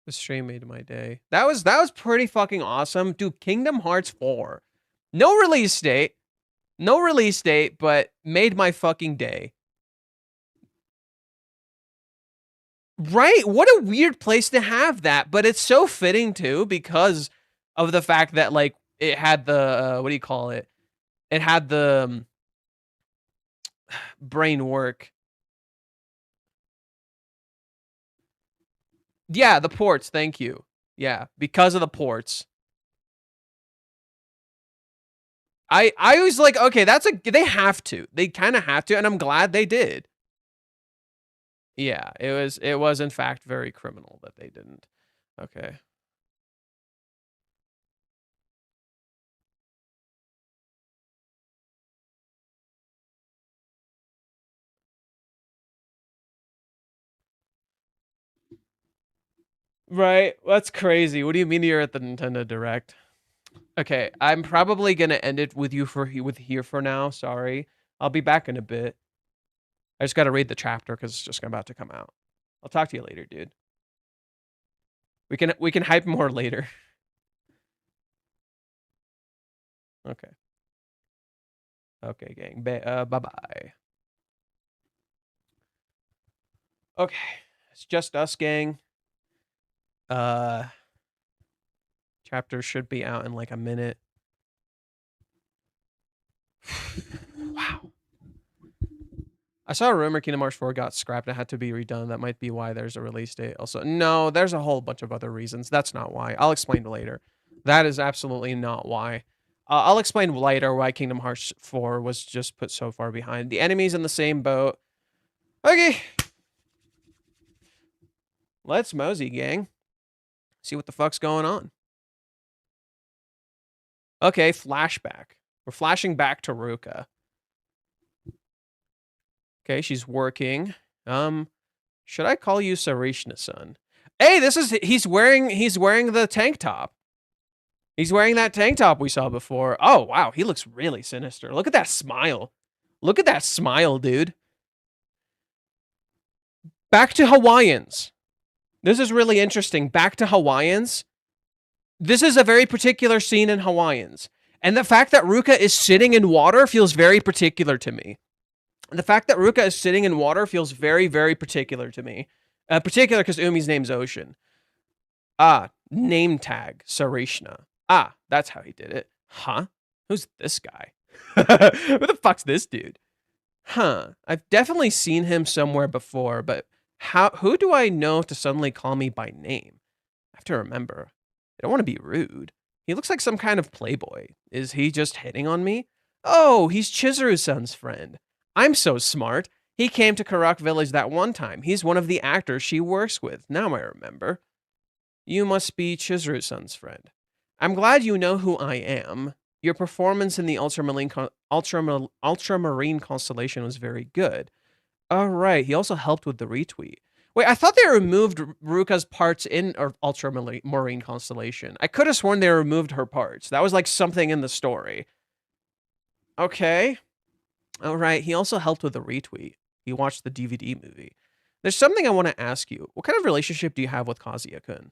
The stream made my day. That was pretty fucking awesome. Dude, Kingdom Hearts 4. No release date. No release date, but made my fucking day. Right? What a weird place to have that, but it's so fitting too because of the fact that like it had the what do you call it? It had the brain work. Yeah, the ports, thank you. Yeah, because of the ports. I was like, okay, they have to. They kind of have to, and I'm glad they did. Yeah, it was in fact very criminal that they didn't. Okay. Right, that's crazy. What do you mean you're at the Nintendo Direct? Okay, I'm probably gonna end it with you with here for now. Sorry, I'll be back in a bit. I just gotta read the chapter because it's just about to come out. I'll talk to you later, dude. We can hype more later. Okay. Okay, gang. Bye bye. Okay, it's just us, gang. Chapter should be out in like a minute. Wow. I saw a rumor Kingdom Hearts 4 got scrapped and had to be redone. That might be why there's a release date. Also, no, there's a whole bunch of other reasons. That's not why. I'll explain later. That is absolutely not why. I'll explain later why Kingdom Hearts 4 was just put so far behind. The enemy's in the same boat. Okay. Let's mosey, gang. See what the fuck's going on. Okay, flashback. We're flashing back to Ruka. Okay, she's working. Should I call you Sarishna-san? Hey, he's wearing the tank top. He's wearing that tank top we saw before. Oh, wow, he looks really sinister. Look at that smile. Look at that smile, dude. Back to Hawaiians. This is really interesting. Back to Hawaiians. This is a very particular scene in Hawaiians. And the fact that Ruka is sitting in water feels very particular to me. The fact that Ruka is sitting in water feels very, very particular to me. Particular because Umi's name's Ocean. Ah, name tag, Sarishna. Ah, that's how he did it. Huh? Who's this guy? Who the fuck's this dude? Huh. I've definitely seen him somewhere before, but who do I know to suddenly call me by name? I have to remember. I don't want to be rude. He looks like some kind of playboy. Is he just hitting on me? Oh, he's Chizuru-san's friend. I'm so smart. He came to Karak Village that one time. He's one of the actors she works with. Now I remember. You must be Chizuru-san's friend. I'm glad you know who I am. Your performance in the Ultramarine Constellation was very good. All right. He also helped with the retweet. Wait, I thought they removed Ruka's parts in Ultramarine Constellation. I could have sworn they removed her parts. That was like something in the story. Okay. All right. He also helped with the retweet. He watched the DVD movie. There's something I want to ask you. What kind of relationship do you have with Kazuya-kun?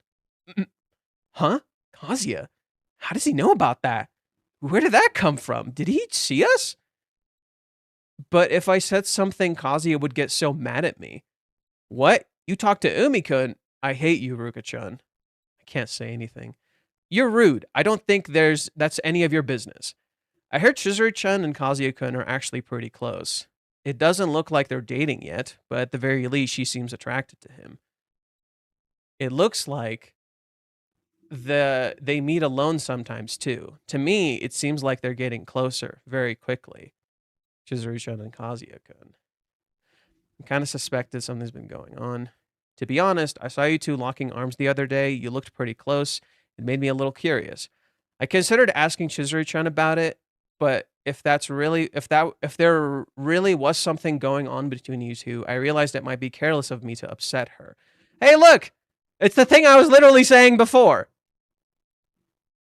Huh? Kazuya? How does he know about that? Where did that come from? Did he see us? But if I said something, Kazuya would get so mad at me. What? You talked to Umi-kun? I hate you, Ruka-chan. I can't say anything. You're rude. I don't think that's any of your business. I heard Chizuru-chan and Kazuya-kun are actually pretty close. It doesn't look like they're dating yet, but at the very least, she seems attracted to him. It looks like they meet alone sometimes too. To me, it seems like they're getting closer very quickly. Chizuru-chan and Kazuya-kun. I kind of suspected something's been going on. To be honest, I saw you two locking arms the other day. You looked pretty close. It made me a little curious. I considered asking Chizuru-chan about it, but if there really was something going on between you two, I realized it might be careless of me to upset her. Hey, look! It's the thing I was literally saying before.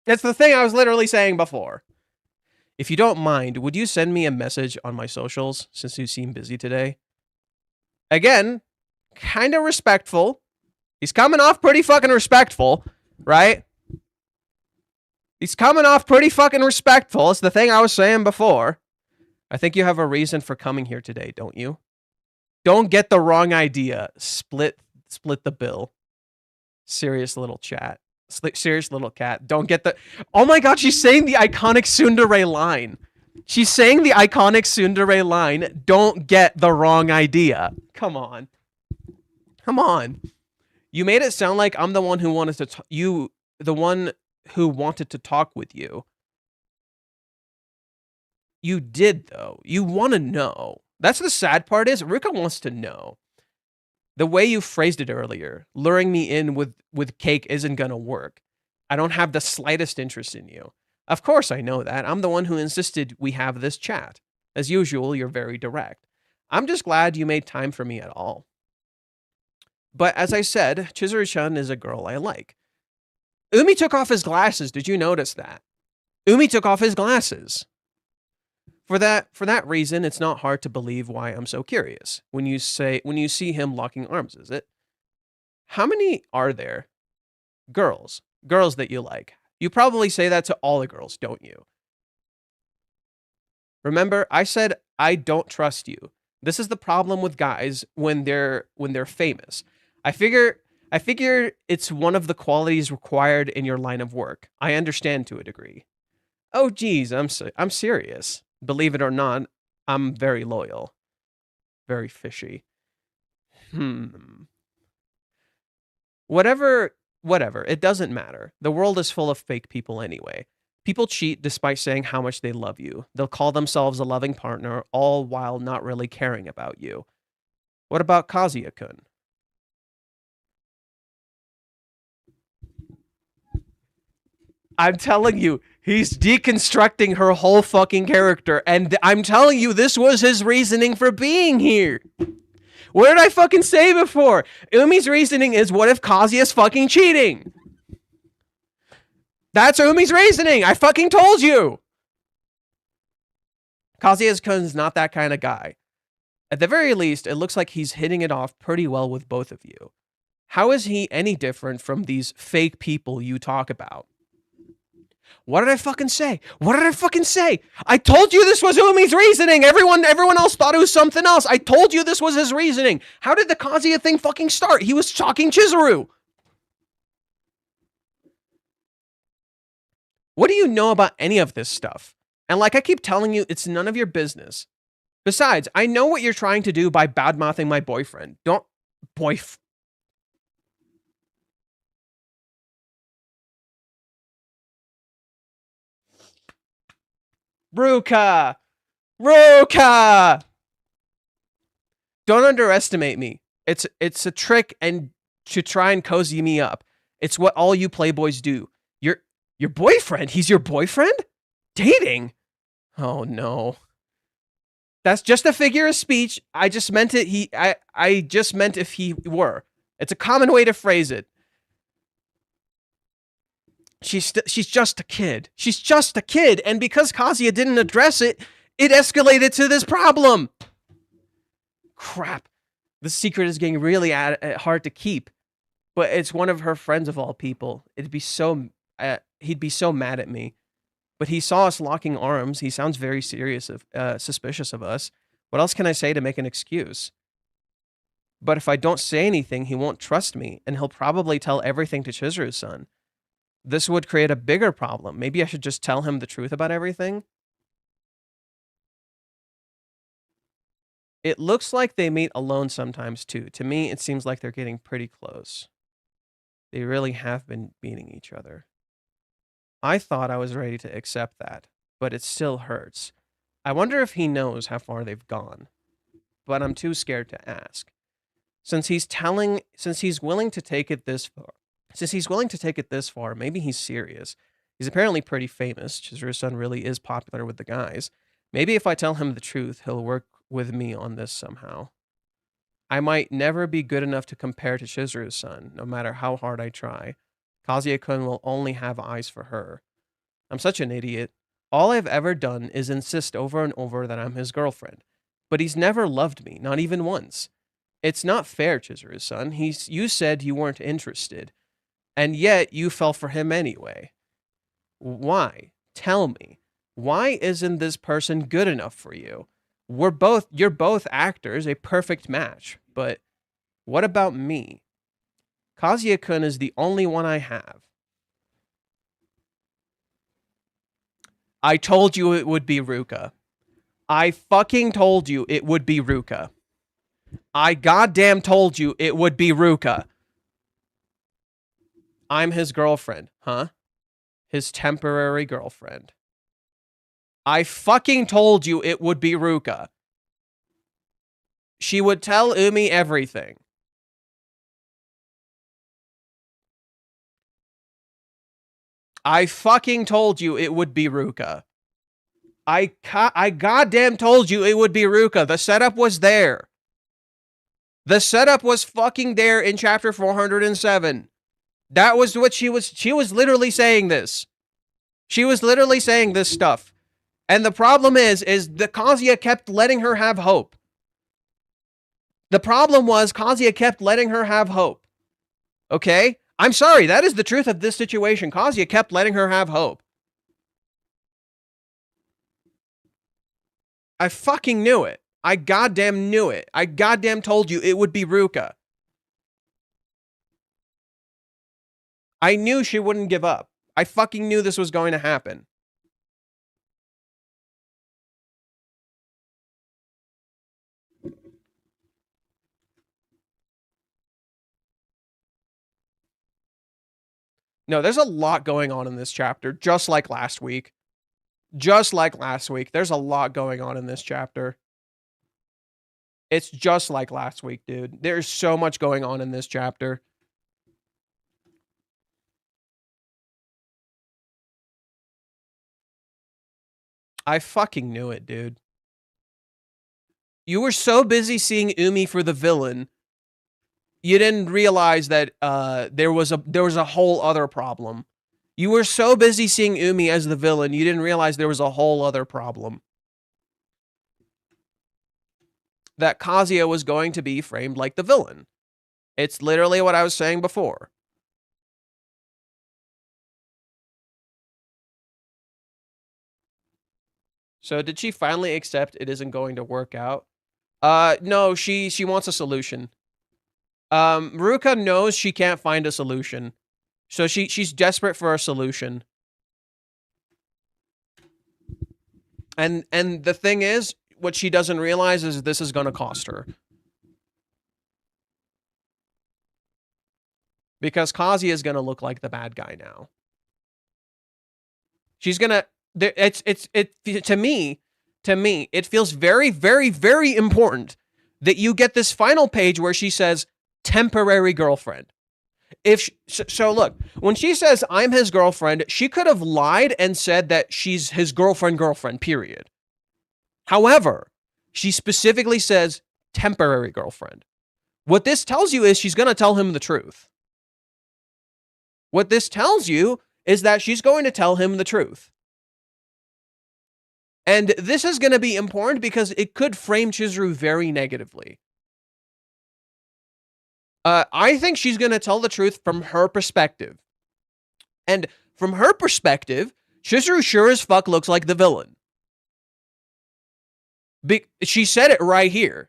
It's the thing I was literally saying before. If you don't mind, would you send me a message on my socials since you seem busy today? Again, kind of respectful. He's coming off pretty fucking respectful, right? He's coming off pretty fucking respectful. It's the thing I was saying before. I think you have a reason for coming here today, don't you? Don't get the wrong idea. Split the bill. Serious little chat. Serious little cat. Don't get the... Oh my god, she's saying the iconic tsundere line. She's saying the iconic tsundere line. Don't get the wrong idea. Come on. Come on. You made it sound like I'm the one who wanted to... the one who wanted to talk with you. You did, though. You want to know. That's the sad part is, Ruka wants to know. The way you phrased it earlier, luring me in with cake isn't going to work. I don't have the slightest interest in you. Of course I know that. I'm the one who insisted we have this chat. As usual, you're very direct. I'm just glad you made time for me at all. But as I said, Chizuru-chan is a girl I like. Umi took off his glasses. Did you notice that? Umi took off his glasses. For that reason, it's not hard to believe why I'm so curious. When you see him locking arms, is it? How many are there? Girls that you like. You probably say that to all the girls, don't you? Remember, I said I don't trust you. This is the problem with guys when they're famous. I figure it's one of the qualities required in your line of work. I understand to a degree. Oh geez, I'm serious. Believe it or not, I'm very loyal. Very fishy. Whatever, it doesn't matter. The world is full of fake people anyway. People cheat despite saying how much they love you. They'll call themselves a loving partner, all while not really caring about you. What about Kazuya-kun? I'm telling you, he's deconstructing her whole fucking character, and I'm telling you, this was his reasoning for being here. What did I fucking say before? Umi's reasoning is, what if Kazuya's fucking cheating? That's Umi's reasoning. I fucking told you. Kazuya-kun's not that kind of guy. At the very least, it looks like he's hitting it off pretty well with both of you. How is he any different from these fake people you talk about? What did I fucking say? What did I fucking say? I told you this was Umi's reasoning. Everyone else thought it was something else. I told you this was his reasoning. How did the Kazuya thing fucking start? He was talking Chizuru. What do you know about any of this stuff? And like I keep telling you, it's none of your business. Besides, I know what you're trying to do by badmouthing my boyfriend. Don't... Ruka! Don't underestimate me. It's a trick and to try and cozy me up. It's what all you playboys do. Your boyfriend? He's your boyfriend? Dating? Oh no. That's just a figure of speech. I just meant it. I just meant if he were. It's a common way to phrase it. She's just a kid. She's just a kid, and because Kazuya didn't address it, it escalated to this problem. Crap. The secret is getting really hard to keep, but it's one of her friends of all people. It'd be so... he'd be so mad at me. But he saw us locking arms. He sounds very suspicious of us. What else can I say to make an excuse? But if I don't say anything, he won't trust me, and he'll probably tell everything to Chizuru-san. This would create a bigger problem. Maybe I should just tell him the truth about everything? It looks like they meet alone sometimes, too. To me, it seems like they're getting pretty close. They really have been beating each other. I thought I was ready to accept that, but it still hurts. I wonder if he knows how far they've gone. But I'm too scared to ask. Since he's willing to take it this far, maybe he's serious. He's apparently pretty famous. Chizuru-san really is popular with the guys. Maybe if I tell him the truth, he'll work with me on this somehow. I might never be good enough to compare to Chizuru-san, no matter how hard I try. Kazuya-kun will only have eyes for her. I'm such an idiot. All I've ever done is insist over and over that I'm his girlfriend. But he's never loved me, not even once. It's not fair, Chizuru-san. You said you weren't interested, and yet you fell for him anyway. Why? Tell me. Why isn't this person good enough for you? You're both actors, a perfect match. But what about me? Kazuya-kun is the only one I have. I told you it would be Ruka. I fucking told you it would be Ruka. I goddamn told you it would be Ruka. I'm his girlfriend, huh? His temporary girlfriend. I fucking told you it would be Ruka. She would tell Umi everything. I fucking told you it would be Ruka. I goddamn told you it would be Ruka. The setup was there. The setup was fucking there in chapter 407. That was what she was literally saying this. She was literally saying this stuff. And the problem is the Kazuya kept letting her have hope. The problem was Kazuya kept letting her have hope. Okay? I'm sorry, that is the truth of this situation. Kazuya kept letting her have hope. I fucking knew it. I goddamn knew it. I goddamn told you it would be Ruka. I knew she wouldn't give up. I fucking knew this was going to happen. No, there's a lot going on in this chapter, just like last week. Just like last week. There's a lot going on in this chapter. It's just like last week, dude. There's so much going on in this chapter. I fucking knew it, dude. You were so busy seeing Umi for the villain, you didn't realize that there was a whole other problem. You were so busy seeing Umi as the villain, you didn't realize there was a whole other problem. That Kazuya was going to be framed like the villain. It's literally what I was saying before. So did she finally accept it isn't going to work out? No, she wants a solution. Ruka knows she can't find a solution. So she's desperate for a solution. And the thing is, what she doesn't realize is this is going to cost her. Because Kazuya is going to look like the bad guy now. She's going to... To me, it feels very, very, very important that you get this final page where she says, temporary girlfriend. So look, when she says, I'm his girlfriend, she could have lied and said that she's his girlfriend, period. However, she specifically says, temporary girlfriend. What this tells you is she's going to tell him the truth. What this tells you is that she's going to tell him the truth. And this is going to be important because it could frame Chizuru very negatively. I think she's going to tell the truth from her perspective. And from her perspective, Chizuru sure as fuck looks like the villain. She said it right here.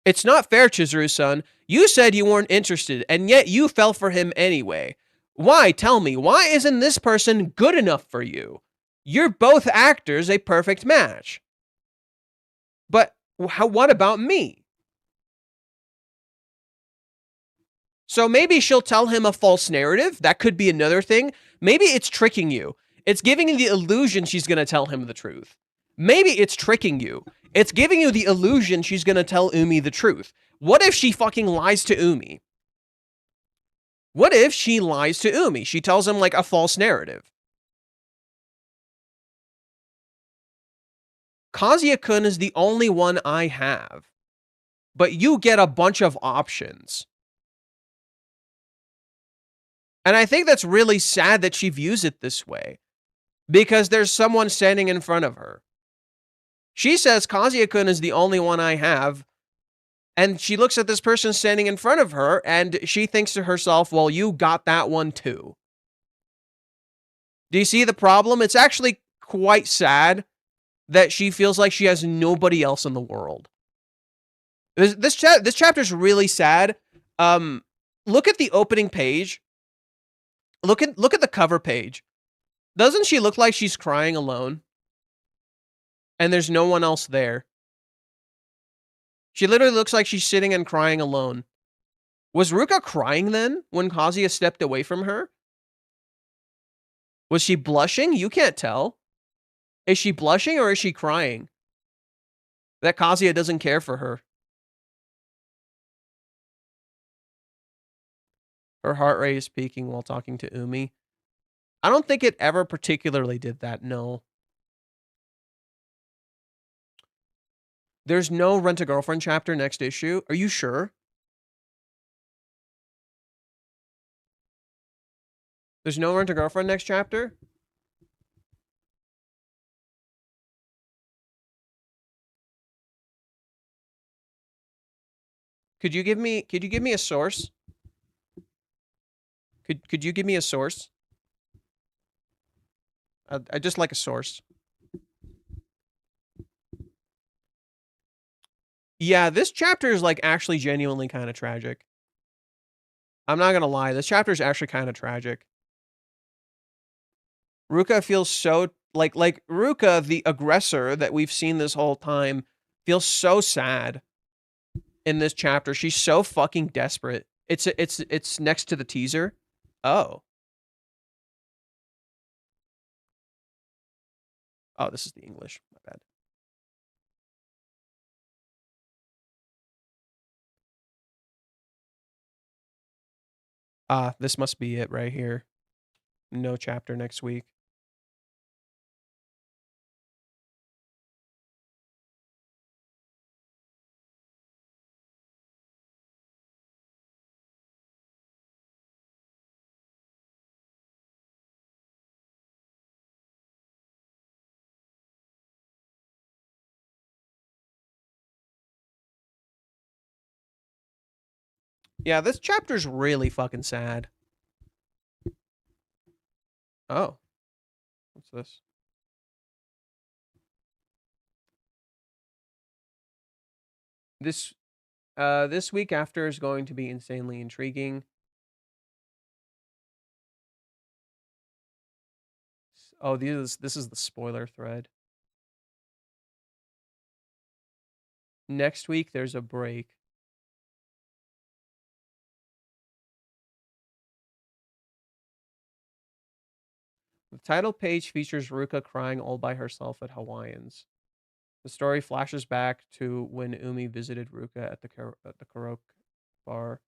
It's not fair, Chizuru-san. You said you weren't interested, and yet you fell for him anyway. Why? Tell me, why isn't this person good enough for you? You're both actors, a perfect match. But what about me? So maybe she'll tell him a false narrative. That could be another thing. Maybe it's tricking you. It's giving you the illusion she's going to tell him the truth. Maybe it's tricking you. It's giving you the illusion she's going to tell Umi the truth. What if she fucking lies to Umi? What if she lies to Umi? She tells him like a false narrative. Kazuya-kun is the only one I have. But you get a bunch of options. And I think that's really sad that she views it this way. Because there's someone standing in front of her. She says Kazuya-kun is the only one I have. And she looks at this person standing in front of her, and she thinks to herself, well, you got that one too. Do you see the problem? It's actually quite sad that she feels like she has nobody else in the world. This chapter's really sad. Look at the opening page. Look at the cover page. Doesn't she look like she's crying alone? And there's no one else there. She literally looks like she's sitting and crying alone. Was Ruka crying then when Kazuya stepped away from her? Was she blushing? You can't tell. Is she blushing or is she crying? That Kazuya doesn't care for her. Her heart rate is peaking while talking to Umi. I don't think it ever particularly did that, no. There's no Rent-A-Girlfriend chapter next issue. Are you sure? There's no Rent-A-Girlfriend next chapter? Could you give me a source? Could you give me a source? I just like a source. Yeah, this chapter is like actually genuinely kind of tragic. I'm not gonna lie, this chapter is actually kind of tragic. Ruka feels so like Ruka, the aggressor that we've seen this whole time, feels so sad in this chapter. She's so fucking desperate. It's next to the teaser. Oh. Oh, this is the English. My bad. This must be it right here. No chapter next week. Yeah, this chapter's really fucking sad. Oh. What's this? This week after is going to be insanely intriguing. Oh, this is the spoiler thread. Next week there's a break. The title page features Ruka crying all by herself at Hawaiians. The story flashes back to when Umi visited Ruka at the karaoke bar.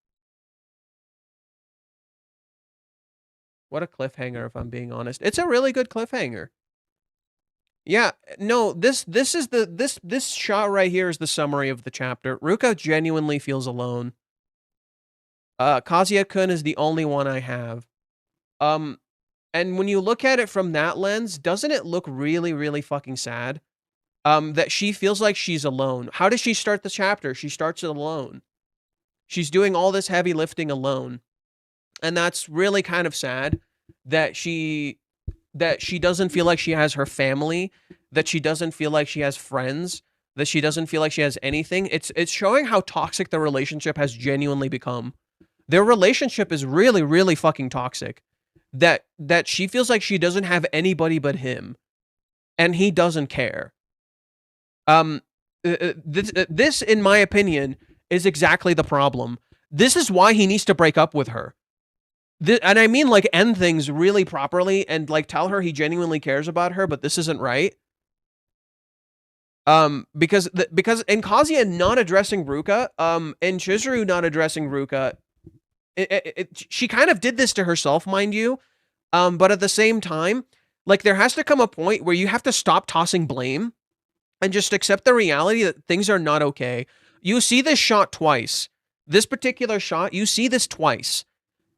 What a cliffhanger, if I'm being honest. It's a really good cliffhanger. Yeah, no, this shot right here is the summary of the chapter. Ruka genuinely feels alone. Kazuya-kun is the only one I have. And when you look at it from that lens, doesn't it look really, really fucking sad? That she feels like she's alone. How does she start the chapter? She starts it alone. She's doing all this heavy lifting alone. And that's really kind of sad that she doesn't feel like she has her family, that she doesn't feel like she has friends, that she doesn't feel like she has anything. It's showing how toxic the relationship has genuinely become. Their relationship is really, really fucking toxic. That she feels like she doesn't have anybody but him, and he doesn't care. This, in my opinion, is exactly the problem. This is why he needs to break up with her. And I mean, like, end things really properly and, like, tell her he genuinely cares about her, but this isn't right. Because in Kazuya not addressing Ruka, and Chizuru not addressing Ruka, she kind of did this to herself, mind you. But at the same time, like, there has to come a point where you have to stop tossing blame and just accept the reality that things are not okay. You see this shot twice. This particular shot, you see this twice.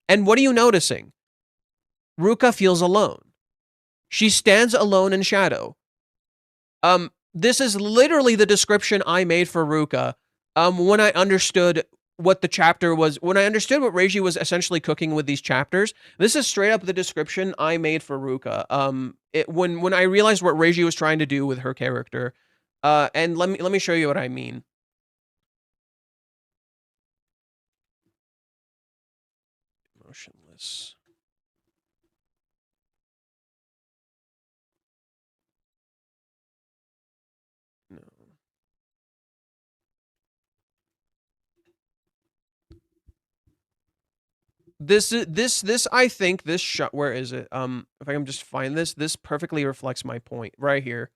And what are you noticing? Ruka feels alone. She stands alone in shadow. This is literally the description I made for Ruka when I understood what the chapter was, when I understood what Reiji was essentially cooking with these chapters. This is straight up the description I made for Ruka. When I realized what Reiji was trying to do with her character. And let me show you what I mean. Motionless. No. This I think this shot, where is it? If I can just find this perfectly reflects my point right here.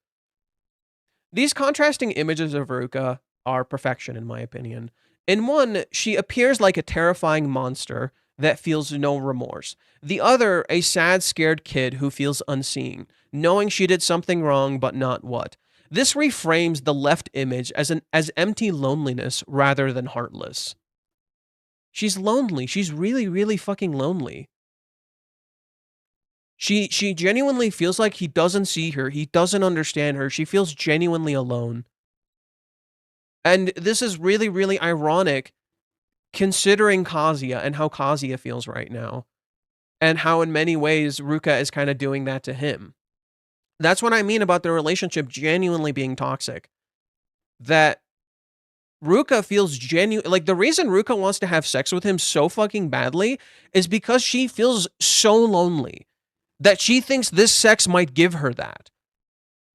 These contrasting images of Ruka are perfection in my opinion. In one, she appears like a terrifying monster that feels no remorse. The other, a sad, scared kid who feels unseen, knowing she did something wrong but not what. This reframes the left image as empty loneliness rather than heartless. She's lonely. She's really, really fucking lonely. She genuinely feels like he doesn't see her. He doesn't understand her. She feels genuinely alone. And this is really, really ironic considering Kazuya and how Kazuya feels right now. And how in many ways Ruka is kind of doing that to him. That's what I mean about the relationship genuinely being toxic. That Ruka feels genuine. Like, the reason Ruka wants to have sex with him so fucking badly is because she feels so lonely. That she thinks this sex might give her that.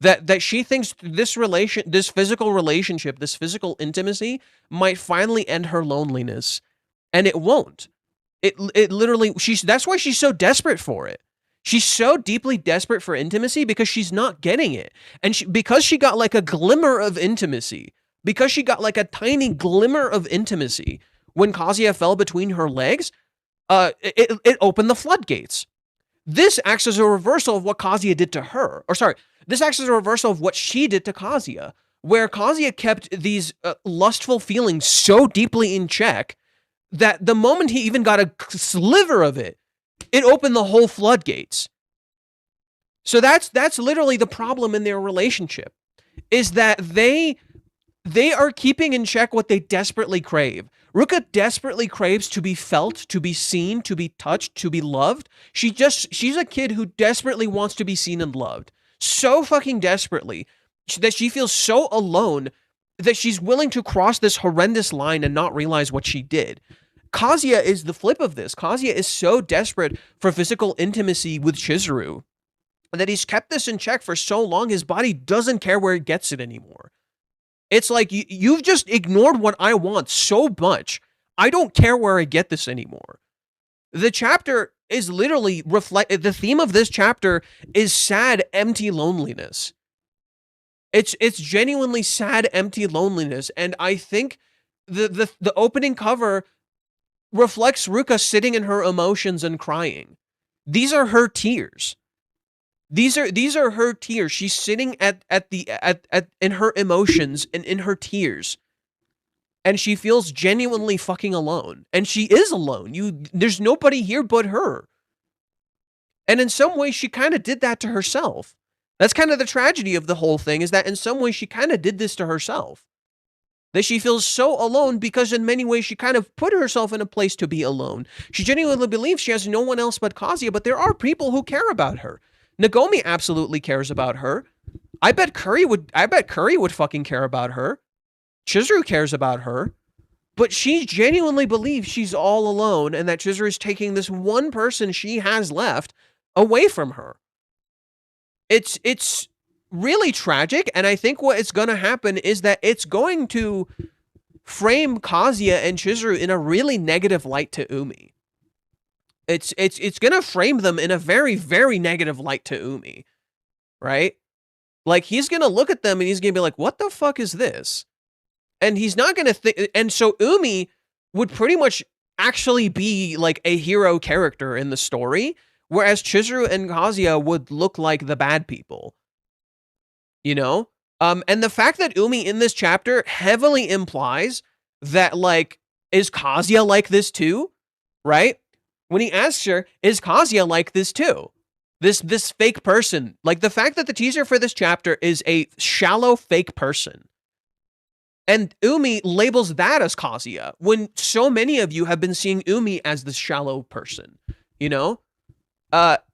That she thinks this physical relationship, this physical intimacy might finally end her loneliness. And it won't. It literally, that's why she's so desperate for it. She's so deeply desperate for intimacy because she's not getting it. And because she got like a glimmer of intimacy, because she got like a tiny glimmer of intimacy when Kazuya fell between her legs, it opened the floodgates. This acts as a reversal of what Kazuya did to her. Or sorry, this acts as a reversal of what she did to Kazuya, where Kazuya kept these lustful feelings so deeply in check that the moment he even got a sliver of it, it opened the whole floodgates. So that's literally the problem in their relationship, is that they are keeping in check what they desperately crave. Ruka desperately craves to be felt, to be seen, to be touched, to be loved. She's a kid who desperately wants to be seen and loved. So fucking desperately that she feels so alone that she's willing to cross this horrendous line and not realize what she did. Kazuya is the flip of this. Kazuya is so desperate for physical intimacy with Chizuru that he's kept this in check for so long his body doesn't care where it gets it anymore. It's like, you've just ignored what I want so much. I don't care where I get this anymore. The chapter is literally the theme of this chapter is sad, empty loneliness. It's genuinely sad, empty loneliness. And I think the opening cover reflects Ruka sitting in her emotions and crying. These are her tears. These are her tears. She's sitting in her emotions and in her tears. And she feels genuinely fucking alone. And she is alone. There's nobody here but her. And in some ways, she kind of did that to herself. That's kind of the tragedy of the whole thing, is that in some ways, she kind of did this to herself. That she feels so alone because in many ways, she kind of put herself in a place to be alone. She genuinely believes she has no one else but Kazuya, but there are people who care about her. Nagomi absolutely cares about her. I bet Curry would fucking care about her. Chizuru cares about her. But she genuinely believes she's all alone and that Chizuru is taking this one person she has left away from her. It's really tragic, and I think what is going to happen is that it's going to frame Kazuya and Chizuru in a really negative light to Umi. It's going to frame them in a very, very negative light to Umi, right? Like, he's going to look at them and he's going to be like, what the fuck is this? And he's not going to think, and so Umi would pretty much actually be like a hero character in the story, whereas Chizuru and Kazuya would look like the bad people, you know? And the fact that Umi in this chapter heavily implies that, like, is Kazuya like this too, right? When he asks her, is Kazuya like this too? This fake person. Like, the fact that the teaser for this chapter is a shallow fake person. And Umi labels that as Kazuya, when so many of you have been seeing Umi as the shallow person, you know?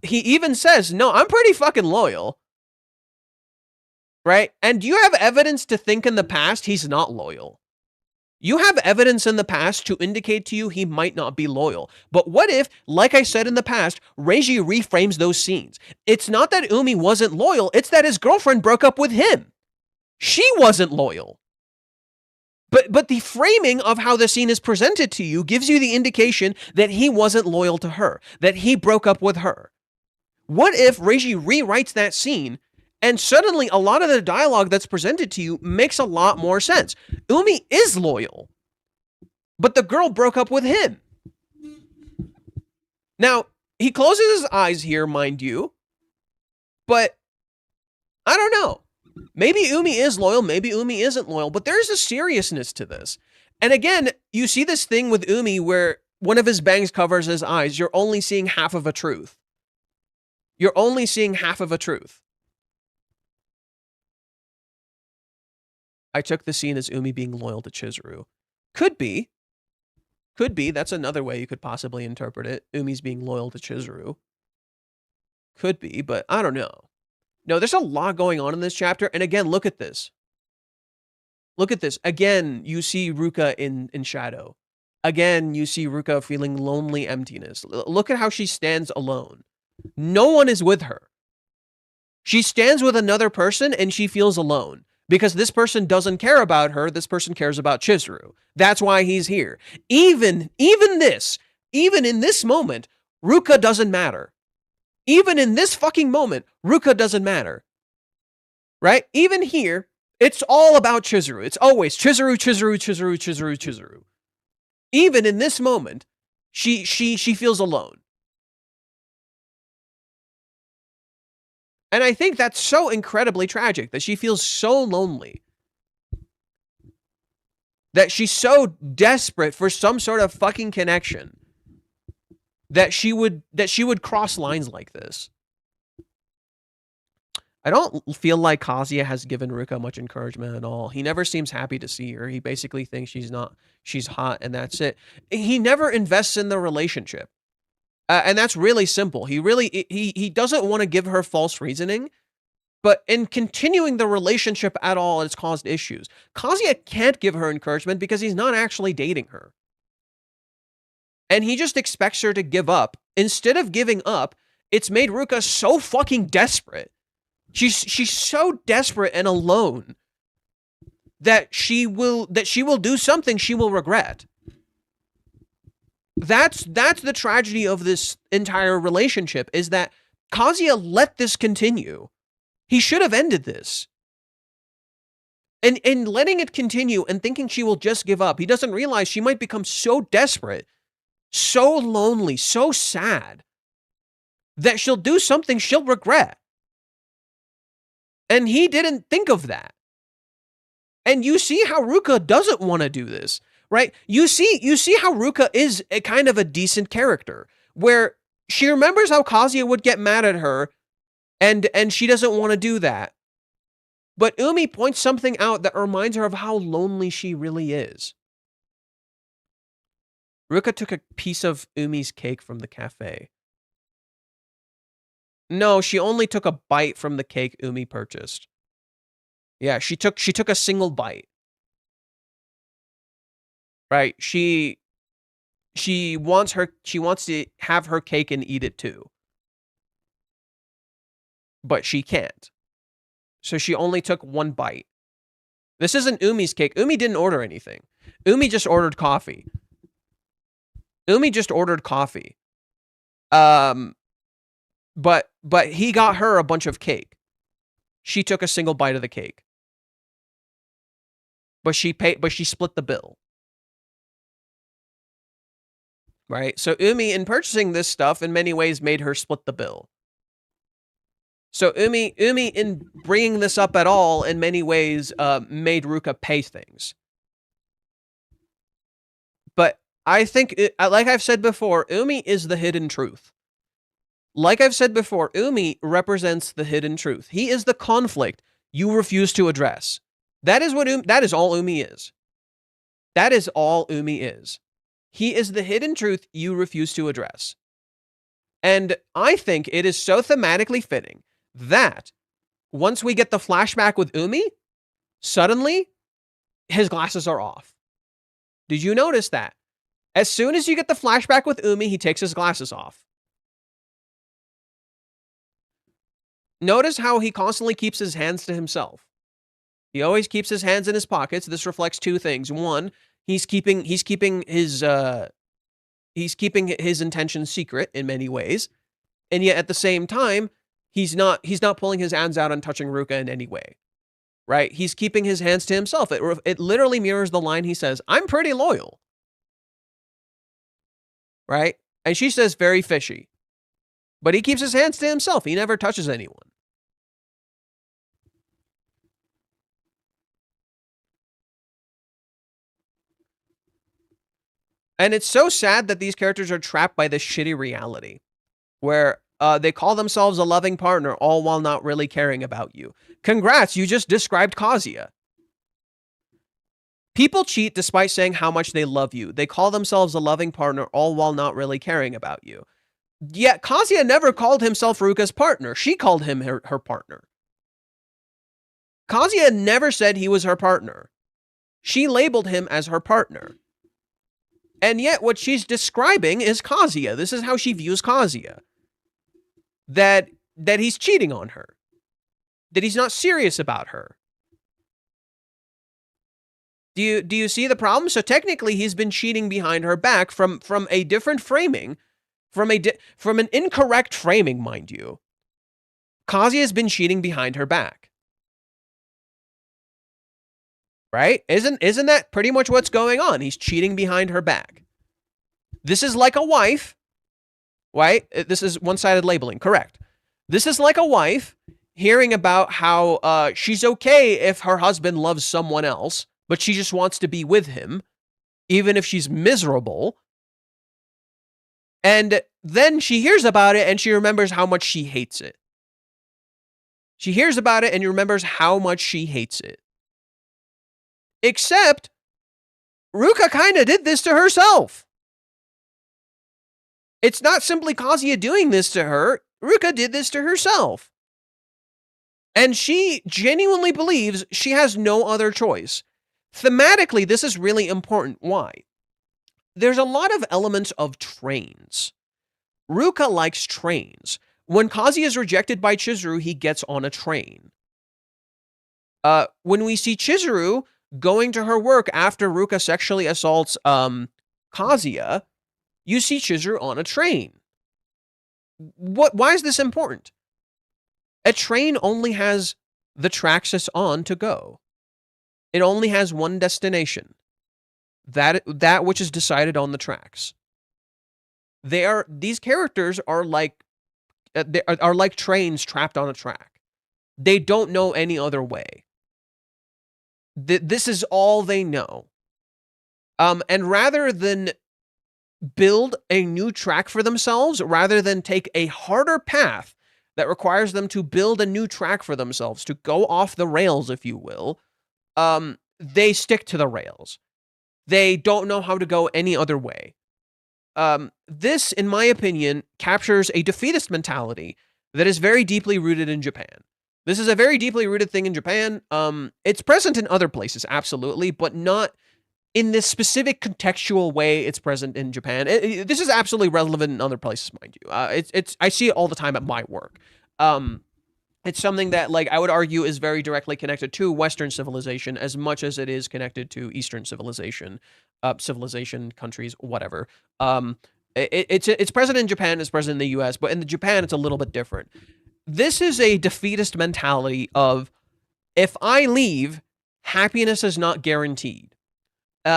He even says, no, I'm pretty fucking loyal. Right? And you have evidence to think in the past he's not loyal. You have evidence in the past to indicate to you he might not be loyal. But what if, like I said in the past, Reiji reframes those scenes? It's not that Umi wasn't loyal, it's that his girlfriend broke up with him. She wasn't loyal. But the framing of how the scene is presented to you gives you the indication that he wasn't loyal to her, that he broke up with her. What if Reiji rewrites that scene and suddenly a lot of the dialogue that's presented to you makes a lot more sense? Umi is loyal, but the girl broke up with him. Now, he closes his eyes here, mind you, but I don't know. Maybe Umi is loyal, maybe Umi isn't loyal, but there's a seriousness to this. And again, you see this thing with Umi where one of his bangs covers his eyes. You're only seeing half of a truth. You're only seeing half of a truth. I took the scene as Umi being loyal to Chizuru. Could be. Could be. That's another way you could possibly interpret it. Umi's being loyal to Chizuru. Could be, but I don't know. No, there's a lot going on in this chapter. And again, look at this. Look at this. Again, you see Ruka in shadow. Again, you see Ruka feeling lonely emptiness. Look at how she stands alone. No one is with her. She stands with another person and she feels alone. Because this person doesn't care about her, this person cares about Chizuru. That's why he's here. Even in this moment, Ruka doesn't matter. Even in this fucking moment, Ruka doesn't matter. Right? Even here, it's all about Chizuru. It's always Chizuru, Chizuru, Chizuru, Chizuru, Chizuru. Even in this moment, she feels alone. And I think that's so incredibly tragic, that she feels so lonely. That she's so desperate for some sort of fucking connection. That she would cross lines like this. I don't feel like Kazuya has given Ruka much encouragement at all. He never seems happy to see her. He basically thinks she's hot and that's it. He never invests in the relationship. And that's really simple. He doesn't want to give her false reasoning, but in continuing the relationship at all, it's caused issues. Kazuya can't give her encouragement because he's not actually dating her. And he just expects her to give up. Instead of giving up, it's made Ruka so fucking desperate. She's so desperate and alone that she will do something she will regret. That's the tragedy of this entire relationship, is that Kazuya let this continue. He should have ended this. And letting it continue and thinking she will just give up, he doesn't realize she might become so desperate, so lonely, so sad, that she'll do something she'll regret. And he didn't think of that. And you see how Ruka doesn't want to do this, right? You see how Ruka is a kind of a decent character, where she remembers how Kazuya would get mad at her, and she doesn't want to do that. But Umi points something out that reminds her of how lonely she really is. Ruka took a piece of Umi's cake from the cafe. No, she only took a bite from the cake Umi purchased. Yeah, she took a single bite. Right? She wants to have her cake and eat it too. But she can't. So she only took one bite. This isn't Umi's cake. Umi didn't order anything. Umi just ordered coffee. But he got her a bunch of cake. She took a single bite of the cake. But she split the bill. Right? So Umi, in purchasing this stuff, in many ways made her split the bill. So Umi, in bringing this up at all, in many ways, made Ruka pay things. But I think, like I've said before, Umi is the hidden truth. Like I've said before, Umi represents the hidden truth. He is the conflict you refuse to address. That is that is all Umi is. That is all Umi is. He is the hidden truth you refuse to address. And I think it is so thematically fitting that once we get the flashback with Umi, suddenly his glasses are off. Did you notice that? As soon as you get the flashback with Umi, he takes his glasses off. Notice how he constantly keeps his hands to himself. He always keeps his hands in his pockets. This reflects two things. One, he's keeping his intentions secret in many ways, and yet at the same time, he's not pulling his hands out and touching Ruka in any way. Right? He's keeping his hands to himself. It literally mirrors the line he says, "I'm pretty loyal." Right? And she says, "Very fishy." But he keeps his hands to himself. He never touches anyone. And it's so sad that these characters are trapped by this shitty reality where they call themselves a loving partner, all while not really caring about you. Congrats, you just described Kazuya. People cheat despite saying how much they love you. They call themselves a loving partner, all while not really caring about you. Yet Kazuya never called himself Ruka's partner. She called him her partner. Kazuya never said he was her partner. She labeled him as her partner. And yet what she's describing is Kazuya. This is how she views Kazuya. That he's cheating on her. That he's not serious about her. Do you see the problem? So technically he's been cheating behind her back from a different framing, from an incorrect framing, mind you. Kazuya has been cheating behind her back. Right? Isn't that pretty much what's going on? He's cheating behind her back. This is like a wife, right? This is one-sided labeling, correct. This is like a wife hearing about how she's okay if her husband loves someone else, but she just wants to be with him, even if she's miserable. And then she hears about it and she remembers how much she hates it. She hears about it and remembers how much she hates it. Except, Ruka kind of did this to herself. It's not simply Kazuya doing this to her. Ruka did this to herself. And she genuinely believes she has no other choice. Thematically, this is really important. Why? There's a lot of elements of trains. Ruka likes trains. When Kazuya is rejected by Chizuru, he gets on a train. When we see Chizuru going to her work after Ruka sexually assaults Kazuya, you see Chizuru on a train. Why is this important? A train only has the tracks it's on to go. It only has one destination. That which is decided on the tracks. These characters are like trains trapped on a track. They don't know any other way. This is all they know. And rather than build a new track for themselves, rather than take a harder path that requires them to build a new track for themselves, to go off the rails, if you will, they stick to the rails. They don't know how to go any other way. This, in my opinion, captures a defeatist mentality that is very deeply rooted in Japan. This is a very deeply rooted thing in Japan. It's present in other places, absolutely, but not in this specific contextual way it's present in Japan. This is absolutely relevant in other places, mind you. I see it all the time at my work. It's something that, like, I would argue is very directly connected to Western civilization as much as it is connected to Eastern civilization, countries, whatever. It's present in Japan, it's present in the US, but in Japan, it's a little bit different. This is a defeatist mentality of, if I leave, happiness is not guaranteed.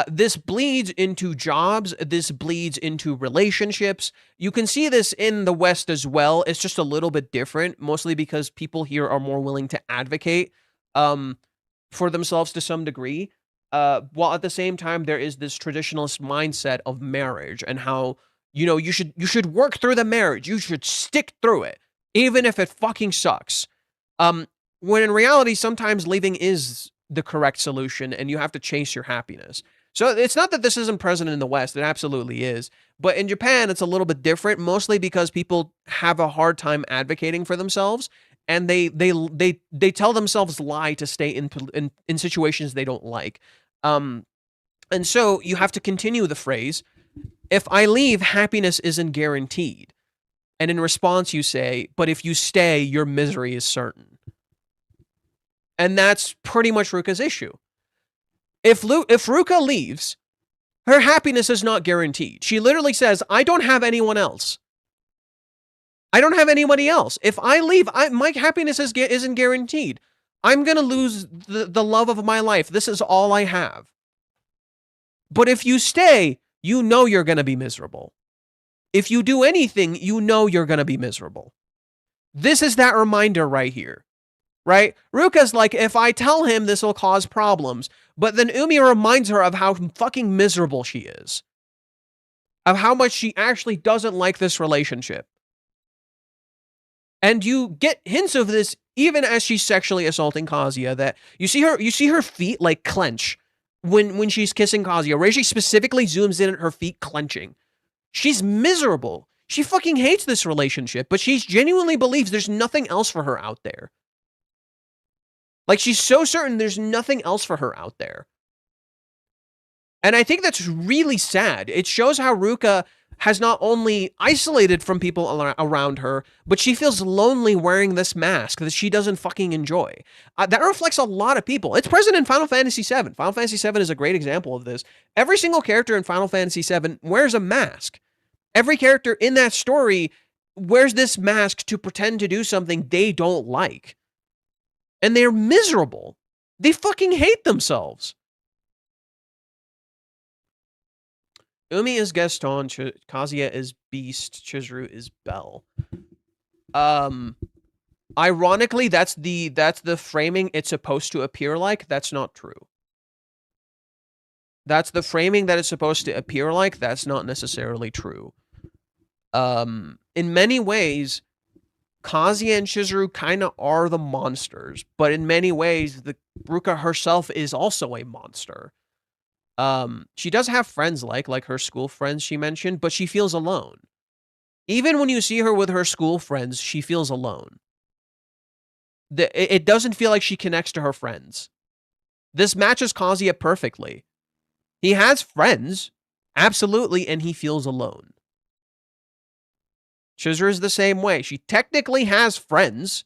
This bleeds into jobs. This bleeds into relationships. You can see this in the West as well. It's just a little bit different, mostly because people here are more willing to advocate for themselves to some degree. While at the same time, there is this traditionalist mindset of marriage and how You know, you should work through the marriage. You should stick through it, even if it fucking sucks. When in reality, sometimes leaving is the correct solution and you have to chase your happiness. So it's not that this isn't present in the West. It absolutely is. But in Japan, it's a little bit different, mostly because people have a hard time advocating for themselves, and they tell themselves lie to stay in situations they don't like. And so you have to continue the phrase, if I leave, happiness isn't guaranteed. And in response, you say, but if you stay, your misery is certain. And that's pretty much Ruka's issue. If Ruka leaves, her happiness is not guaranteed. She literally says, I don't have anyone else. I don't have anybody else. If I leave, my happiness isn't guaranteed. I'm going to lose the love of my life. This is all I have. But if you stay, you know you're going to be miserable. If you do anything, you know you're going to be miserable. This is that reminder right here. Right? Ruka's like, if I tell him, this will cause problems. But then Umi reminds her of how fucking miserable she is. Of how much she actually doesn't like this relationship. And you get hints of this even as she's sexually assaulting Kazuya, that you see her feet like clench when she's kissing Kazuya. Reishi specifically zooms in at her feet clenching. She's miserable. She fucking hates this relationship, but she genuinely believes there's nothing else for her out there. Like, she's so certain there's nothing else for her out there. And I think that's really sad. It shows how Ruka has not only isolated from people around her, but she feels lonely wearing this mask that she doesn't fucking enjoy. That reflects a lot of people. It's present in Final Fantasy VII. Final Fantasy VII is a great example of this. Every single character in Final Fantasy VII wears a mask. Every character in that story wears this mask to pretend to do something they don't like. And they're miserable. They fucking hate themselves. Umi is Gaston, Kazuya is Beast, Chizuru is Belle. Ironically, that's the framing it's supposed to appear like. That's not true. That's the framing that it's supposed to appear like. That's not necessarily true. In many ways, Kazuya and Chizuru kind of are the monsters, but in many ways, the Ruka herself is also a monster. She does have friends like her school friends she mentioned, but she feels alone. Even when you see her with her school friends, she feels alone. It doesn't feel like she connects to her friends. This matches Kazuya perfectly. He has friends, absolutely, and he feels alone. Chizuru is the same way. She technically has friends,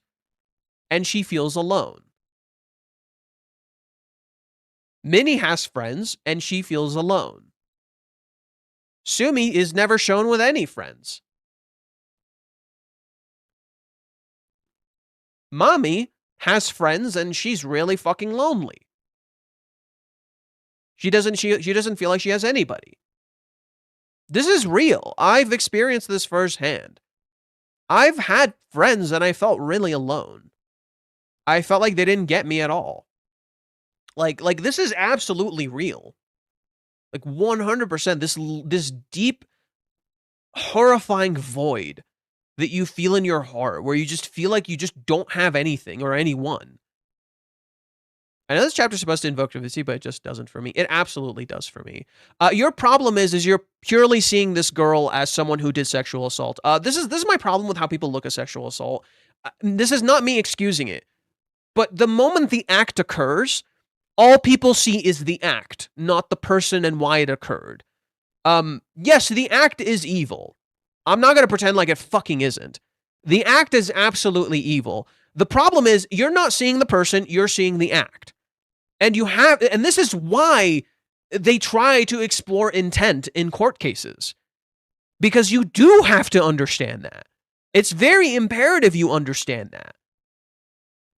and she feels alone. Minnie has friends, and she feels alone. Sumi is never shown with any friends. Mami has friends, and she's really fucking lonely. She doesn't feel like she has anybody. This is real. I've experienced this firsthand. I've had friends and I felt really alone. I felt like they didn't get me at all. Like this is absolutely real. Like 100%, this deep, horrifying void that you feel in your heart, where you just feel like you just don't have anything or anyone. I know this chapter's supposed to invoke Divinity, but it just doesn't for me. It absolutely does for me. Your problem is you're purely seeing this girl as someone who did sexual assault. This is my problem with how people look at sexual assault. This is not me excusing it. But the moment the act occurs, all people see is the act, not the person and why it occurred. Yes, the act is evil. I'm not going to pretend like it fucking isn't. The act is absolutely evil. The problem is you're not seeing the person, you're seeing the act. And this is why they try to explore intent in court cases. Because you do have to understand that. It's very imperative you understand that.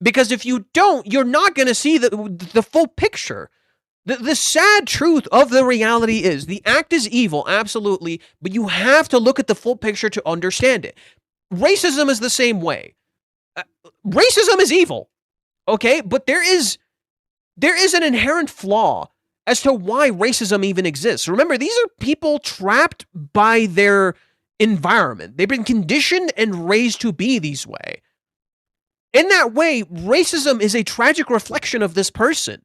Because if you don't, you're not going to see the full picture. The sad truth of the reality is the act is evil, absolutely, but you have to look at the full picture to understand it. Racism is the same way. Racism is evil, okay? But there is an inherent flaw as to why racism even exists. Remember, these are people trapped by their environment. They've been conditioned and raised to be this way. In that way, racism is a tragic reflection of this person,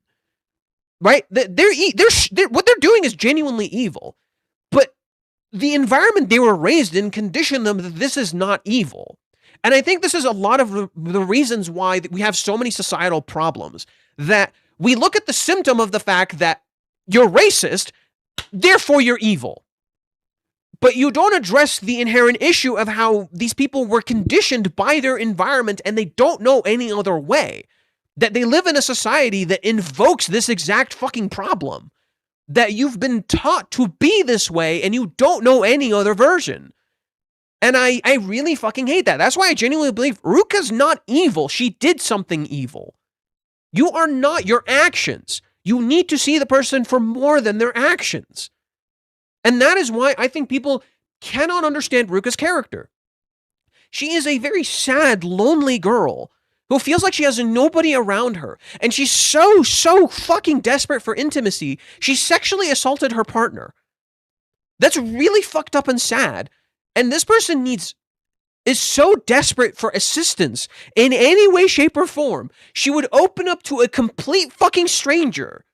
right? They're what they're doing is genuinely evil, but the environment they were raised in conditioned them that this is not evil. And I think this is a lot of the reasons why we have so many societal problems, that we look at the symptom of the fact that you're racist, therefore you're evil. But you don't address the inherent issue of how these people were conditioned by their environment and they don't know any other way. That they live in a society that invokes this exact fucking problem. That you've been taught to be this way and you don't know any other version. And I really fucking hate that. That's why I genuinely believe Ruka's not evil. She did something evil. You are not your actions. You need to see the person for more than their actions. And that is why I think people cannot understand Ruka's character. She is a very sad, lonely girl who feels like she has nobody around her. And she's so fucking desperate for intimacy, she sexually assaulted her partner. That's really fucked up and sad. And this person is so desperate for assistance in any way, shape, or form, she would open up to a complete fucking stranger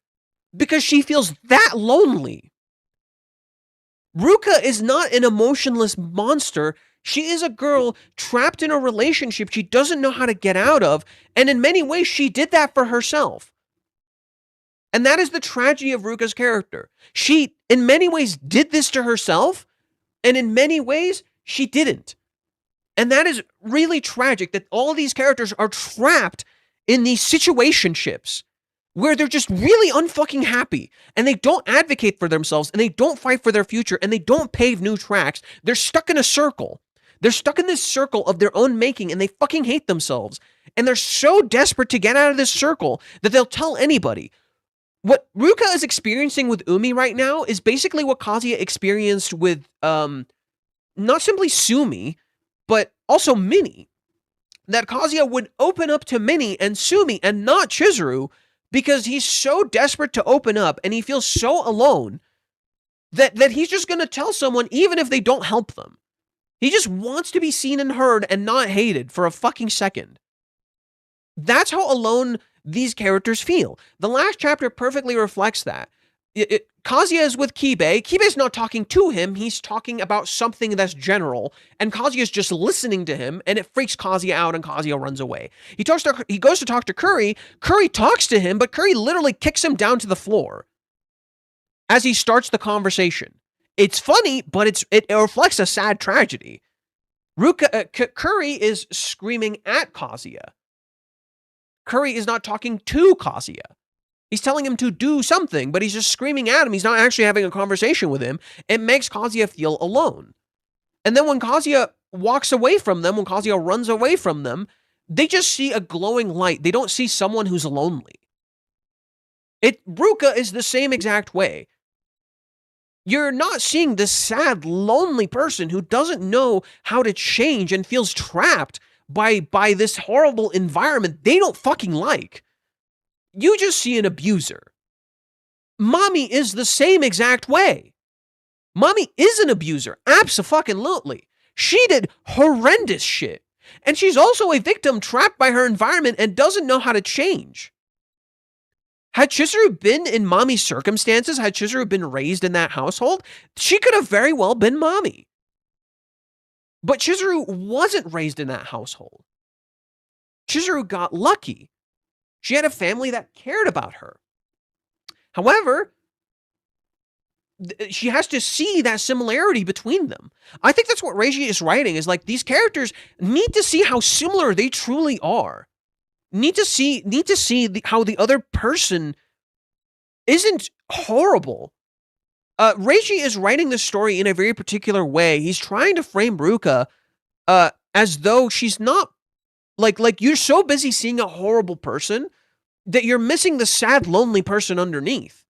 because she feels that lonely. Ruka is not an emotionless monster. She is a girl trapped in a relationship she doesn't know how to get out of, and in many ways, she did that for herself. And that is the tragedy of Ruka's character. She, in many ways, did this to herself, and in many ways, she didn't. And that is really tragic, that all these characters are trapped in these situationships where they're just really unfucking happy, and they don't advocate for themselves, and they don't fight for their future, and they don't pave new tracks. They're stuck in a circle. They're stuck in this circle of their own making, and they fucking hate themselves. And they're so desperate to get out of this circle that they'll tell anybody. What Ruka is experiencing with Umi right now is basically what Kazuya experienced with, not simply Sumi, but also Minnie. That Kazuya would open up to Minnie and Sumi and not Chizuru, because he's so desperate to open up and he feels so alone that he's just going to tell someone even if they don't help them. He just wants to be seen and heard and not hated for a fucking second. That's how alone these characters feel. The last chapter perfectly reflects that. Kazuya is with Kibe. Kibe's not talking to him. He's talking about something that's general. And Kazuya's just listening to him. And it freaks Kazuya out and Kazuya runs away. He goes to talk to Kuri. Kuri talks to him, but Kuri literally kicks him down to the floor as he starts the conversation. It's funny, but it reflects a sad tragedy. Kuri is screaming at Kazuya. Kuri is not talking to Kazuya. He's telling him to do something, but he's just screaming at him. He's not actually having a conversation with him. It makes Kazuya feel alone. And then when Kazuya walks away from them, when Kazuya runs away from them, they just see a glowing light. They don't see someone who's lonely. Ruka is the same exact way. You're not seeing this sad, lonely person who doesn't know how to change and feels trapped by this horrible environment they don't fucking like. You just see an abuser. Mommy is the same exact way. Mommy is an abuser. Abso-fucking-lutely. She did horrendous shit. And she's also a victim trapped by her environment and doesn't know how to change. Had Chizuru been in Mommy's circumstances, had Chizuru been raised in that household, she could have very well been Mommy. But Chizuru wasn't raised in that household. Chizuru got lucky. She had a family that cared about her. However, she has to see that similarity between them. I think that's what Reiji is writing, is like these characters need to see how similar they truly are. Need to see how the other person isn't horrible. Reiji is writing this story in a very particular way. He's trying to frame Ruka as though she's not like you're so busy seeing a horrible person that you're missing the sad, lonely person underneath.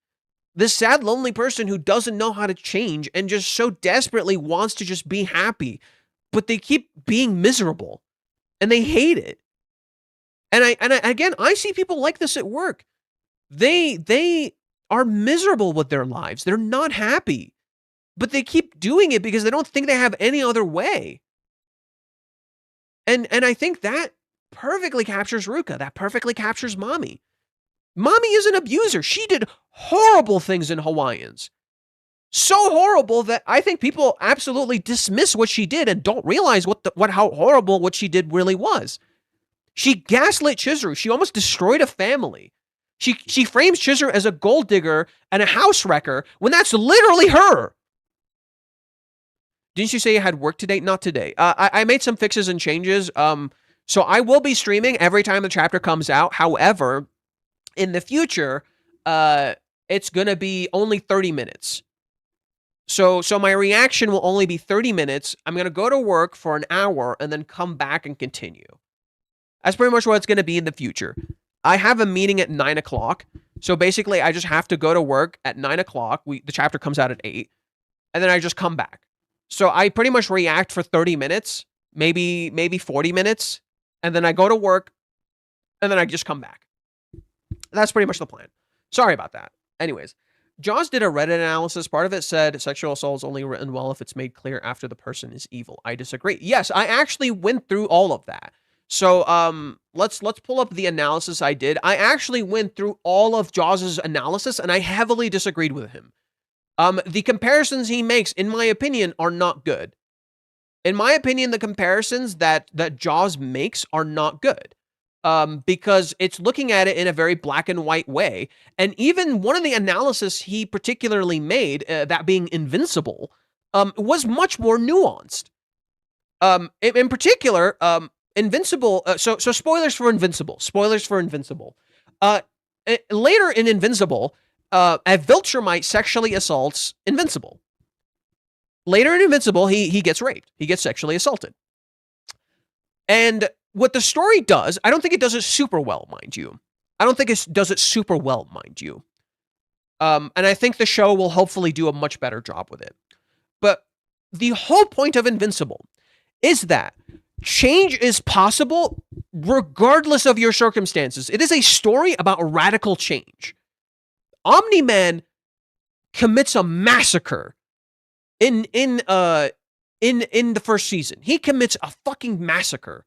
This sad, lonely person who doesn't know how to change and just so desperately wants to just be happy, but they keep being miserable and they hate it. And I again, I see people like this at work. They are miserable with their lives. They're not happy. But they keep doing it because they don't think they have any other way. And I think that perfectly captures Ruka. That perfectly captures Mommy. Mommy is an abuser. She did horrible things in Hawaiians. So horrible that I think people absolutely dismiss what she did and don't realize how horrible what she did really was. She gaslit Chizuru. She almost destroyed a family. She frames Chizuru as a gold digger and a house wrecker when that's literally her. Didn't you say you had work today? Not today. I made some fixes and changes. So I will be streaming every time the chapter comes out. However, in the future, it's going to be only 30 minutes. So my reaction will only be 30 minutes. I'm going to go to work for an hour and then come back and continue. That's pretty much what it's going to be in the future. I have a meeting at 9 o'clock. So basically, I just have to go to work at 9 o'clock. The chapter comes out at 8. And then I just come back. So I pretty much react for 30 minutes, maybe 40 minutes. And then I go to work. And then I just come back. That's pretty much the plan. Sorry about that. Anyways, Jaws did a Reddit analysis. Part of it said sexual assault is only written well if it's made clear after the person is evil. I disagree. Yes, I actually went through all of that. So let's pull up the analysis I did. I actually went through all of Jaws' analysis, and I heavily disagreed with him. The comparisons he makes, in my opinion, are not good. In my opinion, the comparisons that Jaws makes are not good. Because it's looking at it in a very black and white way. And even one of the analysis he particularly made, that being Invincible, was much more nuanced. In particular, Invincible, so spoilers for Invincible. Later in Invincible, a Viltrumite sexually assaults Invincible. Later in Invincible, he gets raped. He gets sexually assaulted. And what the story does, I don't think it does it super well, mind you. And I think the show will hopefully do a much better job with it. But the whole point of Invincible is that change is possible regardless of your circumstances. It is a story about radical change. Omni-Man commits a massacre in the first season. He commits a fucking massacre.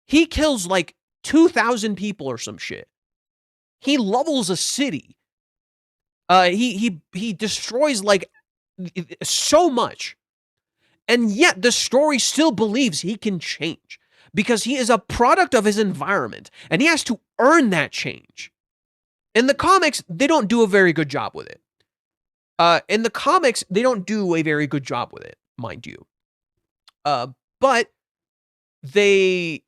He kills like 2,000 people or some shit. He levels a city. He destroys like so much. And yet the story still believes he can change because he is a product of his environment and he has to earn that change. In the comics, they don't do a very good job with it. Mind you. But they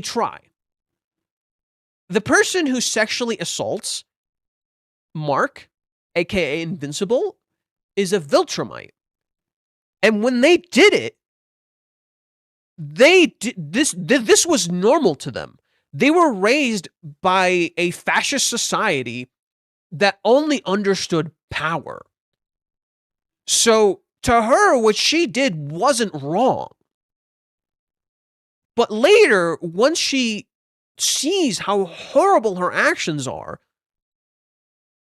try. The person who sexually assaults Mark, aka Invincible, is a Viltrumite. And when they did it, this was normal to them. They were raised by a fascist society that only understood power. So to her, what she did wasn't wrong. But later, once she sees how horrible her actions are,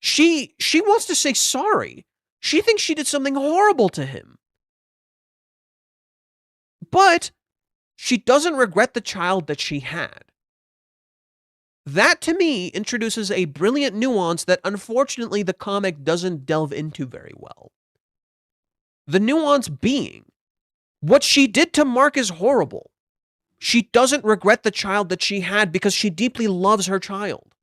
she wants to say sorry. She thinks she did something horrible to him. But she doesn't regret the child that she had. That, to me, introduces a brilliant nuance that, unfortunately, the comic doesn't delve into very well. The nuance being, what she did to Mark is horrible. She doesn't regret the child that she had because she deeply loves her child.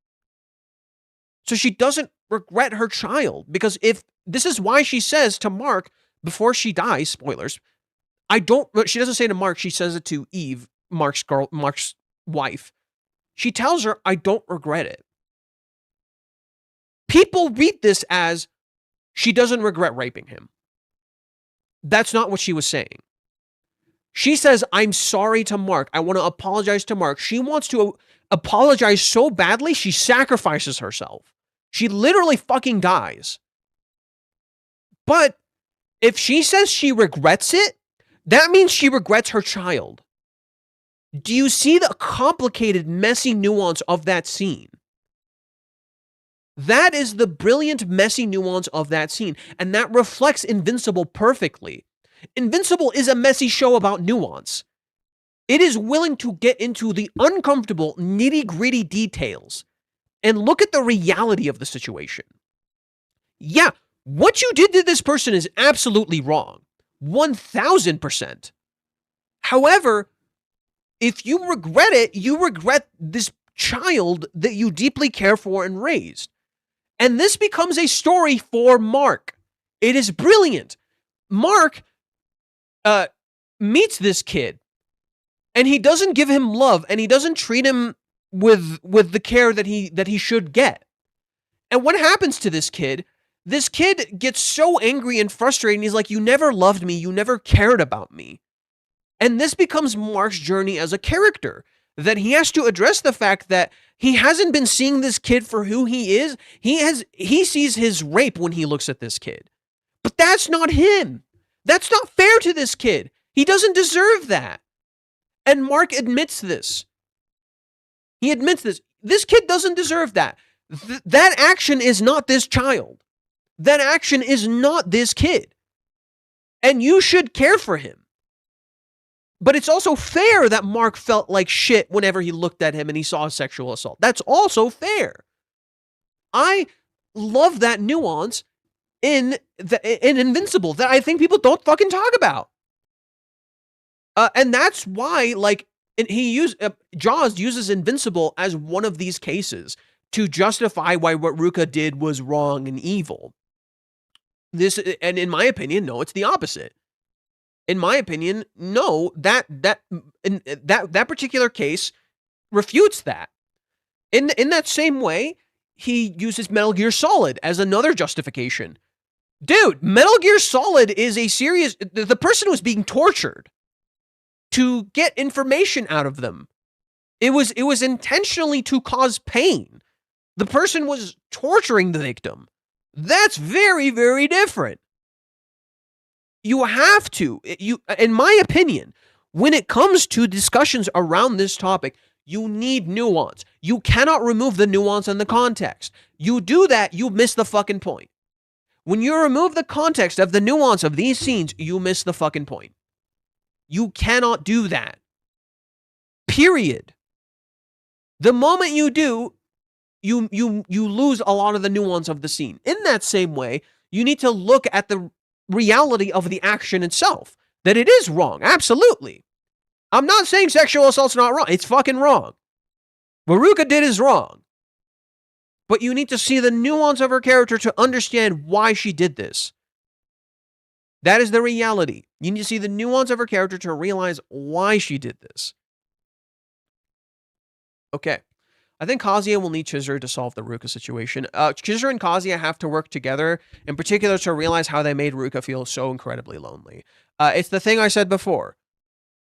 So she doesn't regret her child because this is why she says to Mark before she dies, spoilers, she doesn't say to Mark, she says it to Eve, Mark's wife. She tells her, I don't regret it. People read this as she doesn't regret raping him. That's not what she was saying. She says, I'm sorry to Mark. I want to apologize to Mark. She wants to apologize so badly, she sacrifices herself. She literally fucking dies. But if she says she regrets it, that means she regrets her child. Do you see the complicated, messy nuance of that scene? That is the brilliant, messy nuance of that scene, and that reflects Invincible perfectly. Invincible is a messy show about nuance. It is willing to get into the uncomfortable, nitty-gritty details and look at the reality of the situation. Yeah, what you did to this person is absolutely wrong. 1000%. However, if you regret it, you regret this child that you deeply care for and raised. And this becomes a story for Mark. It is brilliant. Mark meets this kid, and he doesn't give him love, and he doesn't treat him with the care that he should get. And what happens to this kid? This kid gets so angry and frustrated, and he's like, you never loved me, you never cared about me. And this becomes Mark's journey as a character, that he has to address the fact that he hasn't been seeing this kid for who he is. He sees his rape when he looks at this kid. But that's not him. That's not fair to this kid. He doesn't deserve that. And Mark admits this. He admits this. This kid doesn't deserve that. That action is not this child. That action is not this kid. And you should care for him. But it's also fair that Mark felt like shit whenever he looked at him and he saw a sexual assault. That's also fair. I love that nuance in Invincible that I think people don't fucking talk about. And that's why, like, Jaws uses Invincible as one of these cases to justify why what Ruka did was wrong and evil. And in my opinion, no, it's the opposite. In my opinion, no, that particular case refutes that. In that same way, he uses Metal Gear Solid as another justification. Dude, Metal Gear Solid is a serious... The person was being tortured to get information out of them. It was intentionally to cause pain. The person was torturing the victim. That's very, very different. You have to, in my opinion, when it comes to discussions around this topic, you need nuance. You cannot remove the nuance and the context. You do that, you miss the fucking point. When you remove the context of the nuance of these scenes, you miss the fucking point. You cannot do that. Period. The moment you do, you lose a lot of the nuance of the scene. In that same way, you need to look at the reality of the action itself, that it is wrong. Absolutely. I'm not saying sexual assault's not wrong. It's fucking wrong. What Ruka did is wrong. But you need to see the nuance of her character to understand why she did this. That is the reality. You need to see the nuance of her character to realize why she did this. Okay. I think Kazuya will need Chizuru to solve the Ruka situation. Chizuru and Kazuya have to work together, in particular to realize how they made Ruka feel so incredibly lonely. It's the thing I said before.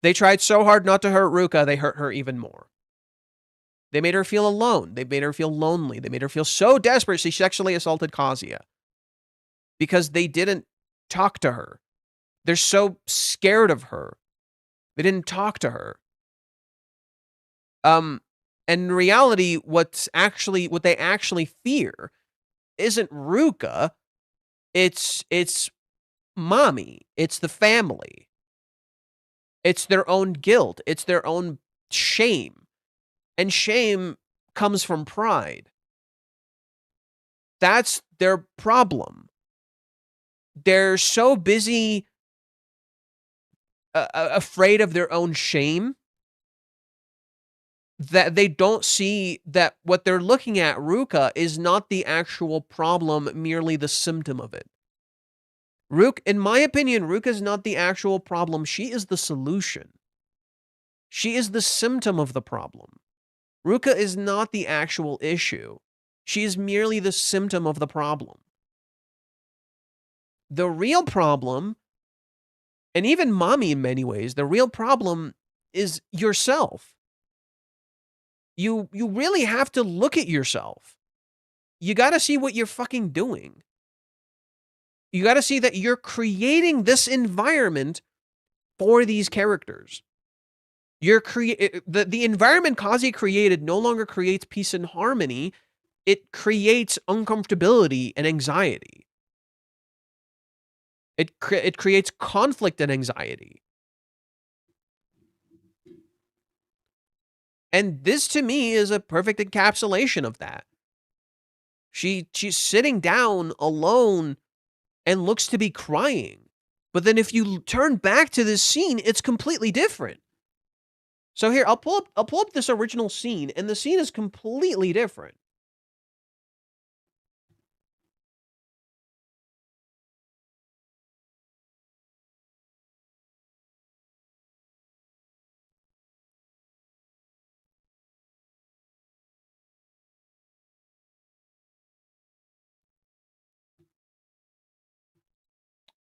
They tried so hard not to hurt Ruka, they hurt her even more. They made her feel alone. They made her feel lonely. They made her feel so desperate she sexually assaulted Kazuya. Because they didn't talk to her. They're so scared of her. They didn't talk to her. And in reality, what they actually fear isn't Ruka. It's mommy. It's the family. It's their own guilt. It's their own shame. And shame comes from pride. That's their problem. They're so busy afraid of their own shame that they don't see that what they're looking at, Ruka, is not the actual problem, merely the symptom of it. In my opinion, Ruka is not the actual problem. She is the solution. She is the symptom of the problem. Ruka is not the actual issue. She is merely the symptom of the problem. The real problem, and even mommy in many ways, the real problem is yourself. You really have to look at yourself. You got to see what you're fucking doing. You got to see that you're creating this environment for these characters. The environment Kazi created no longer creates peace and harmony it creates uncomfortability and anxiety. It creates conflict and anxiety. And this, to me, is a perfect encapsulation of that. She's sitting down alone and looks to be crying. But then if you turn back to this scene, it's completely different. So here, I'll pull up this original scene, and the scene is completely different.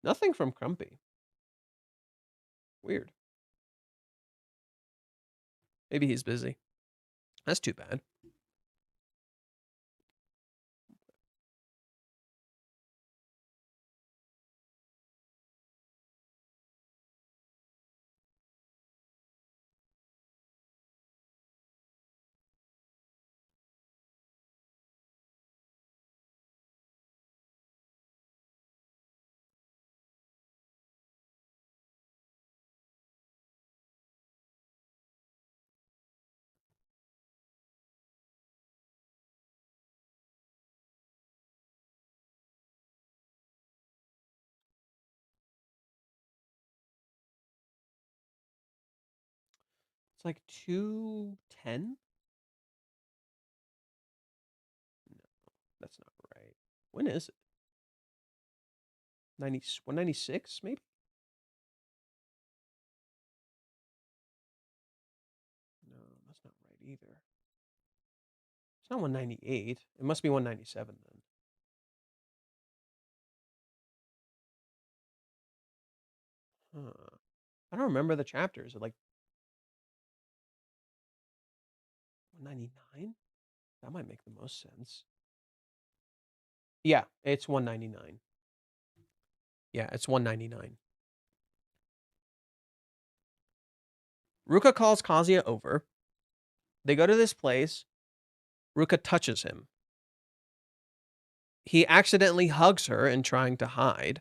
Nothing from Crumpy. Weird. Maybe he's busy. That's too bad. It's like 2:10? No, that's not right. When is it? 196, maybe? No, that's not right either. It's not 198. It must be 197 then. Huh. I don't remember the chapters. Like 199? That might make the most sense. Yeah, it's 199. Yeah, it's 199. Ruka calls Kazuya over. They go to this place. Ruka touches him. He accidentally hugs her in trying to hide.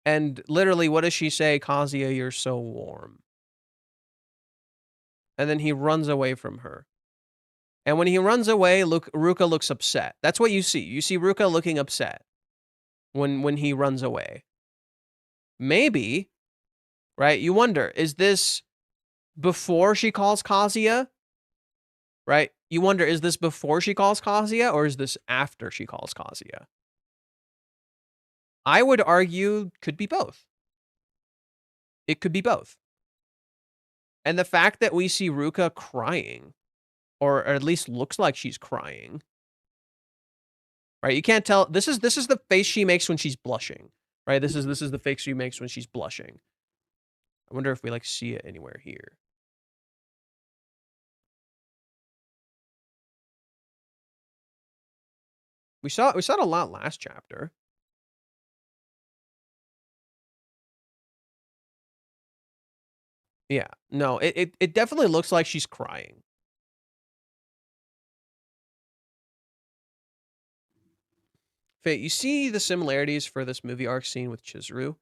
And literally, what does she say? Kazuya, you're so warm. And then he runs away from her. And when he runs away, Ruka looks upset. That's what you see. You see Ruka looking upset when he runs away. Maybe, right? You wonder, is this before she calls Kazuya? Right? You wonder, is this before she calls Kazuya or is this after she calls Kazuya? I would argue could be both. It could be both. And the fact that we see Ruka crying, or at least looks like she's crying, right? You can't tell. This is the face she makes when she's blushing, right? This is the face she makes when she's blushing. I wonder if we like see it anywhere here. We saw it a lot last chapter. Yeah, no, it definitely looks like she's crying. Faye, you see the similarities for this movie arc scene with Chizuru?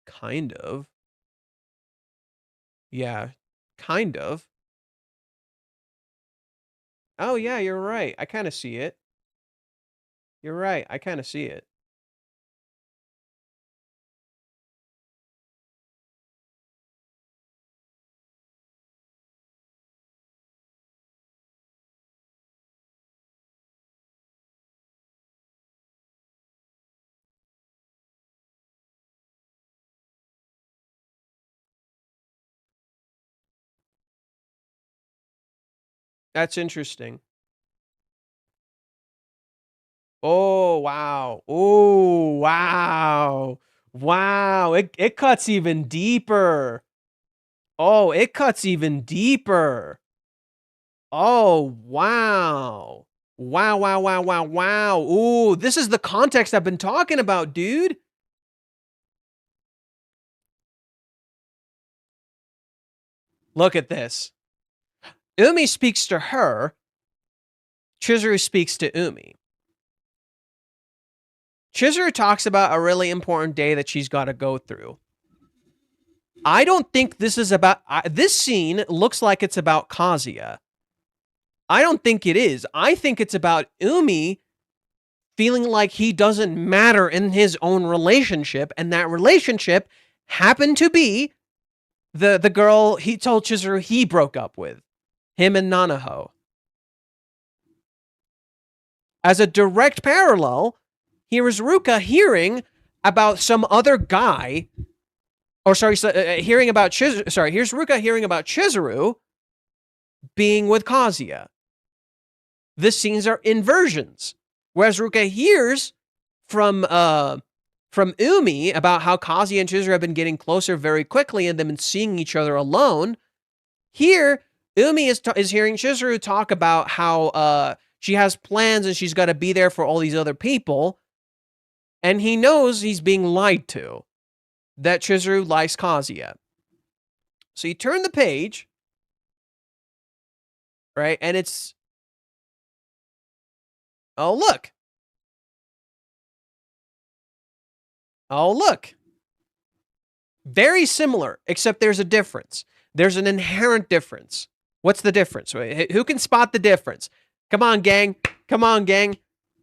Kind of. Yeah, kind of. Oh, yeah, you're right. I kind of see it. You're right. I kind of see it. That's interesting. Oh, wow. Oh, wow. Wow. It cuts even deeper. Oh, it cuts even deeper. Oh, wow. Wow, wow, wow, wow, wow. Ooh, this is the context I've been talking about, dude. Look at this. Umi speaks to her. Chizuru speaks to Umi. Chizuru talks about a really important day that she's got to go through. I don't think this is about... this scene looks like it's about Kazuya. I don't think it is. I think it's about Umi feeling like he doesn't matter in his own relationship, and that relationship happened to be the girl he told Chizuru he broke up with. Him and Nanaho. As a direct parallel, here is Ruka hearing about some other guy... hearing about Chizuru... Sorry, here's Ruka hearing about Chizuru being with Kazuya. The scenes are inversions. Whereas Ruka hears from Umi about how Kazuya and Chizuru have been getting closer very quickly and them seeing each other alone. Here, Umi is hearing Chizuru talk about how she has plans and she's got to be there for all these other people. And he knows he's being lied to. That Chizuru likes Kazuya. So you turn the page, right? And it's... Oh, look. Oh, look. Very similar, except there's a difference. There's an inherent difference. What's the difference? Who can spot the difference? Come on, gang. Come on, gang.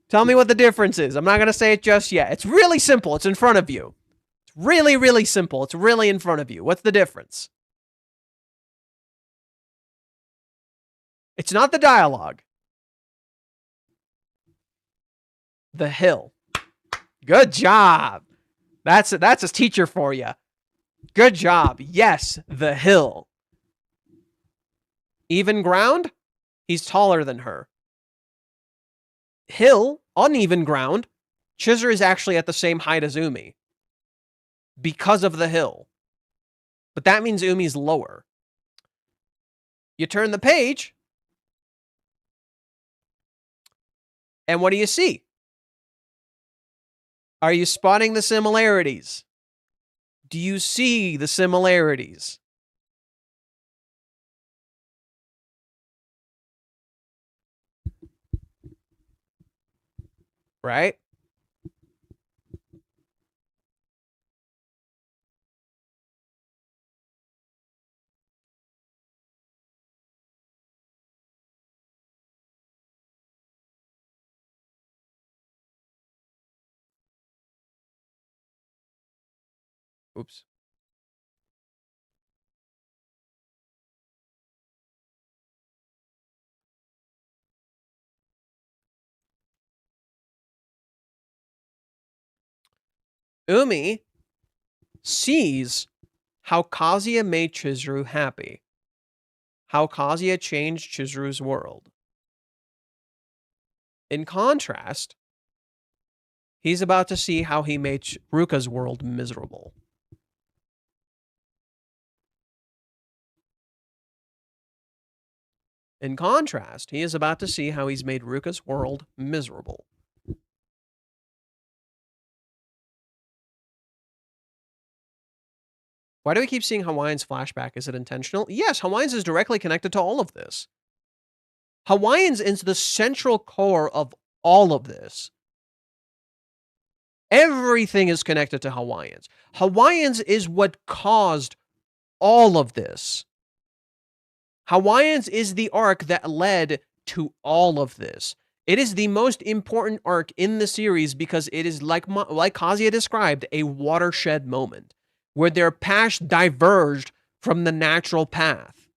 Tell me what the difference is. I'm not going to say it just yet. It's really simple. It's in front of you. It's really, really simple. It's really in front of you. What's the difference? It's not the dialogue. The hill. Good job. That's a teacher for you. Good job. Yes, the hill. Even ground? He's taller than her. Hill, uneven ground. Chizuru is actually at the same height as Umi. Because of the hill. But that means Umi's lower. You turn the page. And what do you see? Are you spotting the similarities? Do you see the similarities? Right? Oops. Umi sees how Kazuya made Chizuru happy. How Kazuya changed Chizuru's world. In contrast, he's about to see how he made Ruka's world miserable. In contrast, he is about to see how he's made Ruka's world miserable. Why do we keep seeing Hawaiian's flashback? Is it intentional? Yes, Hawaiian's is directly connected to all of this. Hawaiian's is the central core of all of this. Everything is connected to Hawaiian's. Hawaiian's is what caused all of this. Hawaiian's is the arc that led to all of this. It is the most important arc in the series because it is, like Kazuya described, a watershed moment where their paths diverged from the natural path.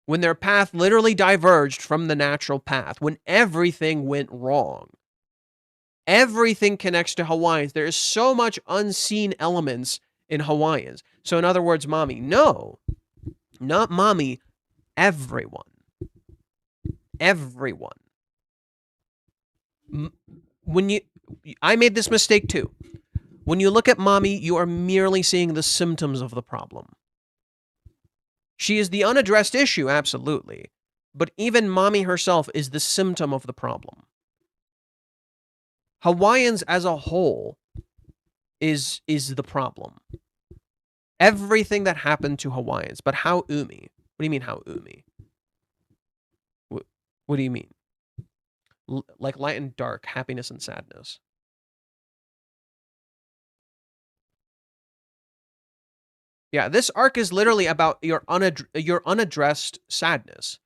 When their path literally diverged from the natural path. When everything went wrong. Everything connects to Hawaiians. There is so much unseen elements in Hawaiians. So in other words, mommy, no. Not mommy, everyone. Everyone. I made this mistake too. When you look at mommy, you are merely seeing the symptoms of the problem. She is the unaddressed issue, absolutely. But even mommy herself is the symptom of the problem. Hawaiians as a whole is the problem. everything that happened to Hawaiians. But how Umi? What do you mean, how Umi? What do you mean? Like light and dark, happiness and sadness. Yeah, this arc is literally about your unaddressed sadness.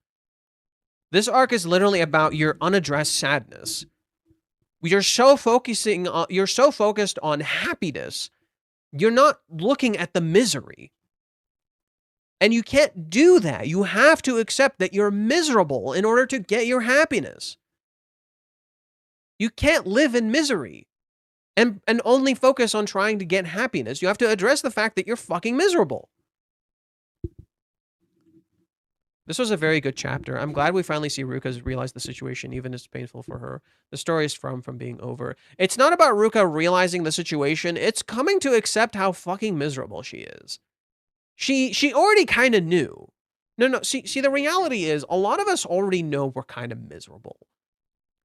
This arc is literally about your unaddressed sadness. You're so focused on happiness, you're not looking at the misery. And you can't do that. You have to accept that you're miserable in order to get your happiness. You can't live in misery and only focus on trying to get happiness. You have to address the fact that you're fucking miserable. This was a very good chapter. I'm glad we finally see Ruka realize the situation, even if it's painful for her. The story is from being over. It's not about Ruka realizing the situation. It's coming to accept how fucking miserable she is. She already kind of knew. No, see, the reality is, a lot of us already know we're kind of miserable.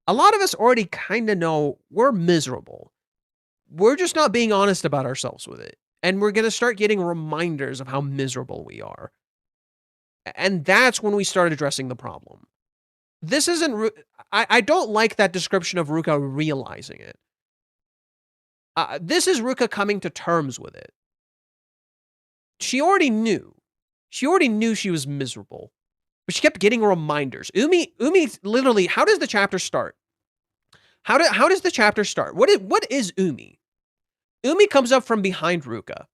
A lot of us already kind of know we're miserable. We're just not being honest about ourselves with it. And we're going to start getting reminders of how miserable we are. And that's when we start addressing the problem. This isn't... I don't like that description of Ruka realizing it. This is Ruka coming to terms with it. She already knew. She already knew she was miserable. But she kept getting reminders. Umi literally... How does the chapter start? How does the chapter start? What is Umi? Umi comes up from behind Ruka.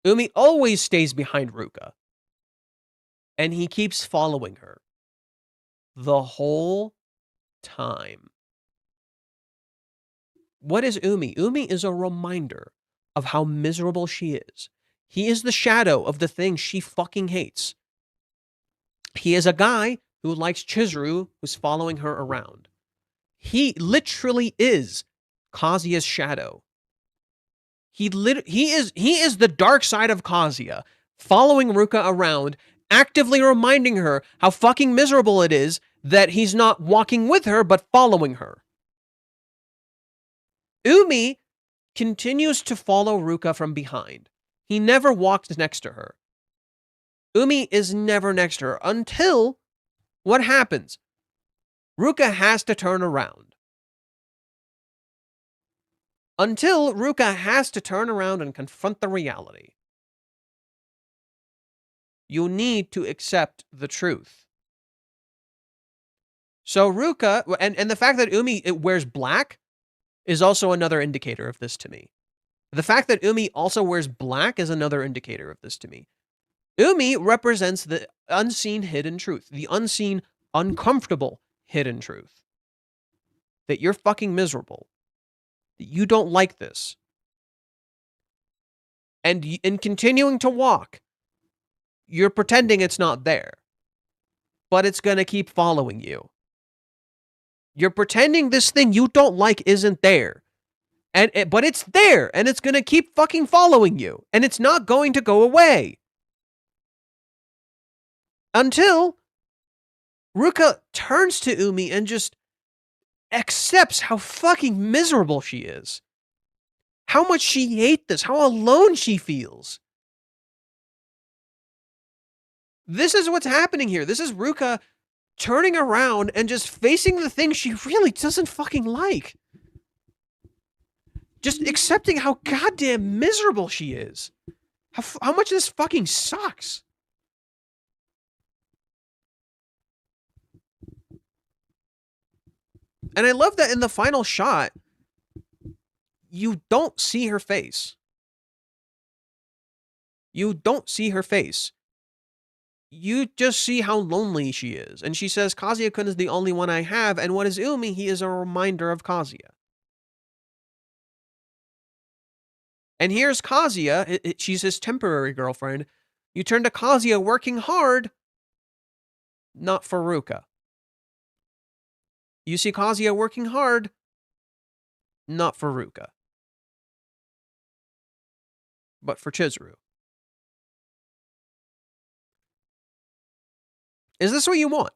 Umi always stays behind Ruka. And he keeps following her the whole time. What is Umi? Umi is a reminder of how miserable she is. He is the shadow of the thing she fucking hates. He is a guy who likes Chizuru, who's following her around. He literally is Kazuya's shadow. He is the dark side of Kazuya, following Ruka around, actively reminding her how fucking miserable it is that he's not walking with her, but following her. Umi continues to follow Ruka from behind. He never walks next to her. Umi is never next to her until what happens? Ruka has to turn around. Until Ruka has to turn around and confront the reality. You need to accept the truth. So Ruka, and the fact that Umi wears black is also another indicator of this to me. The fact that Umi also wears black is another indicator of this to me. Umi represents the unseen hidden truth, the unseen, uncomfortable hidden truth. That you're fucking miserable. That you don't like this. And in continuing to walk, you're pretending it's not there. But it's going to keep following you. You're pretending this thing you don't like isn't there. But it's there, and it's going to keep fucking following you. And it's not going to go away. Until Ruka turns to Umi and just accepts how fucking miserable she is. How much she hates this. How alone she feels. This is what's happening here. This is Ruka turning around and just facing the thing she really doesn't fucking like. Just accepting how goddamn miserable she is. How much this fucking sucks. And I love that in the final shot, you don't see her face. You don't see her face. You just see how lonely she is. And she says, Kazuya-kun is the only one I have, and what is Umi? He is a reminder of Kazuya. And here's Kazuya, she's his temporary girlfriend. You turn to Kazuya working hard, not for Ruka. You see Kazuya working hard, not for Ruka, but for Chizuru. Is this what you want?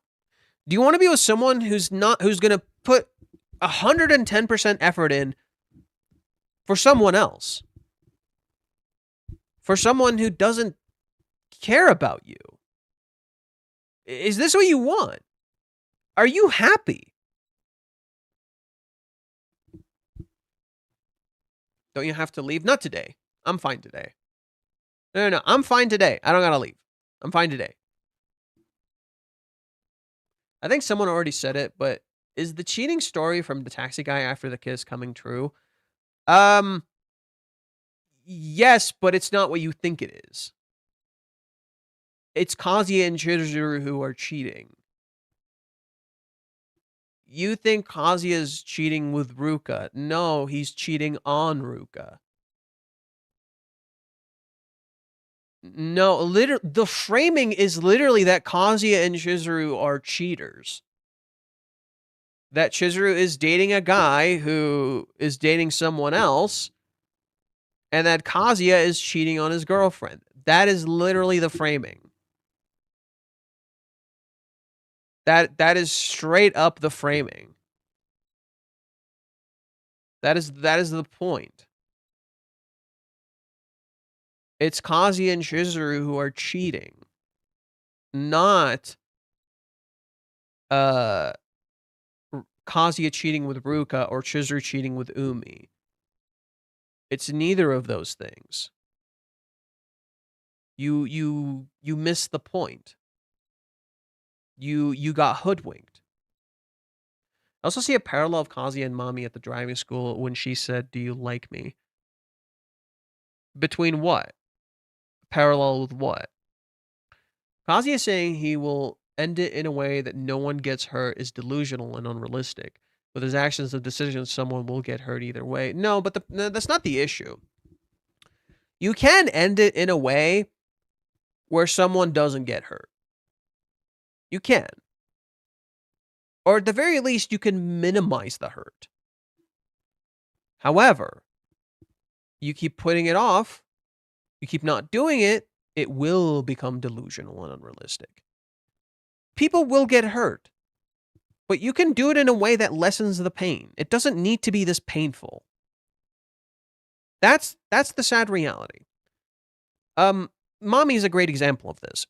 Do you want to be with someone who's going to put 110% effort in for someone else? for someone who doesn't care about you? Is this what you want? Are you happy? Don't you have to leave? Not today. I'm fine today. No. I'm fine today. I don't gotta leave. I'm fine today. I think someone already said it, but is the cheating story from the taxi guy after the kiss coming true? Yes, but it's not what you think it is. It's Kazuya and Chizuru who are cheating. You think Kazuya's cheating with Ruka. No, he's cheating on Ruka. No, the framing is literally that Kazuya and Chizuru are cheaters. That Chizuru is dating a guy who is dating someone else, and that Kazuya is cheating on his girlfriend. That is literally the framing. That is straight up the framing. That is the point. It's Kazuya and Chizuru who are cheating, not Kazuya cheating with Ruka or Chizuru cheating with Umi. It's neither of those things. You missed the point. You got hoodwinked. I also see a parallel of Kazuya and Mami at the driving school when she said, "Do you like me?" Between what? Parallel with what? Kazuya saying he will end it in a way that no one gets hurt is delusional and unrealistic. With his actions and decisions, someone will get hurt either way. No, but that's not the issue. You can end it in a way where someone doesn't get hurt. You can. Or at the very least, you can minimize the hurt. However, you keep putting it off, you keep not doing it, it will become delusional and unrealistic. People will get hurt, but you can do it in a way that lessens the pain. It doesn't need to be this painful. That's the sad reality. Mami is a great example of this.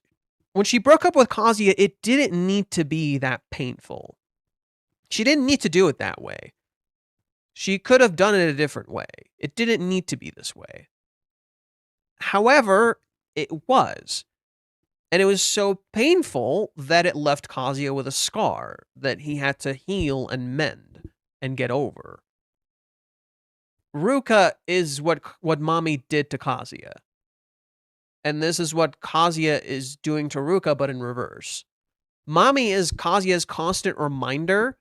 When she broke up with Kazuya, it didn't need to be that painful. She didn't need to do it that way. She could have done it a different way. It didn't need to be this way. However, it was. And it was so painful that it left Kazuya with a scar that he had to heal and mend and get over. Ruka is what Mami did to Kazuya. And this is what Kazuya is doing to Ruka, but in reverse. Mami is Kazuya's constant reminder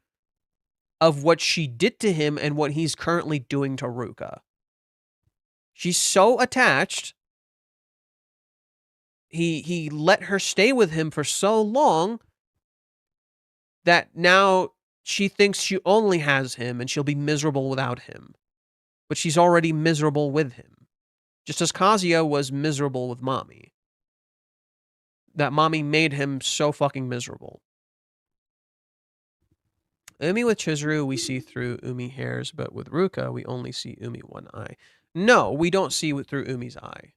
of what she did to him and what he's currently doing to Ruka. She's so attached. He let her stay with him for so long that now she thinks she only has him and she'll be miserable without him. But she's already miserable with him. Just as Kazuya was miserable with Mami. That Mami made him so fucking miserable. Umi with Chizuru, we see through Umi hairs, but with Ruka, we only see Umi one eye. No, we don't see through Umi's eye.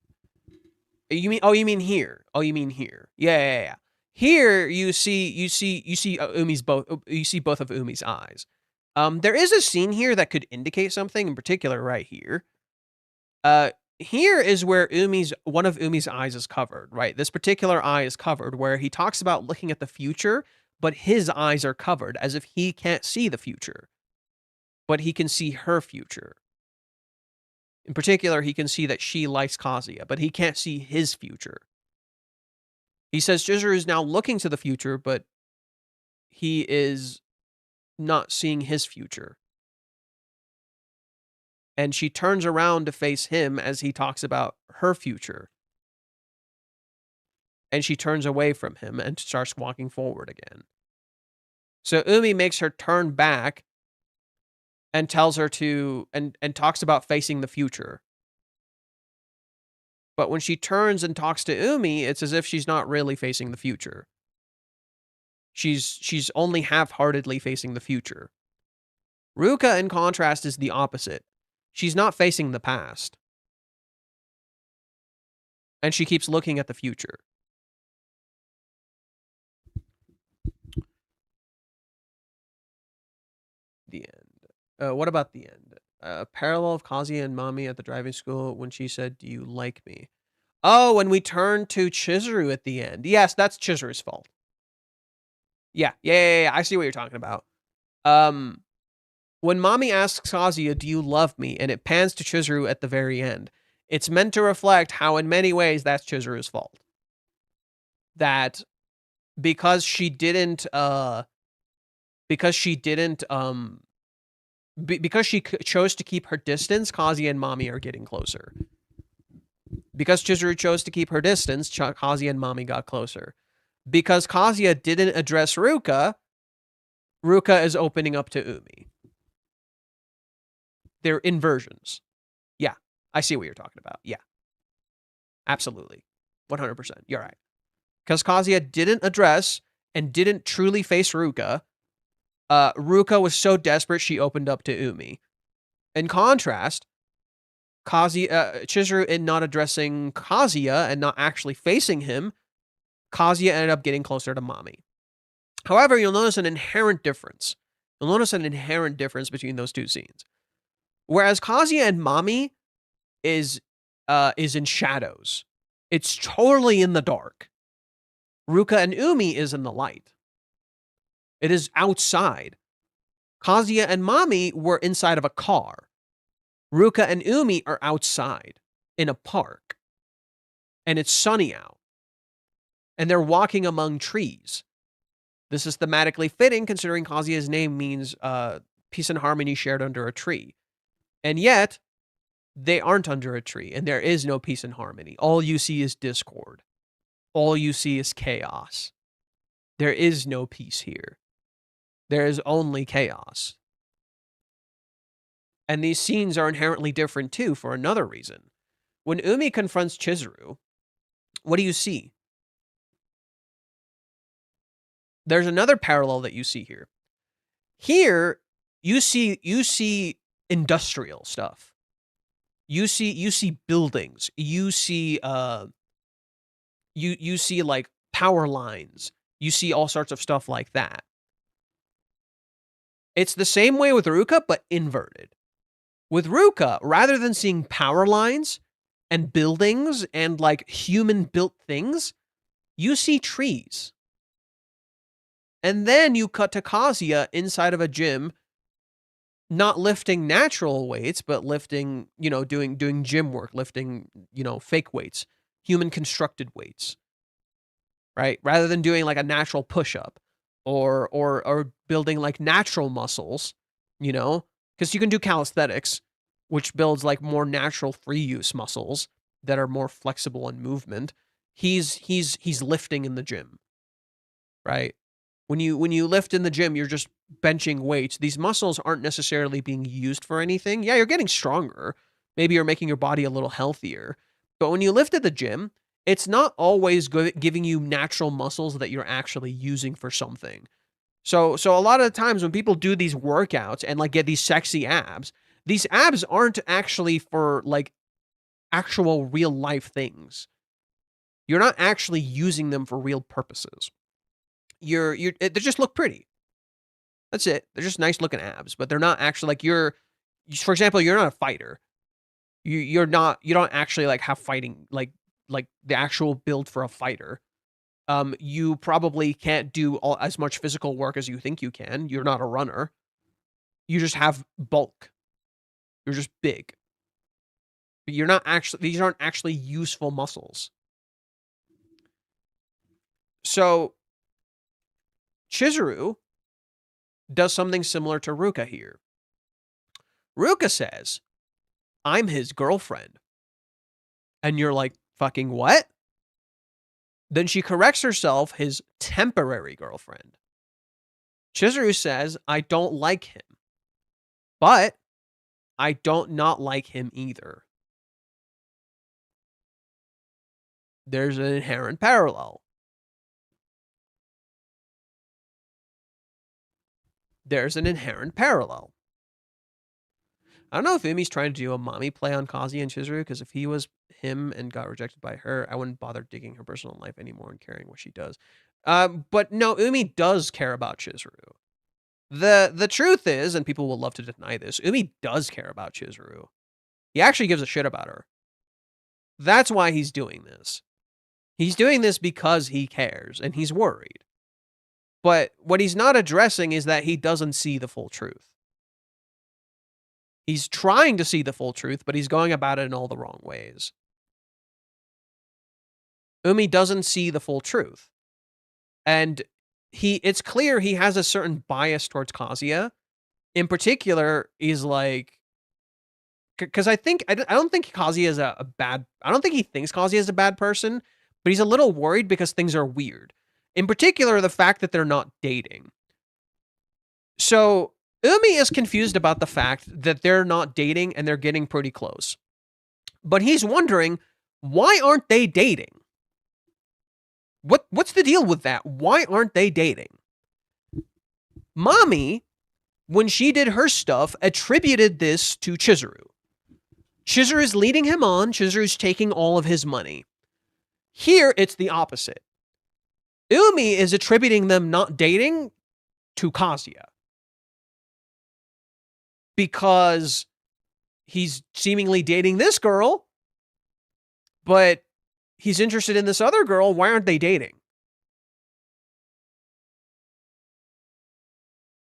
You mean here? Oh, you mean here? Yeah. Here you see Umi's both. You see both of Umi's eyes. There is a scene here that could indicate something in particular right here. Here is where one of Umi's eyes is covered, right? This particular eye is covered where he talks about looking at the future, but his eyes are covered as if he can't see the future, but he can see her future. In particular, he can see that she likes Kazuya, but he can't see his future. He says Chizuru is now looking to the future, but he is not seeing his future. And she turns around to face him as he talks about her future. And she turns away from him and starts walking forward again. So Umi makes her turn back and tells her to, and talks about facing the future. But when she turns and talks to Umi, it's as if she's not really facing the future. She's only half-heartedly facing the future. Ruka, in contrast, is the opposite. She's not facing the past. And she keeps looking at the future. The end. What about the end? Parallel of Kazuya and Mami at the driving school when she said, "Do you like me?" Oh, when we turn to Chizuru at the end. Yes, that's Chizuru's fault. Yeah. I see what you're talking about. When Mami asks Kazuya, "Do you love me?" and it pans to Chizuru at the very end, it's meant to reflect how in many ways that's Chizuru's fault. That because she didn't because she chose to keep her distance, Kazuya and Mami are getting closer. Because Chizuru chose to keep her distance, Kazuya and Mami got closer. Because Kazuya didn't address Ruka is opening up to Umi. They're inversions. Yeah, I see what you're talking about. Yeah, absolutely. 100%. You're right. Because Kazuya didn't address and didn't truly face Ruka, Ruka was so desperate she opened up to Umi. In contrast, Chizuru, in not addressing Kazuya and not actually facing him, Kazuya ended up getting closer to Mami. However, you'll notice an inherent difference. You'll notice an inherent difference between those two scenes. Whereas Kazuya and Mami is in shadows. It's totally in the dark. Ruka and Umi is in the light. It is outside. Kazuya and Mami were inside of a car. Ruka and Umi are outside in a park. And it's sunny out. And they're walking among trees. This is thematically fitting considering Kazuya's name means peace and harmony shared under a tree. And yet, they aren't under a tree, and there is no peace and harmony. All you see is discord. All you see is chaos. There is no peace here. There is only chaos. And these scenes are inherently different, too, for another reason. When Umi confronts Chizuru, what do you see? There's another parallel that you see here. Here, you see industrial stuff. You see buildings. You see you see like power lines. You see all sorts of stuff like that. It's the same way with Ruka, but inverted. With Ruka, rather than seeing power lines and buildings and like human built things, you see trees. And then you cut to Kazuya inside of a gym, not lifting natural weights, but lifting, doing gym work, lifting, fake weights, human constructed weights, right? Rather than doing like a natural push-up or building like natural muscles, because you can do calisthenics, which builds like more natural free use muscles that are more flexible in movement. He's lifting in the gym, right? When you lift in the gym, you're just benching weights. These muscles aren't necessarily being used for anything. Yeah, you're getting stronger. Maybe you're making your body a little healthier. But when you lift at the gym, it's not always giving you natural muscles that you're actually using for something. So a lot of the times when people do these workouts and like get these sexy abs, these abs aren't actually for like actual real life things. You're not actually using them for real purposes. They just look pretty. That's it. They're just nice looking abs, but they're not actually like for example, you're not a fighter. You don't actually like have fighting like the actual build for a fighter. You probably can't do as much physical work as you think you can. You're not a runner. You just have bulk. You're just big. But these aren't actually useful muscles. So Chizuru does something similar to Ruka here. Ruka says, "I'm his girlfriend." And you're like, fucking what? Then she corrects herself, his temporary girlfriend. Chizuru says, "I don't like him. But I don't not like him either." There's an inherent parallel. There's an inherent parallel. I don't know if Umi's trying to do a mommy play on Kazuya and Chizuru, because if he was him and got rejected by her, I wouldn't bother digging her personal life anymore and caring what she does. But no, Umi does care about Chizuru. The truth is, and people will love to deny this, Umi does care about Chizuru. He actually gives a shit about her. That's why he's doing this. He's doing this because he cares, and he's worried. But what he's not addressing is that he doesn't see the full truth. He's trying to see the full truth, but he's going about it in all the wrong ways. Umi doesn't see the full truth. And it's clear he has a certain bias towards Kazuya. In particular, he's like, because I don't think Kazuya is I don't think he thinks Kazuya is a bad person, but he's a little worried because things are weird. In particular, the fact that they're not dating. So Umi is confused about the fact that they're not dating and they're getting pretty close. But he's wondering, why aren't they dating? What's the deal with that? Why aren't they dating? Mommy, when she did her stuff, attributed this to Chizuru. Chizuru is leading him on. Chizuru's taking all of his money. Here, it's the opposite. Umi is attributing them not dating to Kazuya. Because he's seemingly dating this girl, but he's interested in this other girl. Why aren't they dating?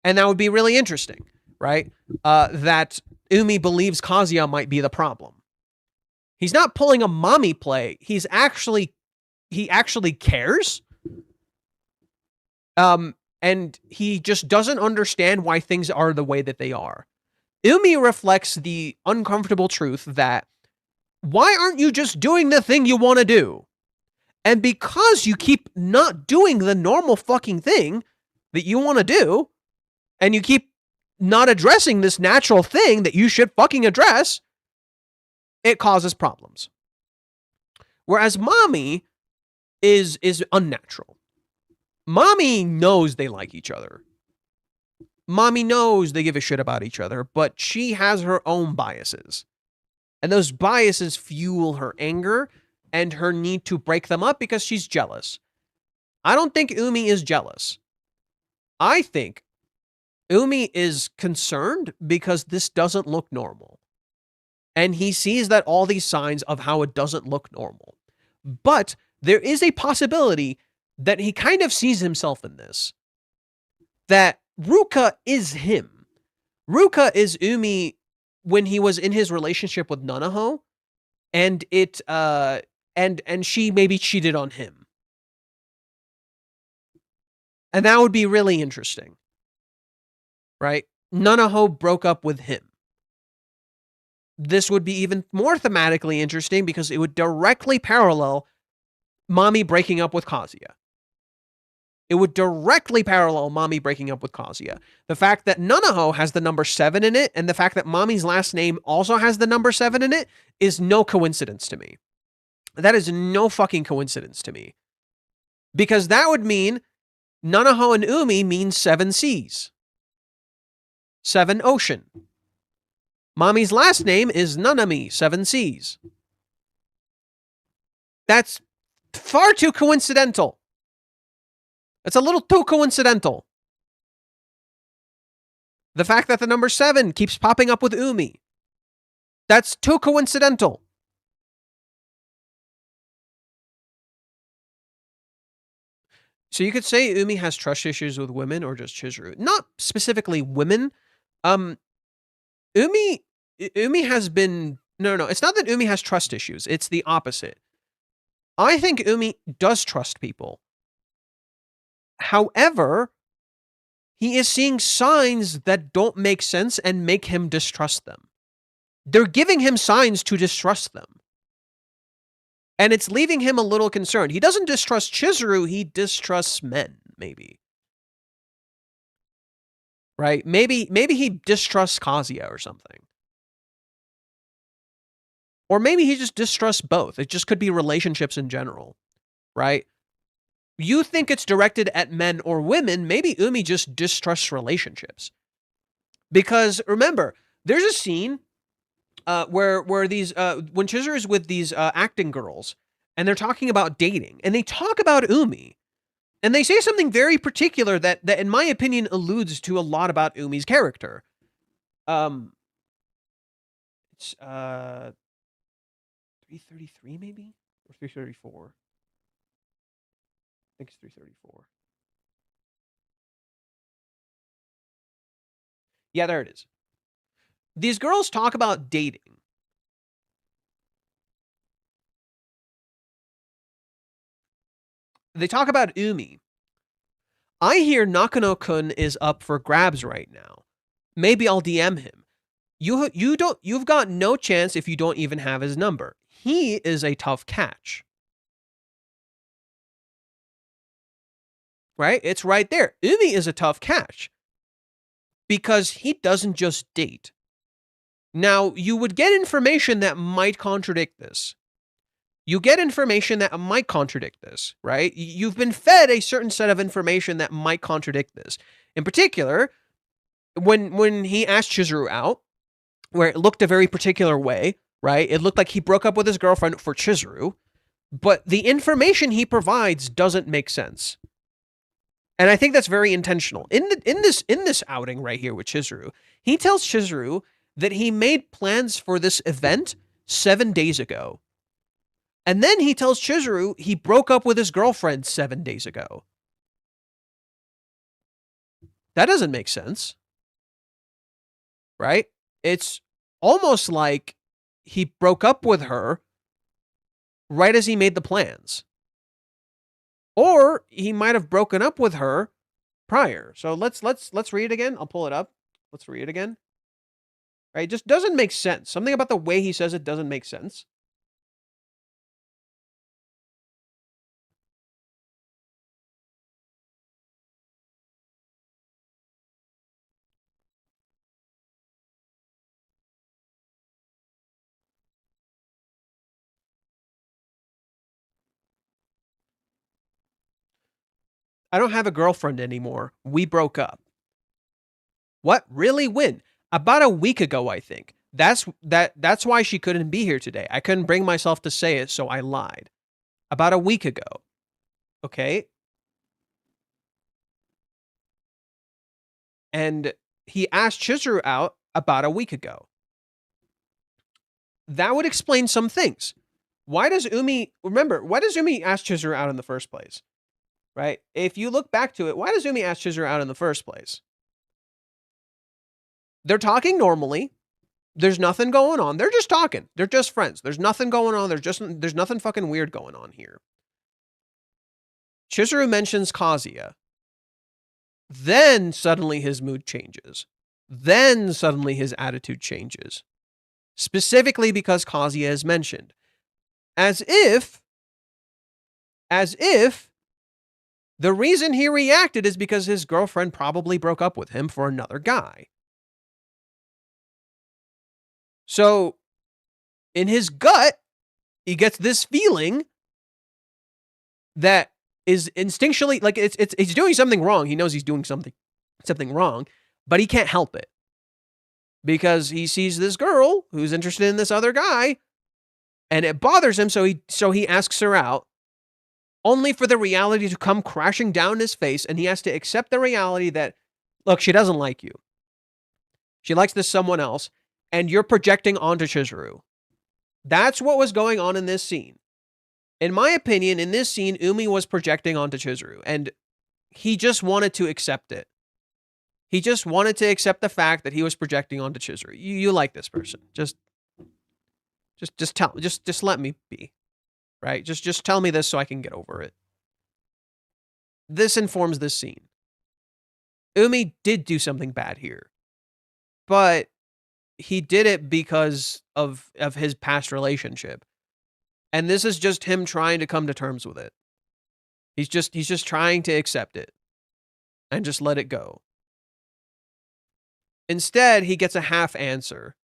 And that would be really interesting, right? That Umi believes Kazuya might be the problem. He's not pulling a mommy play. He actually cares. And he just doesn't understand why things are the way that they are. Umi reflects the uncomfortable truth that, why aren't you just doing the thing you want to do? And because you keep not doing the normal fucking thing that you want to do, and you keep not addressing this natural thing that you should fucking address, it causes problems. Whereas mommy is unnatural. Mommy knows they like each other. Mommy knows they give a shit about each other, but she has her own biases. And those biases fuel her anger and her need to break them up because she's jealous. I don't think Umi is jealous. I think Umi is concerned because this doesn't look normal. And he sees that all these signs of how it doesn't look normal. But there is a possibility that he kind of sees himself in this. That Ruka is him. Ruka is Umi when he was in his relationship with Nanaho, and and she maybe cheated on him. And that would be really interesting. Right? Nanaho broke up with him. This would be even more thematically interesting because it would directly parallel Mommy breaking up with Kazuya. It would directly parallel Mommy breaking up with Kazuya. The fact that Nanaho has the number 7 in it, and the fact that Mommy's last name also has the number 7 in it, is no coincidence to me. That is no fucking coincidence to me. Because that would mean Nanaho and Umi means 7 seas. 7 ocean. Mommy's last name is Nanami, 7 seas. That's far too coincidental. It's a little too coincidental. The fact that the number 7 keeps popping up with Umi. That's too coincidental. So you could say Umi has trust issues with women or just Chizuru. Not specifically women. Umi has been... No, it's not that Umi has trust issues. It's the opposite. I think Umi does trust people. However, he is seeing signs that don't make sense and make him distrust them. They're giving him signs to distrust them. And it's leaving him a little concerned. He doesn't distrust Chizuru, he distrusts men, maybe. Right? Maybe he distrusts Kazuya or something. Or maybe he just distrusts both. It just could be relationships in general. Right? You think it's directed at men or women, maybe Umi just distrusts relationships. Because, remember, there's a scene where these when Chizuru is with these acting girls and they're talking about dating and they talk about Umi and they say something very particular that in my opinion alludes to a lot about Umi's character. It's 333 maybe or 334. I think it's 334. Yeah, there it is. These girls talk about dating. They talk about Umi. I hear Nakano-kun is up for grabs right now. Maybe I'll DM him. You've got no chance if you don't even have his number. He is a tough catch. Right? It's right there. Umi is a tough catch. Because he doesn't just date. Now, you would get information that might contradict this. You get information that might contradict this, right? You've been fed a certain set of information that might contradict this. In particular, when he asked Chizuru out, where it looked a very particular way, right? It looked like he broke up with his girlfriend for Chizuru, but the information he provides doesn't make sense. And I think that's very intentional. In this outing right here with Chizuru, he tells Chizuru that he made plans for this event 7 days ago. And then he tells Chizuru he broke up with his girlfriend 7 days ago. That doesn't make sense. Right? It's almost like he broke up with her right as he made the plans. Or he might have broken up with her prior. So let's read it again. I'll pull it up. Let's read it again. Right? It just doesn't make sense. Something about the way he says it doesn't make sense. I don't have a girlfriend anymore. We broke up. What? Really? When? About a week ago, I think. That's why she couldn't be here today. I couldn't bring myself to say it, so I lied. About a week ago. Okay? And he asked Chizuru out about a week ago. That would explain some things. Why does Umi ask Chizuru out in the first place? Right? If you look back to it, why does Umi ask Chizuru out in the first place? They're talking normally. There's nothing going on. They're just talking. They're just friends. There's nothing going on. There's nothing fucking weird going on here. Chizuru mentions Kazuya. Then suddenly his mood changes. Then suddenly his attitude changes. Specifically because Kazuya is mentioned. As if the reason he reacted is because his girlfriend probably broke up with him for another guy. So, in his gut, he gets this feeling that is instinctually, like, he's doing something wrong. He knows he's doing something wrong, but he can't help it. Because he sees this girl who's interested in this other guy, and it bothers him, so he asks her out, only for the reality to come crashing down his face, and he has to accept the reality that, look, she doesn't like you. She likes this someone else, and you're projecting onto Chizuru. That's what was going on in this scene. In my opinion, in this scene, Umi was projecting onto Chizuru, and he just wanted to accept it. He just wanted to accept the fact that he was projecting onto Chizuru. You like this person. Just let me be. Right? Just tell me this so I can get over it. This informs this scene. Umi did do something bad here. But he did it because of his past relationship. And this is just him trying to come to terms with it. He's just trying to accept it. And just let it go. Instead, he gets a half answer.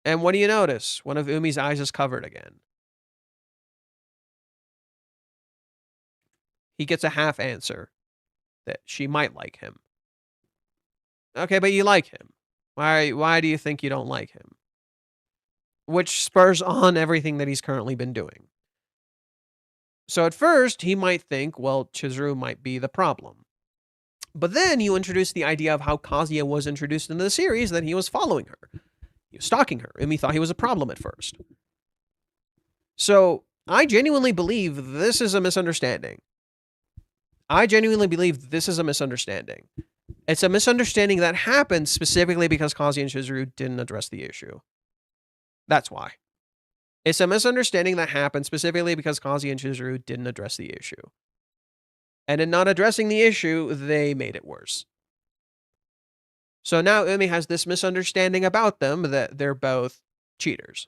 And what do you notice? One of Umi's eyes is covered again. He gets a half answer that she might like him. Okay, but you like him. Why do you think you don't like him? which spurs on everything that he's currently been doing. So at first, he might think, well, Chizuru might be the problem. But then you introduce the idea of how Kazuya was introduced into the series, that he was following her. He was stalking her, and he thought he was a problem at first. So I genuinely believe this is a misunderstanding. It's a misunderstanding that happened specifically because Kazuya and Chizuru didn't address the issue. That's why. It's a misunderstanding that happened specifically because Kazuya and Chizuru didn't address the issue. And in not addressing the issue, they made it worse. So now Umi has this misunderstanding about them that they're both cheaters.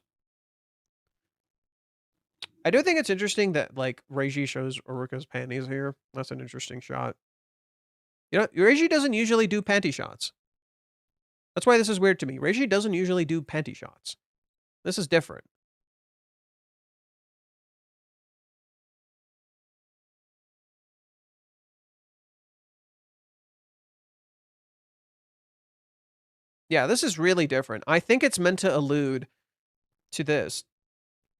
I do think it's interesting that, like, Reiji shows Uruka's panties here. That's an interesting shot. You know, Reiji doesn't usually do panty shots. That's why this is weird to me. Reiji doesn't usually do panty shots. This is different. Yeah, this is really different. I think it's meant to allude to this.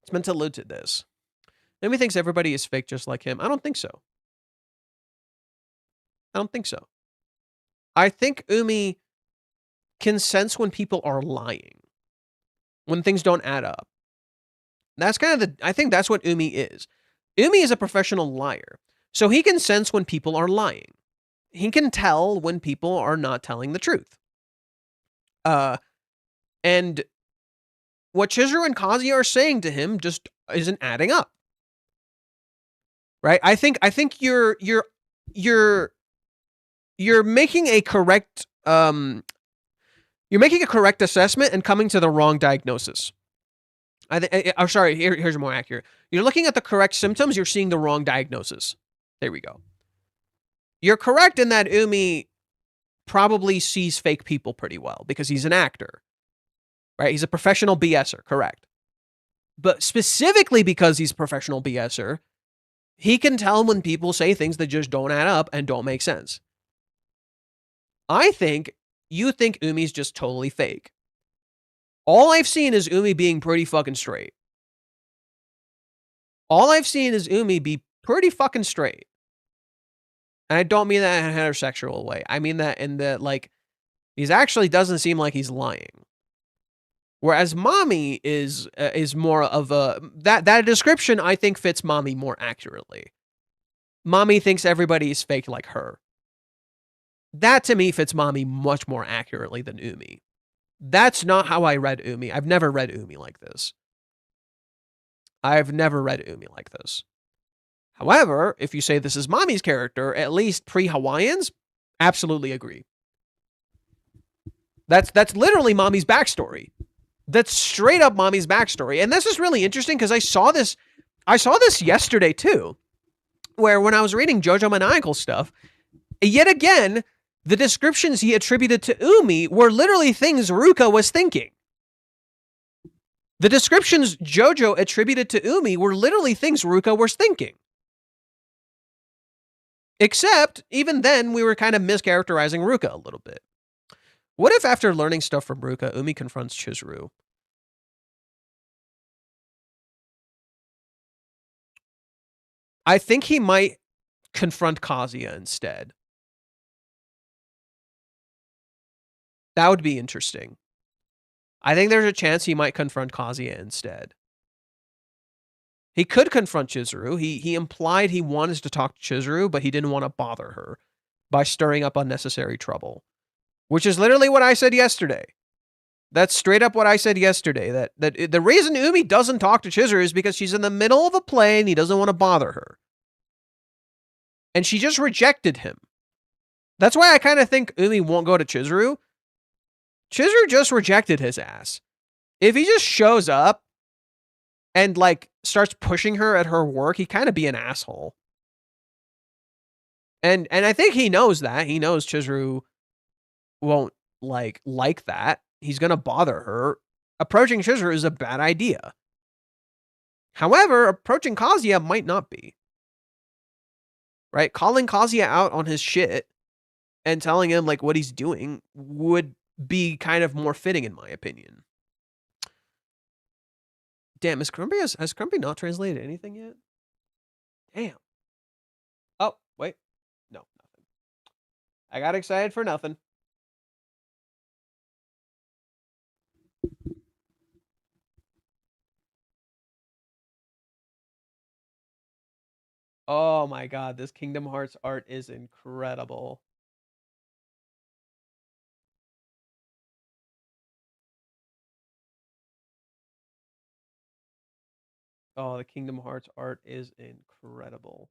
It's meant to allude to this. Umi thinks everybody is fake just like him. I don't think so. I think Umi can sense when people are lying. When things don't add up. That's kind of I think that's what Umi is. Umi is a professional liar. So he can sense when people are lying. He can tell when people are not telling the truth. And what Chizuru and Kazuya are saying to him just isn't adding up. Right? I think you're making a correct assessment and coming to the wrong diagnosis. Here's more accurate. You're looking at the correct symptoms, you're seeing the wrong diagnosis. There we go. You're correct in that Umi probably sees fake people pretty well because he's an actor. Right? He's a professional BSer, correct. But specifically because he's a professional BSer, he can tell when people say things that just don't add up and don't make sense. I think you think Umi's just totally fake. All I've seen is Umi being pretty fucking straight. All I've seen is Umi be pretty fucking straight. And I don't mean that in a heterosexual way. I mean that in the, like, he actually doesn't seem like he's lying. Whereas Mommy is more of a... That description, I think, fits Mommy more accurately. Mommy thinks everybody is fake like her. That, to me, fits Mommy much more accurately than Umi. That's not how I read Umi. I've never read Umi like this. However, if you say this is Mommy's character, at least pre-Hawaiians, absolutely agree. That's literally Mommy's backstory. That's straight up Mommy's backstory. And this is really interesting because I saw this yesterday too, where when I was reading JoJo Maniacal stuff, yet again, the descriptions he attributed to Umi were literally things Ruka was thinking. The descriptions JoJo attributed to Umi were literally things Ruka was thinking. Except, even then, we were kind of mischaracterizing Ruka a little bit. What if after learning stuff from Ruka, Umi confronts Chizuru? I think he might confront Kazuya instead. That would be interesting. I think there's a chance he might confront Kazuya instead. He could confront Chizuru. He implied he wanted to talk to Chizuru, but he didn't want to bother her by stirring up unnecessary trouble. Which is literally what I said yesterday. That's straight up what I said yesterday. That the reason Umi doesn't talk to Chizuru is because she's in the middle of a play and he doesn't want to bother her. And she just rejected him. That's why I kind of think Umi won't go to Chizuru. Chizuru just rejected his ass. If he just shows up and, like, starts pushing her at her work, he kind of be an asshole. And I think he knows that. He knows Chizuru won't like that. He's going to bother her. Approaching Chizuru is a bad idea. However, approaching Kazuya might not be. Right? Calling Kazuya out on his shit and telling him, like, what he's doing would be kind of more fitting, in my opinion. Damn, has Crumpy not translated anything yet? Damn. Oh, wait. No, nothing. I got excited for nothing. Oh my god, this Kingdom Hearts art is incredible. Oh, the Kingdom Hearts art is incredible.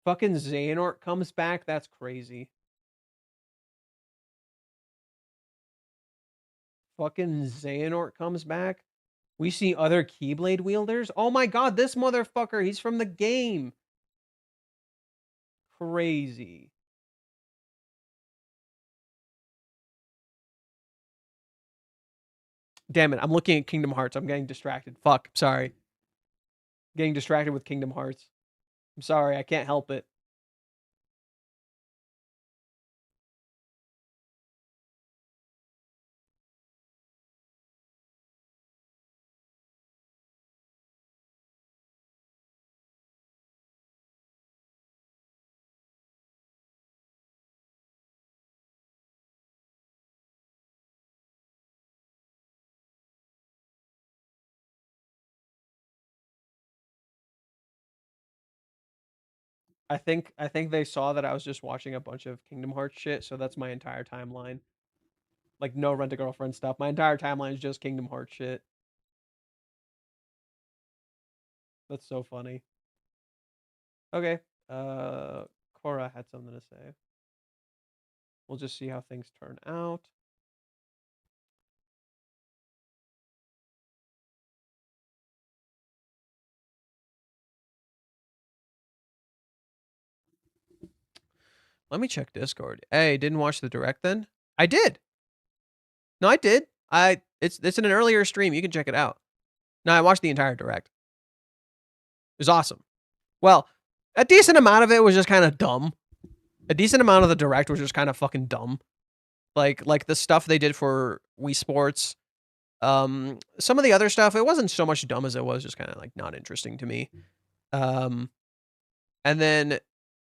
Fucking Xehanort comes back? That's crazy. Fucking Xehanort comes back? We see other Keyblade wielders? Oh my god, this motherfucker, he's from the game. Crazy. Damn it, I'm looking at Kingdom Hearts. I'm getting distracted. Fuck, sorry. Getting distracted with Kingdom Hearts. I'm sorry, I can't help it. I think they saw that I was just watching a bunch of Kingdom Hearts shit, so that's my entire timeline. Like no Rent-A-Girlfriend stuff. My entire timeline is just Kingdom Hearts shit. That's so funny. Okay. Cora had something to say. We'll just see how things turn out. Let me check Discord. Hey, didn't watch the direct then? I did. No, I did. It's in an earlier stream. You can check it out. No, I watched the entire direct. It was awesome. Well, a decent amount of it was just kind of dumb. A decent amount of the direct was just kind of fucking dumb. Like the stuff they did for Wii Sports. Some of the other stuff, it wasn't so much dumb as it was just kind of like not interesting to me. And then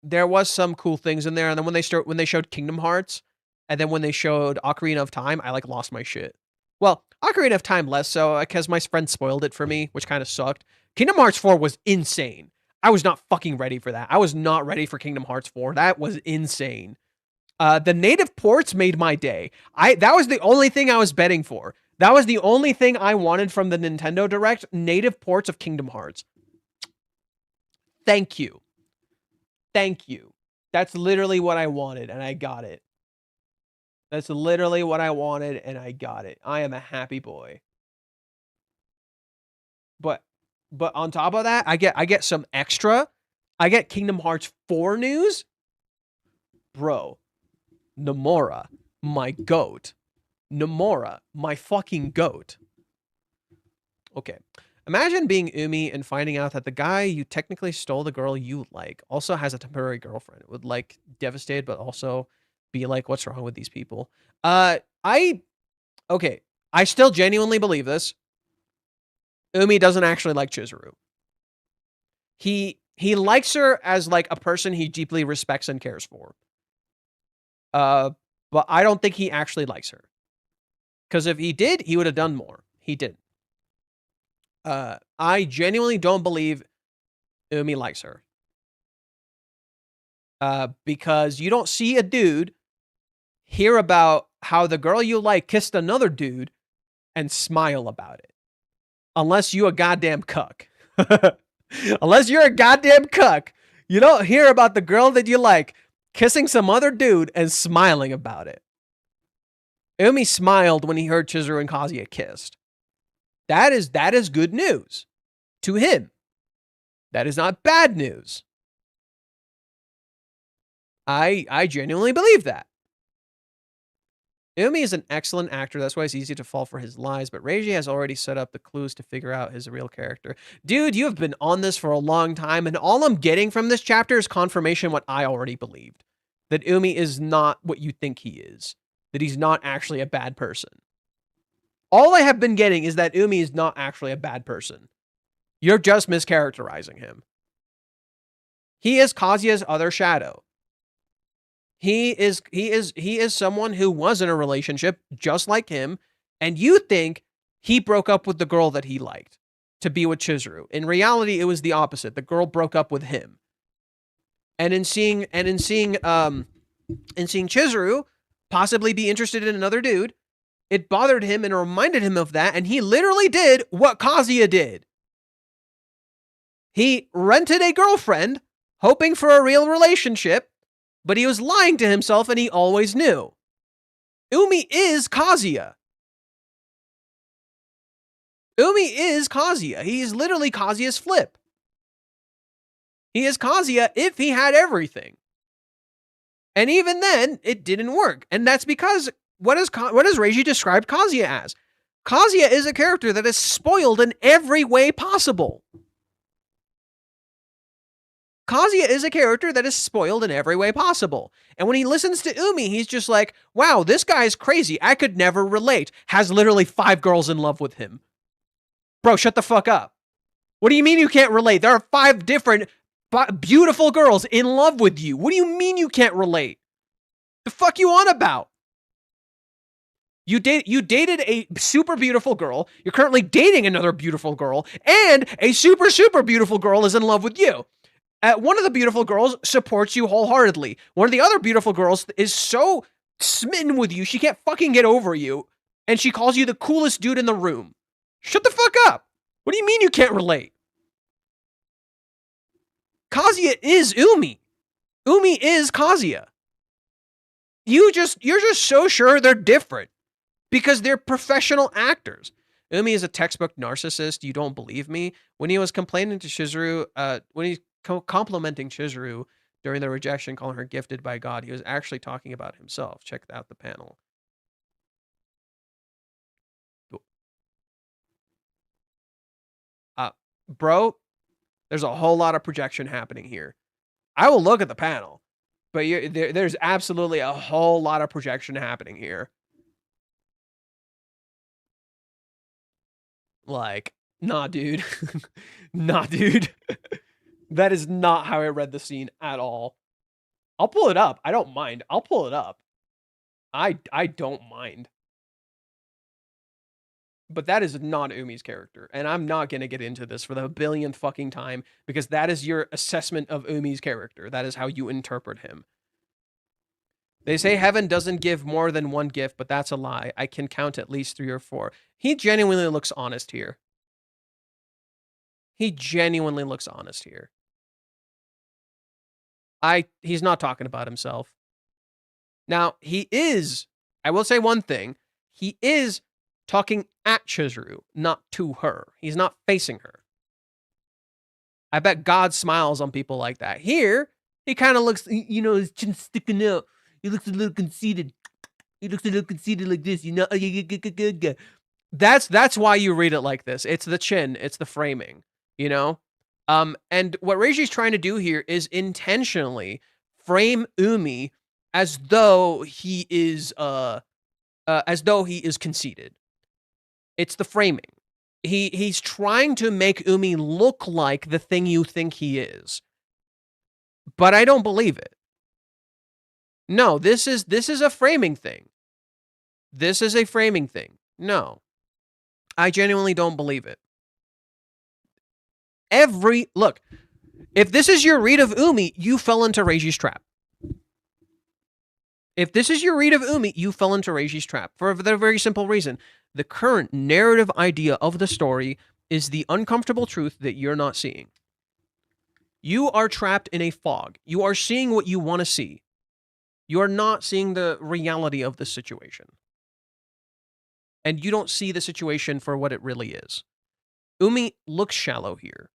there was some cool things in there. And then when they showed Kingdom Hearts, and then when they showed Ocarina of Time, I like lost my shit. Well, Ocarina of Time less so because my friend spoiled it for me, which kind of sucked. Kingdom Hearts 4 was insane. I was not fucking ready for that. I was not ready for Kingdom Hearts 4. That was insane. The native ports made my day. That was the only thing I was betting for. That was the only thing I wanted from the Nintendo Direct. Native ports of Kingdom Hearts. Thank you. Thank you. That's literally what I wanted, and I got it. That's literally what I wanted, and I got it. I am a happy boy. But on top of that, I get some extra. I get Kingdom Hearts 4 news. Bro, Nomura, my goat. Nomura, my fucking goat. Okay. Imagine being Umi and finding out that the guy you technically stole the girl you like also has a temporary girlfriend. It would like devastate, but also be like, what's wrong with these people? I still genuinely believe this. Umi doesn't actually like Chizuru. He likes her as like a person he deeply respects and cares for. But I don't think he actually likes her. Because if he did, he would have done more. He didn't. I genuinely don't believe Umi likes her. Because you don't see a dude hear about how the girl you like kissed another dude and smile about it. Unless you a goddamn cuck. Unless you're a goddamn cuck, you don't hear about the girl that you like kissing some other dude and smiling about it. Umi smiled when he heard Chizuru and Kazuya kissed. That is good news to him. That is not bad news. I genuinely believe that. Umi is an excellent actor. That's why it's easy to fall for his lies, but Reiji has already set up the clues to figure out his real character. Dude, you have been on this for a long time, and all I'm getting from this chapter is confirmation what I already believed. That Umi is not what you think he is. That he's not actually a bad person. All I have been getting is that Umi is not actually a bad person. You're just mischaracterizing him. He is Kazuya's other shadow. He is someone who was in a relationship just like him, and you think he broke up with the girl that he liked to be with Chizuru. In reality, it was the opposite. The girl broke up with him. And in seeing Chizuru possibly be interested in another dude, it bothered him and reminded him of that, and he literally did what Kazuya did. He rented a girlfriend, hoping for a real relationship, but he was lying to himself, and he always knew. Umi is Kazuya. Umi is Kazuya. He is literally Kazuya's flip. He is Kazuya if he had everything. And even then, it didn't work. And that's because, what does Reiji describe Kazuya as? Kazuya is a character that is spoiled in every way possible. Kazuya is a character that is spoiled in every way possible. And when he listens to Umi, he's just like, wow, this guy is crazy. I could never relate. Has literally 5 girls in love with him. Bro, shut the fuck up. What do you mean you can't relate? There are 5 different beautiful girls in love with you. What do you mean you can't relate? The fuck you on about? You dated a super beautiful girl. You're currently dating another beautiful girl. And a super, super beautiful girl is in love with you. One of the beautiful girls supports you wholeheartedly. One of the other beautiful girls is so smitten with you, she can't fucking get over you. And she calls you the coolest dude in the room. Shut the fuck up. What do you mean you can't relate? Kazuya is Umi. Umi is Kazuya. You're just so sure they're different because they're professional actors. Umi is a textbook narcissist. You don't believe me? When he was complaining to Chizuru, when he's complimenting Chizuru during the rejection, calling her gifted by God, he was actually talking about himself. Check out the panel. Bro, there's a whole lot of projection happening here. I will look at the panel, but there's absolutely a whole lot of projection happening here. Like, nah, dude. Nah, dude. That is not how I read the scene at all. I'll pull it up. I don't mind. I'll pull it up. I don't mind. But that is not Umi's character. And I'm not going to get into this for the billionth fucking time because that is your assessment of Umi's character. That is how you interpret him. They say heaven doesn't give more than one gift, but that's a lie. I can count at least 3 or 4. He genuinely looks honest here. He genuinely looks honest here. He's not talking about himself. Now, he is, I will say one thing. He is talking at Chizuru, not to her. He's not facing her. I bet God smiles on people like that. Here, he kind of looks, you know, his chin sticking out. He looks a little conceited. He looks a little conceited like this, you know. That's why you read it like this. It's the chin. It's the framing, you know. And what Reiji's trying to do here is intentionally frame Umi as though he is conceited. It's the framing. He's trying to make Umi look like the thing you think he is. But I don't believe it. No, this is a framing thing. This is a framing thing. No. I genuinely don't believe it. Look, if this is your read of Umi, you fell into Reiji's trap. If this is your read of Umi, you fell into Reiji's trap for the very simple reason. The current narrative idea of the story is the uncomfortable truth that you're not seeing. You are trapped in a fog. You are seeing what you want to see. You are not seeing the reality of the situation. And you don't see the situation for what it really is. Umi looks shallow here.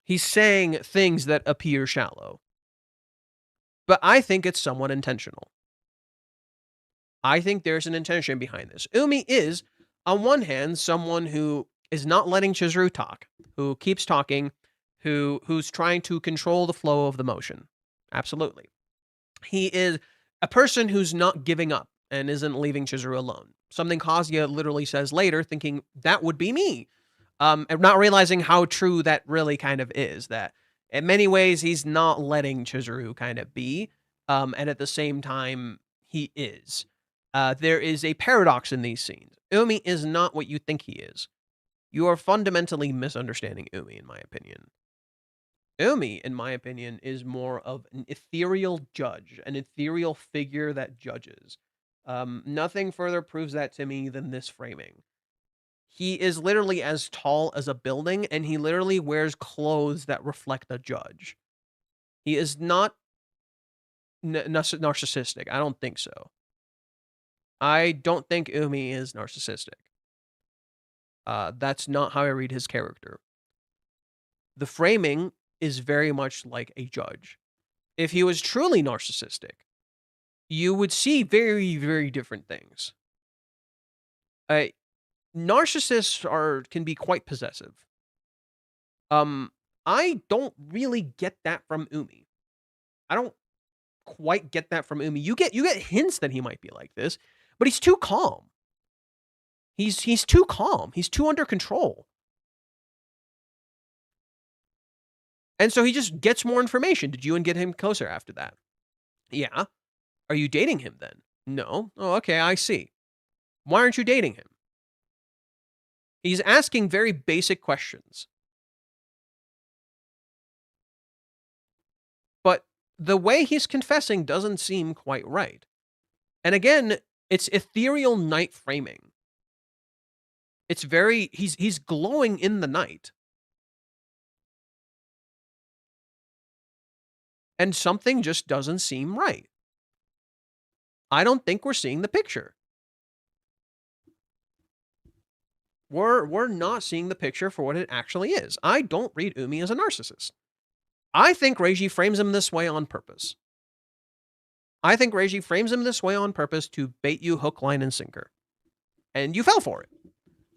He's saying things that appear shallow. But I think it's somewhat intentional. I think there's an intention behind this. Umi is, on one hand, someone who is not letting Chizuru talk, who keeps talking, who's trying to control the flow of the motion. Absolutely. He is a person who's not giving up and isn't leaving Chizuru alone. Something Kazuya literally says later, thinking that would be me. And not realizing how true that really kind of is, that in many ways he's not letting Chizuru kind of be, and at the same time he is. There is a paradox in these scenes. Umi is not what you think he is. You are fundamentally misunderstanding Umi, in my opinion. Umi, in my opinion, is more of an ethereal judge, an ethereal figure that judges. Nothing further proves that to me than this framing. He is literally as tall as a building, and he literally wears clothes that reflect a judge. He is not narcissistic. I don't think so. I don't think Umi is narcissistic. That's not how I read his character. The framing is very much like a judge. If he was truly narcissistic, you would see very, very different things. Narcissists can be quite possessive. I don't really get that from Umi. I don't quite get that from Umi. You get hints that he might be like this, but he's too calm. He's too calm. He's too under control. And so he just gets more information. Did you and get him closer after that? Yeah. Are you dating him then? No. Oh, okay, I see. Why aren't you dating him? He's asking very basic questions. But the way he's confessing doesn't seem quite right. And again, it's ethereal night framing. It's very, he's glowing in the night. And something just doesn't seem right. I don't think we're seeing the picture. We're not seeing the picture for what it actually is. I don't read Umi as a narcissist. I think Reiji frames him this way on purpose. I think Reiji frames him this way on purpose to bait you hook, line, and sinker. And you fell for it.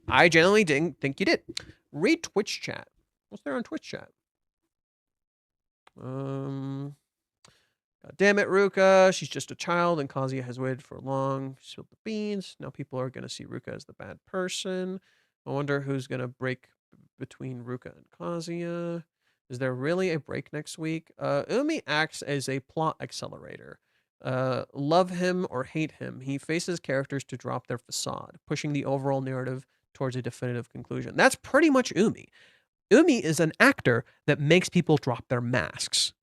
I genuinely didn't think you did. Read Twitch chat. What's there on Twitch chat? God damn it, Ruka. She's just a child, and Kazuya has waited for long. Spilled the beans. Now people are going to see Ruka as the bad person. I wonder who's going to break between Ruka and Kazuya. Is there really a break next week? Umi acts as a plot accelerator. Love him or hate him, he faces characters to drop their facade, pushing the overall narrative towards a definitive conclusion. That's pretty much Umi. Umi is an actor that makes people drop their masks.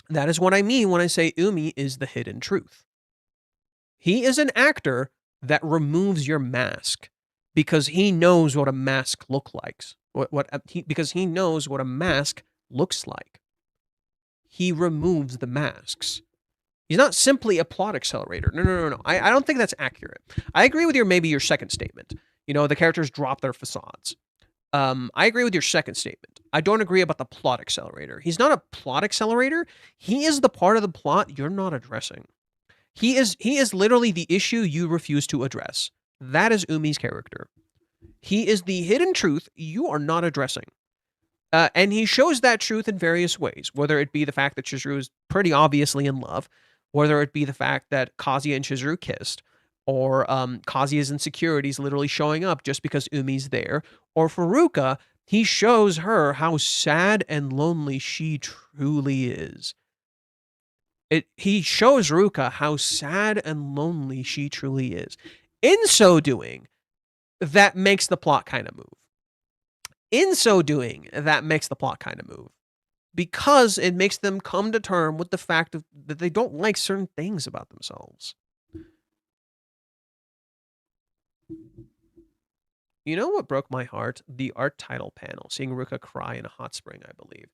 That is what I mean when I say Umi is the hidden truth. He is an actor that removes your mask because he knows what a mask looks like. Because he knows what a mask looks like. He removes the masks. He's not simply a plot accelerator. No. I don't think that's accurate. I agree with your second statement. You know, the characters drop their facades. I agree with your second statement. I don't agree about the plot accelerator. He's not a plot accelerator. He is the part of the plot you're not addressing. He is literally the issue you refuse to address. That is Umi's character. He is the hidden truth you are not addressing. And he shows that truth in various ways, whether it be the fact that Chizuru is pretty obviously in love, whether it be the fact that Kazuya and Chizuru kissed, or Kazuya's insecurities literally showing up just because Umi's there, or for Ruka, he shows her how sad and lonely she truly is. He shows Ruka how sad and lonely she truly is. In so doing, that makes the plot kind of move. Because it makes them come to terms with the fact that they don't like certain things about themselves. You know what broke my heart? The art title panel, seeing Ruka cry in a hot spring, I believe.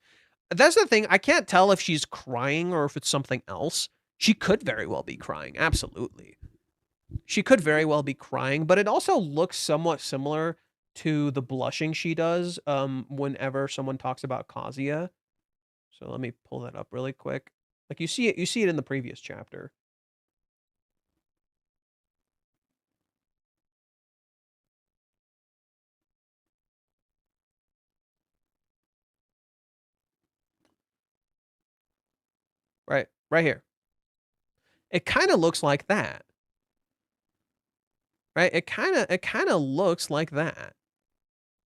That's the thing. I can't tell if she's crying or if it's something else. She could very well be crying. Absolutely. She could very well be crying, but it also looks somewhat similar to the blushing she does whenever someone talks about Kazuya. So let me pull that up really quick. Like you see it in the previous chapter. Right here. It kind of looks like that. Right? It kind of looks like that.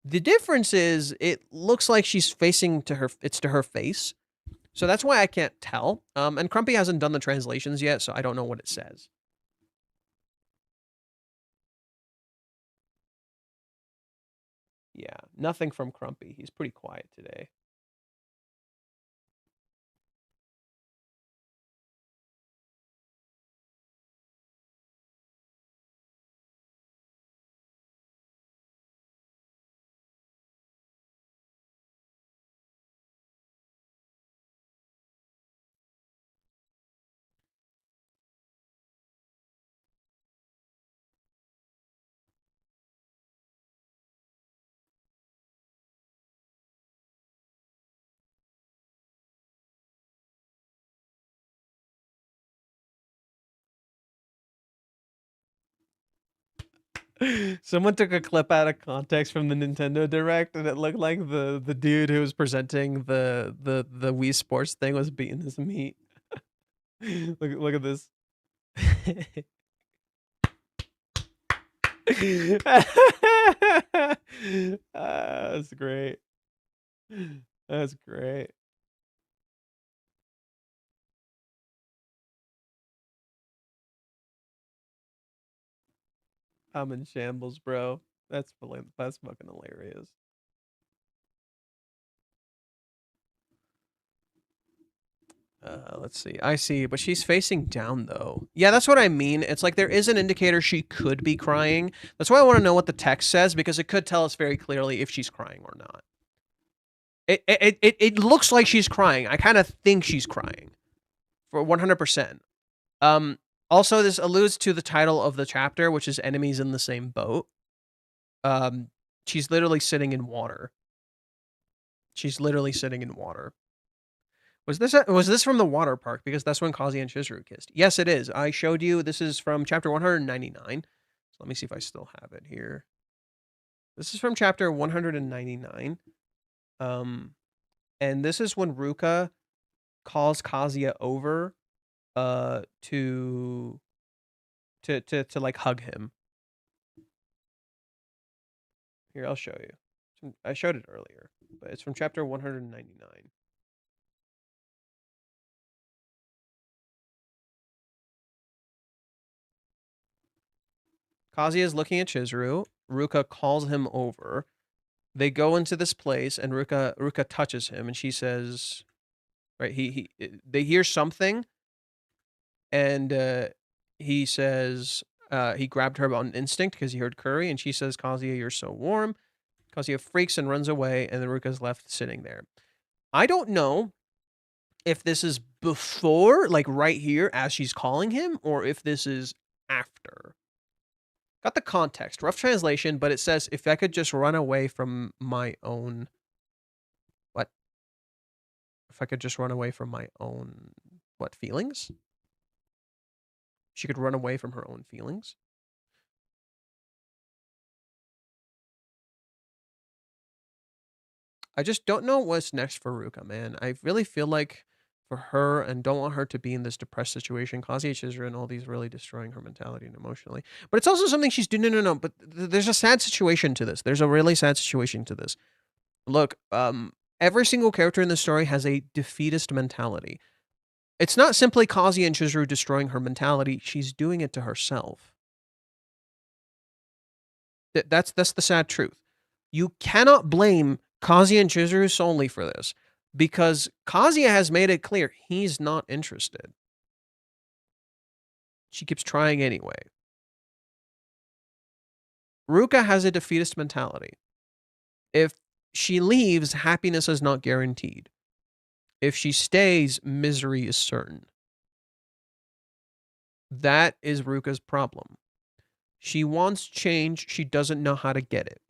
The difference is it looks like she's facing to her, it's to her face. So that's why I can't tell. And Crumpy hasn't done the translations yet, so I don't know what it says. Yeah, nothing from Crumpy. He's pretty quiet today. Someone took a clip out of context from the Nintendo Direct, and it looked like the dude who was presenting the Wii Sports thing was beating his meat. Look at this. That's great. That's great. I'm in shambles, bro. That's fucking hilarious. Let's see. I see, but she's facing down though. Yeah, that's what I mean. It's like there is an indicator she could be crying. That's why I want to know what the text says, because it could tell us very clearly if she's crying or not. It looks like she's crying. I kind of think she's crying for 100%. Also, this alludes to the title of the chapter, which is Enemies in the Same Boat. She's literally sitting in water. She's literally sitting in water. Was this from the water park? Because that's when Kazuya and Chizuru kissed. Yes, it is. I showed you. This is from chapter 199. So let me see if I still have it here. This is from chapter 199. And this is when Ruka calls Kazuya over to like hug him. Here, I'll show you. I showed it earlier, but it's from chapter 199. Kazuya is looking at Chizuru. Ruka calls him over. They go into this place, and Ruka touches him, and she says, right, they hear something, and he says, he grabbed her on instinct because he heard curry, and she says, Kazuya, you're so warm. Kazuya freaks and runs away, and the Ruka's left sitting there. I don't know if this is before, like right here, as she's calling him, or if this is after. Got the context. Rough translation, but it says, if I could just run away from my own... What? If I could just run away from my own... What, feelings? She could run away from her own feelings? I just don't know what's next for Ruka, man. I really feel like for her, and don't want her to be in this depressed situation. Kazuya Chizuru and all these really destroying her mentality and emotionally. But it's also something she's doing. No. But there's a sad situation to this. There's a really sad situation to this. Look, every single character in the story has a defeatist mentality. It's not simply Kazuya and Chizuru destroying her mentality. She's doing it to herself. That's the sad truth. You cannot blame Kazuya and Chizuru solely for this, because Kazuya has made it clear he's not interested. She keeps trying anyway. Ruka has a defeatist mentality. If she leaves, happiness is not guaranteed. If she stays, misery is certain. That is Ruka's problem. She wants change, she doesn't know how to get it.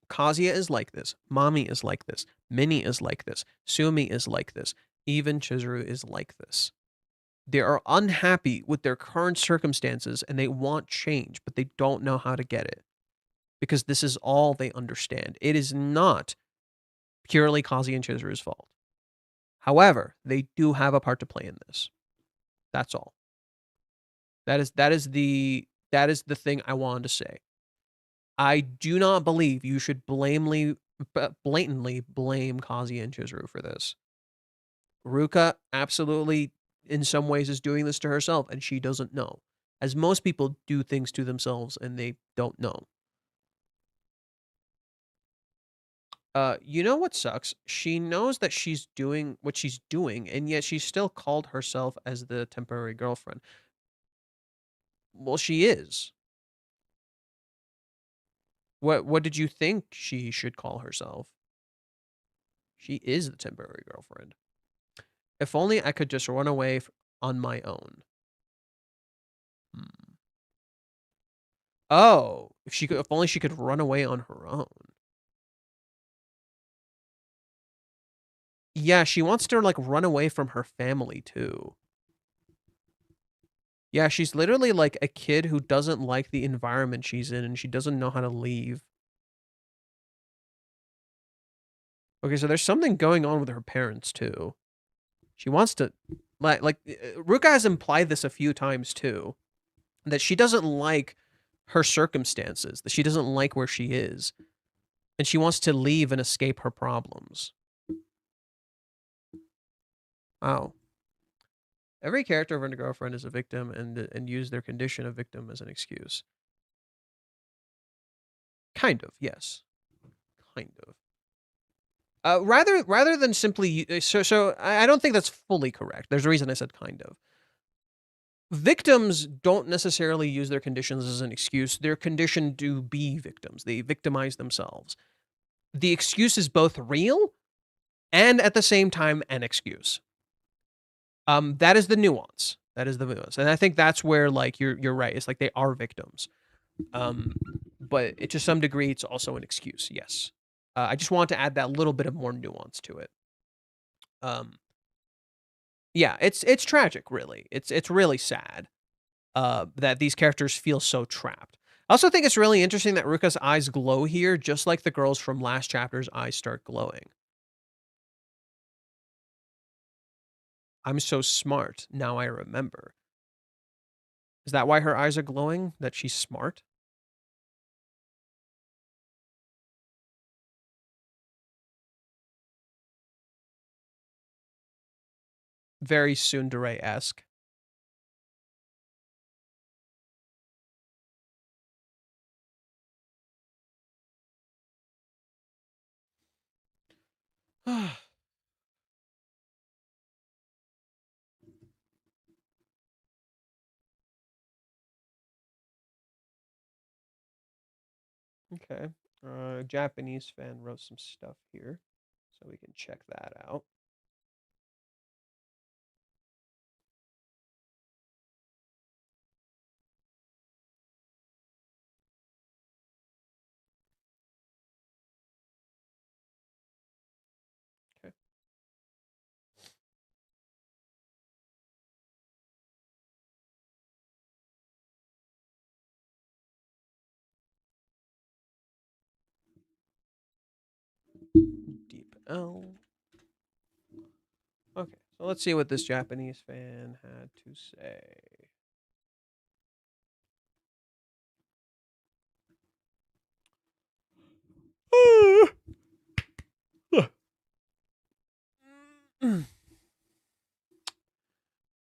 Kazuya is like this. Mami is like this. Minnie is like this. Sumi is like this. Even Chizuru is like this. They are unhappy with their current circumstances and they want change, but they don't know how to get it. Because this is all they understand. It is not purely Kazuya and Chizuru's fault. However, they do have a part to play in this. That's all. That is the thing I wanted to say. I do not believe you should blatantly blame Kazuya and Chizuru for this. Ruka absolutely, in some ways, is doing this to herself, and she doesn't know. As most people do things to themselves, and they don't know. You know what sucks? She knows that she's doing what she's doing, and yet she still called herself as the temporary girlfriend. Well, she is. What did you think she should call herself? She is the temporary girlfriend. If only I could just run away on my own. Oh, if only she could run away on her own. Yeah, she wants to like run away from her family too. Yeah, she's literally like a kid who doesn't like the environment she's in and she doesn't know how to leave. Okay, so there's something going on with her parents too. She wants to like Ruka has implied this a few times too, that she doesn't like her circumstances, that she doesn't like where she is, and she wants to leave and escape her problems. Wow. Every character of a girlfriend is a victim and use their condition of victim as an excuse. Kind of, yes. Kind of. Rather than simply so I don't think that's fully correct. There's a reason I said kind of. Victims don't necessarily use their conditions as an excuse. They're conditioned to be victims. They victimize themselves. The excuse is both real and at the same time an excuse. That is the nuance. That is the nuance. And I think that's where like you're right. It's like they are victims. But to some degree it's also an excuse. Yes. I just want to add that little bit of more nuance to it. Yeah, it's tragic, really. It's really sad that these characters feel so trapped. I also think it's really interesting that Ruka's eyes glow here, just like the girls from last chapter's eyes start glowing. I'm so smart, now I remember. Is that why her eyes are glowing? That she's smart? Very tsundere-esque. Okay. Japanese fan wrote some stuff here, so we can check that out. Okay. Deep L. Okay, so let's see what this Japanese fan had to say.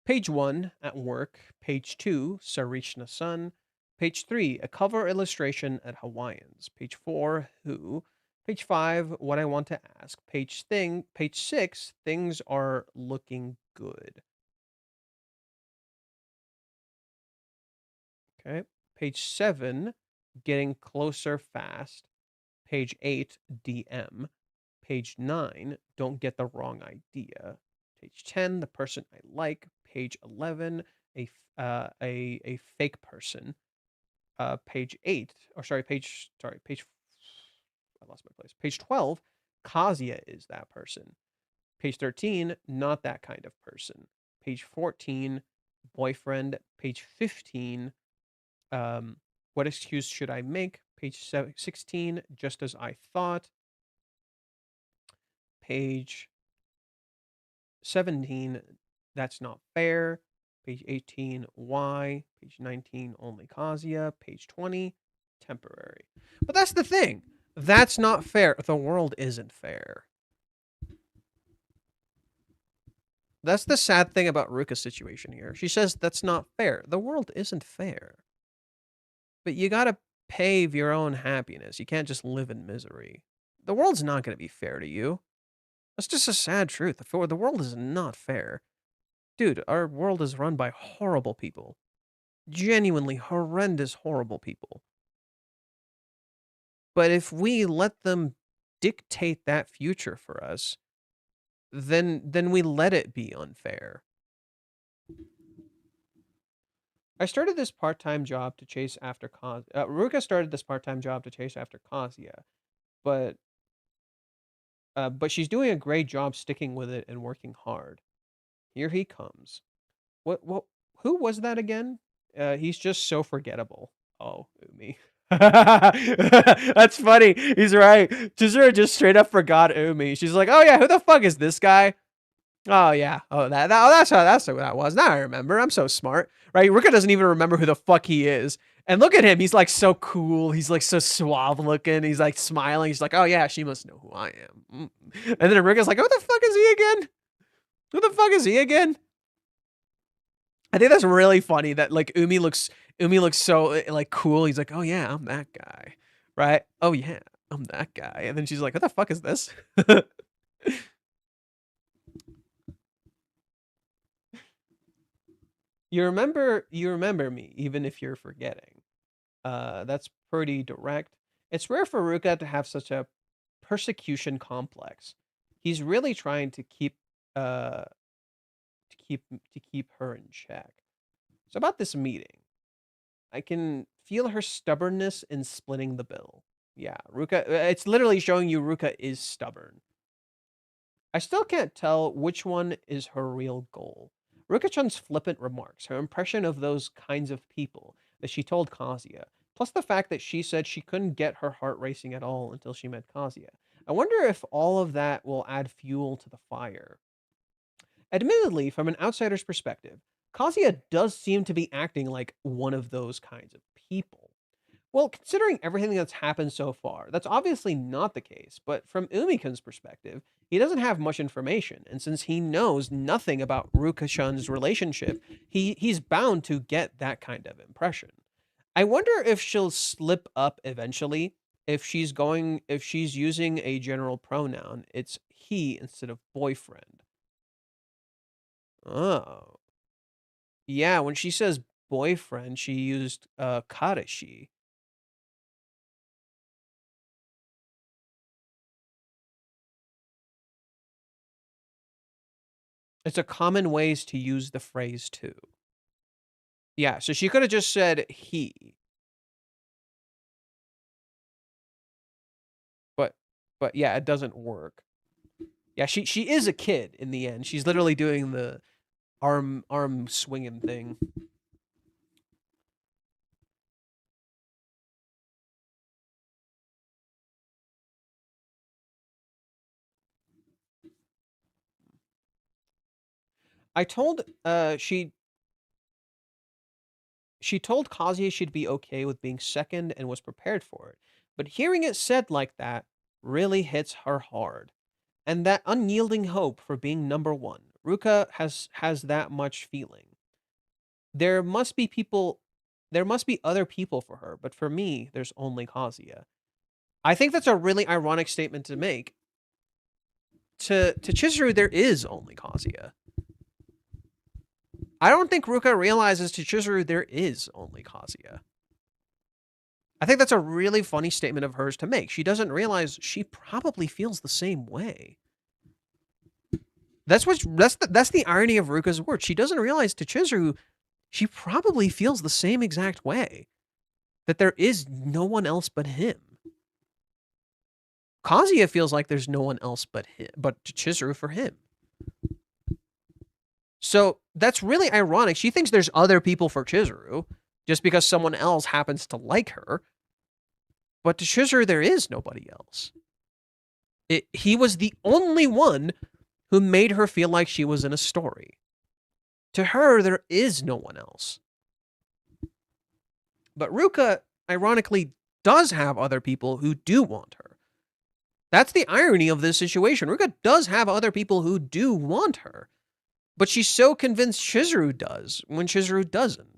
Page 1, at work. Page 2, Sarishna-san. Page 3, a cover illustration at Hawaiians. Page 4, who. Page 5, what I want to ask. Page 6, things are looking good. Okay. Page 7, getting closer fast. Page 8, DM. Page 9, don't get the wrong idea. Page 10, the person I like. Page 11, a fake person. Page 8, or sorry, page, I lost my place. Page 12, Kazuya is that person. Page 13, not that kind of person. Page 14, boyfriend. Page 15, what excuse should I make? Page 16, just as I thought. Page 17, that's not fair. Page 18, why? Page 19, only Kazuya. Page 20, temporary. But that's the thing. That's not fair. The world isn't fair. That's the sad thing about Ruka's situation here. She says that's not fair. The world isn't fair. But you gotta pave your own happiness. You can't just live in misery. The world's not gonna be fair to you. That's just a sad truth. The world is not fair. Dude, our world is run by horrible people. Genuinely horrendous, horrible people. But if we let them dictate that future for us, then we let it be unfair. I started this part-time job to chase after Ruka started this part-time job to chase after Kazuya, but she's doing a great job sticking with it and working hard. Here he comes. What who was that again? He's just so forgettable. Oh, Umi. That's funny. He's right. Chizuru just straight up forgot Umi. She's like, "Oh yeah, who the fuck is this guy?" Oh yeah. Oh that's who that was. Now I remember. I'm so smart. Right? Ruka doesn't even remember who the fuck he is. And look at him. He's like so cool. He's like so suave looking. He's like smiling. He's like, "Oh yeah, she must know who I am." And then Ruka's like, "Who the fuck is he again? Who the fuck is he again?" I think that's really funny that like Umi looks so like cool. He's like, "Oh yeah, I'm that guy." Right? "Oh yeah, I'm that guy." And then she's like, "What the fuck is this?" You remember me, even if you're forgetting. That's pretty direct. It's rare for Ruka to have such a persecution complex. He's really trying to keep to keep her in check. So about this meeting, I can feel her stubbornness in splitting the bill. Yeah, Ruka, it's literally showing you Ruka is stubborn. I still can't tell which one is her real goal. Ruka-chan's flippant remarks, her impression of those kinds of people that she told Kazuya, plus the fact that she said she couldn't get her heart racing at all until she met Kazuya. I wonder if all of that will add fuel to the fire. Admittedly, from an outsider's perspective, Kazuya does seem to be acting like one of those kinds of people. Well, considering everything that's happened so far, that's obviously not the case, but from Umikun's perspective, he doesn't have much information, and since he knows nothing about Ruka-chan's relationship, he's bound to get that kind of impression. I wonder if she'll slip up eventually, if she's using a general pronoun, it's he instead of boyfriend. Oh. Yeah, when she says boyfriend, she used kareshi. It's a common ways to use the phrase too. Yeah, so she could have just said he. But yeah, it doesn't work. Yeah, she is a kid in the end. She's literally doing the arm swinging thing. I told she told Kazuya she'd be okay with being second and was prepared for it. But hearing it said like that really hits her hard. And that unyielding hope for being number one. Ruka has that much feeling. There must be other people for her, but for me, there's only Kazuya. I think that's a really ironic statement to make. To Chizuru, there is only Kazuya. I don't think Ruka realizes to Chizuru there is only Kazuya. I think that's a really funny statement of hers to make. She doesn't realize she probably feels the same way. That's the irony of Ruka's words. She doesn't realize to Chizuru she probably feels the same exact way. That there is no one else but him. Kazuya feels like there's no one else but Chizuru for him. So that's really ironic. She thinks there's other people for Chizuru just because someone else happens to like her. But to Chizuru, there is nobody else. He was the only one who made her feel like she was in a story. To her, there is no one else. But Ruka, ironically, does have other people who do want her. That's the irony of this situation. Ruka does have other people who do want her. But she's so convinced Chizuru does when Chizuru doesn't.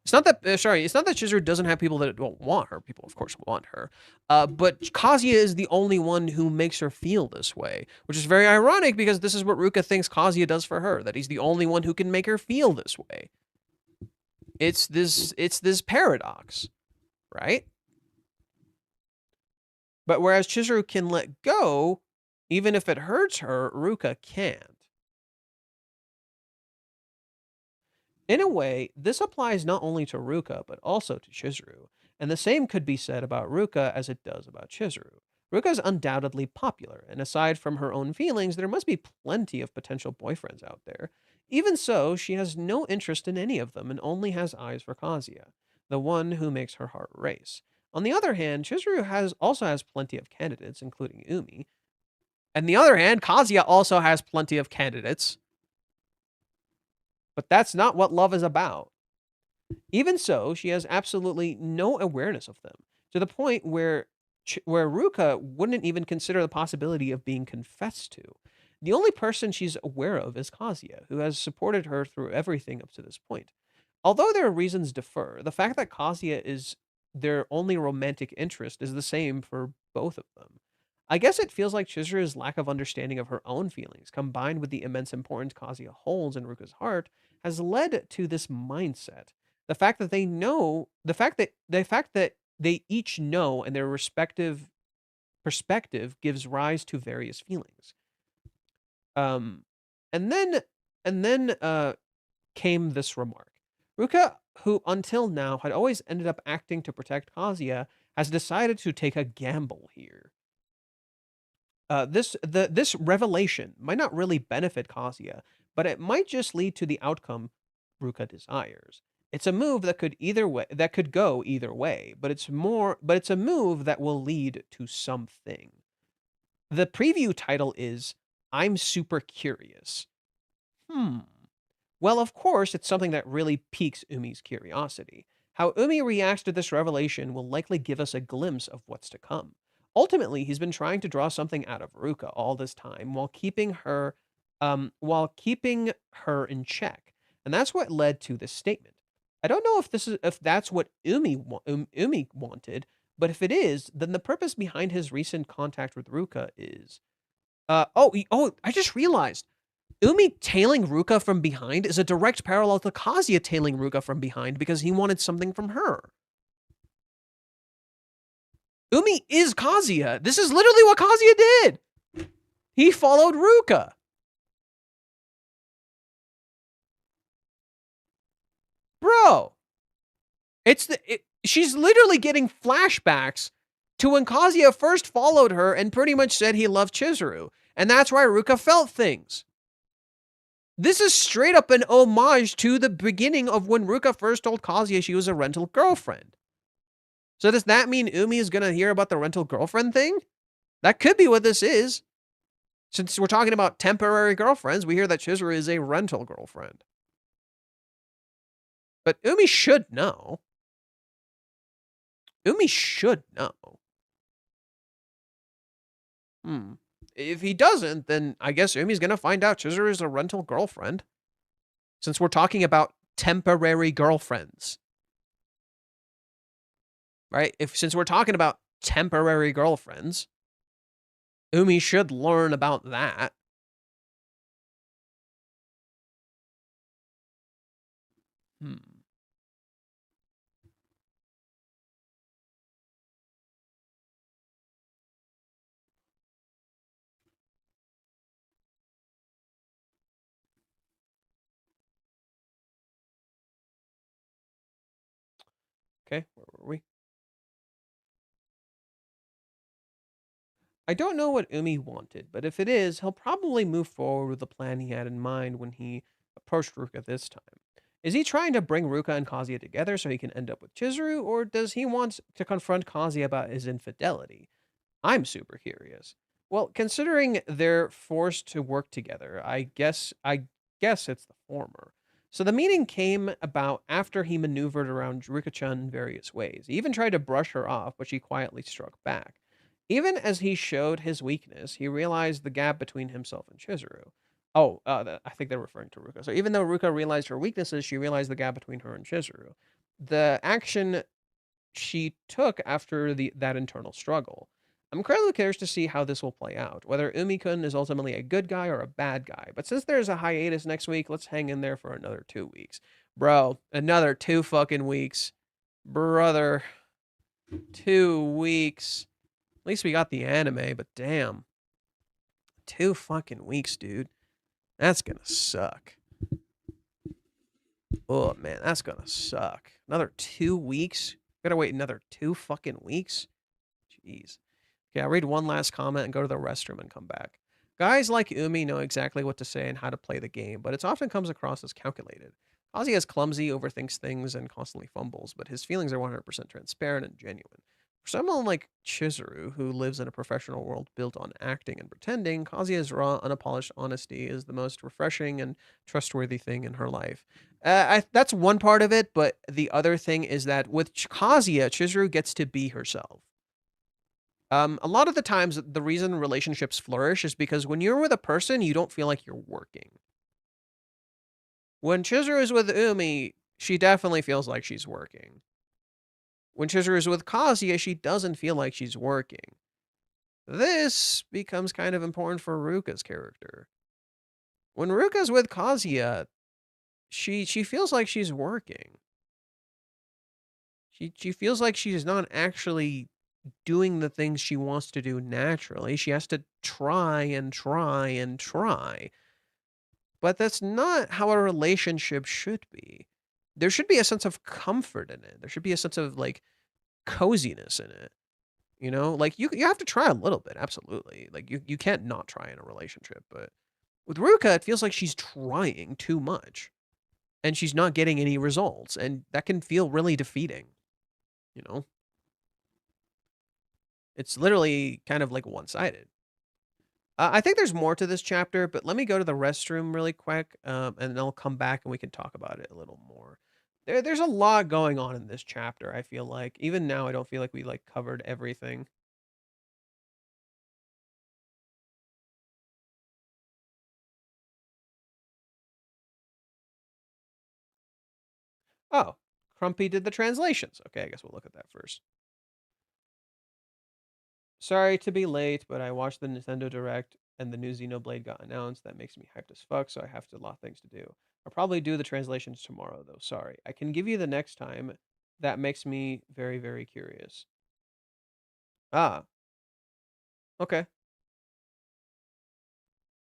It's not that, it's not that Chizuru doesn't have people that don't want her. People, of course, want her. But Kazuya is the only one who makes her feel this way, which is very ironic because this is what Ruka thinks Kazuya does for her, that he's the only one who can make her feel this way. It's this paradox, right? But whereas Chizuru can let go, even if it hurts her, Ruka can't. In a way, this applies not only to Ruka, but also to Chizuru, and the same could be said about Ruka as it does about Chizuru. Ruka is undoubtedly popular, and aside from her own feelings, there must be plenty of potential boyfriends out there. Even so, she has no interest in any of them and only has eyes for Kazuya, the one who makes her heart race. On the other hand, Chizuru also has plenty of candidates, including Umi. On the other hand, Kazuya also has plenty of candidates. But that's not what love is about. Even so, she has absolutely no awareness of them, to the point where Ruka wouldn't even consider the possibility of being confessed to. The only person she's aware of is Kazuya, who has supported her through everything up to this point. Although their reasons differ, the fact that Kazuya is their only romantic interest is the same for both of them. I guess it feels like Chizuru's lack of understanding of her own feelings, combined with the immense importance Kazuya holds in Ruka's heart, has led to this mindset. The fact that they each know and their respective perspective gives rise to various feelings. And then came this remark. Ruka, who until now had always ended up acting to protect Kazuya, has decided to take a gamble here. This revelation might not really benefit Kazuya, but it might just lead to the outcome Ruka desires. It's a move that could go either way, but it's a move that will lead to something. The preview title is I'm Super Curious. Well, of course, it's something that really piques Umi's curiosity. How Umi reacts to this revelation will likely give us a glimpse of what's to come. Ultimately, he's been trying to draw something out of Ruka all this time while keeping her in check. And that's what led to this statement. I don't know if that's what Umi wanted, but if it is, then the purpose behind his recent contact with Ruka is I just realized Umi tailing Ruka from behind is a direct parallel to Kazuya tailing Ruka from behind because he wanted something from her. Umi is Kazuya. This is literally what Kazuya did. He followed Ruka. Bro, she's literally getting flashbacks to when Kazuya first followed her and pretty much said he loved Chizuru, and that's why Ruka felt things. This is straight up an homage to the beginning of when Ruka first told Kazuya she was a rental girlfriend. So does that mean Umi is going to hear about the rental girlfriend thing? That could be what this is. Since we're talking about temporary girlfriends, we hear that Chizuru is a rental girlfriend. But Umi should know. Umi should know. If he doesn't, then I guess Umi's going to find out Chizuru is a rental girlfriend. Since we're talking about temporary girlfriends. Right? Since we're talking about temporary girlfriends, Umi should learn about that. Okay, where were we? I don't know what Umi wanted, but if it is, he'll probably move forward with the plan he had in mind when he approached Ruka this time. Is he trying to bring Ruka and Kazuya together so he can end up with Chizuru, or does he want to confront Kazuya about his infidelity? I'm super curious. Well, considering they're forced to work together, I guess it's the former. So the meeting came about after he maneuvered around Ruka-chan in various ways. He even tried to brush her off, but she quietly struck back. Even as he showed his weakness, he realized the gap between himself and Chizuru. Oh, I think they're referring to Ruka. So even though Ruka realized her weaknesses, she realized the gap between her and Chizuru. The action she took after that internal struggle. I'm incredibly curious to see how this will play out, whether Umi-kun is ultimately a good guy or a bad guy. But since there's a hiatus next week, let's hang in there for another 2 weeks. Bro, another 2 fucking weeks. Brother, 2 weeks. At least we got the anime, but damn. 2 fucking weeks, dude. That's gonna suck. Oh, man, that's gonna suck. Another 2 weeks? Gotta wait another 2 fucking weeks? Jeez. Okay, I'll read one last comment and go to the restroom and come back. Guys like Umi know exactly what to say and how to play the game, but it often comes across as calculated. Ozzy is clumsy, overthinks things, and constantly fumbles, but his feelings are 100% transparent and genuine. For someone like Chizuru, who lives in a professional world built on acting and pretending, Kazuya's raw, unpolished honesty is the most refreshing and trustworthy thing in her life. That's one part of it, but the other thing is that with Kazuya, Chizuru gets to be herself. A lot of the times, the reason relationships flourish is because when you're with a person, you don't feel like you're working. When Chizuru is with Umi, she definitely feels like she's working. When Chizuru is with Kazuya, she doesn't feel like she's working. This becomes kind of important for Ruka's character. When Ruka's with Kazuya, she feels like she's working. She feels like she's not actually doing the things she wants to do naturally. She has to try and try and try. But that's not how a relationship should be. There should be a sense of comfort in it. There should be a sense of like coziness in it. You know, like you have to try a little bit, absolutely. Like you can't not try in a relationship, but with Ruka, it feels like she's trying too much and she's not getting any results, and that can feel really defeating, you know? It's literally kind of like one-sided. I think there's more to this chapter, but let me go to the restroom really quick, and then I'll come back and we can talk about it a little more. There's a lot going on in this chapter, I feel like. Even now, I don't feel like we, like, covered everything. Oh, Crumpy did the translations. Okay, I guess we'll look at that first. Sorry to be late, but I watched the Nintendo Direct and the new Xenoblade got announced. That makes me hyped as fuck, so I have a lot of things to do. I'll probably do the translations tomorrow, though. Sorry. I can give you the next time. That makes me very, very curious. Ah, okay.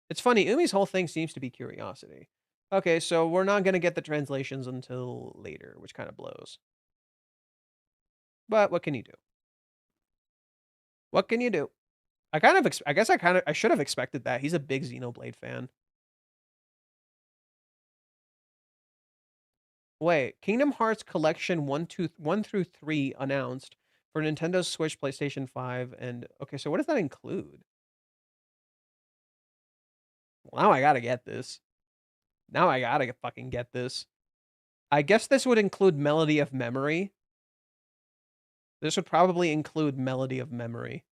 It's funny. Umi's whole thing seems to be curiosity. Okay, so we're not going to get the translations until later, which kind of blows. But what can you do? What can you do? I should have expected that. He's a big Xenoblade fan. Wait, Kingdom Hearts Collection 1 through 3 announced for Nintendo Switch, PlayStation 5, and okay, so what does that include? Well, now I gotta get this. Now I gotta fucking get this. I guess this would include Melody of Memory. This would probably include Melody of Memory.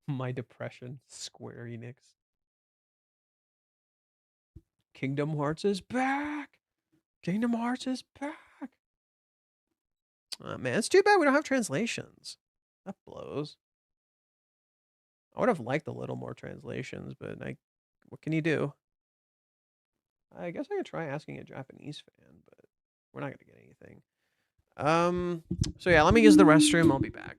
My depression. Square Enix. Kingdom Hearts is back. Kingdom Hearts is back. Oh, man, it's too bad we don't have translations. That blows. I would have liked a little more translations, but what can you do? I guess I could try asking a Japanese fan, but we're not gonna get anything. So yeah, let me use the restroom. I'll be back.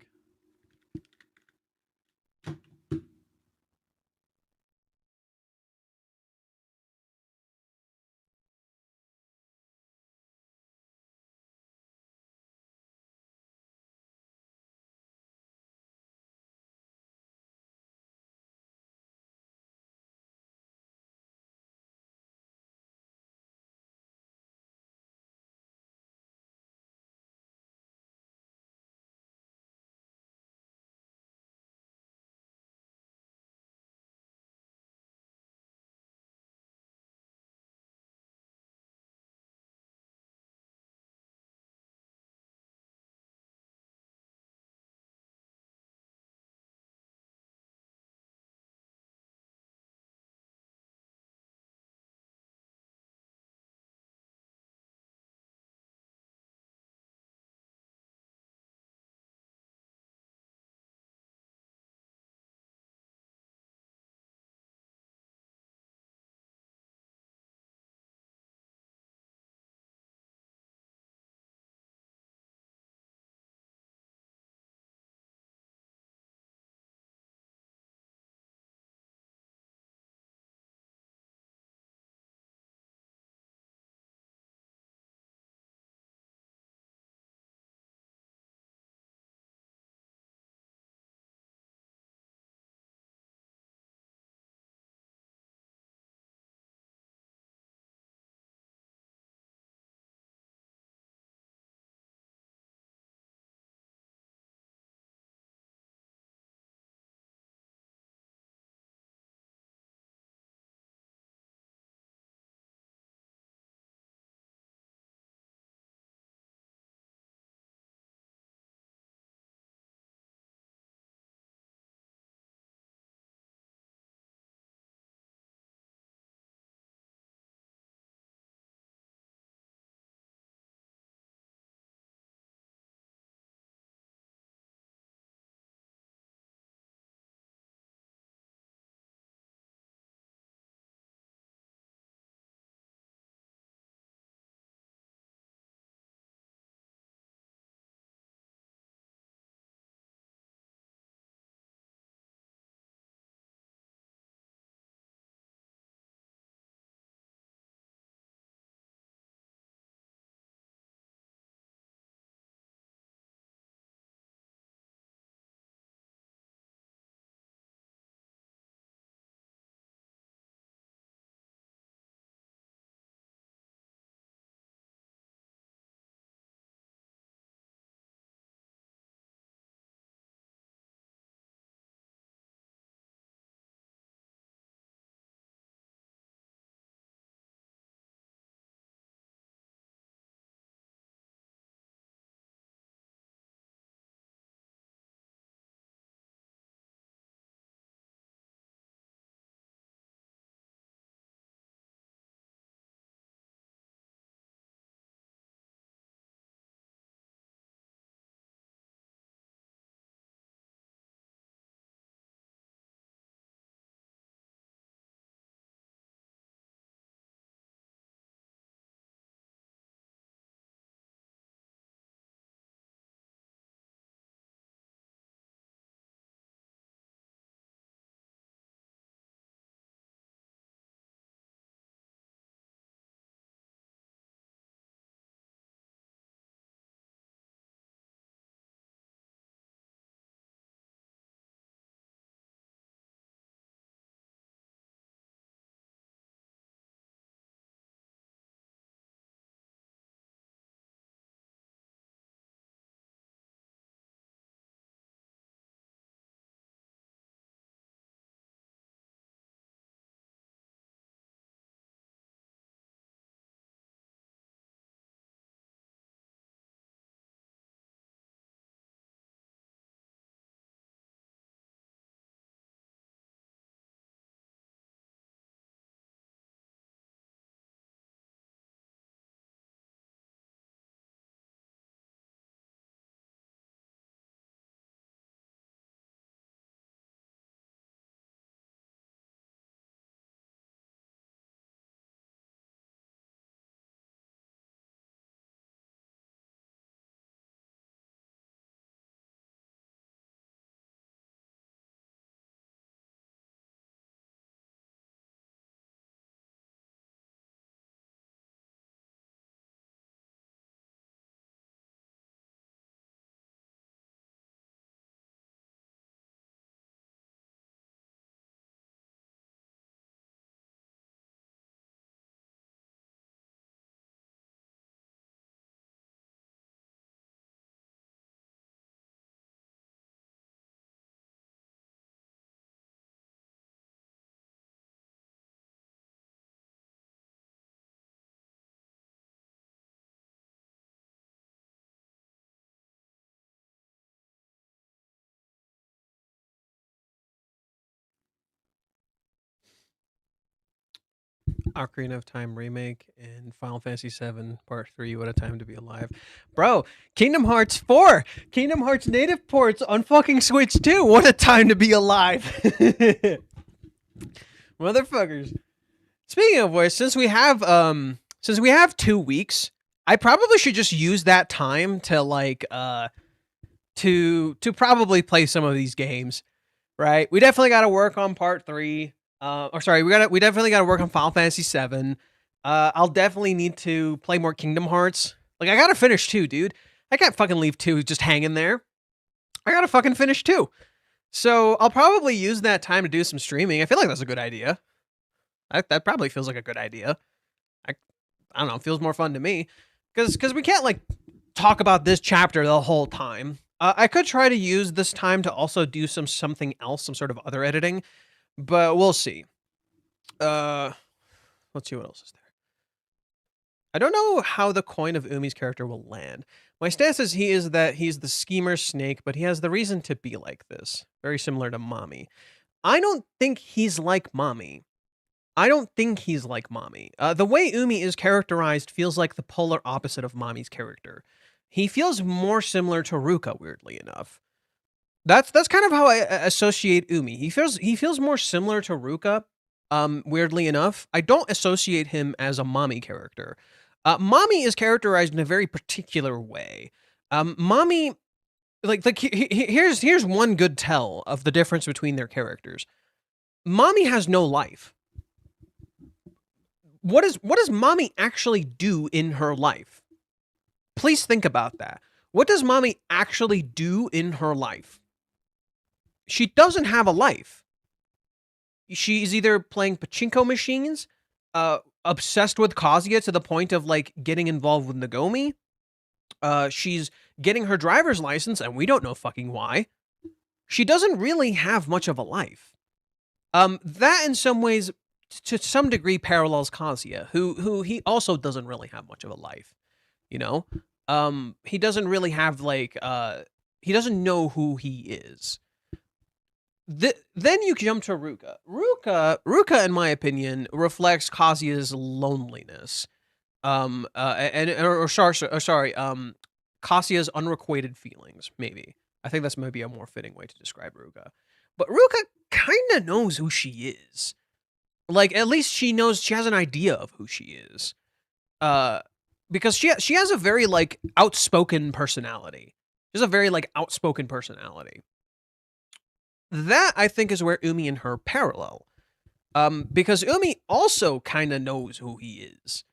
Ocarina of Time remake and Final Fantasy VII Part 3, What a Time to Be Alive. Bro, Kingdom Hearts 4! Kingdom Hearts native ports on fucking Switch 2! What a time to be alive! Motherfuckers. Speaking of which, since we have 2 weeks, I probably should just use that time to like to probably play some of these games. Right? We definitely gotta work on Part 3. We definitely got to work on Final Fantasy VII. I'll definitely need to play more Kingdom Hearts. Like, I gotta finish 2, dude. I can't fucking leave 2 just hanging there. I gotta fucking finish 2. So I'll probably use that time to do some streaming. I feel like that's a good idea. That probably feels like a good idea. I don't know. It feels more fun to me. Because we can't, like, talk about this chapter the whole time. I could try to use this time to also do something else, some sort of other editing. But we'll see. Let's see what else is there. I don't know how the coin of Umi's character will land. My stance is he's the schemer snake, but he has the reason to be like this. Very similar to Mommy. I don't think he's like Mommy. The way Umi is characterized feels like the polar opposite of Mommy's character. He feels more similar to Ruka, weirdly enough. That's kind of how I associate Umi. He feels more similar to Ruka, weirdly enough. I don't associate him as a Mommy character. Mommy is characterized in a very particular way. Mommy, here's one good tell of the difference between their characters. Mommy has no life. What does Mommy actually do in her life? Please think about that. What does Mommy actually do in her life? She doesn't have a life. She's either playing pachinko machines, obsessed with Kazuya to the point of, like, getting involved with Nagomi. She's getting her driver's license, and we don't know fucking why. She doesn't really have much of a life. That in some ways, to some degree, parallels Kazuya, who he also doesn't really have much of a life. You know? He doesn't really have, like, he doesn't know who he is. Then you jump to Ruka. Ruka, in my opinion, reflects Kazuya's loneliness. Kazuya's unrequited feelings, maybe. I think that's maybe a more fitting way to describe Ruka. But Ruka kind of knows who she is. Like, at least she has an idea of who she is. Because she has a very, like, outspoken personality. She has a very, like, outspoken personality. That, I think, is where Umi and her parallel. Because Umi also kind of knows who he is.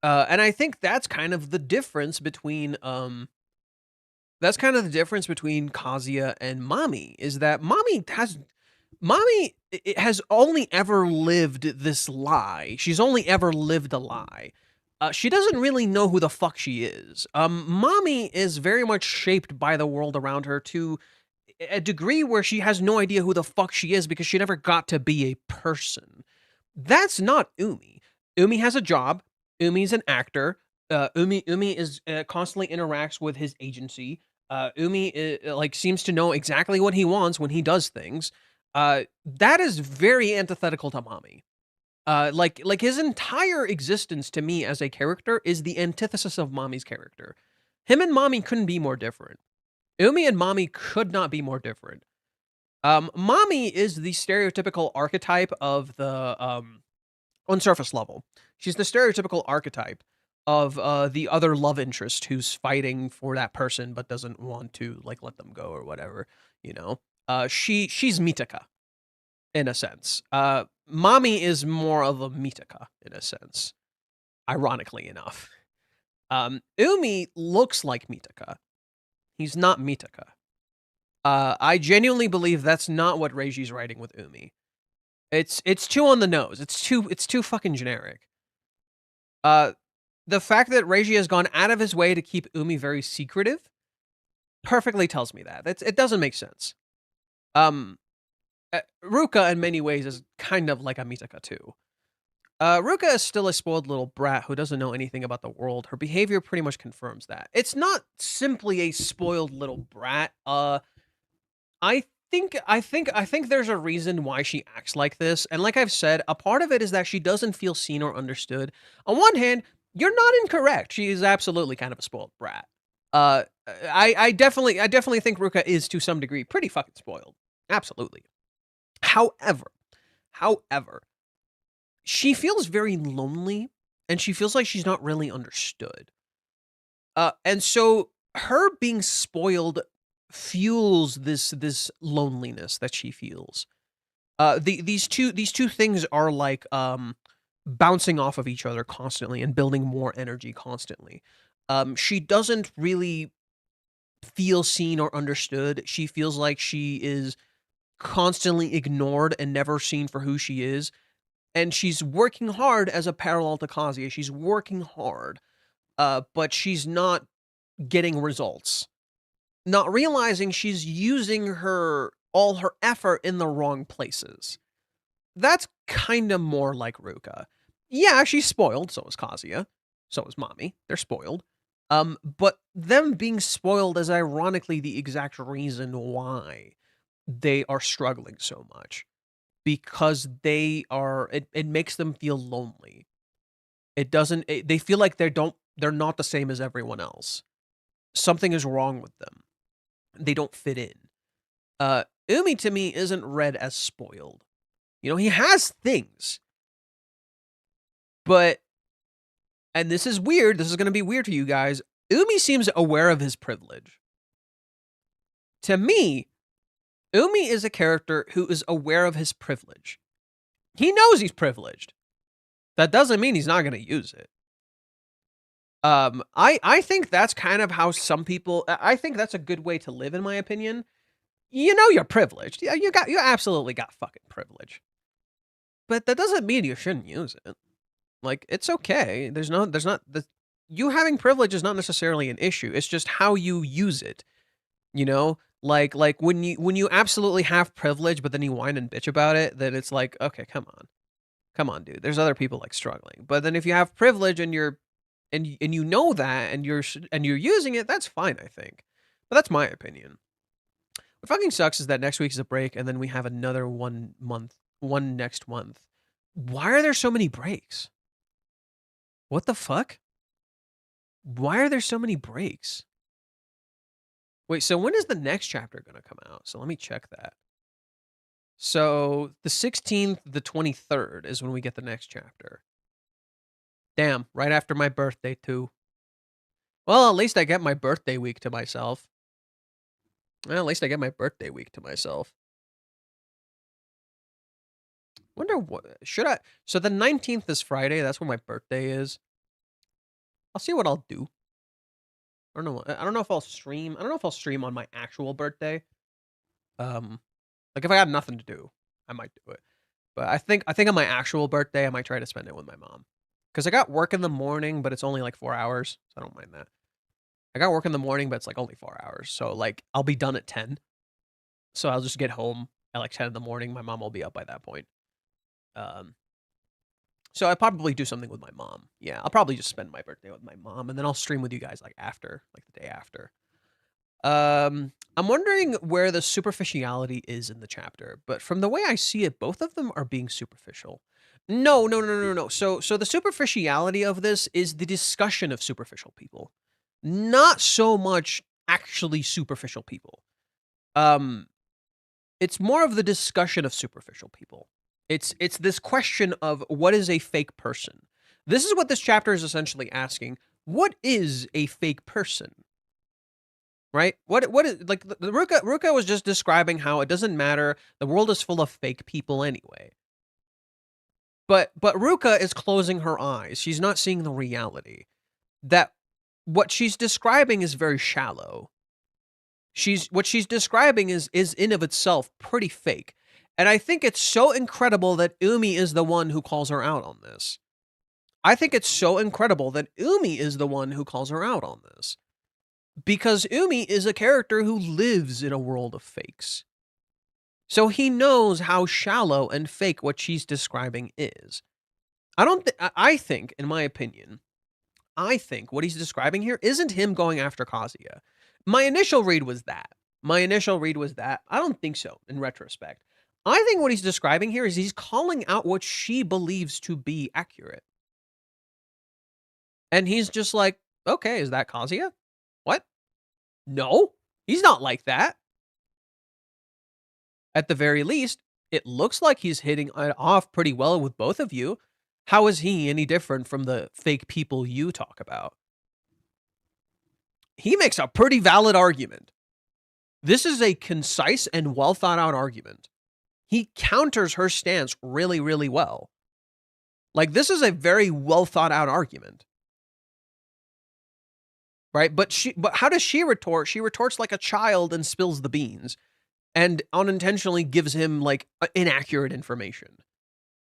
And I think that's kind of the difference between, Kazuya and Mommy, is that Mommy has only ever lived this lie. She's only ever lived a lie. She doesn't really know who the fuck she is. Mommy is very much shaped by the world around her to a degree where she has no idea who the fuck she is because she never got to be a person. That's not Umi. Umi has a job. Umi's an actor. Umi is constantly interacts with his agency. Umi seems to know exactly what he wants when he does things. That is very antithetical to Mommy. Like his entire existence to me as a character is the antithesis of Mommy's character. Him and Mommy couldn't be more different. Umi and Mommy could not be more different. Mommy is the stereotypical archetype of the, on surface level. She's the stereotypical archetype of the other love interest who's fighting for that person but doesn't want to, like, let them go or whatever, you know? She's Mitaka, in a sense. Mommy is more of a Mitaka, in a sense, ironically enough. Umi looks like Mitaka. He's not Mitaka. I genuinely believe that's not what Reiji's writing with Umi. It's too on the nose. It's too fucking generic. The fact that Reiji has gone out of his way to keep Umi very secretive perfectly tells me that. It doesn't make sense. Ruka, in many ways, is kind of like a Mitaka, too. Ruka is still a spoiled little brat who doesn't know anything about the world. Her behavior pretty much confirms that. It's not simply a spoiled little brat. I think there's a reason why she acts like this, and like I've said, a part of it is that she doesn't feel seen or understood. On one hand, you're not incorrect. She is absolutely kind of a spoiled brat. Uh, I definitely think Ruka is to some degree pretty fucking spoiled. Absolutely. However, however, she feels very lonely, and she feels like she's not really understood. And so her being spoiled fuels this loneliness that she feels. These two things are like bouncing off of each other constantly and building more energy constantly. She doesn't really feel seen or understood. She feels like she is constantly ignored and never seen for who she is. And she's working hard as a parallel to Kazuya. She's working hard, but she's not getting results. Not realizing she's using all her effort in the wrong places. That's kind of more like Ruka. Yeah, she's spoiled, so is Kazuya. So is Mommy. They're spoiled. But them being spoiled is ironically the exact reason why they are struggling so much. Because it makes them feel lonely. They feel like they're not the same as everyone else. Something is wrong with them. They don't fit in. Umi to me isn't read as spoiled. You know, he has things. But, and this is weird, this is going to be weird to you guys, Umi seems aware of his privilege. To me, Umi is a character who is aware of his privilege. He knows he's privileged. That doesn't mean he's not going to use it. I think that's kind of how some people, I think that's a good way to live, in my opinion. You know you're privileged. Yeah, you absolutely got fucking privilege. But that doesn't mean you shouldn't use it. Like, it's okay. You having privilege is not necessarily an issue. It's just how you use it. You know? Like when you absolutely have privilege, but then you whine and bitch about it, then it's like, okay, come on, dude. There's other people like struggling. But then if you have privilege and you know that and you're using it, that's fine, I think. But that's my opinion. What fucking sucks is that next week is a break, and then we have another one next month. Why are there so many breaks? What the fuck? Why are there so many breaks? Wait, so when is the next chapter going to come out? So let me check that. So the 16th, the 23rd is when we get the next chapter. Damn, right after my birthday, too. Well, at least I get my birthday week to myself. Well, at least I get my birthday week to myself. Wonder what so the 19th is Friday, that's when my birthday is. I'll see what I'll do. I don't know if I'll stream. I don't know if I'll stream on my actual birthday. Like if I had nothing to do, I might do it. But I think on my actual birthday, I might try to spend it with my mom. Because I got work in the morning, but it's only like 4 hours, so I don't mind that. I got work in the morning, but it's like only 4 hours. So like I'll be done at 10. So I'll just get home at like 10 in the morning. My mom will be up by that point. So I'll probably do something with my mom. Yeah, I'll probably just spend my birthday with my mom, and then I'll stream with you guys like after, like the day after. I'm wondering where the superficiality is in the chapter, but from the way I see it, both of them are being superficial. No. So the superficiality of this is the discussion of superficial people, not so much actually superficial people. It's more of the discussion of superficial people. It's this question of what is a fake person. This is what this chapter is essentially asking. What is a fake person? Right? What is, like, the Ruka was just describing how it doesn't matter. The world is full of fake people anyway. But Ruka is closing her eyes. She's not seeing the reality. That what she's describing is very shallow. What she's describing is in of itself pretty fake. And I think it's so incredible that Umi is the one who calls her out on this. I think it's so incredible that Umi is the one who calls her out on this. Because Umi is a character who lives in a world of fakes. So he knows how shallow and fake what she's describing is. I think, in my opinion, I think what he's describing here isn't him going after Kazuya. My initial read was that. My initial read was that. I don't think so, in retrospect. I think what he's describing here is he's calling out what she believes to be accurate. And he's just like, okay, is that Kazuya? What? No, he's not like that. At the very least, it looks like he's hitting it off pretty well with both of you. How is he any different from the fake people you talk about? He makes a pretty valid argument. This is a concise and well thought out argument. He counters her stance really, really well. Like, this is a very well thought out argument. Right? But how does she retort? She retorts like a child and spills the beans and unintentionally gives him like inaccurate information.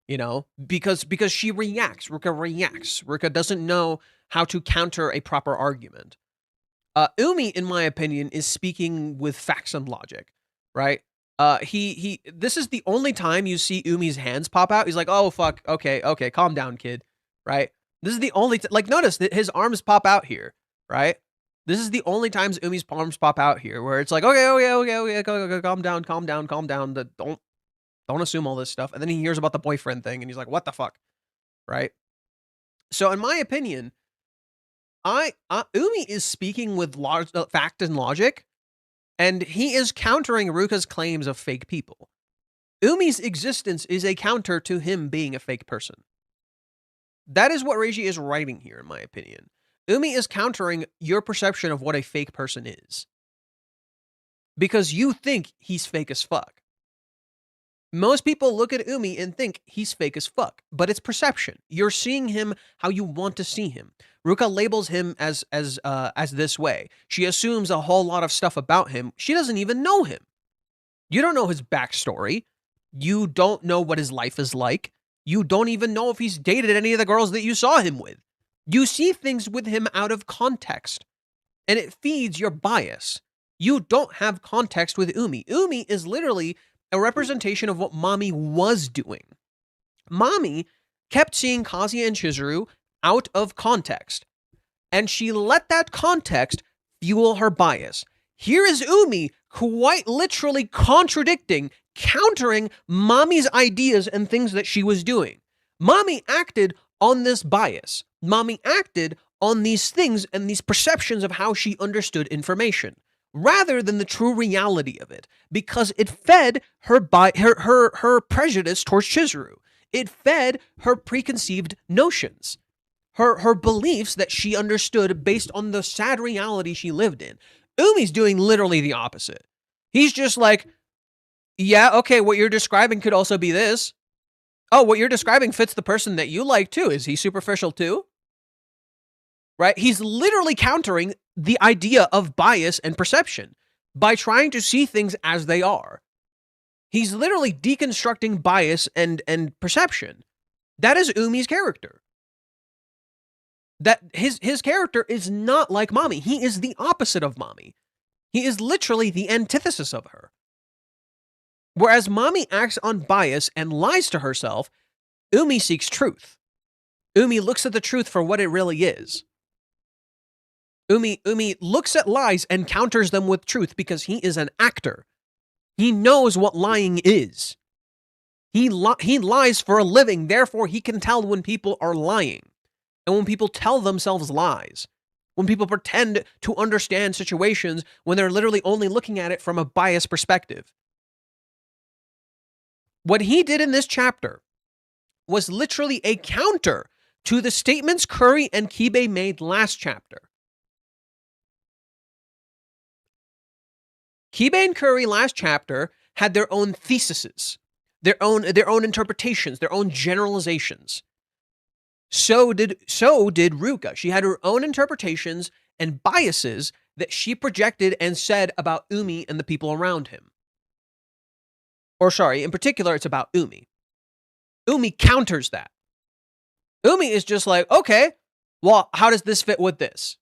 You know, because she reacts. Ruka reacts. Ruka doesn't know how to counter a proper argument. Umi, in my opinion, is speaking with facts and logic, right? This is the only time you see Umi's hands pop out. He's like, oh, fuck. Okay, calm down, kid, right? This is the only, like, notice that his arms pop out here, right? This is the only times Umi's arms pop out here, where it's like, okay, calm down. Don't assume all this stuff. And then he hears about the boyfriend thing, and he's like, what the fuck, right? So, in my opinion, Umi is speaking with fact and logic, and he is countering Ruka's claims of fake people. Umi's existence is a counter to him being a fake person. That is what Reiji is writing here, in my opinion. Umi is countering your perception of what a fake person is. Because you think he's fake as fuck. Most people look at Umi and think he's fake as fuck, but it's perception. You're seeing him how you want to see him. Ruka labels him as this way. She assumes a whole lot of stuff about him. She doesn't even know him. You don't know his backstory. You don't know what his life is like. You don't even know if he's dated any of the girls that you saw him with. You see things with him out of context, and it feeds your bias. You don't have context with Umi. Umi is literally a representation of what Mommy was doing. Mommy kept seeing Kazuya and Chizuru out of context, and she let that context fuel her bias. Here is Umi quite literally contradicting, countering Mommy's ideas and things that she was doing. Mommy acted on this bias. Mommy acted on these things and these perceptions of how she understood information, rather than the true reality of it, because it fed her prejudice towards Chizuru. It fed her preconceived notions, her beliefs that she understood based on the sad reality she lived in. Umi's doing literally the opposite. He's just like, yeah, okay, what you're describing could also be this. Oh, what you're describing fits the person that you like too. Is he superficial too? Right? He's literally countering the idea of bias and perception by trying to see things as they are. He's literally deconstructing bias and perception. That is Umi's character. That his character is not like Mommy. He is the opposite of Mommy. He is literally the antithesis of her. Whereas Mommy acts on bias and lies to herself, Umi seeks truth. Umi looks at the truth for what it really is. Umi looks at lies and counters them with truth because he is an actor. He knows what lying is. He lies for a living, therefore he can tell when people are lying. And when people tell themselves lies. When people pretend to understand situations when they're literally only looking at it from a biased perspective. What he did in this chapter was literally a counter to the statements Curry and Kibe made last chapter. Kibe and Curry last chapter had their own theses, their own interpretations, their own generalizations. So did Ruka. She had her own interpretations and biases that she projected and said about Umi and the people around him. Or sorry, in particular, it's about Umi. Umi counters that. Umi is just like, okay, well, how does this fit with this?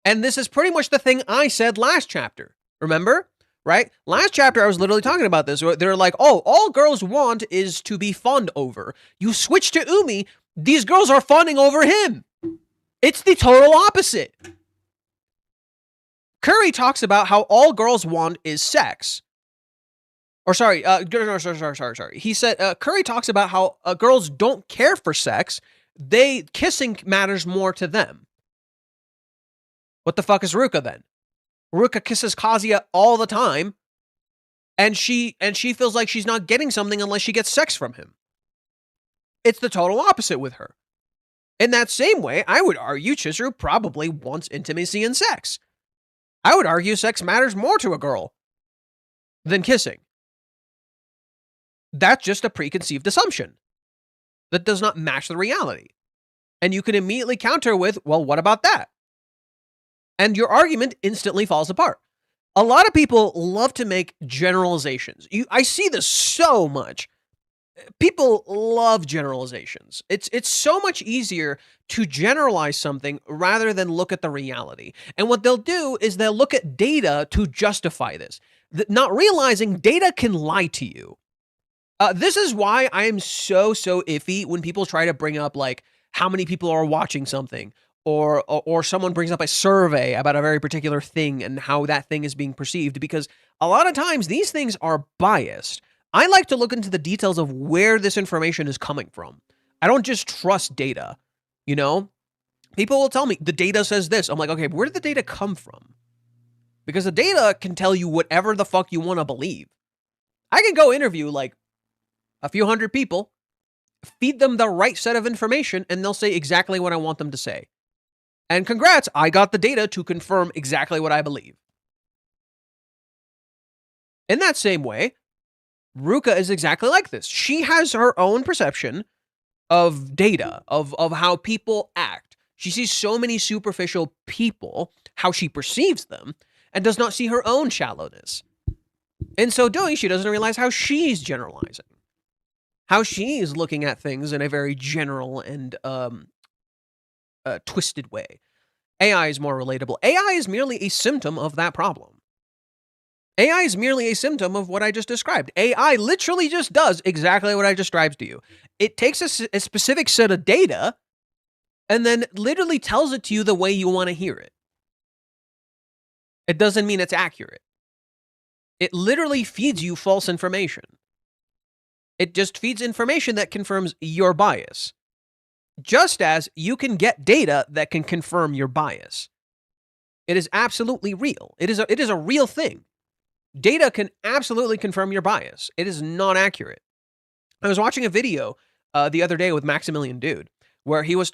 And this is pretty much the thing I said last chapter. Remember? Right? Last chapter, I was literally talking about this. They're like, oh, all girls want is to be fawned over. You switch to Umi, these girls are fawning over him. It's the total opposite. Curry talks about how all girls want is sex. Or sorry. He said Curry talks about how girls don't care for sex. Kissing matters more to them. What the fuck is Ruka then? Ruka kisses Kazuya all the time, and she feels like she's not getting something unless she gets sex from him. It's the total opposite with her. In that same way, I would argue Chizuru probably wants intimacy and sex. I would argue sex matters more to a girl than kissing. That's just a preconceived assumption that does not match the reality. And you can immediately counter with, well, what about that? And your argument instantly falls apart. A lot of people love to make generalizations. I see this so much. People love generalizations. It's so much easier to generalize something rather than look at the reality. And what they'll do is they'll look at data to justify this, not realizing data can lie to you. This is why I am so iffy when people try to bring up like how many people are watching something, or someone brings up a survey about a very particular thing and how that thing is being perceived, because a lot of times these things are biased. I like to look into the details of where this information is coming from. I don't just trust data, you know? People will tell me, the data says this. I'm like, okay, where did the data come from? Because the data can tell you whatever the fuck you want to believe. I can go interview like a few hundred people, feed them the right set of information, and they'll say exactly what I want them to say. And congrats, I got the data to confirm exactly what I believe. In that same way, Ruka is exactly like this. She has her own perception of data, of how people act. She sees so many superficial people, how she perceives them, and does not see her own shallowness. In so doing, she doesn't realize how she's generalizing, how she is looking at things in a very general and twisted way. AI is more relatable. AI is merely a symptom of that problem. AI is merely a symptom of what I just described. AI literally just does exactly what I described to you. It takes a specific set of data and then literally tells it to you the way you want to hear it. It doesn't mean it's accurate. It literally feeds you false information. It just feeds information that confirms your bias. Just as you can get data that can confirm your bias. It is absolutely real. It is a real thing. Data can absolutely confirm your bias. It is not accurate. I was watching a video the other day with Maximilian Dude, where he was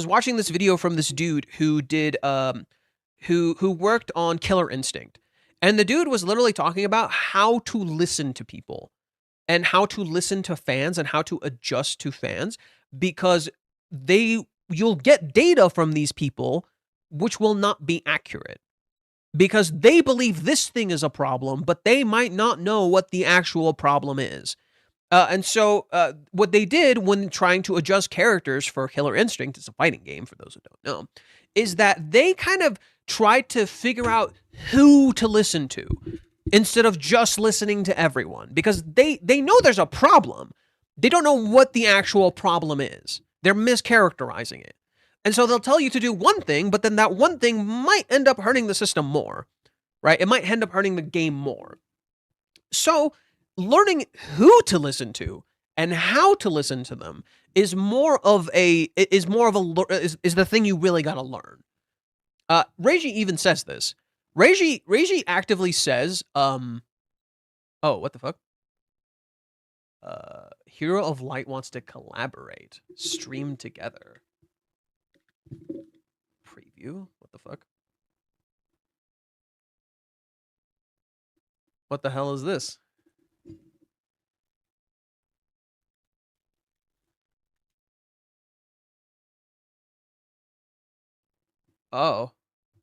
watching this video from this dude who did who worked on Killer Instinct, and the dude was literally talking about how to listen to people, and how to listen to fans, and how to adjust to fans, because you'll get data from these people which will not be accurate. Because they believe this thing is a problem, but they might not know what the actual problem is. And so what they did when trying to adjust characters for Killer Instinct, it's a fighting game for those who don't know, is that they kind of tried to figure out who to listen to instead of just listening to everyone. Because they know there's a problem. They don't know what the actual problem is. They're mischaracterizing it. And so they'll tell you to do one thing, but then that one thing might end up hurting the system more, right? It might end up hurting the game more. So learning who to listen to and how to listen to them is the thing you really got to learn. Reiji even says this. Reiji actively says, oh, what the fuck? Hero of Light wants to collaborate, stream together. Preview? What the fuck? What the hell is this? Oh,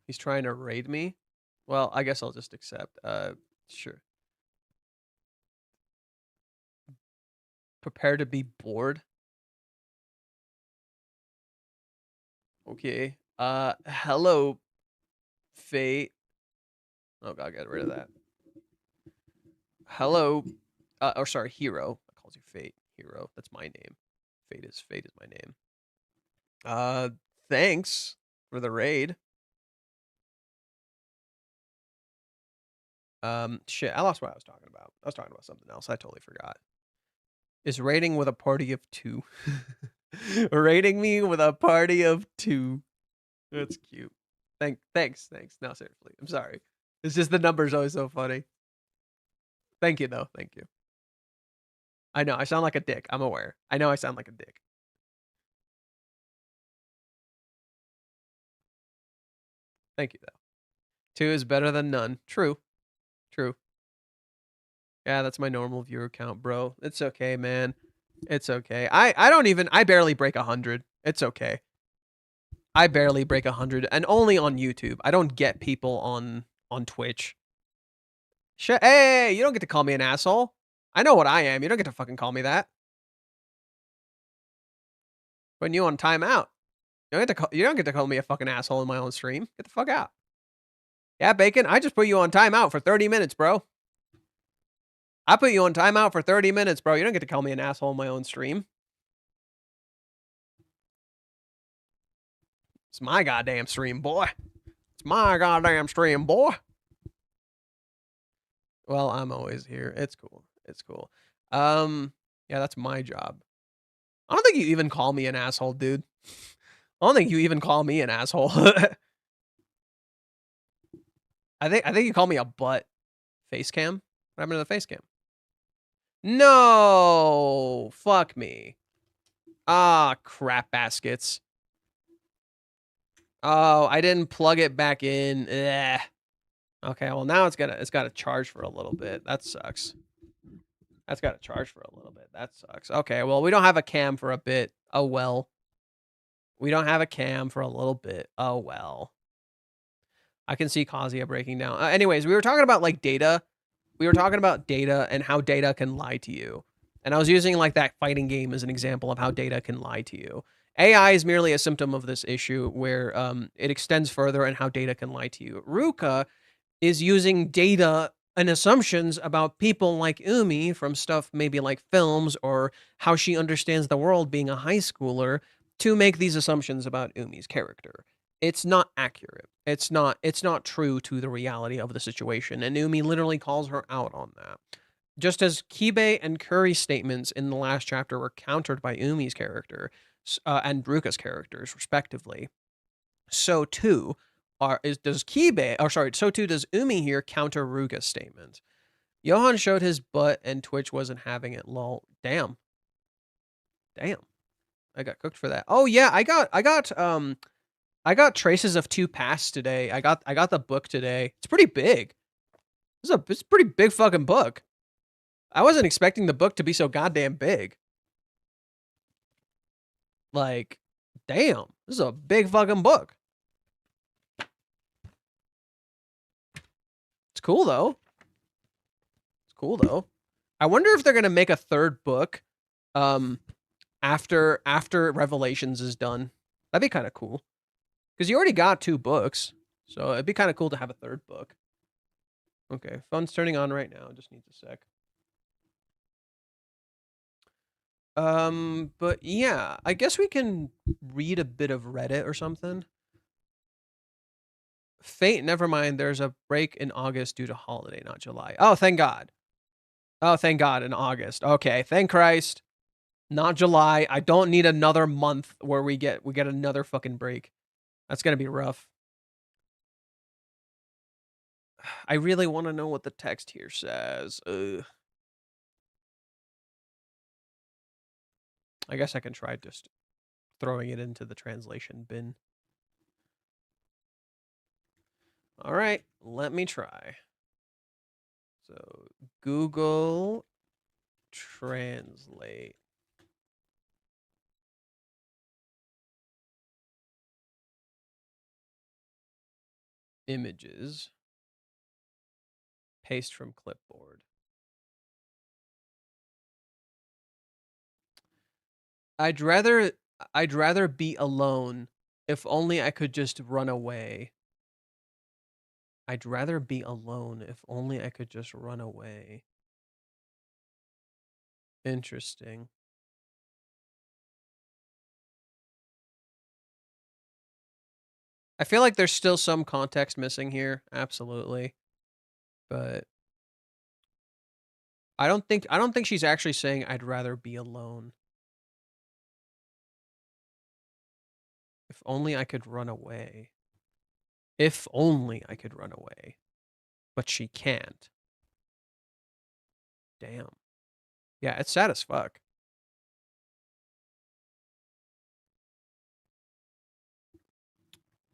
he's trying to raid me? Well, I guess I'll just accept. Sure. Prepare to be bored? Okay. Hello, Fate. Oh god, get rid of that. Hello. Sorry, Hero. I calls you Fate. Hero. That's my name. Fate is my name. Thanks for the raid. Shit, I lost what I was talking about. I was talking about something else. I totally forgot. Is raiding with a party of 2. Raiding me with a party of 2. That's cute. Thanks. No, seriously. I'm sorry. It's just the number's always so funny. Thank you, though. Thank you. I know, I sound like a dick. I'm aware. I know I sound like a dick. Thank you, though. 2 is better than none. True. Yeah, that's my normal viewer count, bro. It's okay, man. It's okay. I barely break 100. It's okay. I barely break 100, and only on YouTube. I don't get people on Twitch. Hey, you don't get to call me an asshole. I know what I am. You don't get to fucking call me that. Putting you on timeout. You don't get to call me a fucking asshole in my own stream. Get the fuck out. Yeah, Bacon, I just put you on timeout for 30 minutes, bro. I put you on timeout for 30 minutes, bro. You don't get to call me an asshole in my own stream. It's my goddamn stream, boy. It's my goddamn stream, boy. Well, I'm always here. It's cool. It's cool. Yeah, that's my job. I don't think you even call me an asshole, dude. I don't think you even call me an asshole. I think you call me a butt. Face cam? What happened to the face cam? No! Fuck me. Ah, crap baskets. Oh, I didn't plug it back in. Ugh. Okay, well now it's gotta charge for a little bit. That sucks. That's gotta charge for a little bit. That sucks. Okay, well we don't have a cam for a bit. Oh well. We don't have a cam for a little bit. Oh well. I can see Kazuya breaking down. Anyways, we were talking about like data. We were talking about data and how data can lie to you. And I was using like that fighting game as an example of how data can lie to you. AI is merely a symptom of this issue where it extends further and how data can lie to you. Ruka is using data and assumptions about people like Umi from stuff maybe like films or how she understands the world being a high schooler to make these assumptions about Umi's character. It's not accurate. It's not true to the reality of the situation, and Umi literally calls her out on that. Just as Kibe and Kuri's statements in the last chapter were countered by Umi's character and Ruka's characters, respectively, so too does Umi here counter Ruka's statement. Johan showed his butt and Twitch wasn't having it. Lol. Damn. I got cooked for that. Oh yeah, I got Traces of Two Pasts today. I got the book today. It's pretty big. It's a pretty big fucking book. I wasn't expecting the book to be so goddamn big. Like, damn, this is a big fucking book. It's cool though. I wonder if they're gonna make a third book, after Revelations is done. That'd be kind of cool. Because you already got 2 books, so it'd be kind of cool to have a third book. Okay, phone's turning on right now. Just needs a sec. But yeah, I guess we can read a bit of Reddit or something. Fate, never mind. There's a break in August due to holiday, not July. Oh, thank God. Oh, thank God, in August. Okay, thank Christ. Not July. I don't need another month where we get another fucking break. That's gonna be rough. I really want to know what the text here says. Ugh. I guess I can try just throwing it into the translation bin. All right, let me try. So Google Translate. Images. Paste from clipboard. I'd rather be alone if only I could just run away. I'd rather be alone if only I could just run away. Interesting. I feel like there's still some context missing here, absolutely. But I don't think she's actually saying I'd rather be alone. If only I could run away. If only I could run away. But she can't. Damn. Yeah, it's sad as fuck.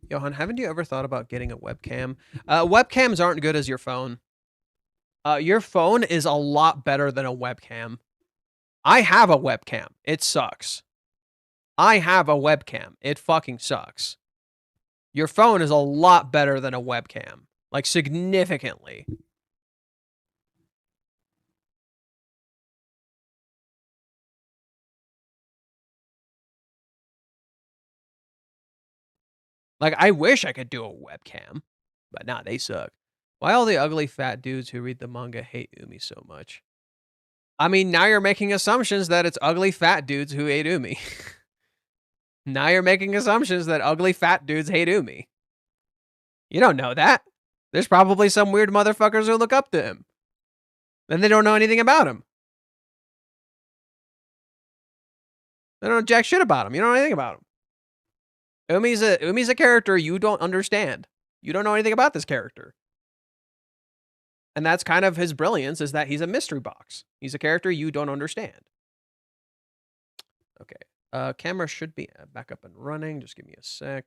Johan, haven't you ever thought about getting a webcam? Webcams aren't good as your phone. Your phone is a lot better than a webcam. I have a webcam. It sucks. I have a webcam. It fucking sucks. Your phone is a lot better than a webcam. Like, significantly. Like, I wish I could do a webcam. But nah, they suck. Why all the ugly fat dudes who read the manga hate Umi so much? I mean, now you're making assumptions that it's ugly fat dudes who hate Umi. Now you're making assumptions that ugly fat dudes hate Umi. You don't know that. There's probably some weird motherfuckers who look up to him. And they don't know anything about him. They don't know jack shit about him. You don't know anything about him. Umi's a character you don't understand. You don't know anything about this character. And that's kind of his brilliance, is that he's a mystery box. He's a character you don't understand. Okay. Camera should be back up and running. Just give me a sec.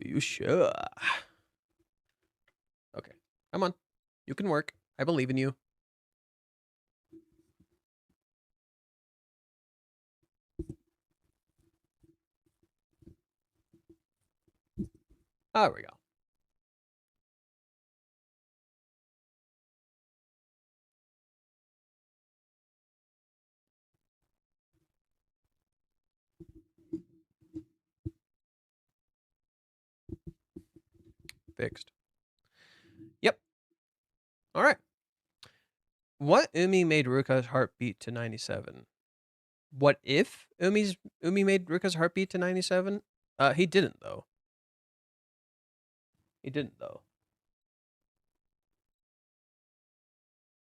You sure? Okay. Come on. You can work. I believe in you. There we go. Fixed. Yep. All right. What Umi made Ruka's heart beat to 97? What if Umi made Ruka's heart beat to 97? He didn't though. He didn't though.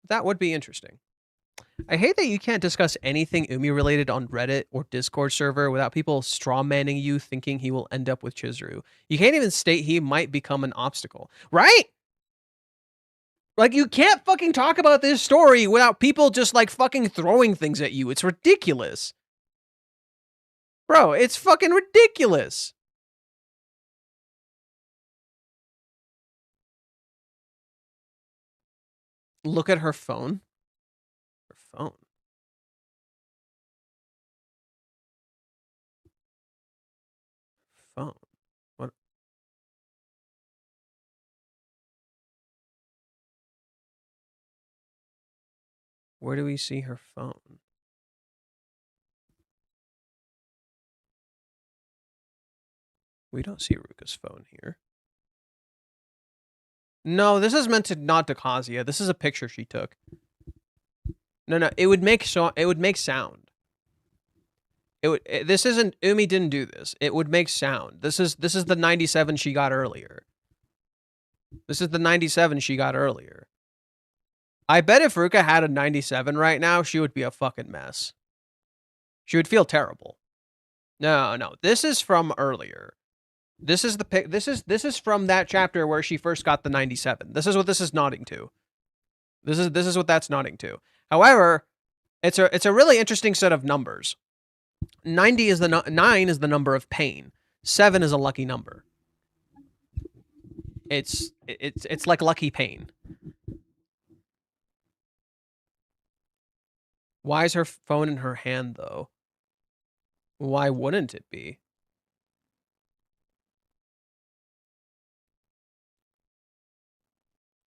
That would be interesting. I hate that you can't discuss anything Umi related on Reddit or Discord server without people strawmanning you thinking he will end up with Chizuru. You can't even state he might become an obstacle, right? Like, you can't fucking talk about this story without people just like fucking throwing things at you. It's ridiculous. Bro, it's fucking ridiculous. Look at her phone. Her phone. Phone. What? Where do we see her phone? We don't see Ruka's phone here. No, this is meant to not to Kazuya. This is a picture she took. No, it would make sound. This isn't Umi didn't do this. It would make sound. This is the 97 she got earlier. This is the 97 she got earlier. I bet if Ruka had a 97 right now, she would be a fucking mess. She would feel terrible. No. This is from earlier. This is the pic. This is from that chapter where she first got the 97. This is what this is nodding to. This is what that's nodding to. However, it's a really interesting set of numbers. 9 is the number of pain. 7 is a lucky number. It's like lucky pain. Why is her phone in her hand though? Why wouldn't it be?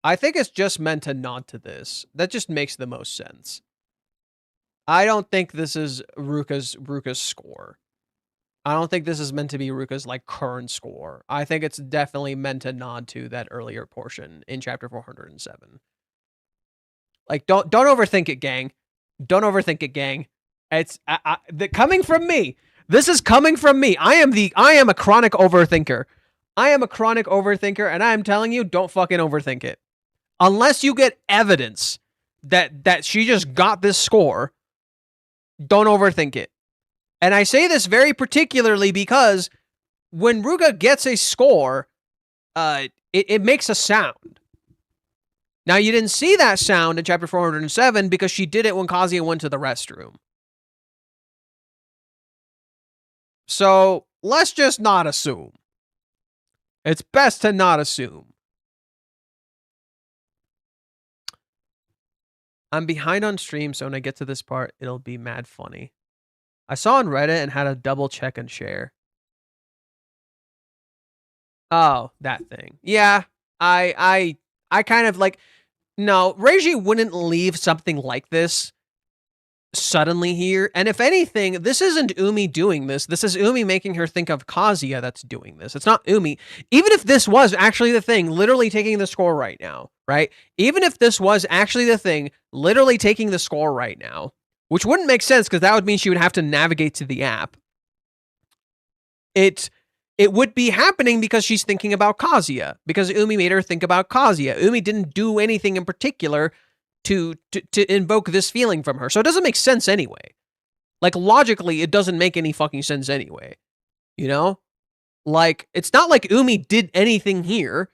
I think it's just meant to nod to this. That just makes the most sense. I don't think this is Ruka's score. I don't think this is meant to be Ruka's like current score. I think it's definitely meant to nod to that earlier portion in chapter 407. Like, don't overthink it, gang. Don't overthink it, gang. It's coming from me. This is coming from me. I am a chronic overthinker. I am a chronic overthinker, and I am telling you, don't fucking overthink it. Unless you get evidence that she just got this score, don't overthink it. And I say this very particularly because when Ruka gets a score, it makes a sound. Now, you didn't see that sound in chapter 407 because she did it when Kazuya went to the restroom. So, let's just not assume. It's best to not assume. I'm behind on stream, so when I get to this part, it'll be mad funny. I saw on Reddit and had to double check and share. Oh, that thing. Yeah, I kind of like... No, Reiji wouldn't leave something like this suddenly here. And if anything, this isn't Umi doing this. This is Umi making her think of Kazuya that's doing this. It's not Umi. Even if this was actually the thing, literally taking the score right now, right? Even if this was actually the thing, literally taking the score right now, which wouldn't make sense because that would mean she would have to navigate to the app. It would be happening because she's thinking about Kazuya, because Umi made her think about Kazuya. Umi didn't do anything in particular to invoke this feeling from her. So it doesn't make sense anyway. Like, logically, it doesn't make any fucking sense anyway. You know? Like, it's not like Umi did anything here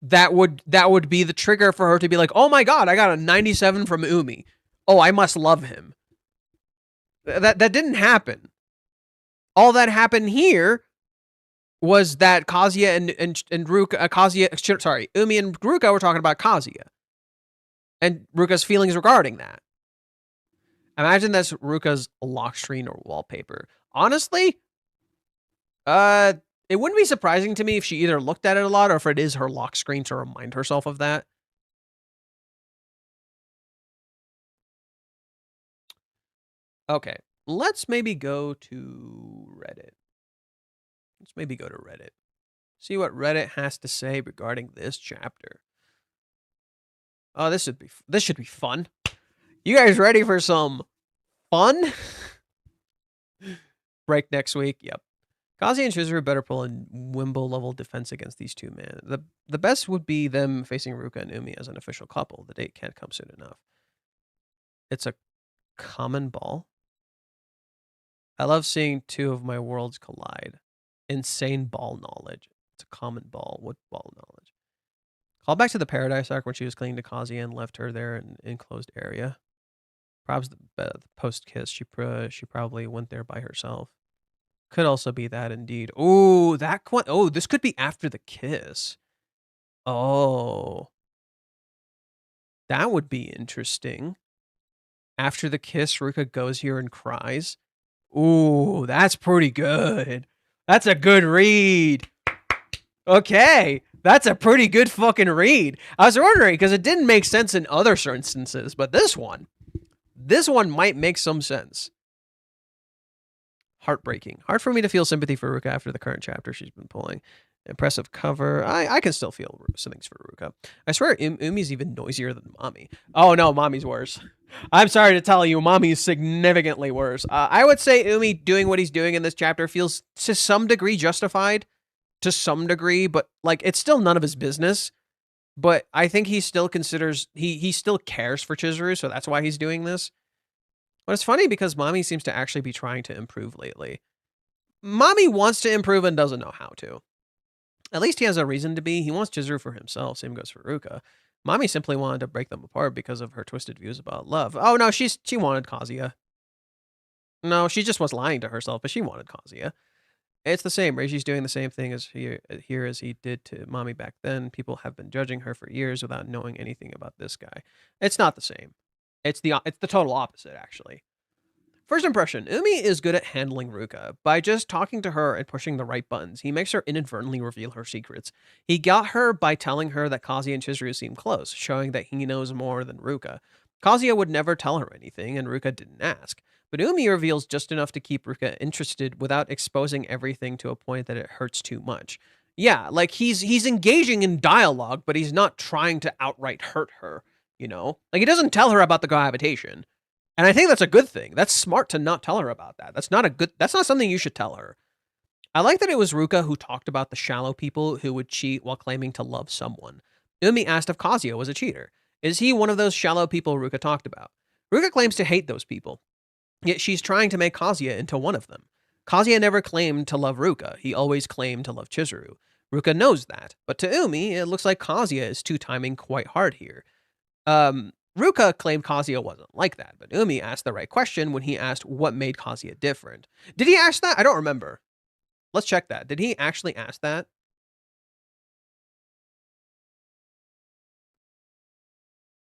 that would be the trigger for her to be like, oh my god, I got a 97 from Umi. Oh, I must love him. That didn't happen. All that happened here was that Kazuya and Ruka, Umi and Ruka were talking about Kazuya. And Ruka's feelings regarding that. Imagine that's Ruka's lock screen or wallpaper. Honestly, it wouldn't be surprising to me if she either looked at it a lot or if it is her lock screen to remind herself of that. Okay, let's maybe go to Reddit. See what Reddit has to say regarding this chapter. Oh, this should be fun. You guys ready for some fun? Break next week. Yep. Kazuya and Chizuru better pull a Wimbo level defense against these two men. The best would be them facing Ruka and Umi as an official couple. The date can't come soon enough. It's a common ball. I love seeing two of my worlds collide. Insane ball knowledge. It's a common ball. What ball knowledge? Call back to the Paradise arc when she was clinging to Kazuya and left her there in an enclosed area. Perhaps the post-kiss, she probably went there by herself. Could also be that indeed. Ooh, this could be after the kiss. Oh. That would be interesting. After the kiss, Ruka goes here and cries. Ooh, that's pretty good. That's a good read. Okay. That's a pretty good fucking read. I was wondering, because it didn't make sense in other instances, but this one might make some sense. Heartbreaking. Hard for me to feel sympathy for Ruka after the current chapter she's been pulling. Impressive cover. I can still feel some things for Ruka. I swear Umi's even noisier than Mommy. Oh no, Mommy's worse. I'm sorry to tell you, Mommy's significantly worse. I would say Umi doing what he's doing in this chapter feels to some degree justified. To some degree, but like it's still none of his business. But I think he still considers he still cares for Chizuru, so that's why he's doing this. But it's funny because Mommy seems to actually be trying to improve lately. Mommy wants to improve and doesn't know how to. At least he has a reason to be. He wants Chizuru for himself. Same goes for Ruka. Mommy simply wanted to break them apart because of her twisted views about love. Oh no, she wanted Kazuya. No, she just was lying to herself, but she wanted Kazuya. It's the same. Reiji's doing the same thing as here as he did to Mommy back then. People have been judging her for years without knowing anything about this guy. It's not the same. It's the total opposite, actually. First impression, Umi is good at handling Ruka. By just talking to her and pushing the right buttons, he makes her inadvertently reveal her secrets. He got her by telling her that Kazuya and Chizuru seem close, showing that he knows more than Ruka. Kazuya would never tell her anything, and Ruka didn't ask. But Umi reveals just enough to keep Ruka interested without exposing everything to a point that it hurts too much. Yeah, like he's engaging in dialogue, but he's not trying to outright hurt her, you know? Like he doesn't tell her about the cohabitation. And I think that's a good thing. That's smart to not tell her about that. That's not something you should tell her. I like that it was Ruka who talked about the shallow people who would cheat while claiming to love someone. Umi asked if Kazuya was a cheater. Is he one of those shallow people Ruka talked about? Ruka claims to hate those people, yet she's trying to make Kazuya into one of them. Kazuya never claimed to love Ruka. He always claimed to love Chizuru. Ruka knows that, but to Umi, it looks like Kazuya is two-timing quite hard here. Ruka claimed Kazuya wasn't like that, but Umi asked the right question when he asked what made Kazuya different. Did he ask that? I don't remember. Let's check that. Did he actually ask that?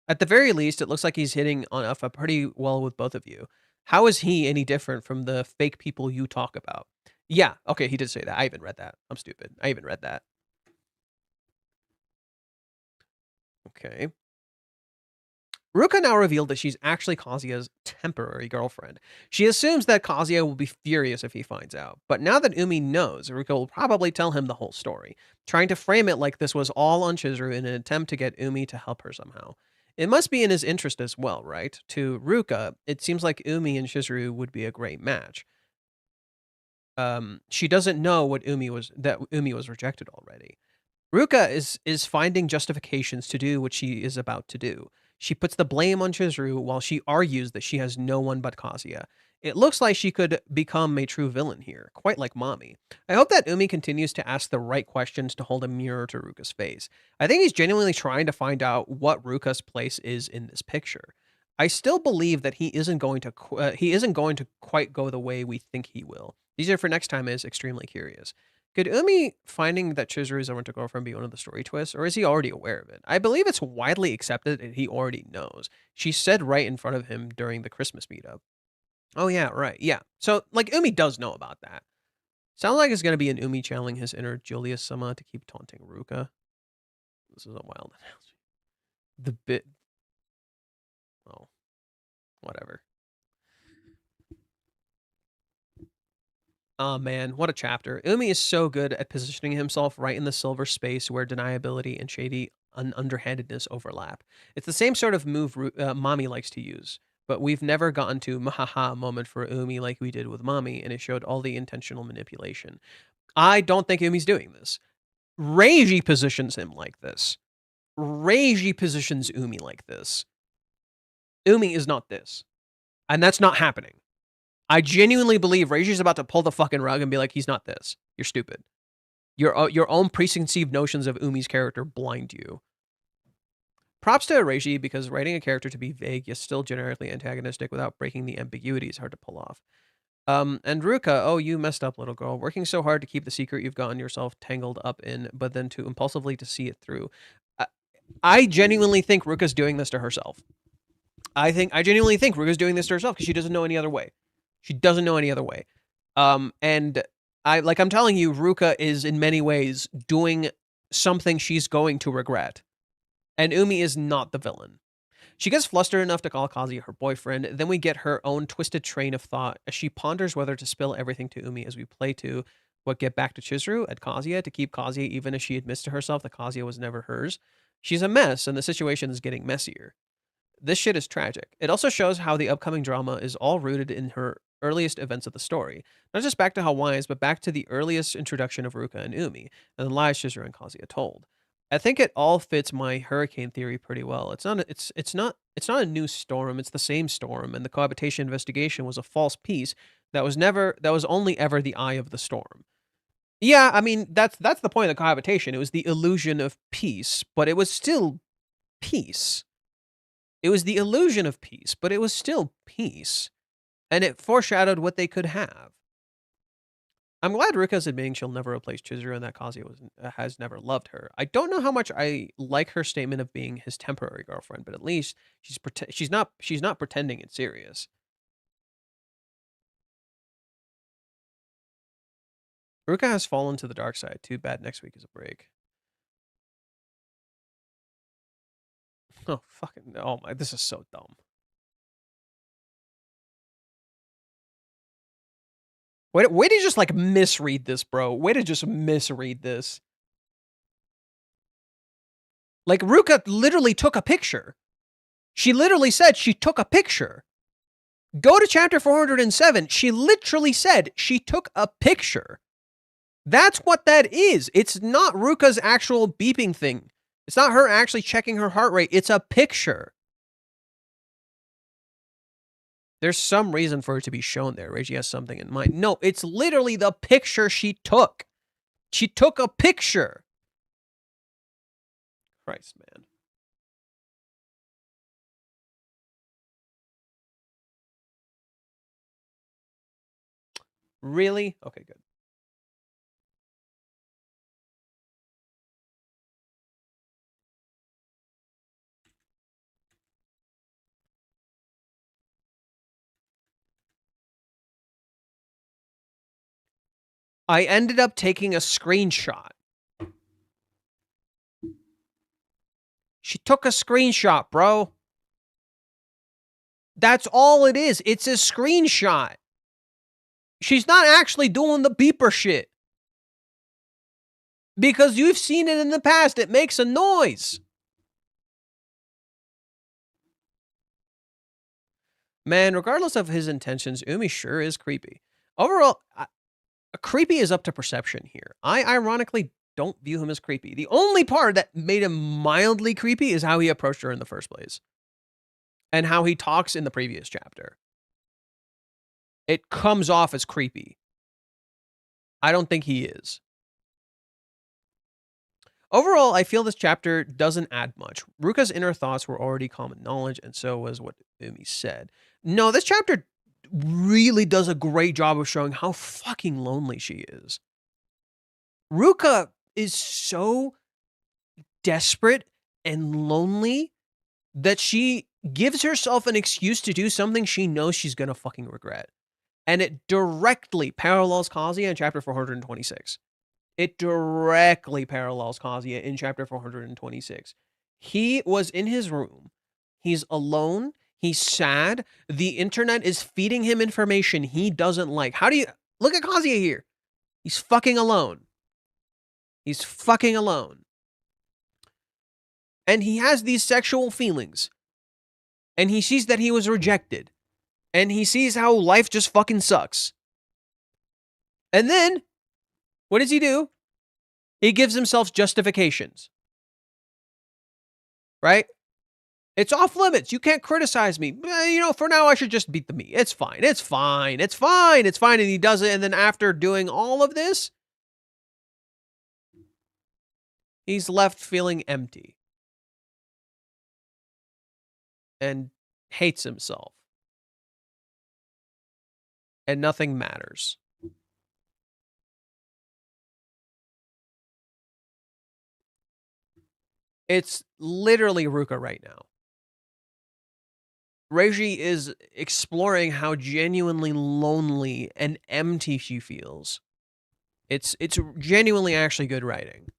At the very least, it looks like he's hitting on off pretty well with both of you. How is he any different from the fake people you talk about? Yeah, okay, he did say that. I even read that. I'm stupid. I even read that. Okay. Ruka now revealed that she's actually Kazuya's temporary girlfriend. She assumes that Kazuya will be furious if he finds out, but now that Umi knows, Ruka will probably tell him the whole story, trying to frame it like this was all on Chizuru in an attempt to get Umi to help her somehow. It must be in his interest as well, right? To Ruka, it seems like Umi and Chizuru would be a great match. She doesn't know that Umi was rejected already. Ruka is finding justifications to do what she is about to do. She puts the blame on Chizuru while she argues that she has no one but Kazuya. It looks like she could become a true villain here, quite like Mommy. I hope that Umi continues to ask the right questions to hold a mirror to Ruka's face. I think he's genuinely trying to find out what Ruka's place is in this picture. I still believe that he isn't going to quite go the way we think he will. Teaser for next time is extremely curious. Could Umi finding that Chizuru is a winter girlfriend be one of the story twists, or is he already aware of it? I believe it's widely accepted that he already knows. She said right in front of him during the Christmas meetup. Oh yeah, right, yeah. So, like, Umi does know about that. Sounds like it's going to be an Umi channeling his inner Julius-sama to keep taunting Ruka. This is a wild analogy. The bit... Well, whatever. Oh man, what a chapter. Umi is so good at positioning himself right in the silver space where deniability and shady underhandedness overlap. It's the same sort of move Mommy likes to use, but we've never gotten to mahaha moment for Umi like we did with Mommy, and it showed all the intentional manipulation. I don't think Umi's doing this. Reiji positions him like this. Reiji positions Umi like this. Umi is not this. And that's not happening. I genuinely believe Reiji's about to pull the fucking rug and be like, he's not this. You're stupid. Your own preconceived notions of Umi's character blind you. Props to Reiji because writing a character to be vague yet still generically antagonistic without breaking the ambiguity is hard to pull off. And Ruka, oh, you messed up, little girl. Working so hard to keep the secret you've gotten yourself tangled up in, but then to impulsively to see it through. I genuinely think Ruka's doing this to herself. I genuinely think Ruka's doing this to herself because she doesn't know any other way. She doesn't know any other way. And I'm telling you, Ruka is in many ways doing something she's going to regret. And Umi is not the villain. She gets flustered enough to call Kazuya her boyfriend. Then we get her own twisted train of thought as she ponders whether to spill everything to Umi as we play to get back to Chizuru at Kazuya to keep Kazuya even as she admits to herself that Kazuya was never hers. She's a mess and the situation is getting messier. This shit is tragic. It also shows how the upcoming drama is all rooted in her earliest events of the story. Not just back to Hawaiians, but back to the earliest introduction of Ruka and Umi, and the lies Chizuru and Kazuya told. I think it all fits my hurricane theory pretty well. It's not a new storm, it's the same storm, and the cohabitation investigation was a false piece that was only ever the eye of the storm. Yeah, I mean, that's the point of the cohabitation. It was the illusion of peace, but it was still peace. It was the illusion of peace, but it was still peace. And it foreshadowed what they could have. I'm glad Ruka's admitting she'll never replace Chizuru and that Kazuya has never loved her. I don't know how much I like her statement of being his temporary girlfriend, but at least she's not pretending it's serious. Ruka has fallen to the dark side. Too bad next week is a break. Oh, fucking, oh my, this is so dumb. Way to just, like, misread this, bro. Way to just misread this. Like, Ruka literally took a picture. She literally said she took a picture. Go to chapter 407. She literally said she took a picture. That's what that is. It's not Ruka's actual beeping thing. It's not her actually checking her heart rate. It's a picture. There's some reason for it to be shown there. Reiji has something in mind. No, it's literally the picture she took. She took a picture. Christ, man. Really? Okay, good. I ended up taking a screenshot. She took a screenshot, bro. That's all it is. It's a screenshot. She's not actually doing the beeper shit. Because you've seen it in the past. It makes a noise. Man, regardless of his intentions, Umi sure is creepy. Overall, creepy is up to perception here. I ironically don't view him as creepy. The only part that made him mildly creepy is how he approached her in the first place. And how he talks in the previous chapter. It comes off as creepy. I don't think he is. Overall, I feel this chapter doesn't add much. Ruka's inner thoughts were already common knowledge, and so was what Umi said. No, this chapter really does a great job of showing how fucking lonely she is. Ruka is so desperate and lonely that she gives herself an excuse to do something she knows she's gonna fucking regret. And it directly parallels Kazuya in chapter 426. It directly parallels Kazuya in chapter 426. He was in his room. He's alone. He's sad. The internet is feeding him information he doesn't like. How do you... Look at Kazuya here. He's fucking alone. He's fucking alone. And he has these sexual feelings. And he sees that he was rejected. And he sees how life just fucking sucks. And then... what does he do? He gives himself justifications. Right? It's off limits. You can't criticize me. You know, for now, I should just beat the meat. It's fine. It's fine. It's fine. It's fine. And he does it. And then after doing all of this, he's left feeling empty. And hates himself. And nothing matters. It's literally Ruka right now. Reiji is exploring how genuinely lonely and empty she feels. It's genuinely actually good writing.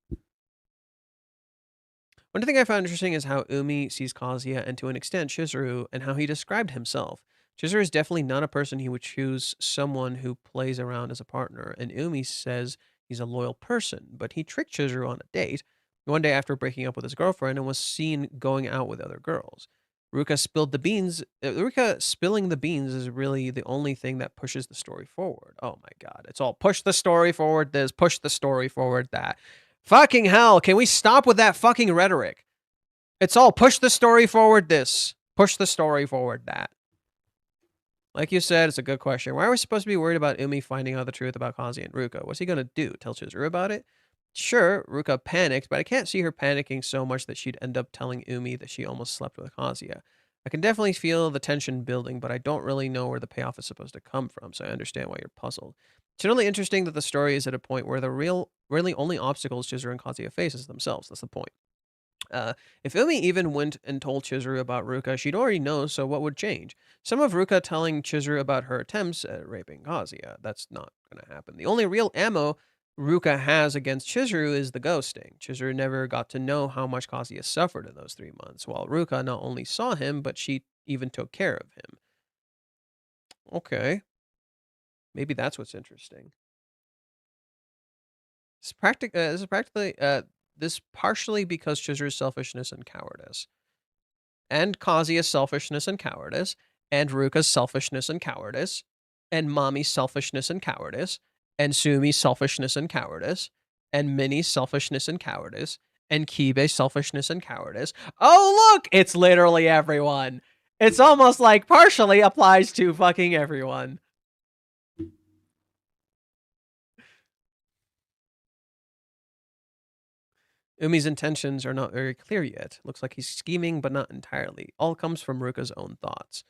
One thing I found interesting is how Umi sees Kazuya and to an extent Chizuru and how he described himself. Chizuru is definitely not a person he would choose someone who plays around as a partner, and Umi says he's a loyal person, but he tricked Chizuru on a date one day after breaking up with his girlfriend and was seen going out with other girls. Ruka spilled the beans. Ruka spilling the beans is really the only thing that pushes the story forward. Oh my god. It's all push the story forward this, push the story forward that. Fucking hell, can we stop with that fucking rhetoric? It's all push the story forward this, push the story forward that. Like you said, it's a good question. Why are we supposed to be worried about Umi finding out the truth about Kazuya and Ruka? What's he gonna do? Tell Chizuru about it? Sure, Ruka panicked, but I can't see her panicking so much that she'd end up telling Umi that she almost slept with Kazuya. I can definitely feel the tension building, but I don't really know where the payoff is supposed to come from, so I understand why you're puzzled. It's really interesting that the story is at a point where the really only obstacles Chizuru and Kazuya face is themselves. That's the point. If Umi even went and told Chizuru about Ruka, she'd already know, so what would change? Some of Ruka telling Chizuru about her attempts at raping Kazuya. That's not going to happen. The only real ammo Ruka has against Chizuru is the ghosting. Chizuru never got to know how much Kazuya suffered in those 3 months, while Ruka not only saw him, but she even took care of him. Okay. Maybe that's what's interesting. This is practically this partially because Chizuru's selfishness and cowardice, and Kazuya's selfishness and cowardice, and Ruka's selfishness and cowardice, and Mommy's selfishness and cowardice, and Sumi's selfishness and cowardice, and Minnie's selfishness and cowardice, and Kibe's selfishness and cowardice. Oh, look! It's literally everyone. It's almost like partially applies to fucking everyone. Umi's intentions are not very clear yet. Looks like he's scheming, but not entirely. All comes from Ruka's own thoughts.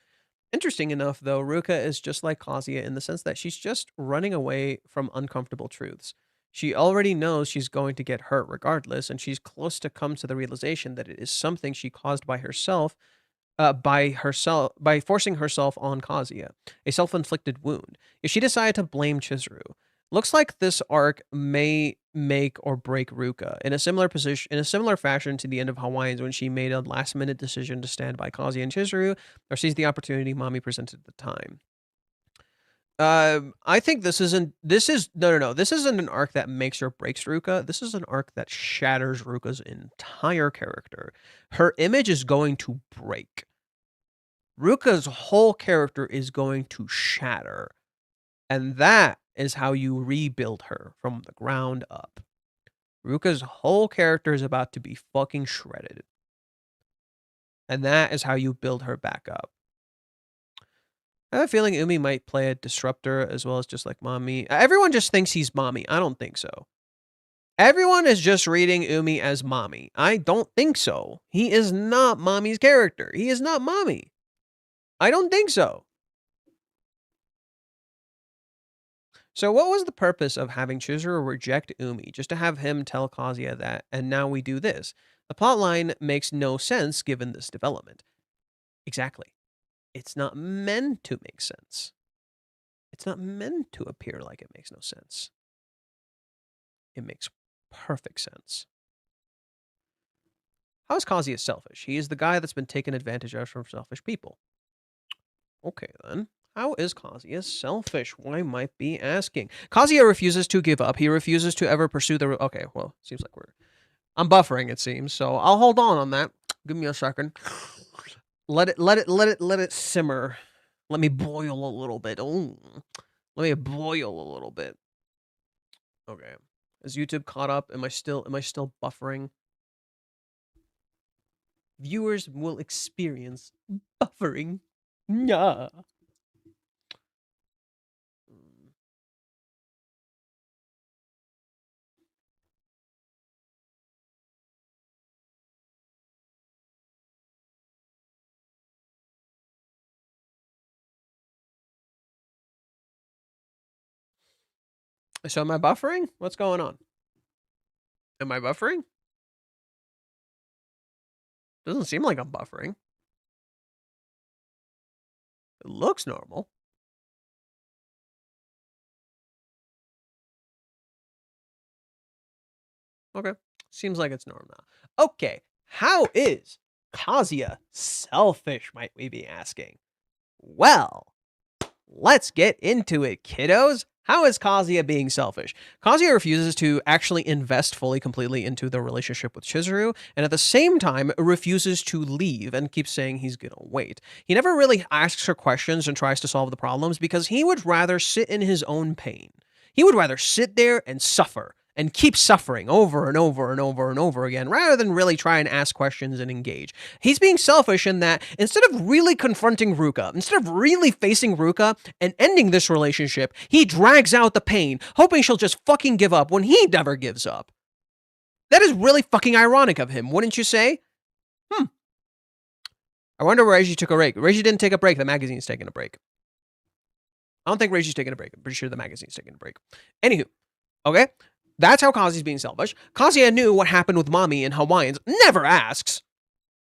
Interesting enough, though, Ruka is just like Kazuya in the sense that she's just running away from uncomfortable truths. She already knows she's going to get hurt regardless, and she's close to come to the realization that it is something she caused by herself, by forcing herself on Kazuya, a self-inflicted wound. If she decided to blame Chizuru, looks like this arc may make or break Ruka in a similar fashion to the end of Hawaiians when she made a last-minute decision to stand by Kazuya and Chizuru or seize the opportunity mommy presented at the time. I think this isn't an arc that makes or breaks Ruka. This is an arc that shatters Ruka's entire character. Her image is going to break. Ruka's whole character is going to shatter. And that is how you rebuild her from the ground up. Ruka's whole character is about to be fucking shredded. And that is how you build her back up. I have a feeling Umi might play a disruptor as well as just like mommy. Everyone just thinks he's mommy. I don't think so. Everyone is just reading Umi as mommy. I don't think so. He is not mommy's character. He is not mommy. I don't think so. So what was the purpose of having Chizuru reject Umi? Just to have him tell Kazuya that, and now we do this. The plotline makes no sense given this development. Exactly. It's not meant to make sense. It's not meant to appear like it makes no sense. It makes perfect sense. How is Kazuya selfish? He is the guy that's been taken advantage of from selfish people. Okay, then. How is Kazuya selfish? Why might be asking. Kazuya refuses to give up. He refuses to ever pursue the... Okay, well, seems like I'm buffering, it seems, so I'll hold on that. Give me a second. Let it simmer. Let me boil a little bit. Oh, let me boil a little bit. Okay. Is YouTube caught up? Am I still buffering? Viewers will experience buffering. Nah. So am I buffering? What's going on? Am I buffering? Doesn't seem like I'm buffering. It looks normal. Okay. Seems like it's normal now. Okay. How is Kazuya selfish, might we be asking? Well, let's get into it, kiddos. How is Kazuya being selfish? Kazuya refuses to actually invest fully, completely into the relationship with Chizuru, and at the same time refuses to leave and keeps saying he's gonna wait. He never really asks her questions and tries to solve the problems because he would rather sit in his own pain. He would rather sit there and suffer and keep suffering over and over and over and over again, rather than really try and ask questions and engage. He's being selfish in that instead of really confronting Ruka, instead of really facing Ruka and ending this relationship, he drags out the pain, hoping she'll just fucking give up when he never gives up. That is really fucking ironic of him, wouldn't you say? I wonder where Reiji took a break. Reiji didn't take a break. The magazine's taking a break. I don't think Reiji's taking a break. I'm pretty sure the magazine's taking a break. Anywho, okay? That's how Kazuya's being selfish. Kazuya knew what happened with mommy in Hawaiians. Never asks.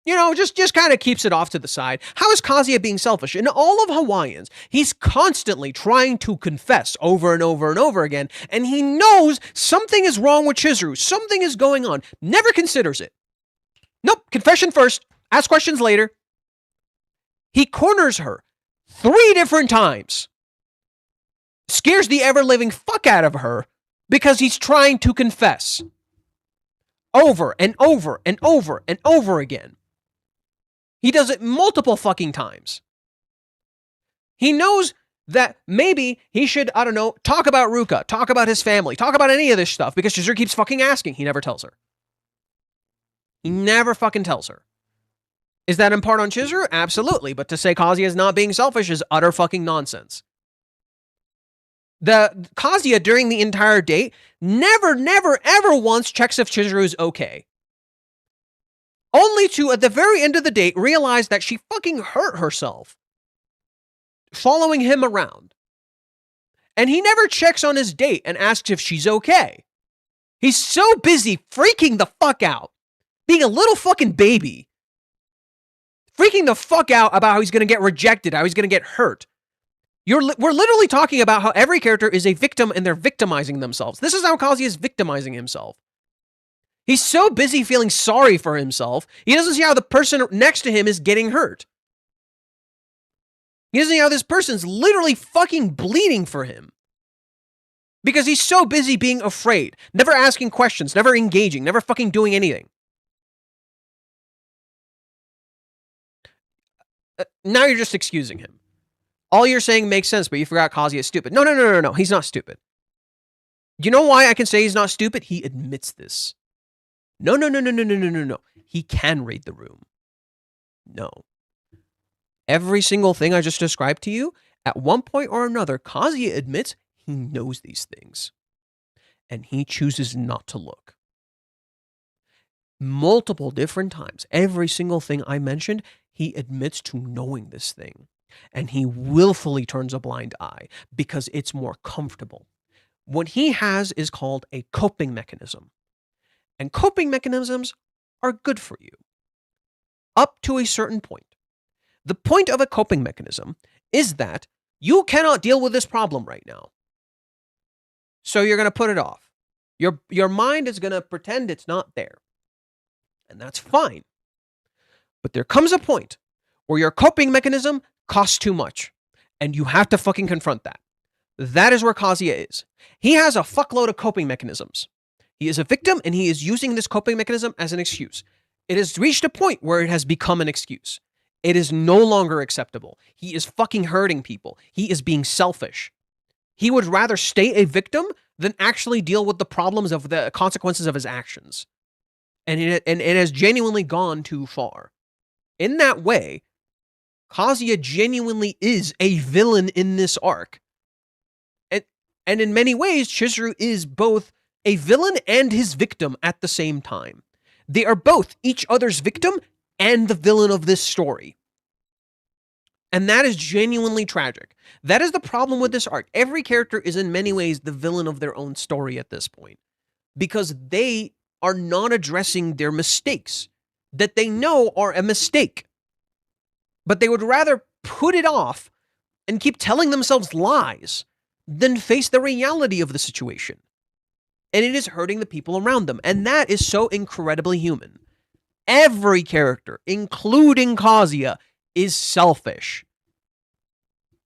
You know, just kind of keeps it off to the side. How is Kazuya being selfish? In all of Hawaiians, he's constantly trying to confess over and over and over again, and he knows something is wrong with Chizuru. Something is going on. Never considers it. Nope, confession first. Ask questions later. He corners her 3 different times. Scares the ever-living fuck out of her. Because he's trying to confess. Over and over and over and over again. He does it multiple fucking times. He knows that maybe he should, I don't know, talk about Ruka, talk about his family, talk about any of this stuff, because Chizuru keeps fucking asking. He never tells her. He never fucking tells her. Is that in part on Chizuru? Absolutely. But to say Kazuya is not being selfish is utter fucking nonsense. The Kazuya, during the entire date, never, ever once checks if Chizuru is okay. Only to, at the very end of the date, realize that she fucking hurt herself following him around. And he never checks on his date and asks if she's okay. He's so busy freaking the fuck out, being a little fucking baby, freaking the fuck out about how he's going to get rejected, how he's going to get hurt. We're literally talking about how every character is a victim and they're victimizing themselves. This is how Kazuya is victimizing himself. He's so busy feeling sorry for himself, he doesn't see how the person next to him is getting hurt. He doesn't see how this person's literally fucking bleeding for him. Because he's so busy being afraid, never asking questions, never engaging, never fucking doing anything. Now you're just excusing him. All you're saying makes sense, but you forgot Kazuya is stupid. No. He's not stupid. You know why I can say he's not stupid? He admits this. No. He can read the room. No. Every single thing I just described to you, at one point or another, Kazuya admits he knows these things. And he chooses not to look. Multiple different times, every single thing I mentioned, he admits to knowing this thing. And he willfully turns a blind eye because it's more comfortable. What he has is called a coping mechanism. And coping mechanisms are good for you. Up to a certain point. The point of a coping mechanism is that you cannot deal with this problem right now. So you're going to put it off. Your mind is going to pretend it's not there. And that's fine. But there comes a point where your coping mechanism costs too much. And you have to fucking confront that. That is where Kazuya is. He has a fuckload of coping mechanisms. He is a victim and he is using this coping mechanism as an excuse. It has reached a point where it has become an excuse. It is no longer acceptable. He is fucking hurting people. He is being selfish. He would rather stay a victim than actually deal with the problems of the consequences of his actions. And it has genuinely gone too far. In that way, Kazuya genuinely is a villain in this arc. And in many ways, Chizuru is both a villain and his victim at the same time. They are both each other's victim and the villain of this story. And that is genuinely tragic. That is the problem with this arc. Every character is in many ways the villain of their own story at this point. Because they are not addressing their mistakes that they know are a mistake. But they would rather put it off and keep telling themselves lies than face the reality of the situation. And it is hurting the people around them. And that is so incredibly human. Every character, including Kazuya, is selfish.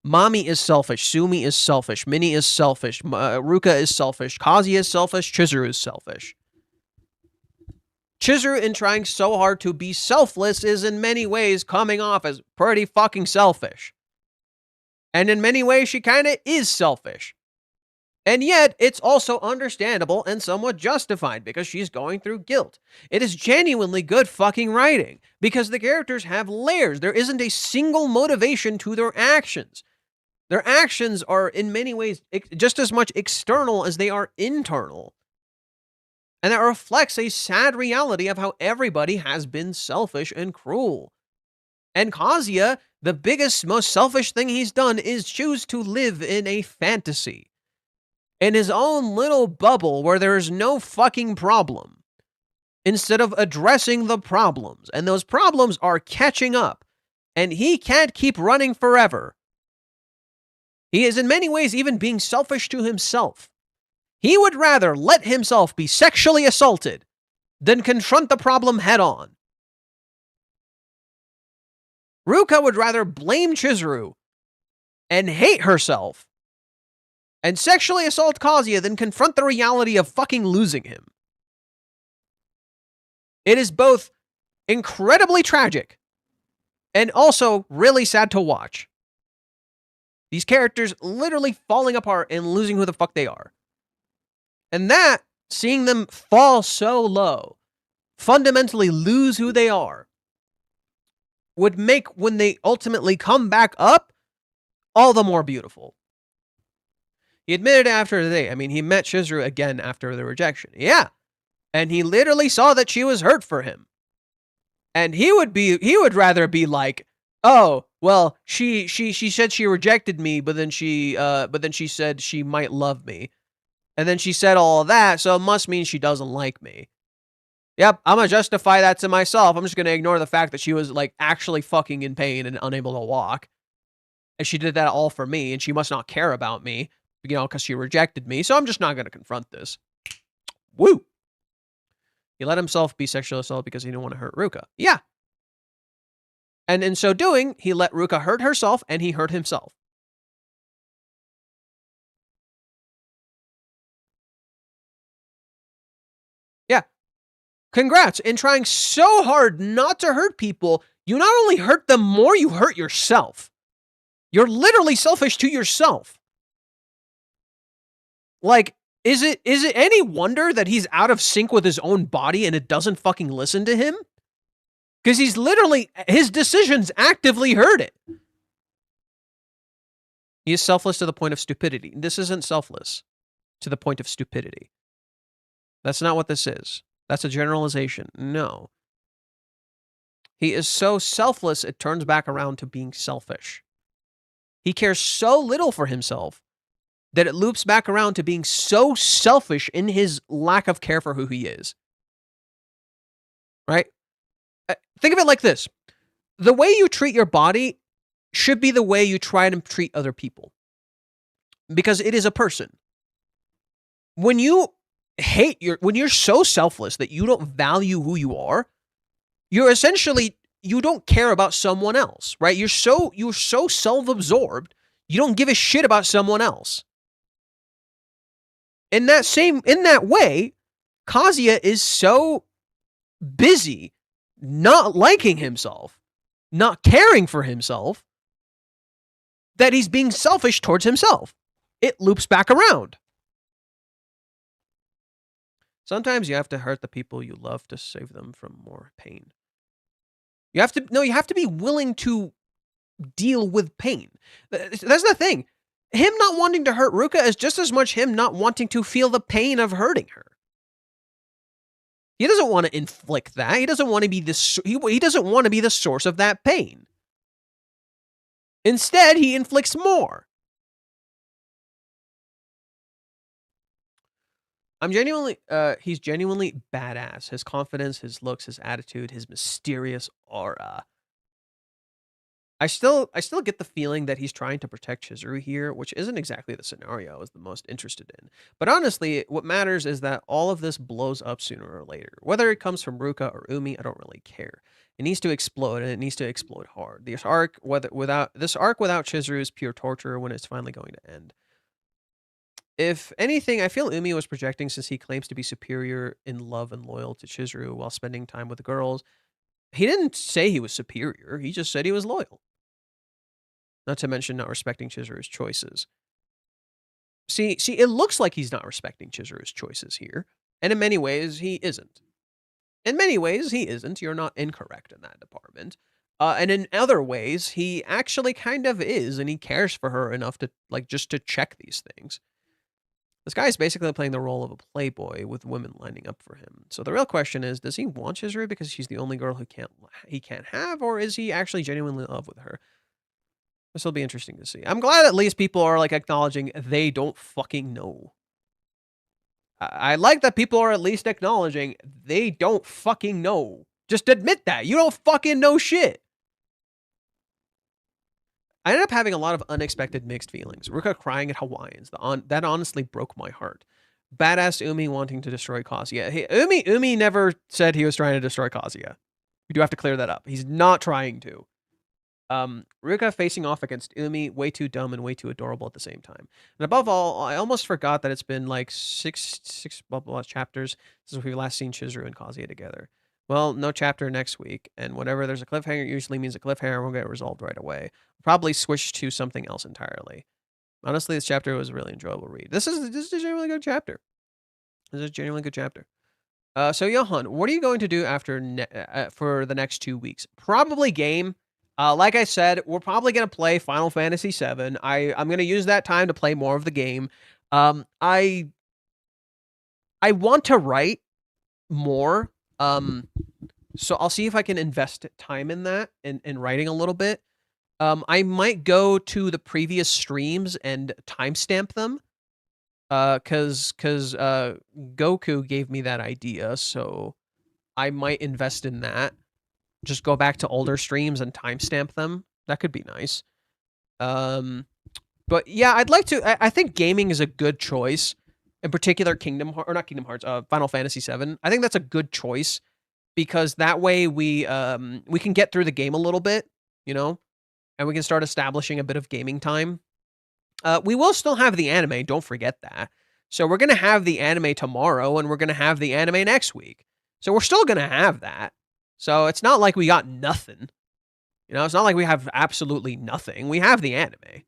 Mami is selfish. Sumi is selfish. Mini is selfish. Ruka is selfish. Kazuya is selfish. Chizuru is selfish. Chizuru, in trying so hard to be selfless, is in many ways coming off as pretty fucking selfish. And in many ways, she kind of is selfish. And yet, it's also understandable and somewhat justified because she's going through guilt. It is genuinely good fucking writing because the characters have layers. There isn't a single motivation to their actions. Their actions are in many ways just as much external as they are internal. And that reflects a sad reality of how everybody has been selfish and cruel. And Kazuya, the biggest, most selfish thing he's done is choose to live in a fantasy. In his own little bubble where there is no fucking problem. Instead of addressing the problems. And those problems are catching up. And he can't keep running forever. He is in many ways even being selfish to himself. He would rather let himself be sexually assaulted than confront the problem head on. Ruka would rather blame Chizuru and hate herself and sexually assault Kazuya than confront the reality of fucking losing him. It is both incredibly tragic and also really sad to watch. These characters literally falling apart and losing who the fuck they are. And that, seeing them fall so low, fundamentally lose who they are, would make when they ultimately come back up all the more beautiful. He admitted after the day, I mean, he met Chizuru again after the rejection. Yeah. And he literally saw that she was hurt for him. And he would rather be like, oh, well, she said she rejected me, but then she said she might love me. And then she said all of that, so it must mean she doesn't like me. Yep, I'm gonna justify that to myself. I'm just gonna ignore the fact that she was, like, actually fucking in pain and unable to walk. And she did that all for me, and she must not care about me, you know, because she rejected me, so I'm just not gonna confront this. Woo! He let himself be sexually assaulted because he didn't want to hurt Ruka. Yeah. And in so doing, he let Ruka hurt herself, and he hurt himself. Yeah. Congrats. In trying so hard not to hurt people, you not only hurt them more, you hurt yourself. You're literally selfish to yourself. Like, is it any wonder that he's out of sync with his own body and it doesn't fucking listen to him? Because he's literally, his decisions actively hurt it. He is selfless to the point of stupidity. This isn't selfless to the point of stupidity. That's not what this is. That's a generalization. No. He is so selfless, it turns back around to being selfish. He cares so little for himself that it loops back around to being so selfish in his lack of care for who he is. Right? Think of it like this. The way you treat your body should be the way you try to treat other people. Because it is a person. When you when you're so selfless that you don't value who you are, you're essentially, you don't care about someone else, right? You're so self-absorbed, you don't give a shit about someone else. In that way, Kazuya is so busy not liking himself, not caring for himself, that he's being selfish towards himself. It loops back around. Sometimes you have to hurt the people you love to save them from more pain. You have to be willing to deal with pain. That's the thing. Him not wanting to hurt Ruka is just as much him not wanting to feel the pain of hurting her. He doesn't want to inflict that. He doesn't want to be he doesn't want to be the source of that pain. Instead, he inflicts more. He's genuinely badass. His confidence, his looks, his attitude, his mysterious aura. I still get the feeling that he's trying to protect Chizuru here, which isn't exactly the scenario I was the most interested in. But honestly, what matters is that all of this blows up sooner or later. Whether it comes from Ruka or Umi, I don't really care. It needs to explode, and it needs to explode hard. This arc without Chizuru is pure torture when it's finally going to end. If anything, I feel Umi was projecting since he claims to be superior in love and loyal to Chizuru while spending time with the girls. He didn't say he was superior. He just said he was loyal. Not to mention not respecting Chizuru's choices. See, it looks like he's not respecting Chizuru's choices here. And in many ways, he isn't. In many ways, he isn't. You're not incorrect in that department. And in other ways, he actually kind of is, and he cares for her enough to, like, just to check these things. This guy is basically playing the role of a playboy with women lining up for him. So the real question is, does he want Chizuru because she's the only girl he can't have, or is he actually genuinely in love with her? This will be interesting to see. I'm glad at least people are, like, acknowledging they don't fucking know. I like that people are at least acknowledging they don't fucking know. Just admit that. You don't fucking know shit. I ended up having a lot of unexpected mixed feelings. Ruka crying at Hawaiians. That honestly broke my heart. Badass Umi wanting to destroy Kazuya. Hey, Umi never said he was trying to destroy Kazuya. We do have to clear that up. He's not trying to. Ruka facing off against Umi, way too dumb and way too adorable at the same time. And above all, I almost forgot that it's been like six chapters since we've last seen Chizuru and Kazuya together. Well, no chapter next week, and whenever there's a cliffhanger, it usually means a cliffhanger won't get resolved right away. Probably switch to something else entirely. Honestly, this chapter was a really enjoyable read. This is a genuinely good chapter. This is a genuinely good chapter. So Johan, what are you going to do after for the next 2 weeks? Probably game. Like I said, we're probably going to play Final Fantasy VII. I'm going to use that time to play more of the game. I want to write more. So I'll see if I can invest time in that and writing a little bit. I might go to the previous streams and timestamp them. Cause Goku gave me that idea, so I might invest in that. Just go back to older streams and timestamp them. That could be nice. But yeah, I'd like to. I think gaming is a good choice. In particular, Final Fantasy VII. I think that's a good choice because that way we can get through the game a little bit, you know, and we can start establishing a bit of gaming time. We will still have the anime. Don't forget that. So we're gonna have the anime tomorrow, and we're gonna have the anime next week. So we're still gonna have that. So it's not like we got nothing. You know, it's not like we have absolutely nothing. We have the anime.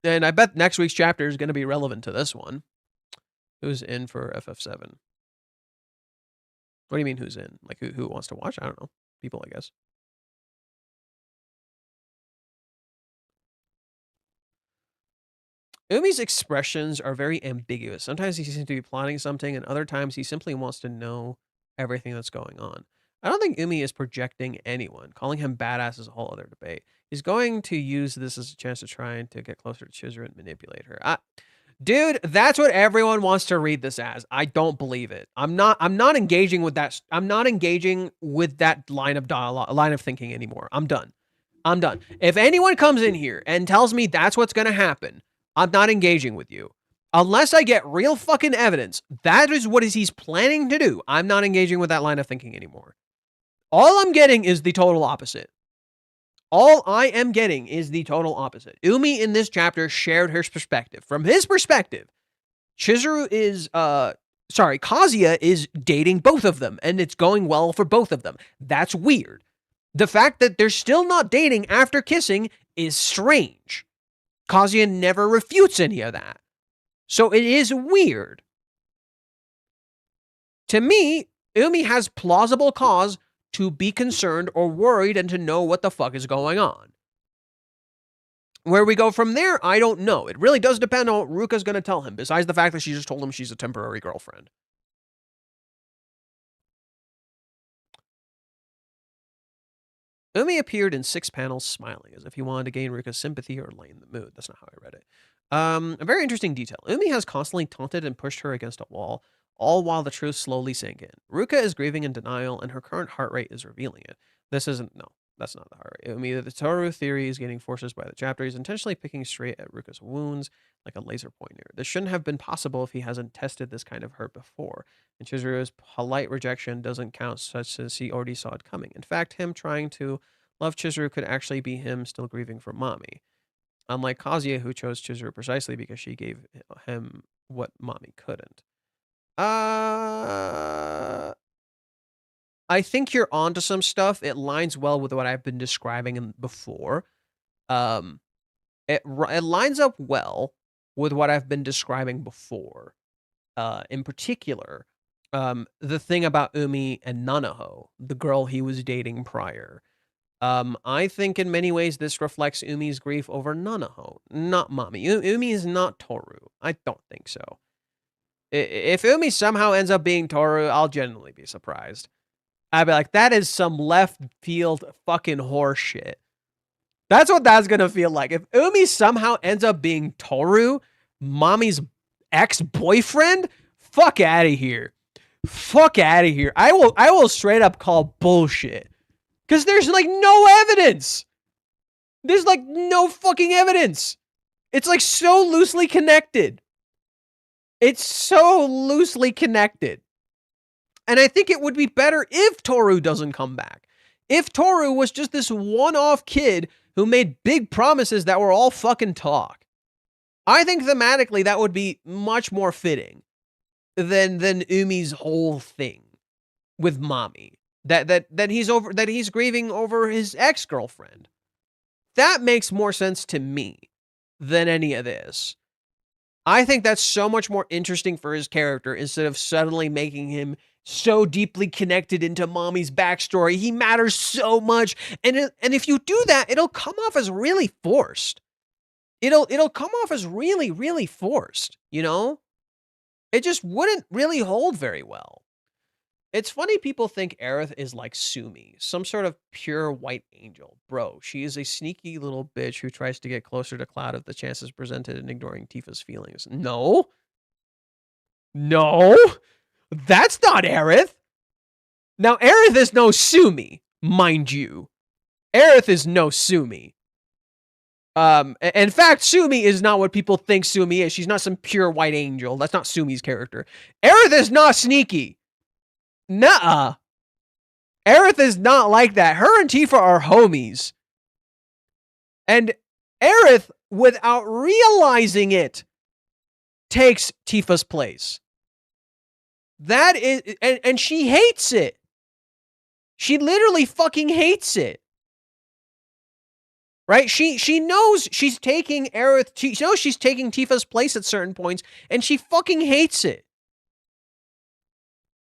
And I bet next week's chapter is going to be relevant to this one. Who's in for FF7? What do you mean who's in? Like who wants to watch? I don't know. People, I guess. Umi's expressions are very ambiguous. Sometimes he seems to be plotting something, and other times he simply wants to know everything that's going on. I don't think Umi is projecting anyone. Calling him badass is a whole other debate. He's going to use this as a chance to try and to get closer to Chizuru and manipulate her. Dude, that's what everyone wants to read this as. I don't believe it. I'm not engaging with that. I'm not engaging with that line of dialogue, line of thinking anymore. I'm done. I'm done. If anyone comes in here and tells me that's what's going to happen, I'm not engaging with you. Unless I get real fucking evidence, that is what he's planning to do. I'm not engaging with that line of thinking anymore. All I'm getting is the total opposite. All I am getting is the total opposite. Umi in this chapter shared her perspective. From his perspective, Kazuya is dating both of them, and it's going well for both of them. That's weird. The fact that they're still not dating after kissing is strange. Kazuya never refutes any of that. So it is weird. To me, Umi has plausible cause to be concerned or worried and to know what the fuck is going on. Where we go from there, I don't know. It really does depend on what Ruka's going to tell him, besides the fact that she just told him she's a temporary girlfriend. Umi appeared in 6 panels smiling, as if he wanted to gain Ruka's sympathy or lighten the mood. That's not how I read it. A very interesting detail. Umi has constantly taunted and pushed her against a wall, all while the truth slowly sank in. Ruka is grieving in denial, and her current heart rate is revealing it. That's not the heart rate. Umi, the Toru theory is getting forces by the chapter. He's intentionally picking straight at Ruka's wounds like a laser pointer. This shouldn't have been possible if he hasn't tested this kind of hurt before. And Chizuru's polite rejection doesn't count, such as he already saw it coming. In fact, him trying to love Chizuru could actually be him still grieving for Mami. Unlike Kazuya, who chose Chizuru precisely because she gave him what Mami couldn't. I think you're onto some stuff. It lines well with what I've been describing before. It lines up well with what I've been describing before. In particular, the thing about Umi and Nanaho, the girl he was dating prior. I think in many ways this reflects Umi's grief over Nanaho, not Mami. Umi is not Toru. I don't think so. If Umi somehow ends up being Toru, I'll genuinely be surprised. I'd be like, that is some left field fucking horse shit. That's what that's gonna feel like. If Umi somehow ends up being Toru, Mami's ex-boyfriend, fuck out of here. Fuck out of here. I will straight up call bullshit. Because there's like no evidence. There's like no fucking evidence. It's like so loosely connected. It's so loosely connected. And I think it would be better if Toru doesn't come back. If Toru was just this one-off kid who made big promises that were all fucking talk. I think thematically that would be much more fitting than Umi's whole thing. with mommy. That he's grieving over his ex-girlfriend. That makes more sense to me than any of this. I think that's so much more interesting for his character instead of suddenly making him so deeply connected into mommy's backstory. He matters so much. And if you do that, it'll come off as really forced. It'll come off as really, really forced, you know? It just wouldn't really hold very well. It's funny people think Aerith is like Sumi, some sort of pure white angel. Bro, she is a sneaky little bitch who tries to get closer to Cloud if the chance is presented and ignoring Tifa's feelings. No. No. That's not Aerith. Now, Aerith is no Sumi, mind you. Aerith is no Sumi. In fact, Sumi is not what people think Sumi is. She's not some pure white angel. That's not Sumi's character. Aerith is not sneaky. Nuh-uh. Aerith is not like that. Her and Tifa are homies. And Aerith, without realizing it, takes Tifa's place. That is, and she hates it. She literally fucking hates it. Right? She knows she's taking Aerith, she knows she's taking Tifa's place at certain points, and she fucking hates it.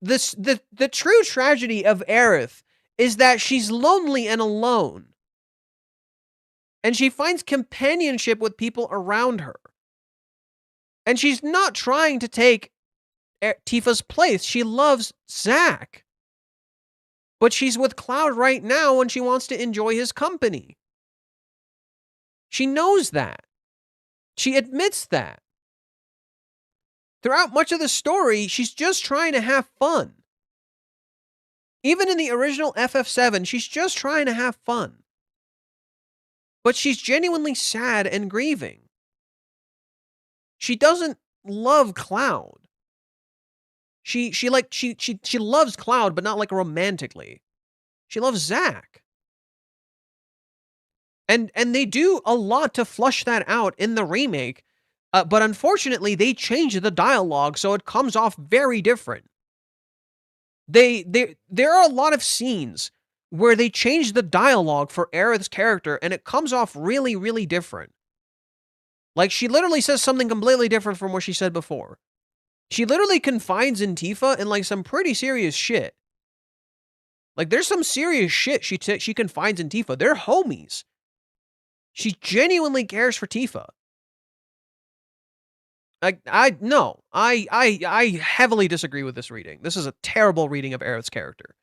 The true tragedy of Aerith is that she's lonely and alone. And she finds companionship with people around her. And she's not trying to take Tifa's place. She loves Zack. But she's with Cloud right now and she wants to enjoy his company. She knows that. She admits that. Throughout much of the story, she's just trying to have fun. Even in the original FF7, she's just trying to have fun. But she's genuinely sad and grieving. She doesn't love Cloud. She loves Cloud, but not like romantically. She loves Zack. And they do a lot to flush that out in the remake. But unfortunately, they changed the dialogue, so it comes off very different. There are a lot of scenes where they change the dialogue for Aerith's character, and it comes off really, really different. Like, she literally says something completely different from what she said before. She literally confides in Tifa in, like, some pretty serious shit. Like, there's some serious shit she confides in Tifa. They're homies. She genuinely cares for Tifa. I heavily disagree with this reading. This is a terrible reading of Aerith's character.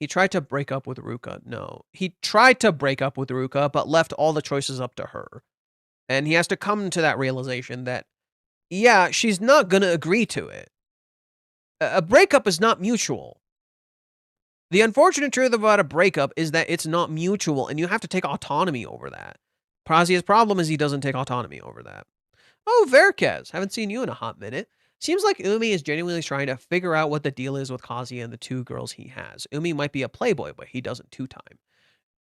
He tried to break up with Ruka. No. He tried to break up with Ruka, but left all the choices up to her. And he has to come to that realization that, yeah, she's not gonna agree to it. A breakup is not mutual. The unfortunate truth about a breakup is that it's not mutual, and you have to take autonomy over that. Prazia's problem is he doesn't take autonomy over that. Oh, Varicus, haven't seen you in a hot minute. Seems like Umi is genuinely trying to figure out what the deal is with Kazuya and the two girls he has. Umi might be a playboy, but he doesn't two-time.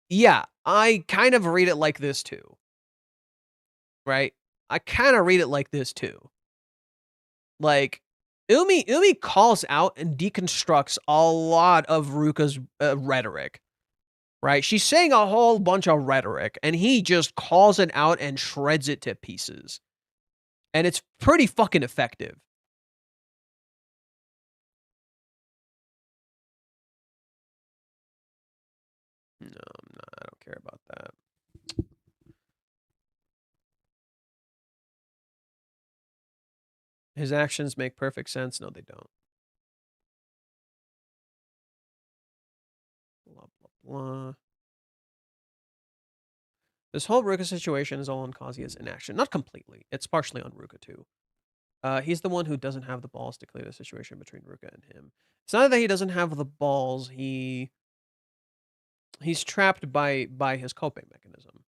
Yeah, I kind of read it like this too. Right? I kind of read it like this too. Like, Umi calls out and deconstructs a lot of Ruka's rhetoric. Right? She's saying a whole bunch of rhetoric, and he just calls it out and shreds it to pieces. And it's pretty fucking effective. No, I'm not. I don't care about that. His actions make perfect sense. No, they don't. Blah, blah, blah. This whole Ruka situation is all on Kazuya's inaction. Not completely. It's partially on Ruka, too. He's the one who doesn't have the balls to clear the situation between Ruka and him. It's not that he doesn't have the balls. He's trapped by his coping mechanism.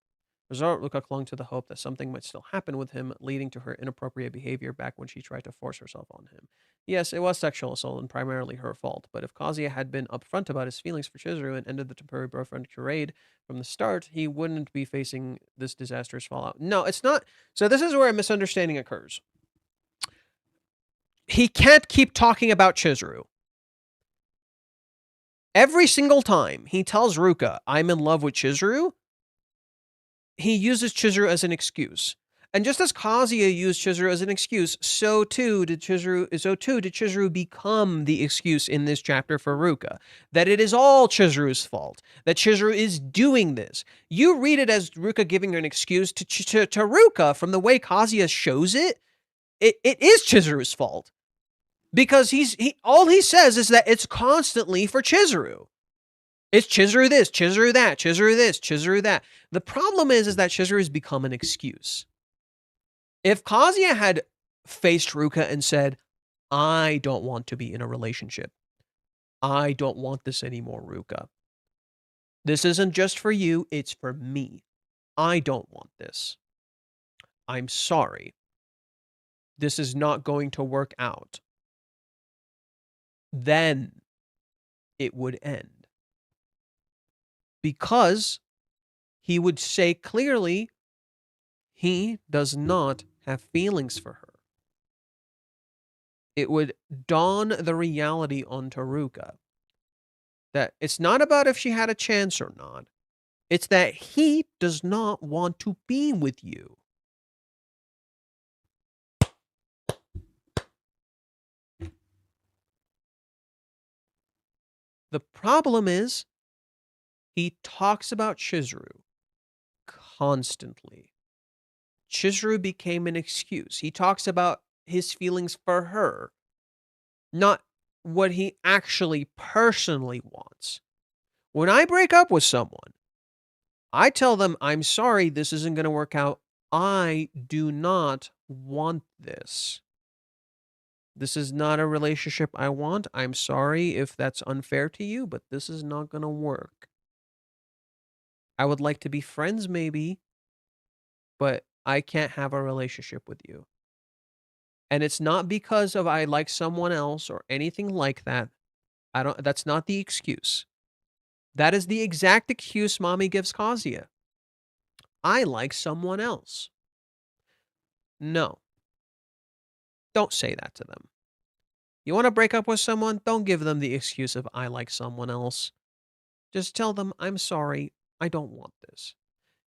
Result, Ruka clung to the hope that something might still happen with him, leading to her inappropriate behavior back when she tried to force herself on him. Yes, it was sexual assault and primarily her fault, but if Kazuya had been upfront about his feelings for Chizuru and ended the temporary boyfriend charade from the start, he wouldn't be facing this disastrous fallout. No, it's not. So this is where a misunderstanding occurs. he can't keep talking about Chizuru. Every single time he tells Ruka, I'm in love with Chizuru, he uses Chizuru as an excuse. And just as Kazuya used Chizuru as an excuse, so too did Chizuru become the excuse in this chapter for Ruka. That it is all Chizuru's fault. That Chizuru is doing this. You read it as Ruka giving her an excuse to Ruka. From the way Kazuya shows it, it is Chizuru's fault. Because all he says is that it's constantly for Chizuru. It's Chizuru this, Chizuru that, Chizuru this, Chizuru that. The problem is that Chizuru has become an excuse. If Kazuya had faced Ruka and said, I don't want to be in a relationship. I don't want this anymore, Ruka. This isn't just for you, it's for me. I don't want this. I'm sorry. This is not going to work out. Then it would end. Because he would say clearly he does not have feelings for her. It would dawn the reality onto Ruka that it's not about if she had a chance or not. It's that he does not want to be with you. The problem is he talks about Chizuru constantly. Chizuru became an excuse. He talks about his feelings for her, not what he actually personally wants. When I break up with someone, I tell them, I'm sorry, this isn't going to work out. I do not want this. This is not a relationship I want. I'm sorry if that's unfair to you, but this is not going to work. I would like to be friends maybe, but I can't have a relationship with you. And it's not because of I like someone else or anything like that. That's not the excuse. That is the exact excuse Mommy gives Kazuya. I like someone else. No. Don't say that to them. You want to break up with someone? Don't give them the excuse of I like someone else. Just tell them, I'm sorry, I don't want this.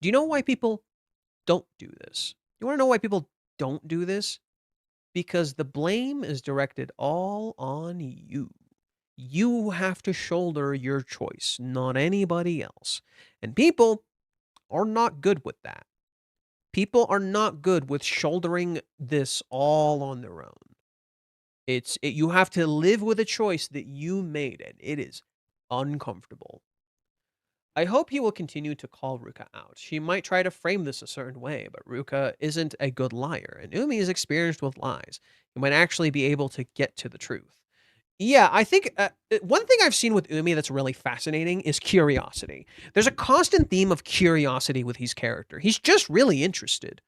Do you know why people don't do this? You want to know why people don't do this? Because the blame is directed all on you. You have to shoulder your choice, not anybody else. And people are not good with that. People are not good with shouldering this all on their own. You have to live with a choice that you made, and it is uncomfortable. I hope he will continue to call Ruka out. She might try to frame this a certain way, but Ruka isn't a good liar, and Umi is experienced with lies. He might actually be able to get to the truth. Yeah, I think one thing I've seen with Umi that's really fascinating is curiosity. There's a constant theme of curiosity with his character. He's just really interested.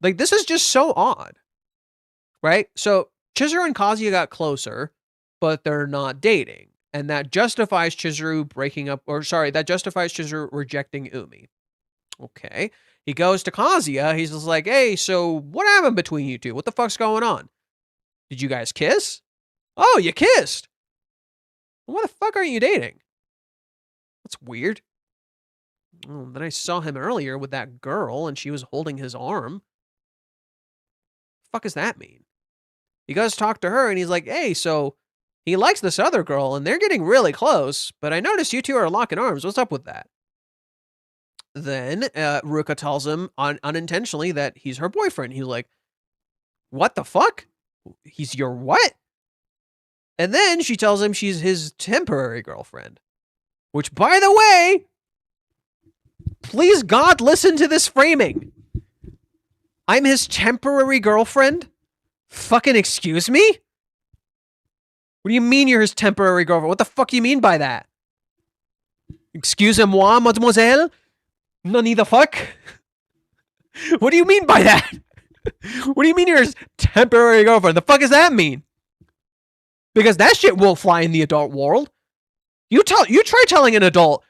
Like, this is just so odd. Right? So, Chizuru and Kazuya got closer, but they're not dating. And that justifies Chizuru that justifies Chizuru rejecting Umi. Okay. He goes to Kazuya. He's just like, hey, so what happened between you two? What the fuck's going on? Did you guys kiss? Oh, you kissed. Why the fuck aren't you dating? That's weird. Oh, then I saw him earlier with that girl and she was holding his arm. The fuck does that mean? He goes to talk to her and he's like, hey, so he likes this other girl and they're getting really close, but I noticed you two are locking arms. What's up with that? Then Ruka tells him unintentionally that he's her boyfriend. He's like, what the fuck? He's your what? And then she tells him she's his temporary girlfriend. Which, by the way, please God, listen to this framing. I'm his temporary girlfriend? Fucking excuse me? What do you mean you're his temporary girlfriend? What the fuck do you mean by that? Excusez-moi, mademoiselle? Nani the fuck? What do you mean by that? What do you mean you're his temporary girlfriend? The fuck does that mean? Because that shit won't fly in the adult world. You try telling an adult,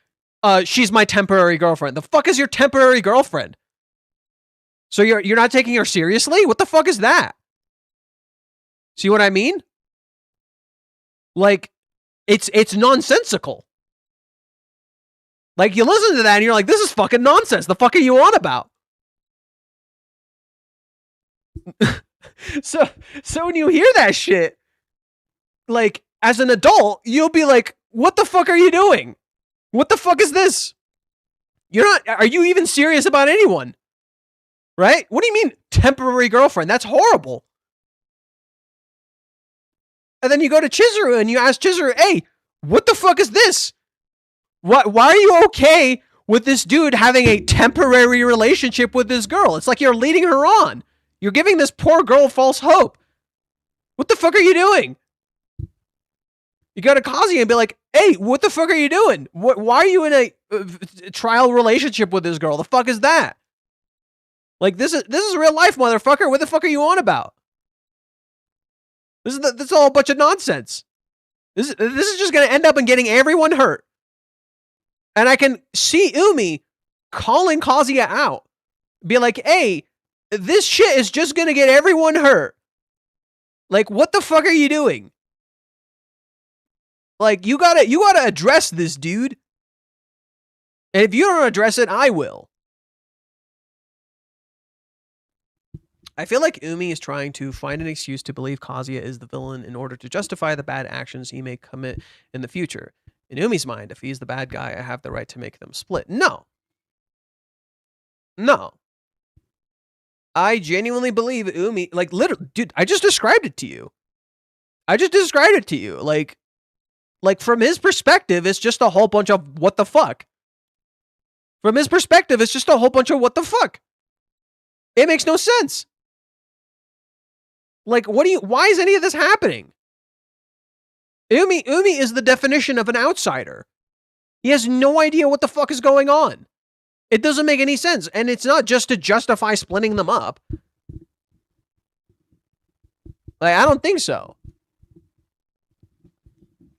she's my temporary girlfriend. The fuck is your temporary girlfriend? So you're not taking her seriously? What the fuck is that? See what I mean? Like, it's nonsensical. Like, you listen to that and you're like, this is fucking nonsense. The fuck are you on about? So when you hear that shit, like, as an adult, you'll be like, what the fuck are you doing? What the fuck is this? Are you even serious about anyone? Right? What do you mean, temporary girlfriend? That's horrible. And then you go to Chizuru and you ask Chizuru, hey, what the fuck is this? Why are you okay with this dude having a temporary relationship with this girl? It's like you're leading her on. You're giving this poor girl false hope. What the fuck are you doing? You go to Kazuya and be like, hey, what the fuck are you doing? Why are you in a trial relationship with this girl? The fuck is that? Like, this is real life, motherfucker. What the fuck are you on about? This is all a bunch of nonsense. This is just gonna end up in getting everyone hurt. And I can see Umi calling Kazuya out. Be like, hey, this shit is just gonna get everyone hurt. Like, what the fuck are you doing? Like, you gotta address this, dude. And if you don't address it, I will. I feel like Umi is trying to find an excuse to believe Kazuya is the villain in order to justify the bad actions he may commit in the future. In Umi's mind, if he's the bad guy, I have the right to make them split. No. I genuinely believe Umi, like, literally, dude, I just described it to you. Like, from his perspective, it's just a whole bunch of what the fuck. From his perspective, it's just a whole bunch of what the fuck. It makes no sense. Like, why is any of this happening? Umi is the definition of an outsider. He has no idea what the fuck is going on. It doesn't make any sense. And it's not just to justify splitting them up. Like, I don't think so.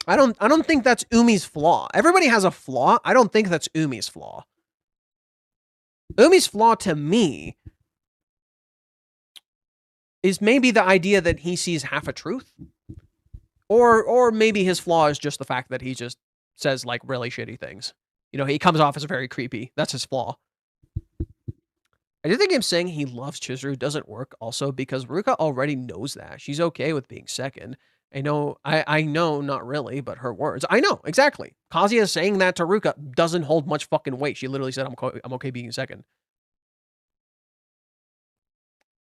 I don't think that's Umi's flaw. Everybody has a flaw. I don't think that's Umi's flaw. Umi's flaw to me is maybe the idea that he sees half a truth. Or maybe his flaw is just the fact that he just says, like, really shitty things. You know, he comes off as very creepy. That's his flaw. I do think him saying he loves Chizuru doesn't work also because Ruka already knows that. She's okay with being second. I know, not really, but her words. I know, exactly. Kazuya saying that to Ruka doesn't hold much fucking weight. She literally said, I'm okay being second.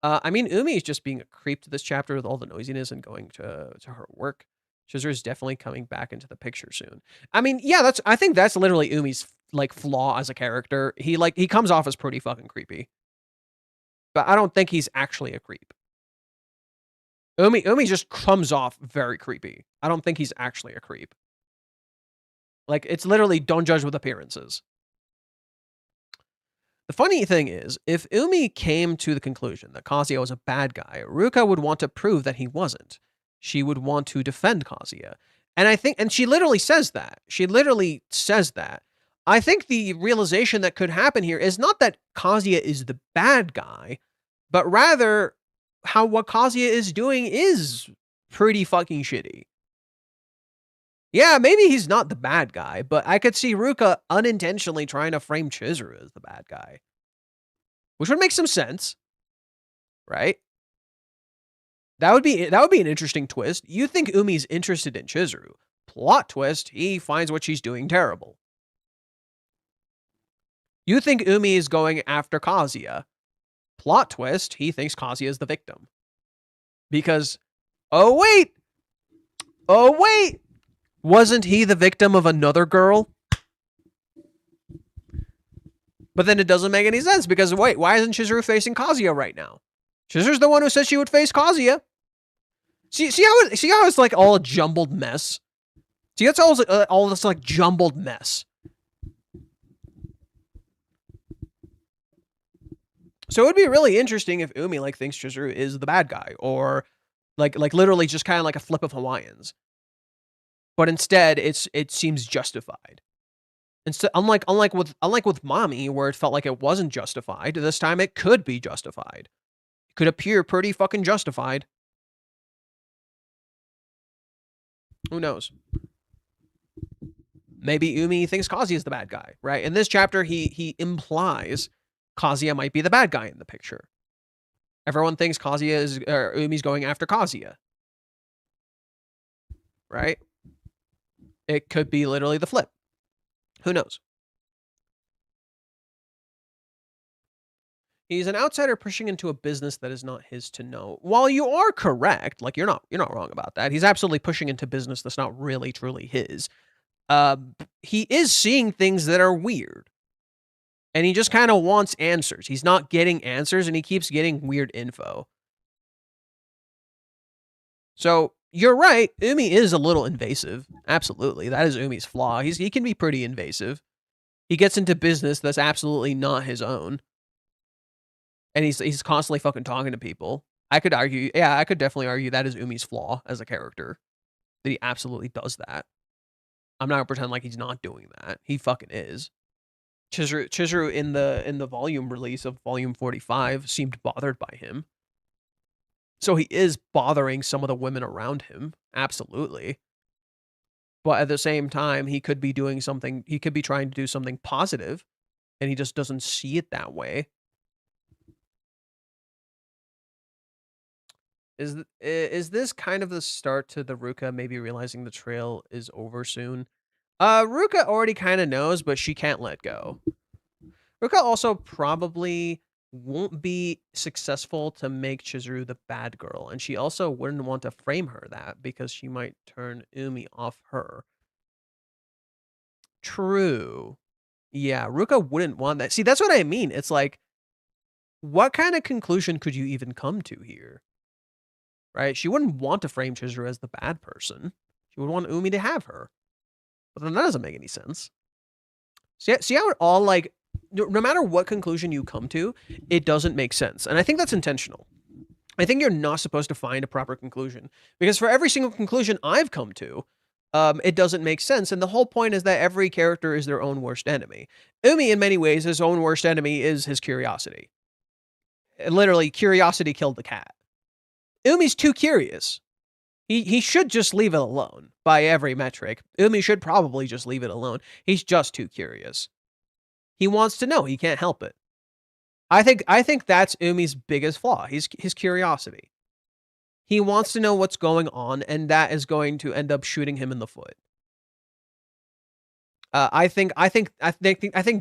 I mean, Umi is just being a creep to this chapter with all the noisiness and going to her work. Chizuru is definitely coming back into the picture soon. I mean, yeah, I think that's literally Umi's, like, flaw as a character. He comes off as pretty fucking creepy. But I don't think he's actually a creep. Umi just comes off very creepy. I don't think he's actually a creep. Like, it's literally don't judge with appearances. The funny thing is, if Umi came to the conclusion that Kazuya was a bad guy, Ruka would want to prove that he wasn't. She would want to defend Kazuya. And she literally says that. I think the realization that could happen here is not that Kazuya is the bad guy, but rather what Kazuya is doing is pretty fucking shitty. Yeah, maybe he's not the bad guy, but I could see Ruka unintentionally trying to frame Chizuru as the bad guy. Which would make some sense. Right? That would be an interesting twist. You think Umi's interested in Chizuru. Plot twist, he finds what she's doing terrible. You think Umi is going after Kazuya. Plot twist, he thinks Kazuya is the victim. Because, oh wait, wasn't he the victim of another girl? But then it doesn't make any sense because, wait, why isn't Chizuru facing Kazuya right now? Chizuru's the one who said she would face Kazuya. See how it's like all a jumbled mess? See, that's all this like jumbled mess. So it would be really interesting if Umi like thinks Chizuru is the bad guy, or like literally just kind of like a flip of Hawaiians. But instead, it seems justified. Instead, unlike with Mommy, where it felt like it wasn't justified, this time it could be justified. It could appear pretty fucking justified. Who knows? Maybe Umi thinks Kazuya is the bad guy, right? In this chapter, he implies Kazuya might be the bad guy in the picture. Everyone thinks Kazuya is, or Umi's going after Kazuya, right? It could be literally the flip. Who knows? He's an outsider pushing into a business that is not his to know. While you are correct, like you're not wrong about that. He's absolutely pushing into business that's not really truly his. He is seeing things that are weird. And he just kind of wants answers. He's not getting answers, and he keeps getting weird info. So you're right. Umi is a little invasive. Absolutely. That is Umi's flaw. He can be pretty invasive. He gets into business that's absolutely not his own. And he's constantly fucking talking to people. I could definitely argue that is Umi's flaw as a character. That he absolutely does that. I'm not gonna pretend like he's not doing that. He fucking is. Chizuru in the volume release of volume 45 seemed bothered by him. So he is bothering some of the women around him. Absolutely. But at the same time, he could be doing something, he could be trying to do something positive, and he just doesn't see it that way. Is this kind of the start to the Ruka maybe realizing the trail is over soon? Ruka already kind of knows, but she can't let go. Ruka also probably won't be successful to make Chizuru the bad girl, and she also wouldn't want to frame her that because she might turn Umi off her. True. Yeah, Ruka wouldn't want that. See, that's what I mean. It's like, what kind of conclusion could you even come to here? Right? She wouldn't want to frame Chizuru as the bad person. She would want Umi to have her. But then that doesn't make any sense. See how it all, like, no matter what conclusion you come to, it doesn't make sense. And I think that's intentional. I think you're not supposed to find a proper conclusion. Because for every single conclusion I've come to, it doesn't make sense. And the whole point is that every character is their own worst enemy. Umi, in many ways, his own worst enemy is his curiosity. Literally, curiosity killed the cat. Umi's too curious. He should just leave it alone by every metric. Umi should probably just leave it alone. He's just too curious. He wants to know. He can't help it. I think that's Umi's biggest flaw. His curiosity. He wants to know what's going on, and that is going to end up shooting him in the foot. I think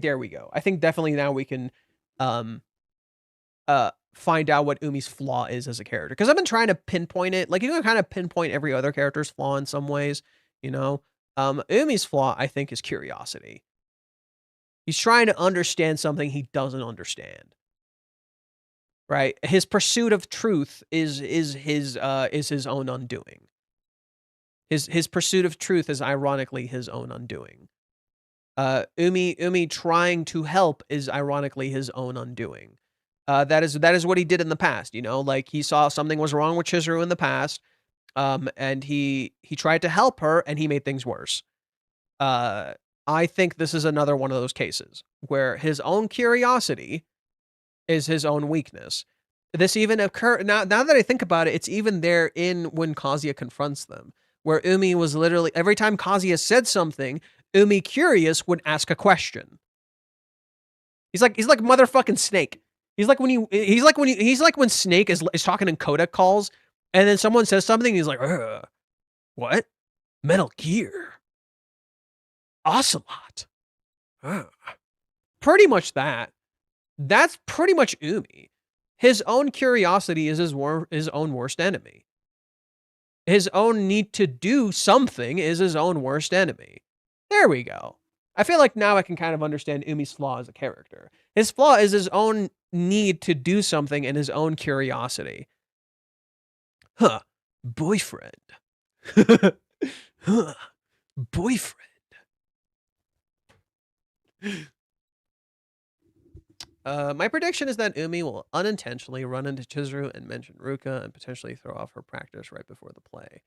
there we go. I think definitely now we can find out what Umi's flaw is as a character. Because I've been trying to pinpoint it. Like, you can kind of pinpoint every other character's flaw in some ways, you know? Umi's flaw, I think, is curiosity. He's trying to understand something he doesn't understand. Right? His pursuit of truth is his own undoing. His pursuit of truth is ironically his own undoing. Umi trying to help is ironically his own undoing. That is what he did in the past, you know, like he saw something was wrong with Chizuru in the past, and he tried to help her, and he made things worse. I think this is another one of those cases where his own curiosity is his own weakness. This even occurred now that I think about it, it's even there in when Kazuya confronts them, where Umi was literally every time Kazuya said something, Umi curious would ask a question. He's like motherfucking Snake. He's like when Snake is talking in codec calls, and then someone says something, and he's like, what? Metal Gear. Ocelot. Pretty much that. That's pretty much Umi. His own curiosity is his own worst enemy. His own need to do something is his own worst enemy. There we go. I feel like now I can kind of understand Umi's flaw as a character. His flaw is his own need to do something and his own curiosity. Boyfriend. Boyfriend. My prediction is that Umi will unintentionally run into Chizuru and mention Ruka and potentially throw off her practice right before the play.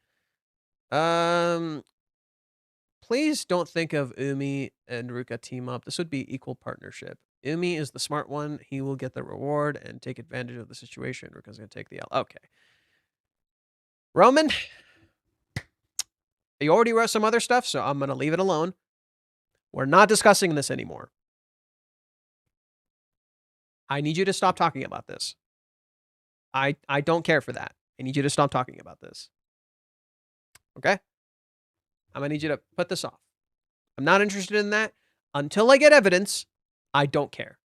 Please don't think of Umi and Ruka team up. This would be equal partnership. Umi is the smart one. He will get the reward and take advantage of the situation. Ruka's going to take the L. Okay. Roman, You already wrote some other stuff, so I'm going to leave it alone. We're not discussing this anymore. I need you to stop talking about this. I don't care for that. I need you to stop talking about this. Okay? I'm going to need you to put this off. I'm not interested in that. Until I get evidence, I don't care.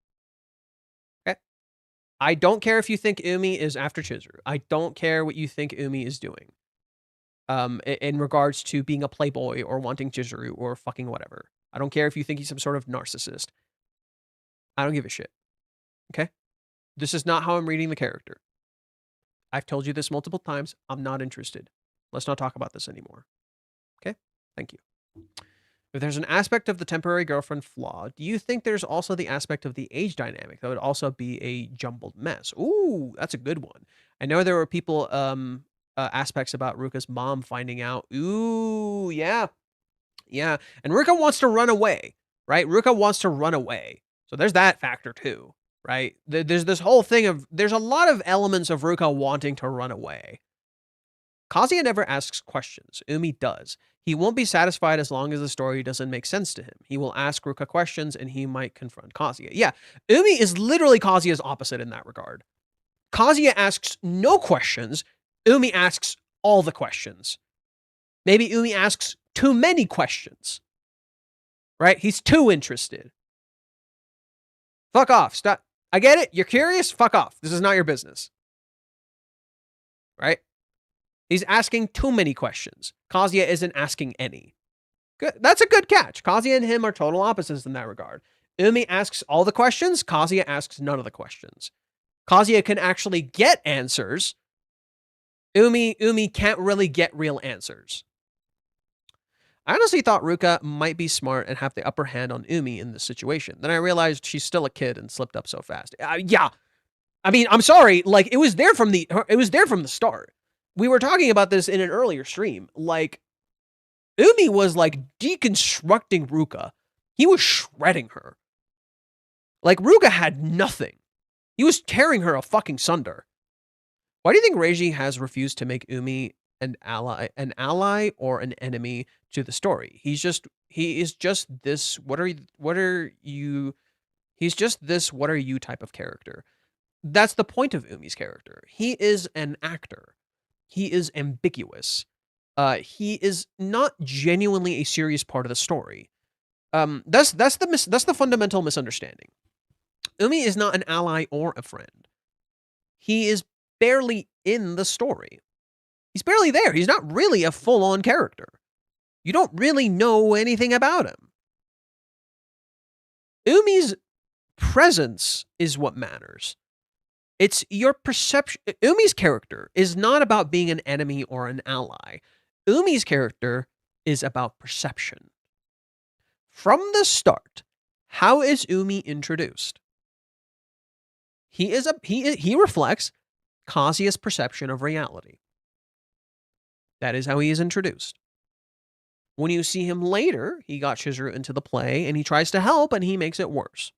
Okay? I don't care if you think Umi is after Chizuru. I don't care what you think Umi is doing. In regards to being a playboy or wanting Chizuru or fucking whatever. I don't care if you think he's some sort of narcissist. I don't give a shit. Okay? This is not how I'm reading the character. I've told you this multiple times. I'm not interested. Let's not talk about this anymore. Okay? Thank you. If there's an aspect of the temporary girlfriend flaw, do you think there's also the aspect of the age dynamic that would also be a jumbled mess? Ooh, that's a good one. I know there were people, aspects about Ruka's mom finding out. Ooh, yeah. Yeah. And Ruka wants to run away, right? Ruka wants to run away. So there's that factor too, right? There's this whole thing of, there's a lot of elements of Ruka wanting to run away. Kazuya never asks questions. Umi does. He won't be satisfied as long as the story doesn't make sense to him. He will ask Ruka questions and he might confront Kazuya. Yeah, Umi is literally Kazuya's opposite in that regard. Kazuya asks no questions. Umi asks all the questions. Maybe Umi asks too many questions. Right? He's too interested. Fuck off. Stop. I get it. You're curious? Fuck off. This is not your business. Right? He's asking too many questions. Kazuya isn't asking any. Good. That's a good catch. Kazuya and him are total opposites in that regard. Umi asks all the questions. Kazuya asks none of the questions. Kazuya can actually get answers. Umi can't really get real answers. I honestly thought Ruka might be smart and have the upper hand on Umi in this situation. Then I realized she's still a kid and slipped up so fast. Yeah. I mean, I'm sorry. Like, it was there from the start. We were talking about this in an earlier stream. Like, Umi was, like, deconstructing Ruka. He was shredding her. Like, Ruka had nothing. He was tearing her a fucking sunder. Why do you think Reiji has refused to make Umi an ally or an enemy to the story? He is just this what are you type of character. That's the point of Umi's character. He is an actor. He is ambiguous. He is not genuinely a serious part of the story. That's the fundamental misunderstanding. Umi is not an ally or a friend. He is barely in the story. He's barely there. He's not really a full-on character. You don't really know anything about him. Umi's presence is what matters. It's your perception. Umi's character is not about being an enemy or an ally. Umi's character is about perception. From the start, how is Umi introduced? He reflects Kazuya's perception of reality. That is how he is introduced. When you see him later, he got Chizuru into the play and he tries to help and he makes it worse.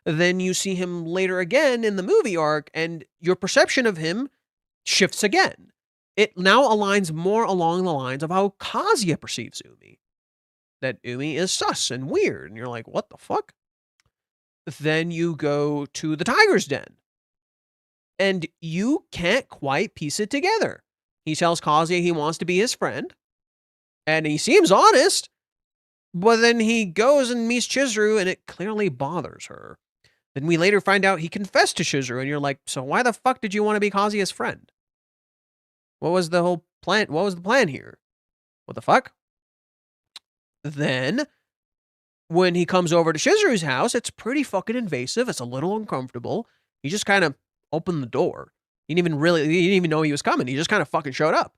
Then you see him later again in the movie arc and your perception of him shifts again. It now aligns more along the lines of how Kazuya perceives Umi. That Umi is sus and weird and you're like, what the fuck? Then you go to the Tiger's Den and you can't quite piece it together. He tells Kazuya he wants to be his friend, and he seems honest, but then he goes and meets Chizuru, and it clearly bothers her. Then we later find out he confessed to Chizuru, and you're like, so why the fuck did you want to be Kazuya's friend? What was the whole plan? What was the plan here? What the fuck? Then, when he comes over to Chizuru's house, it's pretty fucking invasive. It's a little uncomfortable. He just kind of opened the door. He didn't even know he was coming. He just kind of fucking showed up.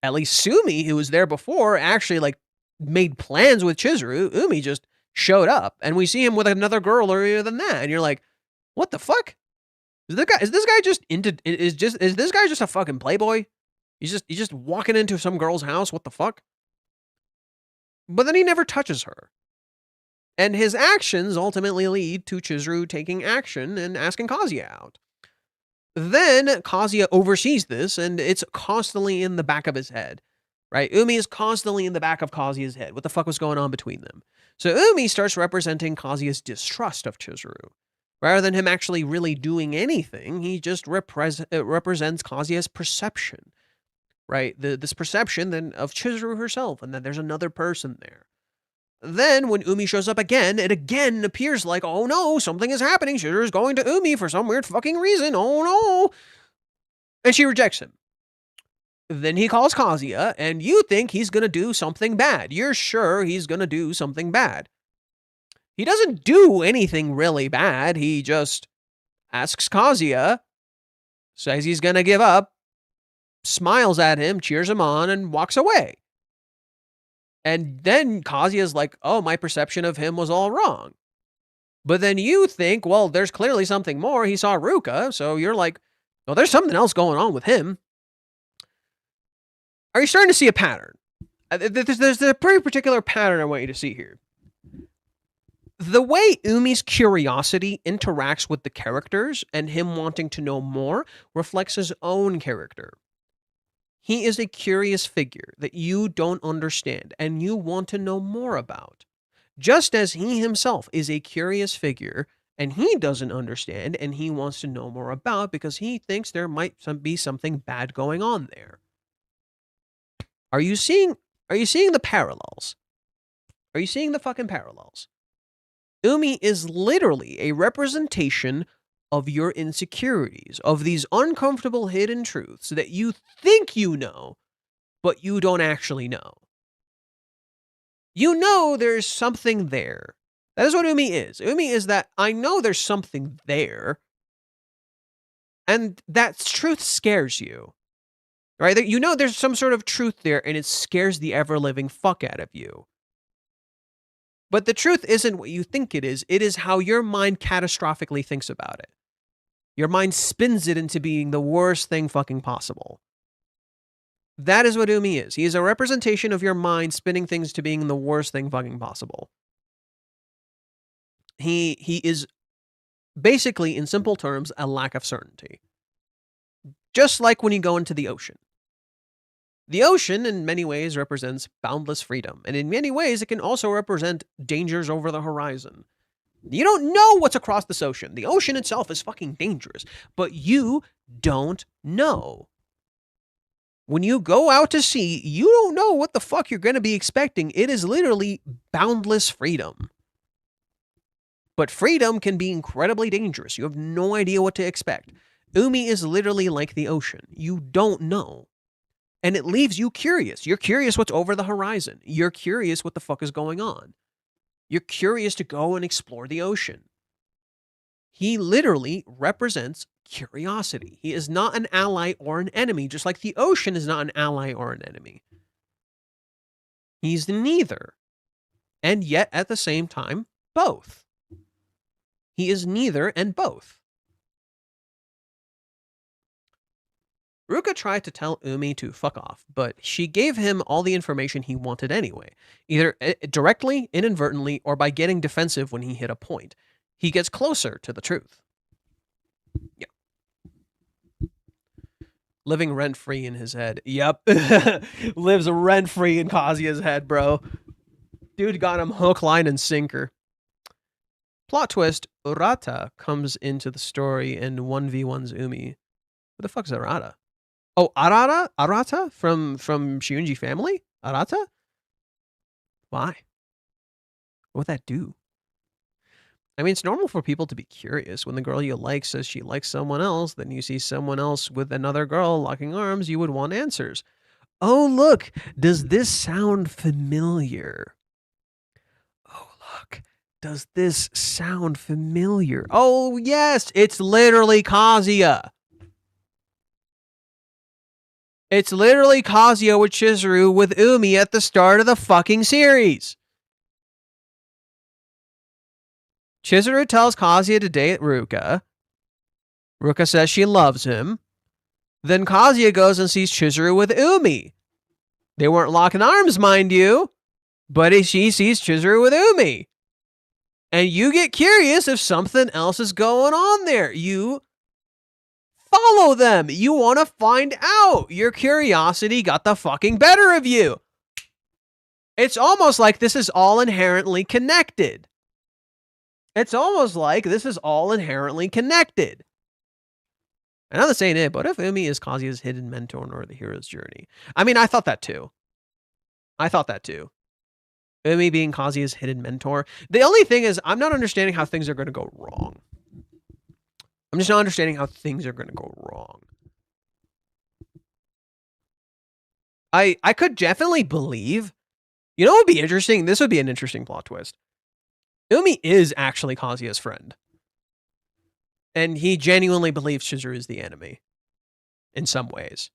At least Sumi, who was there before, actually like made plans with Chizuru. Umi just showed up, and we see him with another girl earlier than that, and you're like, what the fuck? Is this guy just a fucking playboy? He's just walking into some girl's house. What the fuck? But then he never touches her. And his actions ultimately lead to Chizuru taking action and asking Kazuya out. Then Kazuya oversees this, and it's constantly in the back of his head. right? Umi is constantly in the back of Kazuya's head. What the fuck was going on between them? So Umi starts representing Kazuya's distrust of Chizuru. Rather than him actually really doing anything, he just represents Kazuya's perception, right? This perception then of Chizuru herself, and that there's another person there. Then, when Umi shows up again, it again appears like, oh no, something is happening. Chizuru's going to Umi for some weird fucking reason. Oh no. And she rejects him. Then he calls Kazuya, and you think he's going to do something bad. You're sure he's going to do something bad. He doesn't do anything really bad. He just asks Kazuya, says he's going to give up, smiles at him, cheers him on, and walks away. And then Kazuya's like, oh, my perception of him was all wrong. But then you think, well, there's clearly something more. He saw Ruka, so you're like, well, there's something else going on with him. Are you starting to see a pattern? There's a pretty particular pattern I want you to see here. The way Umi's curiosity interacts with the characters and him wanting to know more reflects his own character. He is a curious figure that you don't understand and you want to know more about. Just as he himself is a curious figure and he doesn't understand and he wants to know more about because he thinks there might be something bad going on there. Are you seeing the parallels? Are you seeing the fucking parallels? Umi is literally a representation of your insecurities, of these uncomfortable hidden truths that you think you know, but you don't actually know. You know there's something there. That is what Umi is. Umi is that I know there's something there, and that truth scares you. Right? That you know there's some sort of truth there, and it scares the ever-living fuck out of you. But the truth isn't what you think it is. It is how your mind catastrophically thinks about it. Your mind spins it into being the worst thing fucking possible. That is what Umi is. He is a representation of your mind spinning things to being the worst thing fucking possible. He is basically, in simple terms, a lack of certainty. Just like when you go into the ocean. The ocean, in many ways, represents boundless freedom, and in many ways, it can also represent dangers over the horizon. You don't know what's across this ocean. The ocean itself is fucking dangerous, but you don't know. When you go out to sea, you don't know what the fuck you're going to be expecting. It is literally boundless freedom. But freedom can be incredibly dangerous. You have no idea what to expect. Umi is literally like the ocean. You don't know. And it leaves you curious. You're curious what's over the horizon. You're curious what the fuck is going on. You're curious to go and explore the ocean. He literally represents curiosity. He is not an ally or an enemy, just like the ocean is not an ally or an enemy. He's neither. And yet, at the same time, both. He is neither and both. Ruka tried to tell Umi to fuck off, but she gave him all the information he wanted anyway, either directly, inadvertently, or by getting defensive when he hit a point. He gets closer to the truth. Yeah. Living rent-free in his head. Yep. Lives rent-free in Kazuya's head, bro. Dude got him hook, line, and sinker. Plot twist, Urata comes into the story and 1v1s Umi. Who the fuck is Urata? Oh, Arata from Shiunji family? Arata? Why? What would that do? I mean, it's normal for people to be curious. When the girl you like says she likes someone else, then you see someone else with another girl locking arms, you would want answers. Oh, look, does this sound familiar? Oh, look, does this sound familiar? Oh, yes, it's literally Kazuya. It's literally Kazuya with Chizuru with Umi at the start of the fucking series. Chizuru tells Kazuya to date Ruka. Ruka says she loves him. Then Kazuya goes and sees Chizuru with Umi. They weren't locking arms, mind you, but she sees Chizuru with Umi. And you get curious if something else is going on there. You follow them. You want to find out. Your curiosity got the fucking better of you. It's almost like this is all inherently connected. It's almost like this is all inherently connected. I know this ain't it, but if Umi is Kazuya's hidden mentor or the hero's journey? I mean, I thought that too. Umi being Kazuya's hidden mentor. The only thing is, I'm not understanding how things are going to go wrong. I'm just not understanding how things are going to go wrong. I could definitely believe. You know what would be interesting? This would be an interesting plot twist. Umi is actually Kazuya's friend. And he genuinely believes Chizuru is the enemy. In some ways.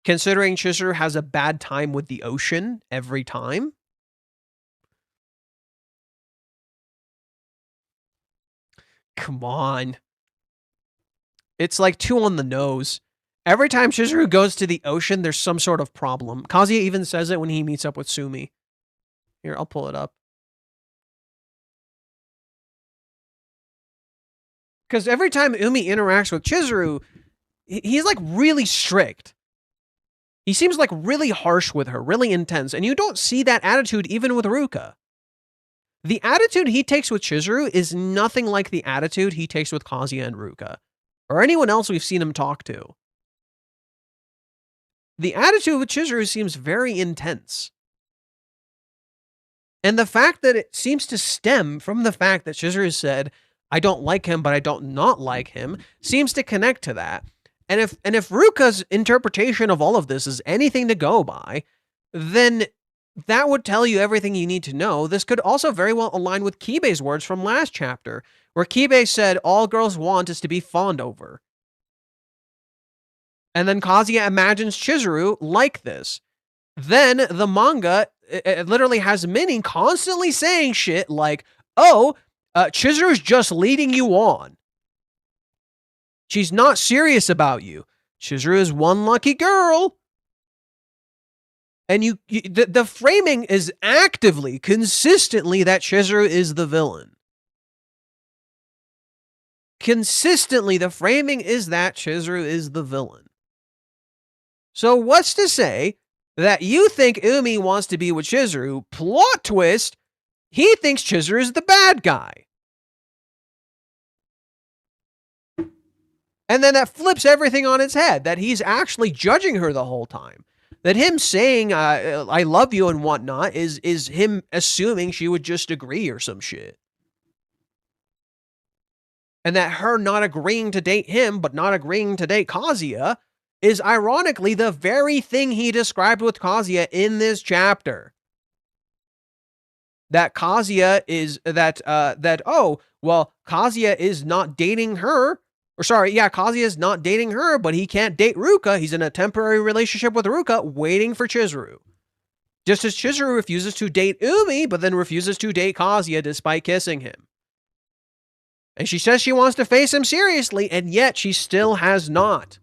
Considering Chizuru has a bad time with the ocean every time. Come on. It's like too on the nose. Every time Chizuru goes to the ocean, there's some sort of problem. Kazuya even says it when he meets up with Sumi. Here, I'll pull it up. Because every time Umi interacts with Chizuru, he's like really strict. He seems like really harsh with her, really intense. And you don't see that attitude even with Ruka. The attitude he takes with Chizuru is nothing like the attitude he takes with Kazuya and Ruka. Or anyone else we've seen him talk to. The attitude with Chizuru seems very intense. And the fact that it seems to stem from the fact that Chizuru said, I don't like him, but I don't not like him, seems to connect to that. And if Ruka's interpretation of all of this is anything to go by, then that would tell you everything you need to know. This could also very well align with Kibei's words from last chapter, where Kibei said all girls want is to be fawned over. And then Kazuya imagines Chizuru like this. Then the manga it literally has Minnie constantly saying shit like, oh, Chizuru's just leading you on. She's not serious about you. Chizuru is one lucky girl. And the framing is actively, consistently that Chizuru is the villain. Consistently, the framing is that Chizuru is the villain. So what's to say that you think Umi wants to be with Chizuru, plot twist, he thinks Chizuru is the bad guy. And then that flips everything on its head, that he's actually judging her the whole time. That him saying, I love you and whatnot, is him assuming she would just agree or some shit. And that her not agreeing to date him, but not agreeing to date Kazuya, is ironically the very thing he described with Kazuya in this chapter. That Kazuya is, Kazuya is not dating her. Kazuya is not dating her, but he can't date Ruka. He's in a temporary relationship with Ruka, waiting for Chizuru. Just as Chizuru refuses to date Umi, but then refuses to date Kazuya despite kissing him. And she says she wants to face him seriously, and yet she still has not.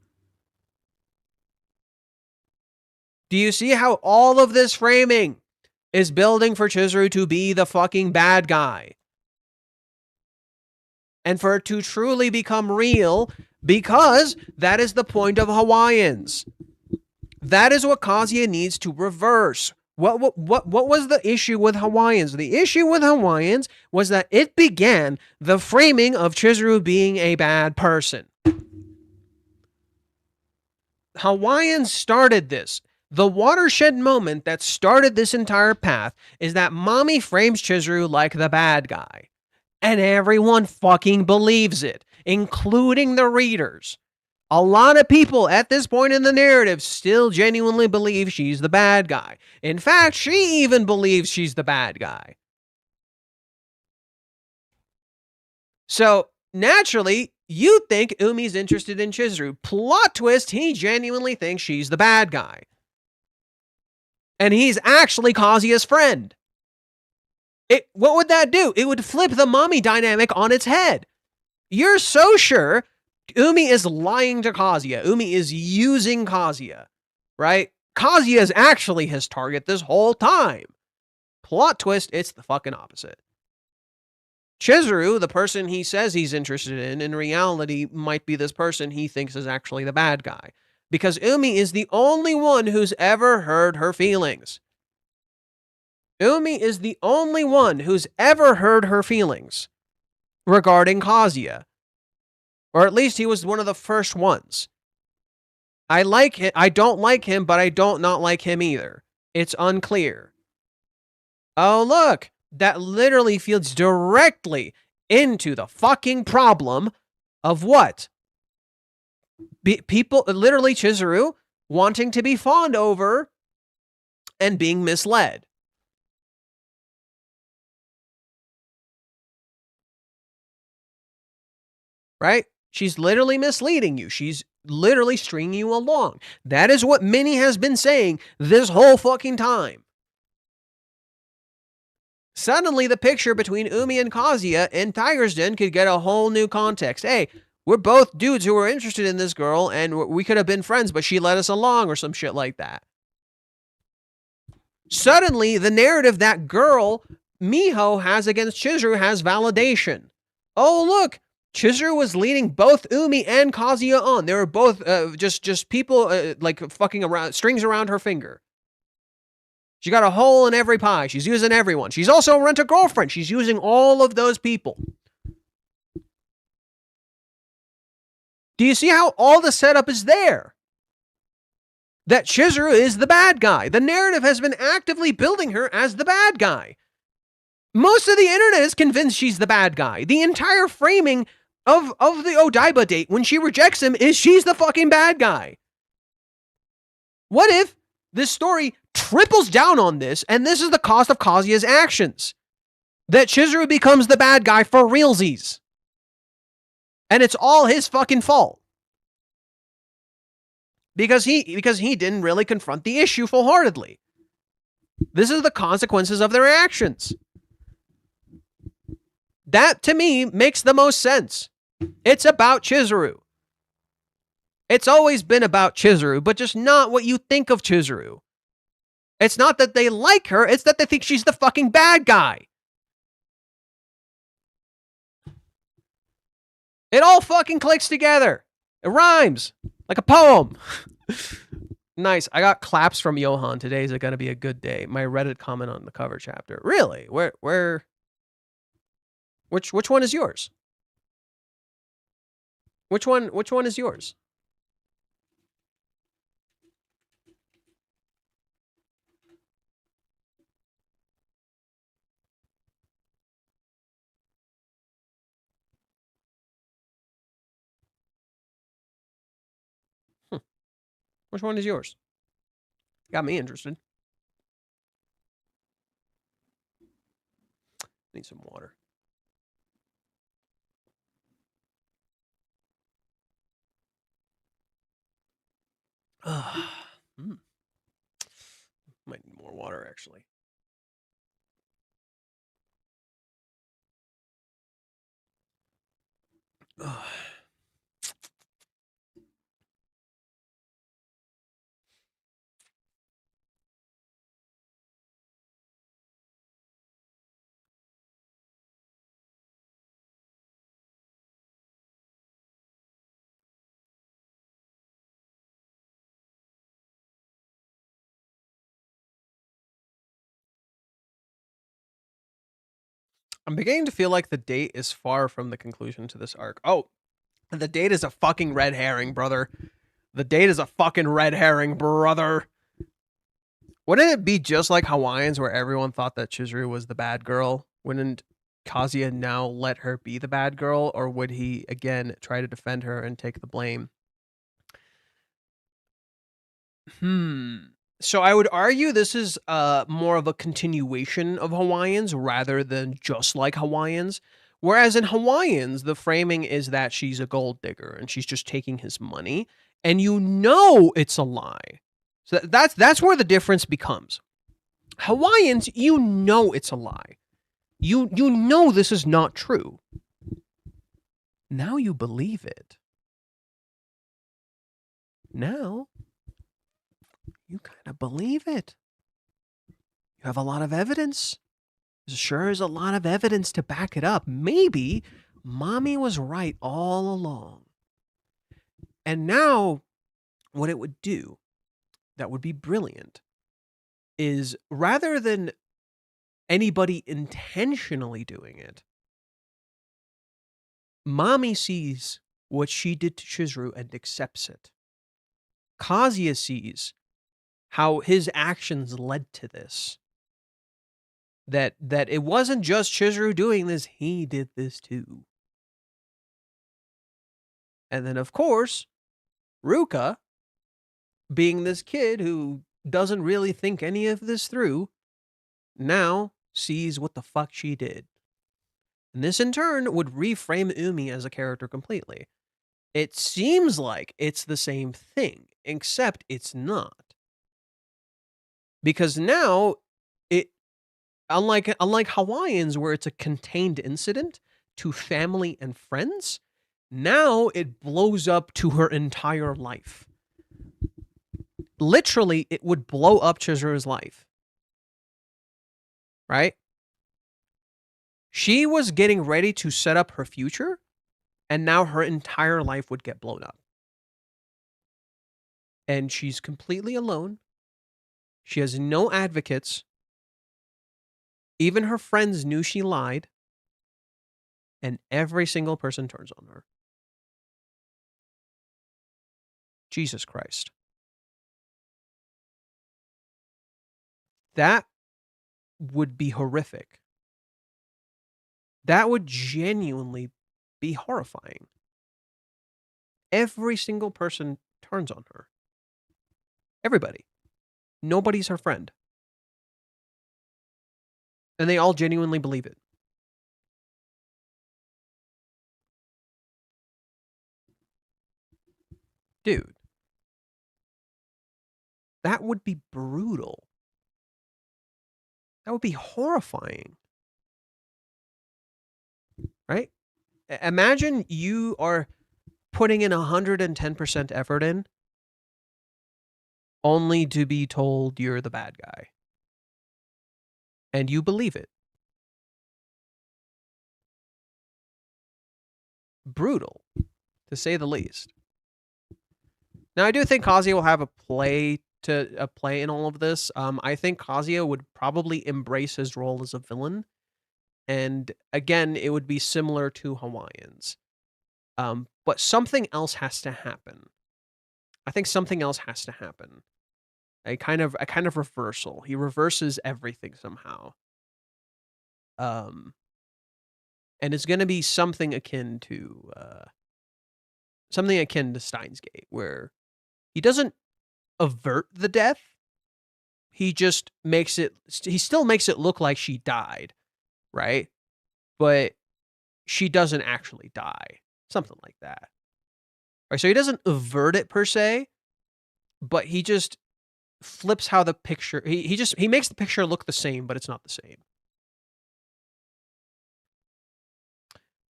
Do you see how all of this framing is building for Chizuru to be the fucking bad guy? And for it to truly become real, because that is the point of Hawaiians. That is what Kazuya needs to reverse. What was the issue with Hawaiians? The issue with Hawaiians was that it began the framing of Chizuru being a bad person. Hawaiians started this. The watershed moment that started this entire path is that Mommy frames Chizuru like the bad guy. And everyone fucking believes it, including the readers. A lot of people at this point in the narrative still genuinely believe she's the bad guy. In fact, she even believes she's the bad guy. So, naturally, you think Umi's interested in Chizuru. Plot twist, he genuinely thinks she's the bad guy. And he's actually Kazuya's friend. What would that do? It would flip the mommy dynamic on its head. You're so sure Umi is lying to Kazuya. Umi is using Kazuya, right? Kazuya is actually his target this whole time. Plot twist, it's the fucking opposite. Chizuru, the person he says he's interested in reality might be this person he thinks is actually the bad guy. Because Umi is the only one who's ever heard her feelings. Umi is the only one who's ever heard her feelings regarding Kazuya. Or at least he was one of the first ones. I like him. I don't like him, but I don't not like him either. It's unclear. Oh, look. That literally feeds directly into the fucking problem of what? People, literally Chizuru, wanting to be fawned over and being misled. Right? She's literally misleading you. She's literally stringing you along. That is what Minnie has been saying this whole fucking time. Suddenly, the picture between Umi and Kazuya in Tiger's Den could get a whole new context. Hey, we're both dudes who were interested in this girl, and we could have been friends, but she led us along, or some shit like that. Suddenly, the narrative that girl, Miho, has against Chizuru has validation. Oh, look, Chizuru was leading both Umi and Kazuya on. They were both just people like fucking around, strings around her finger. She got a hole in every pie. She's using everyone. She's also a rent-a-girlfriend. She's using all of those people. Do you see how all the setup is there? That Chizuru is the bad guy. The narrative has been actively building her as the bad guy. Most of the internet is convinced she's the bad guy. The entire framing of the Odaiba date when she rejects him is she's the fucking bad guy. What if this story triples down on this, and this is the cost of Kazuya's actions? That Chizuru becomes the bad guy for realsies. And it's all his fucking fault. Because he didn't really confront the issue full-heartedly. This is the consequences of their actions. That, to me, makes the most sense. It's about Chizuru. It's always been about Chizuru, but just not what you think of Chizuru. It's not that they like her, it's that they think she's the fucking bad guy. It all fucking clicks together. It rhymes like a poem. Nice. I got claps from Johan. Today's gonna be a good day. My Reddit comment on the cover chapter. Really? Where? Which one is yours? Which one is yours? Which one is yours? Got me interested. Need some water. Might need more water, actually. I'm beginning to feel like the date is far from the conclusion to this arc. Oh, the date is a fucking red herring, brother. The date is a fucking red herring, brother. Wouldn't it be just like Hawaiians where everyone thought that Chizuru was the bad girl? Wouldn't Kazuya now let her be the bad girl? Or would he, again, try to defend her and take the blame? So I would argue this is more of a continuation of Hawaiians rather than just like Hawaiians. Whereas in Hawaiians, the framing is that she's a gold digger and she's just taking his money. And you know it's a lie. So that's where the difference becomes. Hawaiians, you know it's a lie. You know this is not true. Now you believe it. Now you kind of believe it. You have a lot of evidence. sure is a lot of evidence to back it up. Maybe mommy was right all along. And now, what it would do that would be brilliant is rather than anybody intentionally doing it, mommy sees what she did to Chizuru and accepts it. Kazuya sees how his actions led to this. That it wasn't just Chizuru doing this, he did this too. And then, of course, Ruka, being this kid who doesn't really think any of this through, now sees what the fuck she did. And this, in turn, would reframe Umi as a character completely. It seems like it's the same thing, except it's not. Because now, unlike Hawaiians, where it's a contained incident to family and friends, now it blows up to her entire life. Literally, it would blow up Chizuru's life. Right? She was getting ready to set up her future, and now her entire life would get blown up. And she's completely alone. She has no advocates. Even her friends knew she lied. And every single person turns on her. Jesus Christ. That would be horrific. That would genuinely be horrifying. Every single person turns on her. Everybody. Nobody's her friend. And they all genuinely believe it. Dude. That would be brutal. That would be horrifying. Right? Imagine you are putting in 110% effort in, only to be told you're the bad guy. And you believe it. Brutal, to say the least. Now, I do think Kazuya will have a play in all of this. I think Kazuya would probably embrace his role as a villain. And again, it would be similar to Hawaiians. But something else has to happen. I think something else has to happen. A kind of reversal. He reverses everything somehow. And it's going to be something akin to Steins Gate, where he doesn't avert the death. He just still makes it look like she died, right? But she doesn't actually die. Something like that. Right? So he doesn't avert it per se, but he just flips how the picture, he makes the picture look the same, but it's not the same.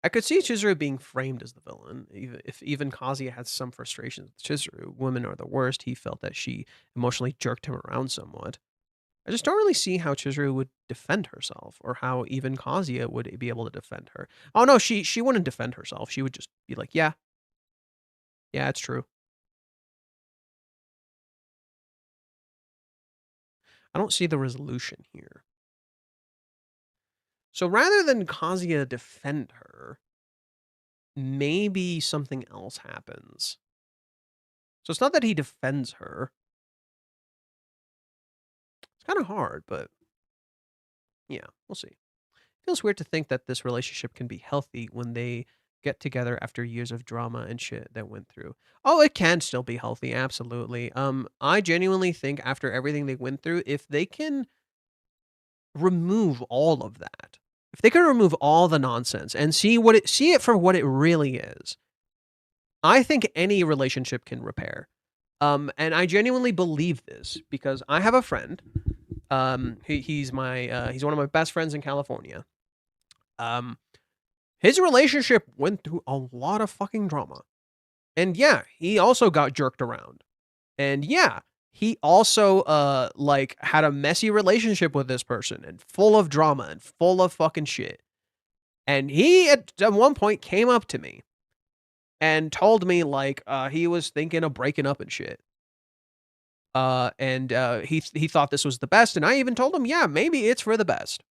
I could see Chizuru being framed as the villain, if even Kazuya had some frustrations with Chizuru. Women are the worst. He felt that she emotionally jerked him around somewhat. I just don't really see how Chizuru would defend herself, or how even Kazuya would be able to defend her. Oh no, she wouldn't defend herself. She would just be like, yeah, it's true. I don't see the resolution here. So rather than Kazuya defend her, maybe something else happens. So it's not that he defends her. It's kind of hard, but yeah, we'll see. It feels weird to think that this relationship can be healthy when they get together after years of drama and shit that went through. Oh, it can still be healthy, absolutely. I genuinely think after everything they went through, if they can remove all of that, if they can remove all the nonsense and see it for what it really is, I think any relationship can repair. And I genuinely believe this because I have a friend. He's one of my best friends in California. His relationship went through a lot of fucking drama. And yeah, he also got jerked around. And yeah, he also like had a messy relationship with this person and full of drama and full of fucking shit. And he at one point came up to me and told me like he was thinking of breaking up and shit. And he thought this was the best, and I even told him, yeah, maybe it's for the best.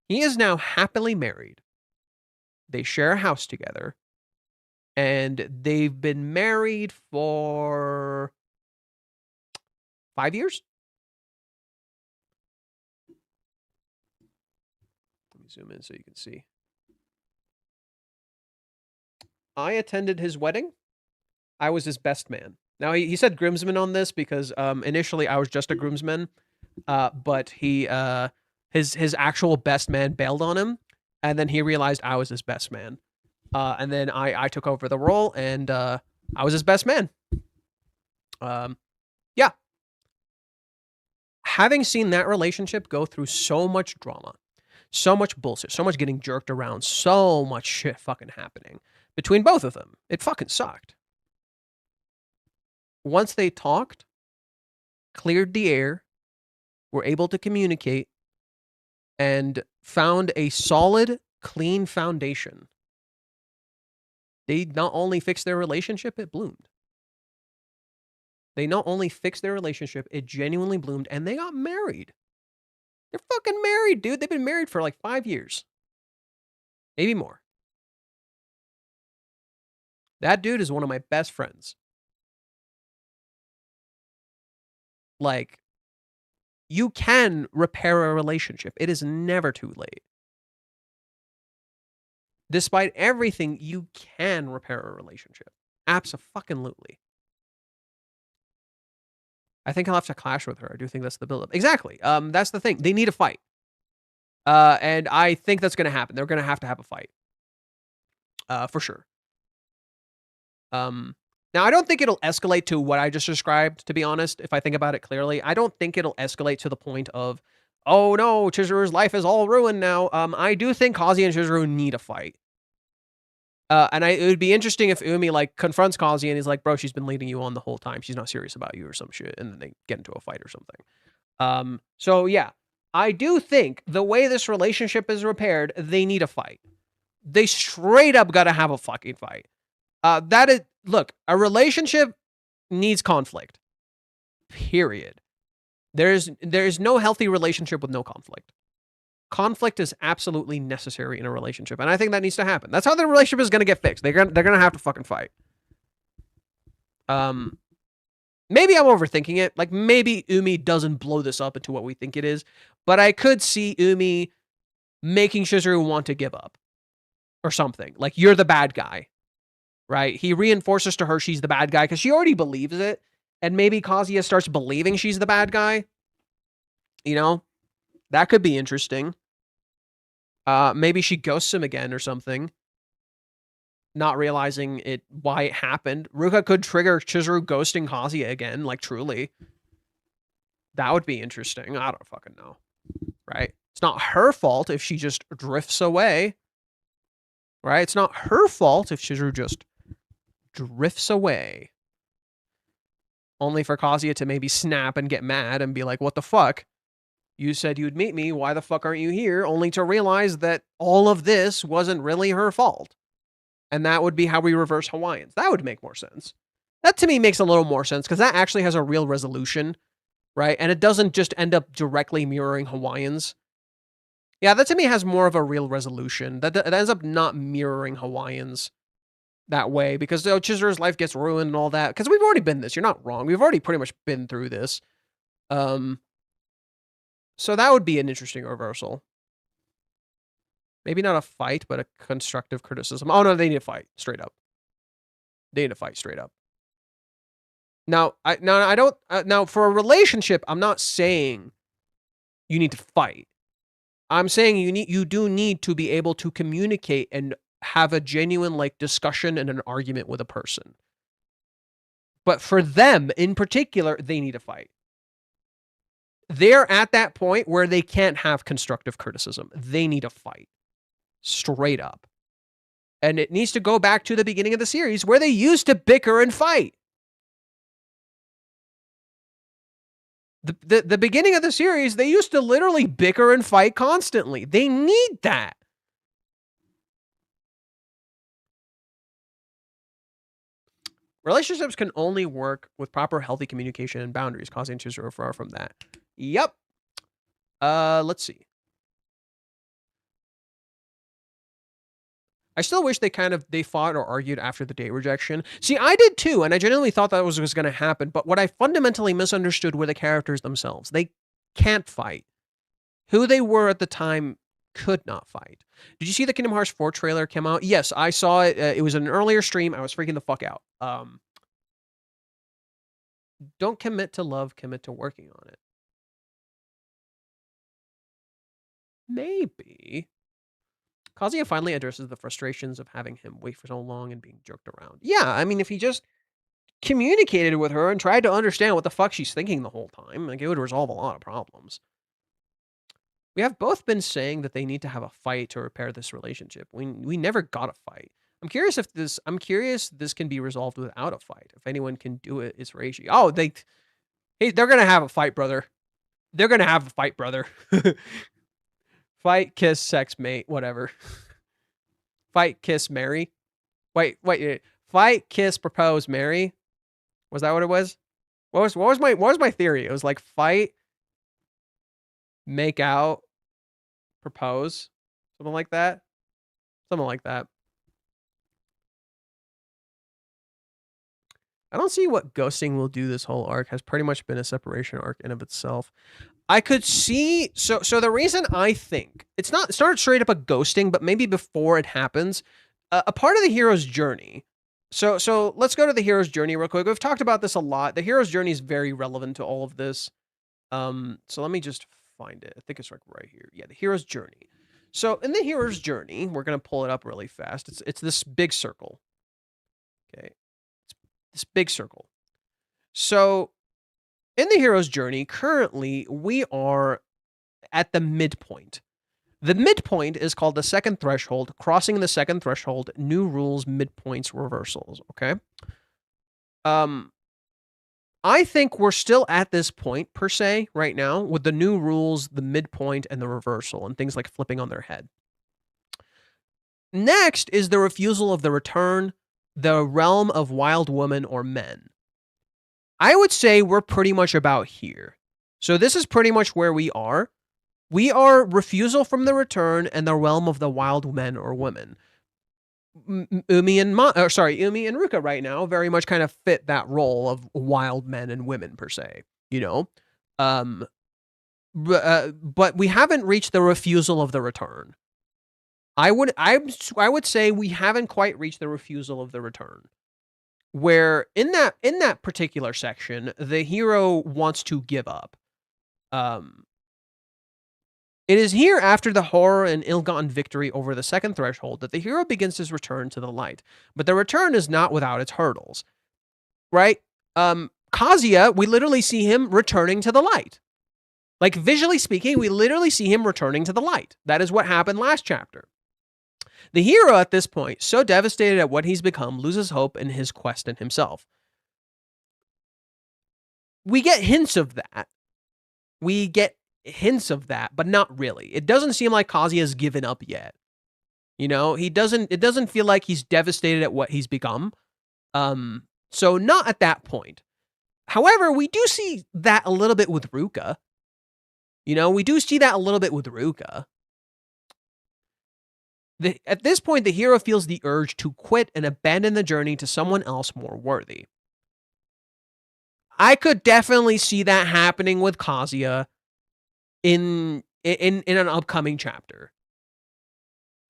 He is now happily married. They share a house together, and they've been married for 5 years. Let me zoom in so you can see. I attended his wedding. I was his best man. Now, he said groomsman on this because initially I was just a groomsman, but his actual best man bailed on him, and then he realized I was his best man. And then I took over the role, and I was his best man. Yeah. Having seen that relationship go through so much drama, so much bullshit, so much getting jerked around, so much shit fucking happening between both of them, it fucking sucked. Once they talked, cleared the air, were able to communicate, and found a solid, clean foundation, they not only fixed their relationship, it bloomed. They not only fixed their relationship, it genuinely bloomed, and they got married. They're fucking married, dude. They've been married for like 5 years. Maybe more. That dude is one of my best friends. Like, you can repair a relationship. It is never too late. Despite everything, you can repair a relationship. Abso-fucking-lutely. I think I'll have to clash with her. I do think that's the build-up. Exactly. That's the thing. They need a fight. And I think that's going to happen. They're going to have a fight. For sure. Now, I don't think it'll escalate to what I just described, to be honest, if I think about it clearly. I don't think it'll escalate to the point of, oh no, Chizuru's life is all ruined now. I do think Kazuya and Chizuru need a fight. And it would be interesting if Umi, like, confronts Kazuya and he's like, bro, she's been leading you on the whole time. She's not serious about you or some shit. And then they get into a fight or something. So, yeah. I do think the way this relationship is repaired, they need a fight. They straight up gotta have a fucking fight. Look, a relationship needs conflict. Period. There's no healthy relationship with no conflict. Conflict is absolutely necessary in a relationship, and I think that needs to happen. That's how the relationship is going to get fixed. They're gonna have to fucking fight. Maybe I'm overthinking it. Like, maybe Umi doesn't blow this up into what we think it is, but I could see Umi making Chizuru want to give up or something. Like, you're the bad guy. Right? He reinforces to her she's the bad guy because she already believes it. And maybe Kazuya starts believing she's the bad guy. You know? That could be interesting. Maybe she ghosts him again or something. Not realizing why it happened. Ruka could trigger Chizuru ghosting Kazuya again, like truly. That would be interesting. I don't fucking know. Right? It's not her fault if she just drifts away. Right? It's not her fault if Chizuru just drifts away. Only for Kazuya to maybe snap and get mad and be like, what the fuck? You said you'd meet me. Why the fuck aren't you here? Only to realize that all of this wasn't really her fault. And that would be how we reverse Hawaiians. That would make more sense. That to me makes a little more sense because that actually has a real resolution, right? And it doesn't just end up directly mirroring Hawaiians. Yeah, that to me has more of a real resolution. That ends up not mirroring Hawaiians that way because Chizuru's life gets ruined and all that. Because we've already been this. You're not wrong. We've already pretty much been through this. So that would be an interesting reversal. Maybe not a fight, but a constructive criticism. Oh, no, they need to fight straight up. They need to fight straight up. Now, now, for a relationship, I'm not saying you need to fight. I'm saying you do need to be able to communicate and have a genuine like discussion and an argument with a person. But for them in particular, they need to fight. They're at that point where they can't have constructive criticism. They need a fight. Straight up. And it needs to go back to the beginning of the series where they used to bicker and fight. The beginning of the series, they used to literally bicker and fight constantly. They need that. Relationships can only work with proper healthy communication and boundaries, causing to are far from that. Yep. Let's see. I still wish they fought or argued after the date rejection. See, I did too, and I genuinely thought that was going to happen, but what I fundamentally misunderstood were the characters themselves. They can't fight. Who they were at the time could not fight. Did you see the Kingdom Hearts 4 trailer came out? Yes, I saw it. It was an earlier stream. I was freaking the fuck out. Don't commit to love, commit to working on it. Maybe. Kazuya finally addresses the frustrations of having him wait for so long and being jerked around. Yeah, I mean, if he just communicated with her and tried to understand what the fuck she's thinking the whole time, like, it would resolve a lot of problems. We have both been saying that they need to have a fight to repair this relationship. We never got a fight. I'm curious this can be resolved without a fight. If anyone can do it, it's Reishi. Oh, they're gonna have a fight, brother. They're gonna have a fight, brother. Fight, kiss, sex, mate, whatever. Fight, kiss, marry. Wait. Fight, kiss, propose, marry. Was that what it was? What was my theory? It was like fight, make out, propose, something like that. Something like that. I don't see what ghosting will do this whole arc. Has pretty much been a separation arc in of itself. I could see, so the reason I think, it's not straight up a ghosting, but maybe before it happens, a part of the hero's journey. So let's go to the hero's journey real quick. We've talked about this a lot. The hero's journey is very relevant to all of this. So let me just find it. I think it's like right here. Yeah, the hero's journey. So in the hero's journey, we're going to pull it up really fast. It's this big circle. Okay. It's this big circle. So in the hero's journey, currently, we are at the midpoint. The midpoint is called the second threshold. Crossing the second threshold, new rules, midpoints, reversals, okay? I think we're still at this point, per se, right now, with the new rules, the midpoint, and the reversal, and things like flipping on their head. Next is the refusal of the return, the realm of wild women or men. I would say we're pretty much about here. So this is pretty much where we are. We are refusal from the return and the realm of the wild men or women. Umi and Ruka right now very much kind of fit that role of wild men and women per se, you know. But we haven't reached the refusal of the return. I would say we haven't quite reached the refusal of the return. Where in that particular section, the hero wants to give up. It is here after the horror and ill-gotten victory over the second threshold that the hero begins his return to the light. But the return is not without its hurdles. Right? Kazuya, we literally see him returning to the light. Like, visually speaking, we literally see him returning to the light. That is what happened last chapter. The hero at this point, so devastated at what he's become, loses hope in his quest and himself. We get hints of that. But not really. It doesn't seem like Kazuya's given up yet. You know, it doesn't feel like he's devastated at what he's become. So not at that point. However, we do see that a little bit with Ruka. You know, we do see that a little bit with Ruka. At this point, the hero feels the urge to quit and abandon the journey to someone else more worthy. I could definitely see that happening with Kazuya in an upcoming chapter.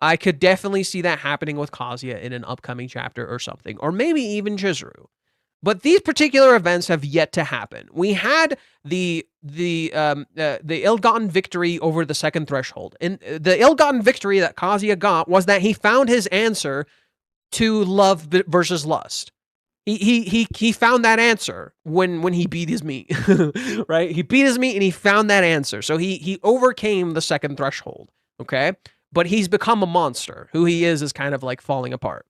I could definitely see that happening with Kazuya in an upcoming chapter or something, or maybe even Chizuru. But these particular events have yet to happen. We had the ill-gotten victory over the second threshold. And the ill-gotten victory that Kazuya got was that he found his answer to love versus lust. He found that answer when he beat his meat, right? He beat his meat and he found that answer. So he overcame the second threshold, okay? But he's become a monster. Who he is kind of like falling apart.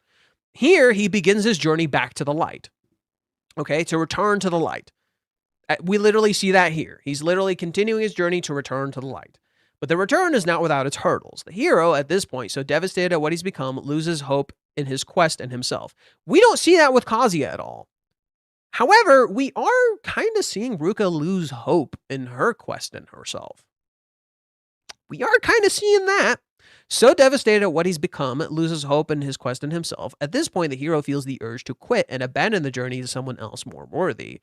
Here, he begins his journey back to the light. Okay, to return to the light. We literally see that here. He's literally continuing his journey to return to the light. But the return is not without its hurdles. The hero, at this point, so devastated at what he's become, loses hope in his quest and himself. We don't see that with Kazuya at all. However, we are kind of seeing Ruka lose hope in her quest and herself. We are kind of seeing that. So devastated at what he's become, loses hope in his quest and himself. At this point, the hero feels the urge to quit and abandon the journey to someone else more worthy.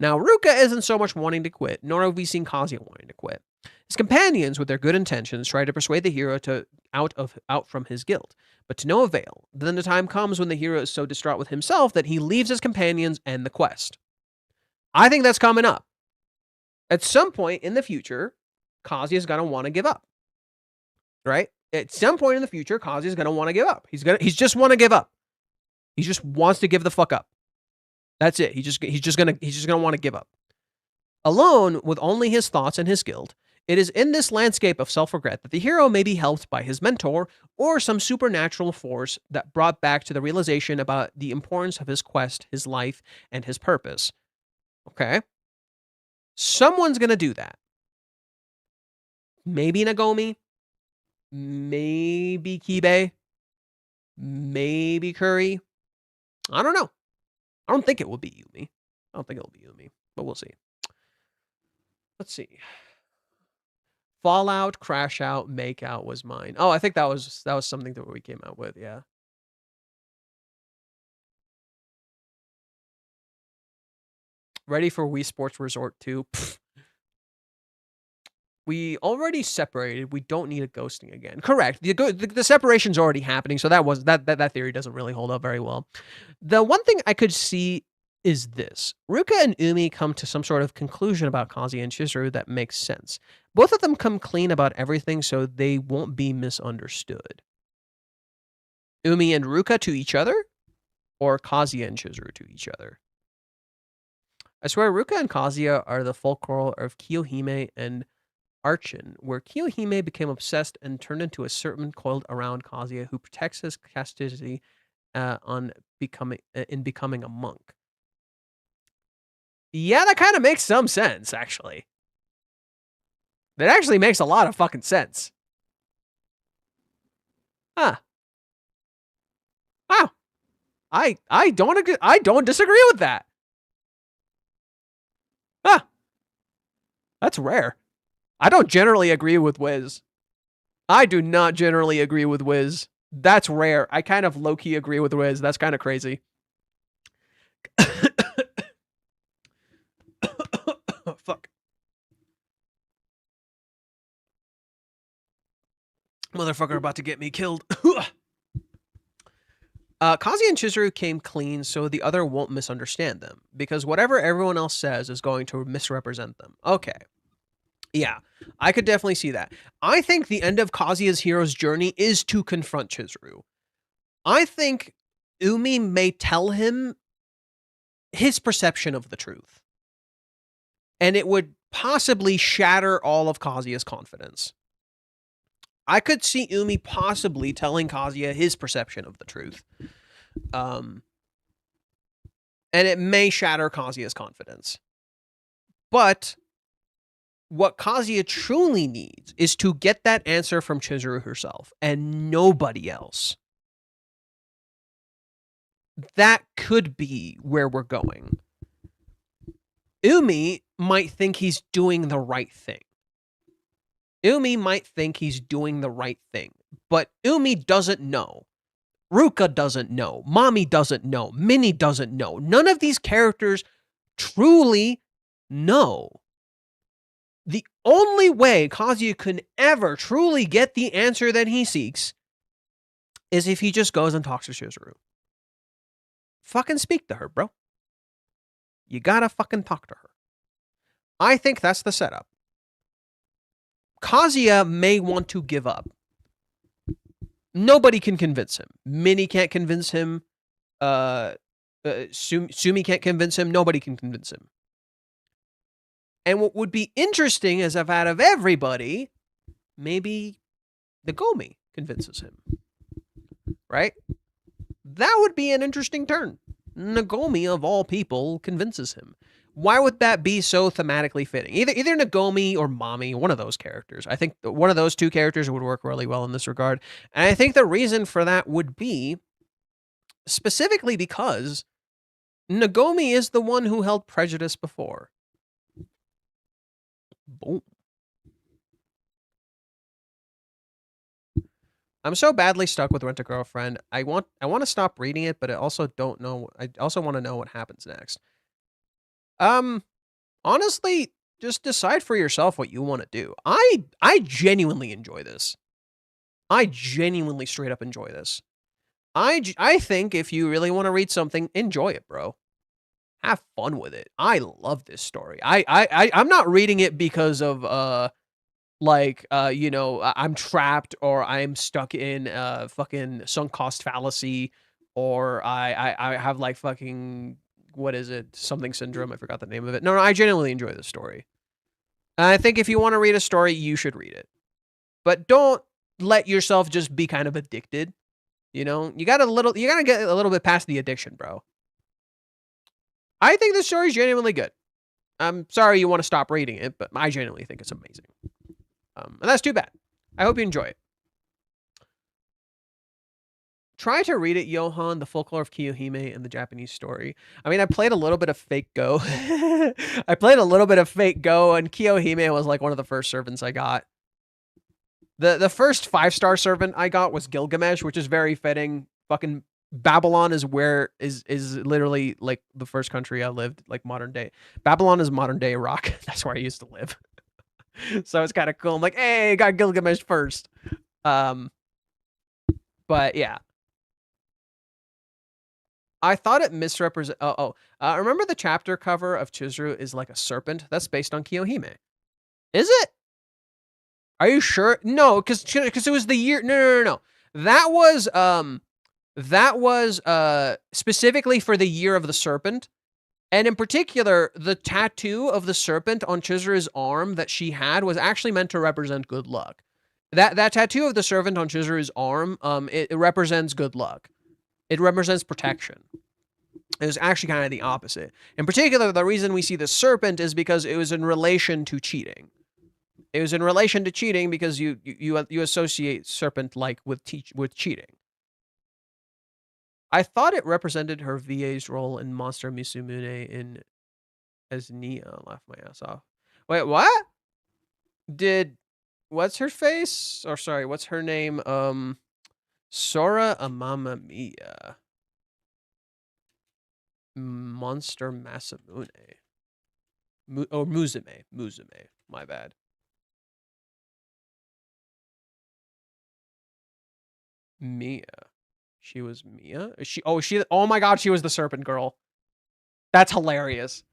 Now, Ruka isn't so much wanting to quit, nor have we seen Kazuya wanting to quit. His companions, with their good intentions, try to persuade the hero to out from his guilt, but to no avail. Then the time comes when the hero is so distraught with himself that he leaves his companions and the quest. I think that's coming up. At some point in the future, Kazuya is going to want to give up. Right? At some point in the future, Kazuya is going to want to give up. He's just want to give up. He just wants to give the fuck up. That's it. He's just gonna want to give up. Alone with only his thoughts and his guilt, it is in this landscape of self-regret that the hero may be helped by his mentor or some supernatural force that brought back to the realization about the importance of his quest, his life, and his purpose. Okay? Someone's gonna do that. Maybe Nagomi, maybe Kibe, maybe Curry. I don't know. I don't think it will be Yumi. I don't think it'll be Yumi, but we'll see. Let's see. Fallout, Crash Out, Make Out was mine. Oh, I think that was something that we came out with, yeah. Ready for Wii Sports Resort 2? Pfft. We already separated. We don't need a ghosting again. Correct. The separation's already happening, so that theory doesn't really hold up very well. The one thing I could see is this. Ruka and Umi come to some sort of conclusion about Kazuya and Chizuru that makes sense. Both of them come clean about everything so they won't be misunderstood. Umi and Ruka to each other? Or Kazuya and Chizuru to each other? I swear, Ruka and Kazuya are the folklore of Kiyohime and Archon, where Kiyohime became obsessed and turned into a serpent coiled around Kazuya, who protects his chastity in becoming a monk. Yeah, that kind of makes some sense, actually. That actually makes a lot of fucking sense. Huh. Wow. I don't disagree with that. Huh. That's rare. I don't generally agree with Wiz. I do not generally agree with Wiz. That's rare. I kind of low-key agree with Wiz. That's kind of crazy. Fuck. Motherfucker about to get me killed. Kazuya and Chizuru came clean so the other won't misunderstand them, because whatever everyone else says is going to misrepresent them. Okay. Yeah, I could definitely see that. I think the end of Kazuya's hero's journey is to confront Chizuru. I think Umi may tell him his perception of the truth. And it would possibly shatter all of Kazuya's confidence. I could see Umi possibly telling Kazuya his perception of the truth. And it may shatter Kazuya's confidence. But what Kazuya truly needs is to get that answer from Chizuru herself and nobody else. That could be where we're going. Umi might think he's doing the right thing. Umi might think he's doing the right thing, but Umi doesn't know. Ruka doesn't know. Mommy doesn't know. Minnie doesn't know. None of these characters truly know. The only way Kazuya can ever truly get the answer that he seeks is if he just goes and talks to Chizuru. Fucking speak to her, bro. You gotta fucking talk to her. I think that's the setup. Kazuya may want to give up. Nobody can convince him. Minnie can't convince him. Sumi can't convince him. Nobody can convince him. And what would be interesting is if out of everybody, maybe Nagomi convinces him. Right? That would be an interesting turn. Nagomi, of all people, convinces him. Why would that be so thematically fitting? Either Nagomi or Mami, one of those characters. I think one of those two characters would work really well in this regard. And I think the reason for that would be specifically because Nagomi is the one who held prejudice before. Boom. I'm so badly stuck with Rent a Girlfriend. I want to stop reading it, but I also don't know. I also want to know what happens next. Honestly, just decide for yourself what you want to do. I genuinely enjoy this. I genuinely straight up enjoy this. I think if you really want to read something, enjoy it, bro. Have fun with it. I love this story. I'm not reading it because of you know, I'm trapped or I'm stuck in fucking sunk cost fallacy, or I have like fucking, what is it? Something syndrome. I forgot the name of it. No, I genuinely enjoy this story. And I think if you want to read a story, you should read it. But don't let yourself just be kind of addicted. You know, you gotta get a little bit past the addiction, bro. I think this story is genuinely good. I'm sorry you want to stop reading it, but I genuinely think it's amazing. And that's too bad. I hope you enjoy it. Try to read it, Johan, the folklore of Kiyohime and the Japanese story. I mean, I played a little bit of Fake Go. I played a little bit of Fake Go, and Kiyohime was like one of the first servants I got. The first 5-star servant I got was Gilgamesh, which is very fitting. Fucking Babylon is literally like the first country I lived, like modern day. Babylon is modern day Iraq. That's where I used to live. So it's kind of cool. I'm like, hey, I got Gilgamesh first. But yeah. I thought it misrepresent. Remember the chapter cover of Chizuru is like a serpent? That's based on Kiyohime. Is it? Are you sure? No, because it was the year. No. That was specifically for the year of the serpent. And in particular, the tattoo of the serpent on Chizuru's arm that she had was actually meant to represent good luck. That tattoo of the serpent on Chizuru's arm, it represents good luck. It represents protection. It was actually kind of the opposite. In particular, the reason we see the serpent is because it was in relation to cheating. It was in relation to cheating because you associate serpent-like with cheating. I thought it represented her VA's role in Monster Misumune as Nia. Laughed my ass off. Wait, what? What's her face? Or sorry, what's her name? Sora Amama Mia. Monster Masamune. Musume. My bad. Mia. She was Mia? Oh my god, she was the serpent girl. That's hilarious.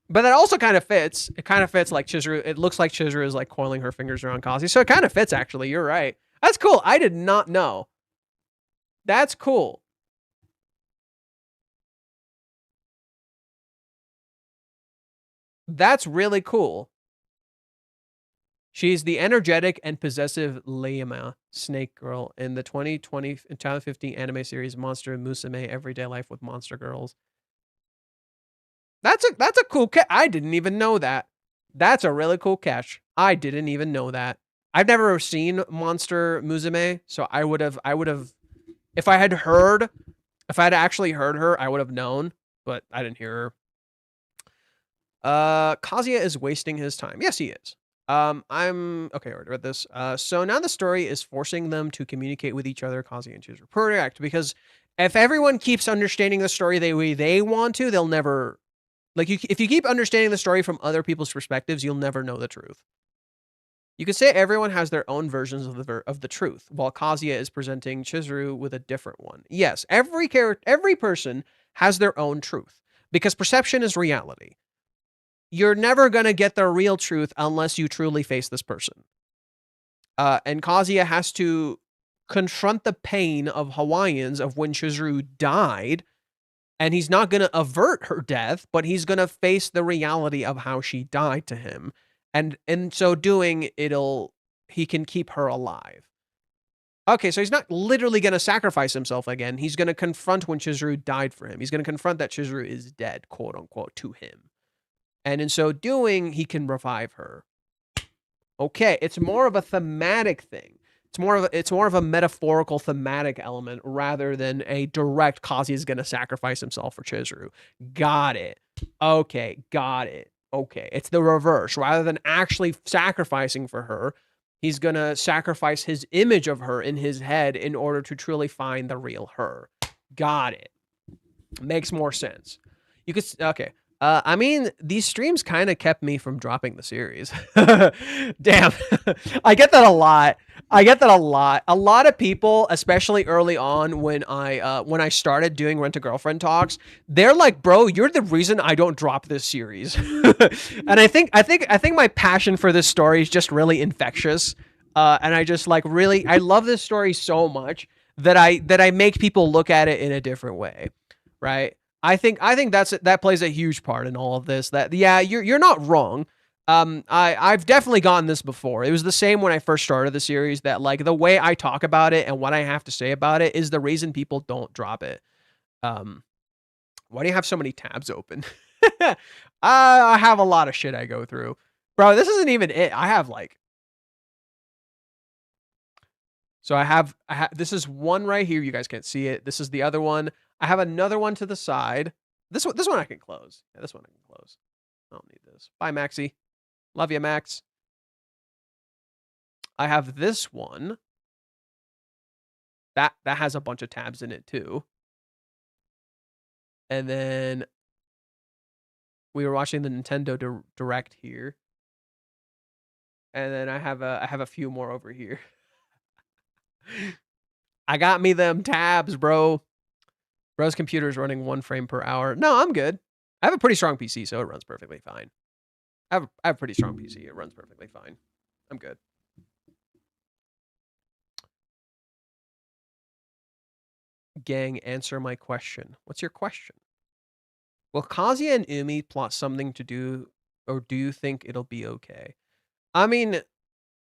But that also kind of fits. It kind of fits like Chizuru. It looks like Chizuru is like coiling her fingers around Kazi. So it kind of fits, actually. You're right. That's cool. I did not know. That's cool. That's really cool. She's the energetic and possessive Leima Snake Girl in the 2015 anime series Monster Musume Everyday Life with Monster Girls. That's a cool catch. I didn't even know that. That's a really cool catch. I didn't even know that. I've never seen Monster Musume, so I would have if I had actually heard her, I would have known, but I didn't hear her. Kazuya is wasting his time. Yes, he is. Okay, I already read this. So now the story is forcing them to communicate with each other, Kazuya and Chizuru. Correct, because if everyone keeps understanding the story the way they want to, they'll never, if you keep understanding the story from other people's perspectives, you'll never know the truth. You could say everyone has their own versions of the truth, while Kazuya is presenting Chizuru with a different one. Yes, every person has their own truth, because perception is reality. You're never going to get the real truth unless you truly face this person. And Kazuya has to confront the pain of Hawaiians of when Chizuru died, and he's not going to avert her death, but he's going to face the reality of how she died to him. And in so doing, he can keep her alive. Okay, so he's not literally going to sacrifice himself again. He's going to confront when Chizuru died for him. He's going to confront that Chizuru is dead, quote unquote, to him. And in so doing, he can revive her. Okay, it's more of a thematic thing. It's more of a metaphorical thematic element rather than a direct Kazuya is going to sacrifice himself for Chizuru. Got it. Okay, got it. Okay, it's the reverse. Rather than actually sacrificing for her, he's going to sacrifice his image of her in his head in order to truly find the real her. Got it. Makes more sense. You could, okay. I mean, these streams kind of kept me from dropping the series. Damn. I get that a lot. A lot of people, especially early on when I started doing Rent-A-Girlfriend talks, they're like, bro, you're the reason I don't drop this series. And I think my passion for this story is just really infectious. And I just like really, I love this story so much that I make people look at it in a different way. Right. I think that plays a huge part in all of this. That yeah, you're not wrong. I've definitely gotten this before. It was the same when I first started the series. That like the way I talk about it and what I have to say about it is the reason people don't drop it. Why do you have so many tabs open? I have a lot of shit I go through, bro. This isn't even it. I have like. So I have this is one right here. You guys can't see it. This is the other one. I have another one to the side. This one I can close. Yeah, this one I can close. I don't need this. Bye, Maxie. Love you, Max. I have this one. That has a bunch of tabs in it too. And then we were watching the Nintendo Direct here. And then I have a few more over here. I got me them tabs, bro. Bro's computer is running 1 frame per hour. No, I'm good. I have a pretty strong PC, so it runs perfectly fine. I have a pretty strong PC. It runs perfectly fine. I'm good. Gang, answer my question. What's your question? Will Kazuya and Umi plot something to do, or do you think it'll be okay? I mean,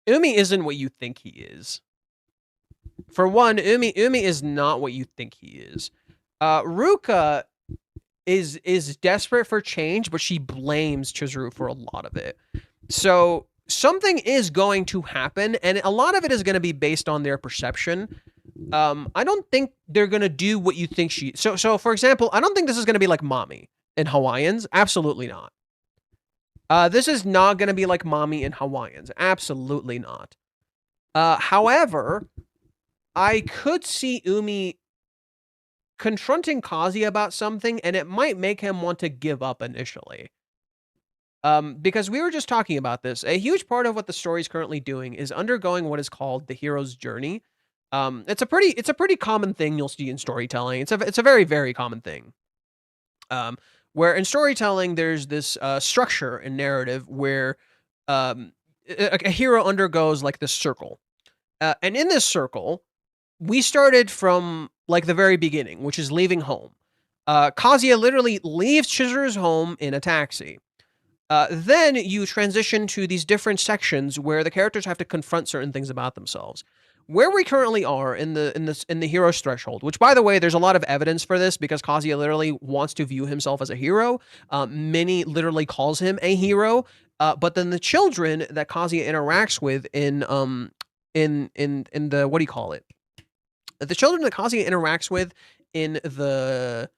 Umi isn't what you think he is. For one, Umi is not what you think he is. Ruka is desperate for change, but she blames Chizuru for a lot of it. So something is going to happen, and a lot of it is going to be based on their perception. I don't think they're going to do what you think she... So for example, I don't think this is going to be like Mommy in Hawaiians. Absolutely not. This is not going to be like Mommy in Hawaiians. Absolutely not. However, I could see Umi confronting Kazuya about something, and it might make him want to give up initially. Because we were just talking about this. A huge part of what the story is currently doing is undergoing what is called the hero's journey. It's a pretty common thing you'll see in storytelling. It's a very, very common thing. Where in storytelling, there's this structure and narrative where a hero undergoes like this circle. And in this circle, we started from like the very beginning, which is leaving home. Kazuya literally leaves Chizuru's home in a taxi. Then you transition to these different sections where the characters have to confront certain things about themselves. Where we currently are in the hero's threshold, which by the way, there's a lot of evidence for this because Kazuya literally wants to view himself as a hero. Minnie literally calls him a hero. But then the children that Kazuya interacts with in the what do you call it? The children that Kazuya interacts with in the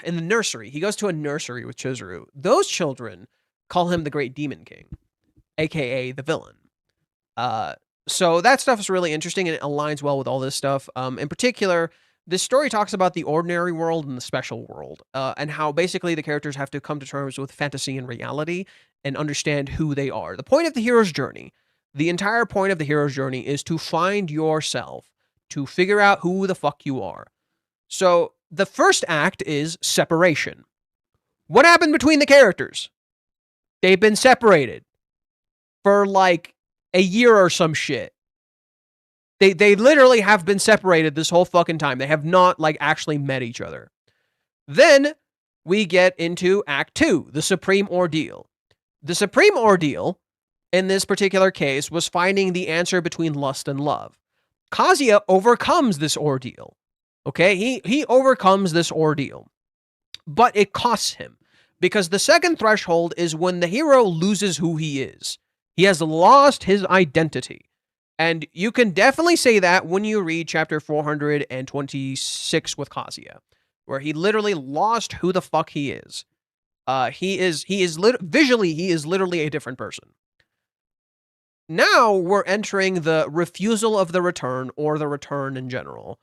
nursery. He goes to a nursery with Chizuru. Those children call him the Great Demon King, aka the villain. So that stuff is really interesting and it aligns well with all this stuff. In particular, this story talks about the ordinary world and the special world, and how basically the characters have to come to terms with fantasy and reality and understand who they are. The point of the hero's journey, the entire point of the hero's journey is to find yourself, to figure out who the fuck you are. So the first act is separation. What happened between the characters? They've been separated for like a year or some shit. They literally have been separated this whole fucking time. They have not like actually met each other. Then we get into Act 2, the Supreme Ordeal. The Supreme Ordeal in this particular case was finding the answer between lust and love. Kazuya overcomes this ordeal. Okay, he overcomes this ordeal, but it costs him, because the second threshold is when the hero loses who he is. He has lost his identity. And you can definitely say that when you read chapter 426 with Kazuya, where he literally lost who the fuck he is. Visually, he is literally a different person. Now we're entering the refusal of the return, or the return in general.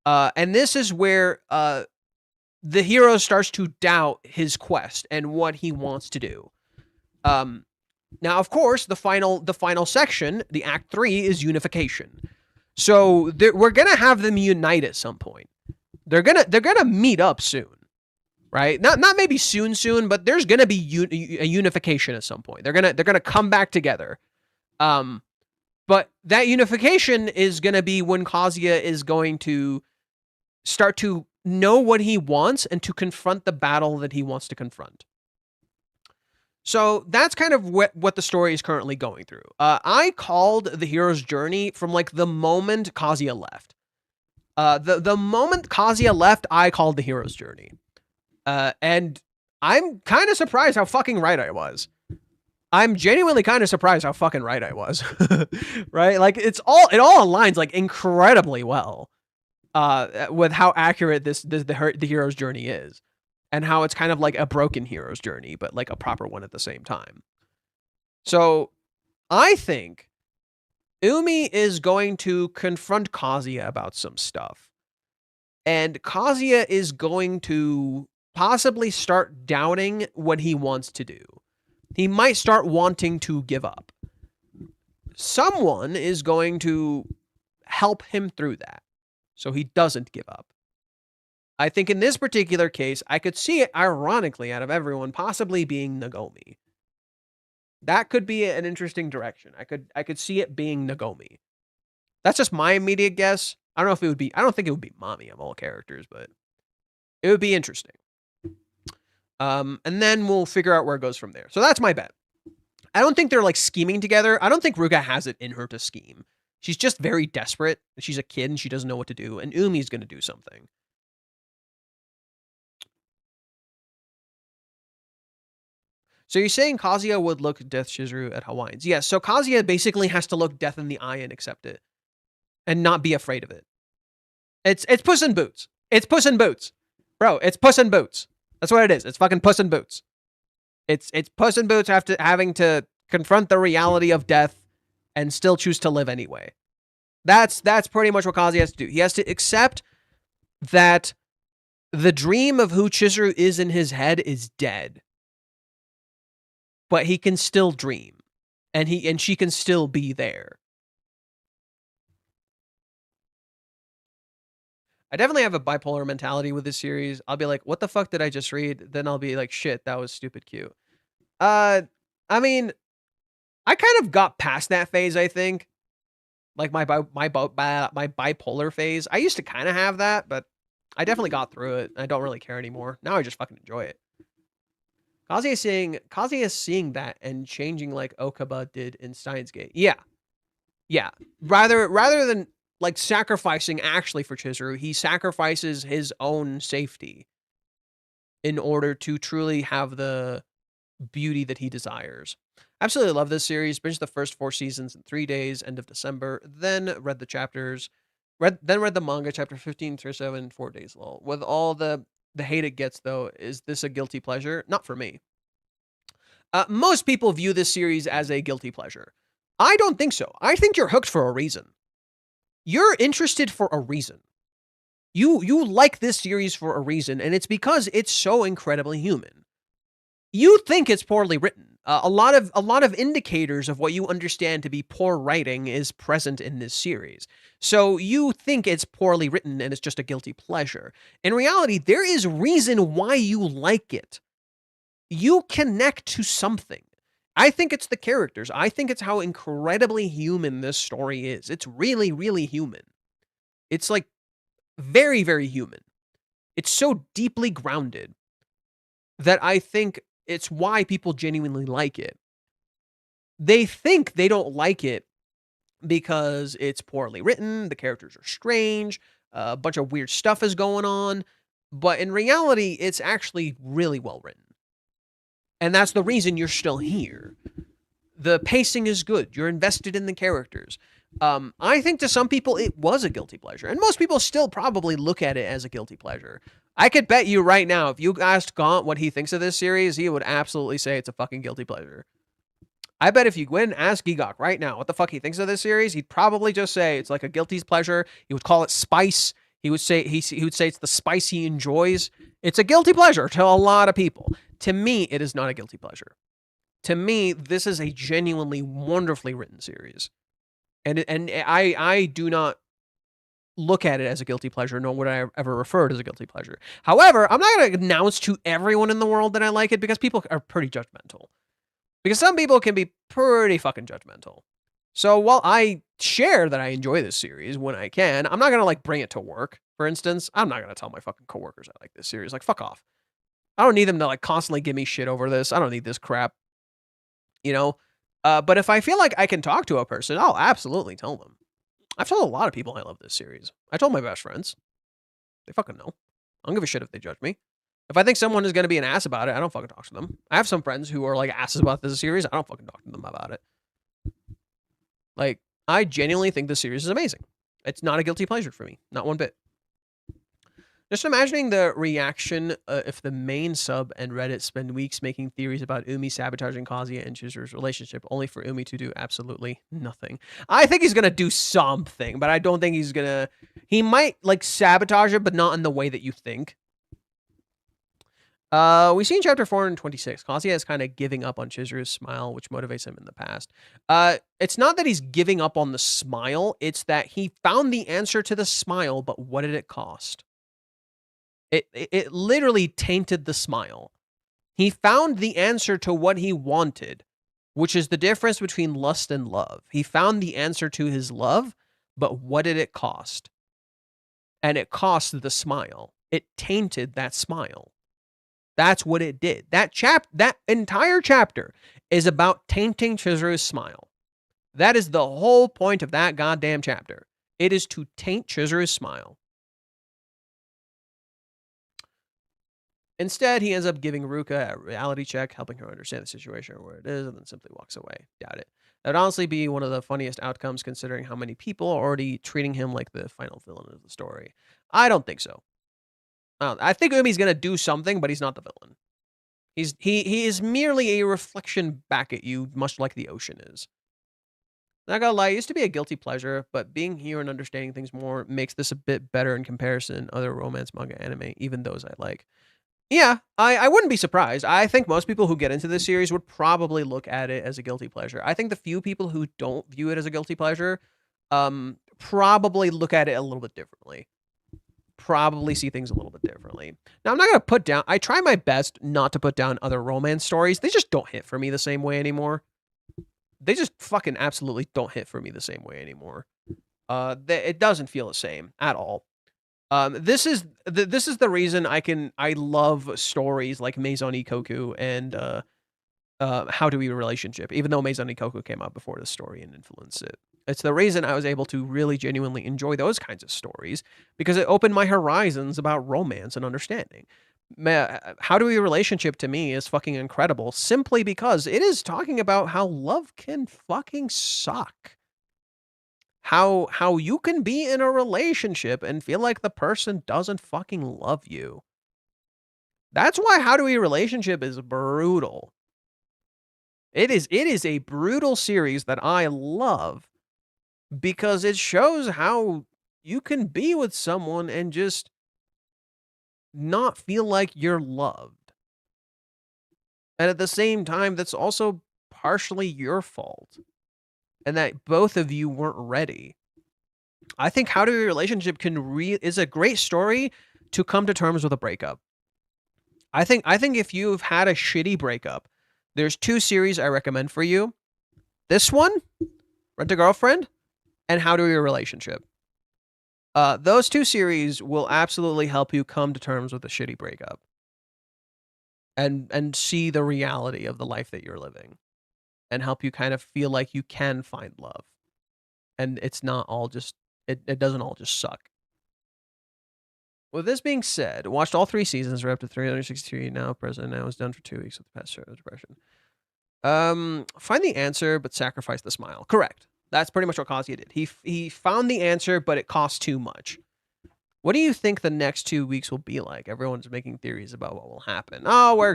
And this is where the hero starts to doubt his quest and what he wants to do. Now, of course, the final section, the Act 3, is unification. So we're gonna have them unite at some point. They're gonna meet up soon, right? Not maybe soon, but there's gonna be a unification at some point. They're gonna come back together. But that unification is gonna be when Kazuya is going to start to know what he wants and to confront the battle that he wants to confront. So that's kind of what the story is currently going through. I called the hero's journey from like the moment Kazuya left. The moment Kazuya left, I called the hero's journey. And I'm kind of surprised how fucking right I was. I'm genuinely kind of surprised how fucking right I was. Right? Like it all aligns like incredibly well with how accurate the hero's journey is. And how it's kind of like a broken hero's journey, but like a proper one at the same time. So I think Umi is going to confront Kazuya about some stuff. And Kazuya is going to possibly start doubting what he wants to do. He might start wanting to give up. Someone is going to help him through that, so he doesn't give up. I think in this particular case, I could see it ironically out of everyone possibly being Nagomi. That could be an interesting direction. I could see it being Nagomi. That's just my immediate guess. I don't think it would be Mami of all characters, but it would be interesting. And then we'll figure out where it goes from there. So that's my bet. I don't think they're like scheming together. I don't think Ruka has it in her to scheme. She's just very desperate. She's a kid and she doesn't know what to do. And Umi's going to do something. So you're saying Kazuya would look Death Chizuru at Hawaiians. Yes, so Kazuya basically has to look death in the eye and accept it. And not be afraid of it. It's Puss in Boots. It's Puss in Boots. Bro, it's Puss in Boots. That's what it is. It's fucking Puss in Boots. It's Puss in Boots having to confront the reality of death and still choose to live anyway. That's pretty much what Kazuya has to do. He has to accept that the dream of who Chizuru is in his head is dead. But he can still dream. And she can still be there. I definitely have a bipolar mentality with this series. I'll be like, what the fuck did I just read? Then I'll be like, shit, that was stupid cute. I mean, I kind of got past that phase, I think. Like my bipolar phase. I used to kind of have that, but I definitely got through it. I don't really care anymore. Now I just fucking enjoy it. Kazuya is seeing that and changing like Okaba did in Steins Gate. Yeah. Yeah. Rather than like sacrificing actually for Chizuru, he sacrifices his own safety in order to truly have the beauty that he desires. Absolutely love this series. Binged the first 4 seasons in 3 days, end of December. Then read the chapters. Read the manga, chapter 15 through 7 in 4 days. Lol. With all the hate it gets, though, is this a guilty pleasure? Not for me. Most people view this series as a guilty pleasure. I don't think so. I think you're hooked for a reason. You're interested for a reason. You like this series for a reason, and it's because it's so incredibly human. You think it's poorly written. A lot of indicators of what you understand to be poor writing is present in this series. So you think it's poorly written and it's just a guilty pleasure. In reality, there is reason why you like it. You connect to something. I think it's the characters. I think it's how incredibly human this story is. It's really, really human. It's like very, very human. It's so deeply grounded that I think it's why people genuinely like it. they think they don't like it because it's poorly written, the characters are strange, a bunch of weird stuff is going on, but in reality, it's actually really well written. And that's the reason you're still here. The pacing is good. You're invested in the characters. I think to some people it was a guilty pleasure, and most people still probably look at it as a guilty pleasure. I could bet you right now, if you asked Gaunt what he thinks of this series, he would absolutely say it's a fucking guilty pleasure. I bet if you went and ask Gigok right now what the fuck he thinks of this series, he'd probably just say it's like a guilty pleasure. He would call it spice. He would say it's the spice he enjoys. It's a guilty pleasure to a lot of people. To me, it is not a guilty pleasure. To me, this is a genuinely wonderfully written series. And I do not look at it as a guilty pleasure, nor would I ever refer it as a guilty pleasure. However, I'm not going to announce to everyone in the world that I like it because people are pretty judgmental. Because some people can be pretty fucking judgmental. So while I share that I enjoy this series when I can, I'm not going to like bring it to work, for instance. I'm not going to tell my fucking coworkers I like this series. Like, fuck off. I don't need them to like constantly give me shit over this. I don't need this crap. You know? But if I feel like I can talk to a person, I'll absolutely tell them. I've told a lot of people I love this series. I told my best friends. They fucking know. I don't give a shit if they judge me. If I think someone is going to be an ass about it, I don't fucking talk to them. I have some friends who are like asses about this series. I don't fucking talk to them about it. Like, I genuinely think this series is amazing. It's not a guilty pleasure for me. Not one bit. Just imagining the reaction if the main sub and Reddit spend weeks making theories about Umi sabotaging Kazuya and Chizuru's relationship, only for Umi to do absolutely nothing. I think he's going to do something, but I don't think he's going to... He might, like, sabotage it, but not in the way that you think. We see in chapter 426, Kazuya is kind of giving up on Chizuru's smile, which motivates him in the past. It's not that he's giving up on the smile, it's that he found the answer to the smile, but what did it cost? It literally tainted the smile. He found the answer to what he wanted, which is the difference between lust and love. He found the answer to his love, but what did it cost? And it cost the smile. It tainted that smile. That's what it did. That entire chapter is about tainting Chizuru's smile. That is the whole point of that goddamn chapter. It is to taint Chizuru's smile. Instead, he ends up giving Ruka a reality check, helping her understand the situation or where it is, and then simply walks away. Doubt it. That would honestly be one of the funniest outcomes, considering how many people are already treating him like the final villain of the story. I don't think so. I think Umi's going to do something, but he's not the villain. He is merely a reflection back at you, much like the ocean is. Not gonna lie, it used to be a guilty pleasure, but being here and understanding things more makes this a bit better in comparison to other romance manga anime, even those I like. Yeah, I wouldn't be surprised. I think most people who get into this series would probably look at it as a guilty pleasure. I think the few people who don't view it as a guilty pleasure probably look at it a little bit differently. Probably see things a little bit differently. Now, I'm not going to put down... I try my best not to put down other romance stories. They just don't hit for me the same way anymore. They just fucking absolutely don't hit for me the same way anymore. It doesn't feel the same at all. This is the reason I love stories like Maison Ikkoku and How to Be a Relationship, even though Maison Ikkoku came out before the story and influenced it. It's the reason I was able to really genuinely enjoy those kinds of stories, because it opened my horizons about romance and understanding. How to Be a Relationship to me is fucking incredible, simply because it is talking about how love can fucking suck. How you can be in a relationship and feel like the person doesn't fucking love you. That's why How to Be a Relationship is brutal. It is a brutal series that I love, because it shows how you can be with someone and just not feel like you're loved. And at the same time, that's also partially your fault. And that both of you weren't ready. I think How to Be a Relationship is a great story to come to terms with a breakup. I think if you've had a shitty breakup, there's 2 series I recommend for you. This one, Rent a Girlfriend, and How to Be a Relationship. Those 2 series will absolutely help you come to terms with a shitty breakup. And see the reality of the life that you're living. and help you kind of feel like you can find love. And it's not all just, it doesn't all just suck. With this being said, watched all 3 seasons. We're up to 363 now. Present now is done for 2 weeks with the past depression. Find the answer, but sacrifice the smile. Correct. That's pretty much what Kazuya did. He found the answer, but it cost too much. What do you think the next 2 weeks will be like? Everyone's making theories about what will happen. Oh,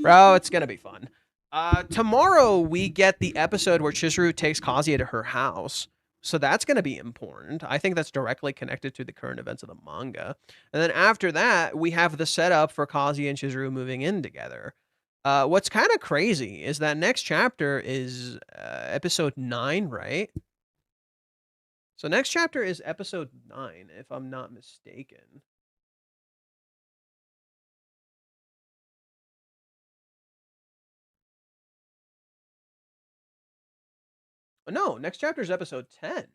bro, it's gonna be fun. Tomorrow we get the episode where Chizuru takes Kazuya to her house. So that's going to be important. I think that's directly connected to the current events of the manga. And then after that, we have the setup for Kazuya and Chizuru moving in together. What's kind of crazy is that next chapter is episode 9, right? So next chapter is episode 9, if I'm not mistaken. No, next chapter is episode 10.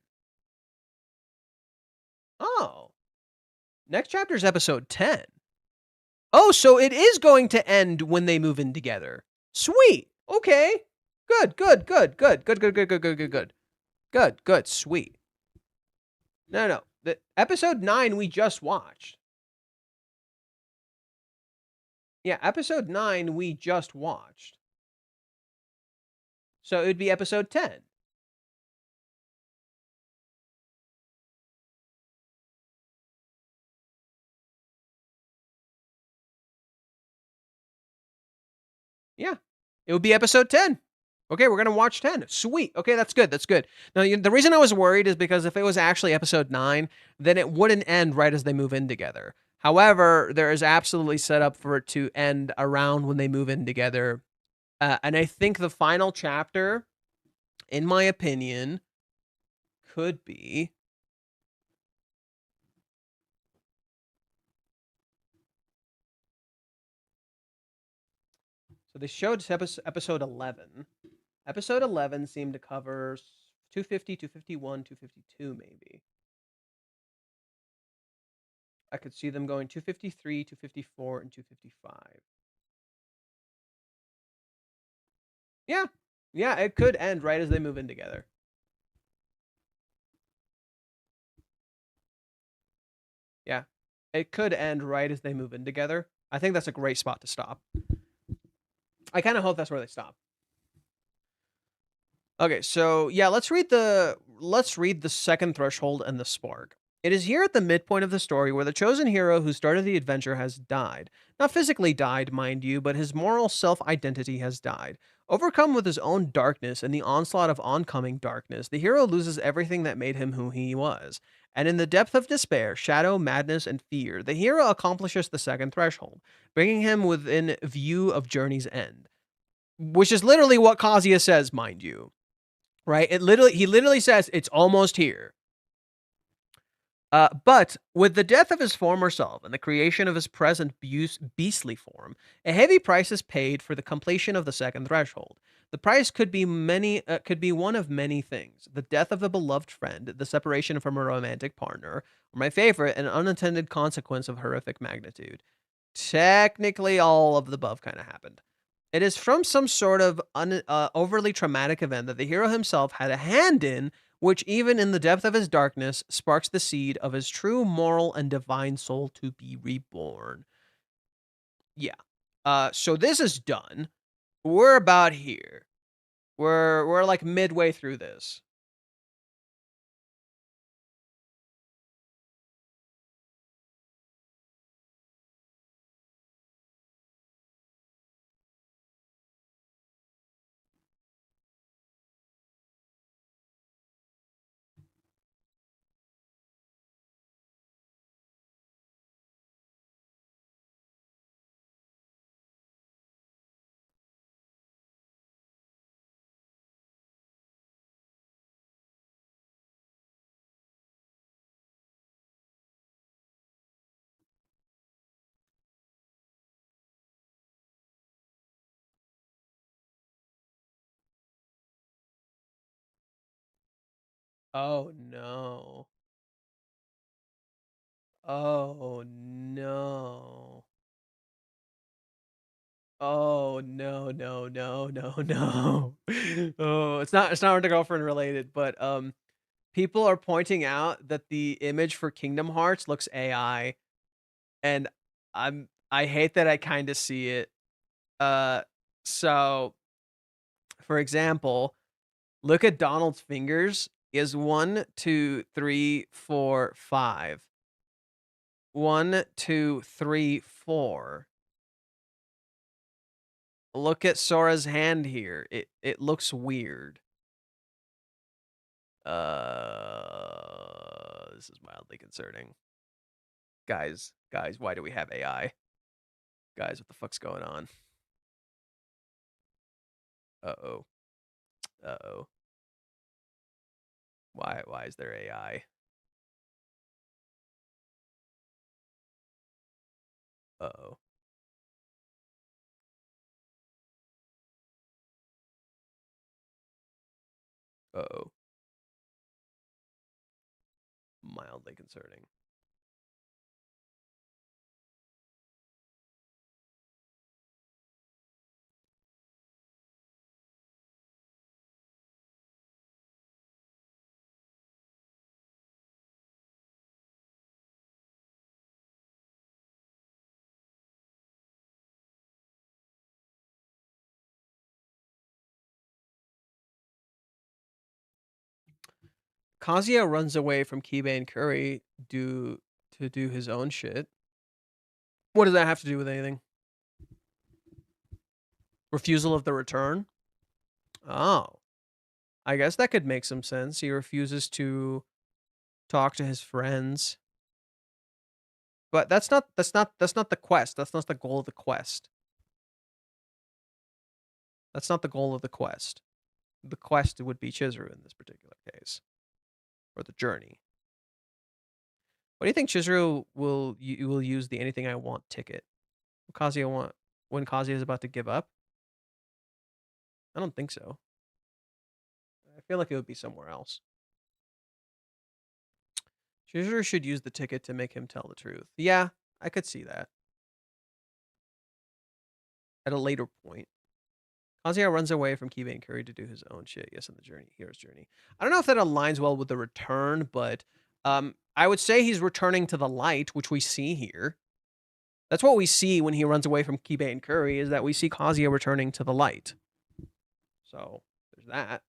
Oh. Next chapter is episode 10. Oh, so it is going to end when they move in together. Sweet. Okay. Good. Good. Sweet. No. The episode 9 we just watched. Yeah, episode 9 we just watched. So it would be episode 10. Yeah. It would be episode 10. Okay, we're going to watch 10. Sweet. Okay, that's good. Now, the reason I was worried is because if it was actually episode 9, then it wouldn't end right as they move in together. However, there is absolutely set up for it to end around when they move in together. And I think the final chapter, in my opinion, could be... So they showed episode 11. Episode 11 seemed to cover 250, 251, 252 maybe. I could see them going 253, 254, and 255. Yeah, it could end right as they move in together. Yeah, it could end right as they move in together. I think that's a great spot to stop. I kind of hope that's where they stop. Okay, so yeah, let's read the second threshold and the spark. It is here at the midpoint of the story where the chosen hero who started the adventure has died. Not physically died, mind you, but his moral self-identity has died. Overcome with his own darkness and the onslaught of oncoming darkness, the hero loses everything that made him who he was. And in the depth of despair, shadow, madness, and fear, the hero accomplishes the second threshold, bringing him within view of journey's end. Which is literally what Kazuya says, mind you. Right? He literally says it's almost here. But with the death of his former self and the creation of his present beastly form, a heavy price is paid for the completion of the second threshold. The price could be one of many things: the death of a beloved friend, the separation from a romantic partner, or my favorite, an unintended consequence of horrific magnitude. Technically, all of the above kind of happened. It is from some sort of overly traumatic event that the hero himself had a hand in, which even in the depth of his darkness sparks the seed of his true moral and divine soul to be reborn. Yeah. So this is done. We're about here. We're like midway through this. Oh no. Oh no. Oh no no no no no. Oh, it's not the girlfriend related, but people are pointing out that the image for Kingdom Hearts looks AI, and I hate that I kind of see it. Uh, so for example, look at Donald's fingers. Is 1, 2, 3, 4, 5. 1, 2, 3, 4. Look at Sora's hand here. It looks weird. This is mildly concerning. Guys, why do we have AI? Guys, what the fuck's going on? Uh-oh. Uh-oh. Why is there AI? Uh-oh. Uh-oh. Mildly concerning. Kazuya runs away from Kiba and Curry to do his own shit. What does that have to do with anything? Refusal of the return? Oh. I guess that could make some sense. He refuses to talk to his friends. But that's not the quest. That's not the goal of the quest. That's not the goal of the quest. The quest would be Chizuru in this particular case. Or the journey. What do you think Chizuru will use the anything I want ticket? When Kazuya is about to give up? I don't think so. I feel like it would be somewhere else. Chizuru should use the ticket to make him tell the truth. Yeah, I could see that. At a later point. Kazuya runs away from Kiba and Curry to do his own shit. Yes, in the hero's journey. I don't know if that aligns well with the return, but I would say he's returning to the light, which we see here. That's what we see when he runs away from Kiba and Curry, is that we see Kazuya returning to the light. So, there's that.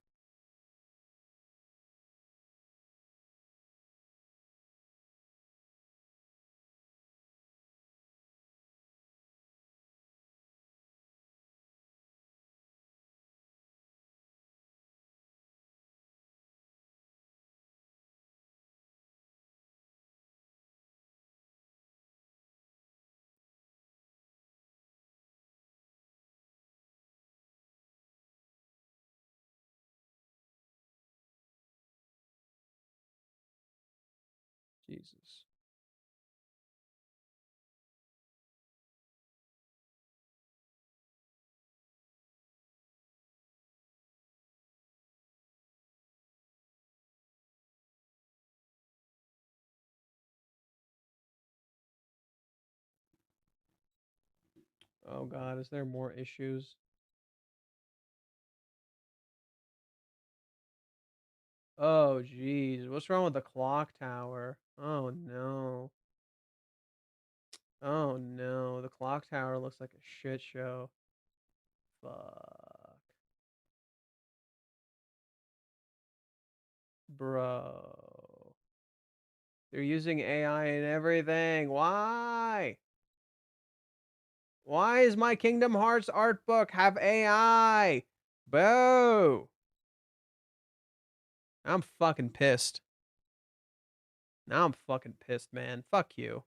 Jesus. Oh god, is there more issues? Oh jeez, what's wrong with the clock tower? Oh no. Oh no, the clock tower looks like a shit show. Fuck. Bro. They're using AI and everything. Why? Why is my Kingdom Hearts art book have AI? Boo. I'm fucking pissed. Now I'm fucking pissed, man. Fuck you.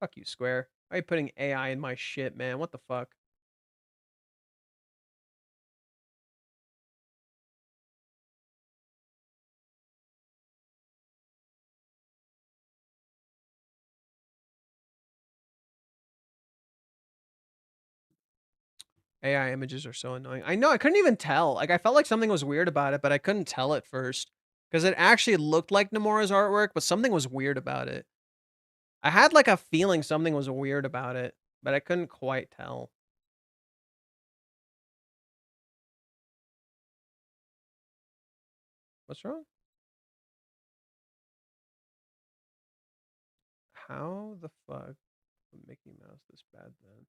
Fuck you, Square. Why are you putting AI in my shit, man? What the fuck? AI images are so annoying. I know, I couldn't even tell. Like, I felt like something was weird about it, but I couldn't tell at first. Because it actually looked like Nomura's artwork, but something was weird about it. I had like a feeling something was weird about it, but I couldn't quite tell. What's wrong? How the fuck would Mickey Mouse this bad then?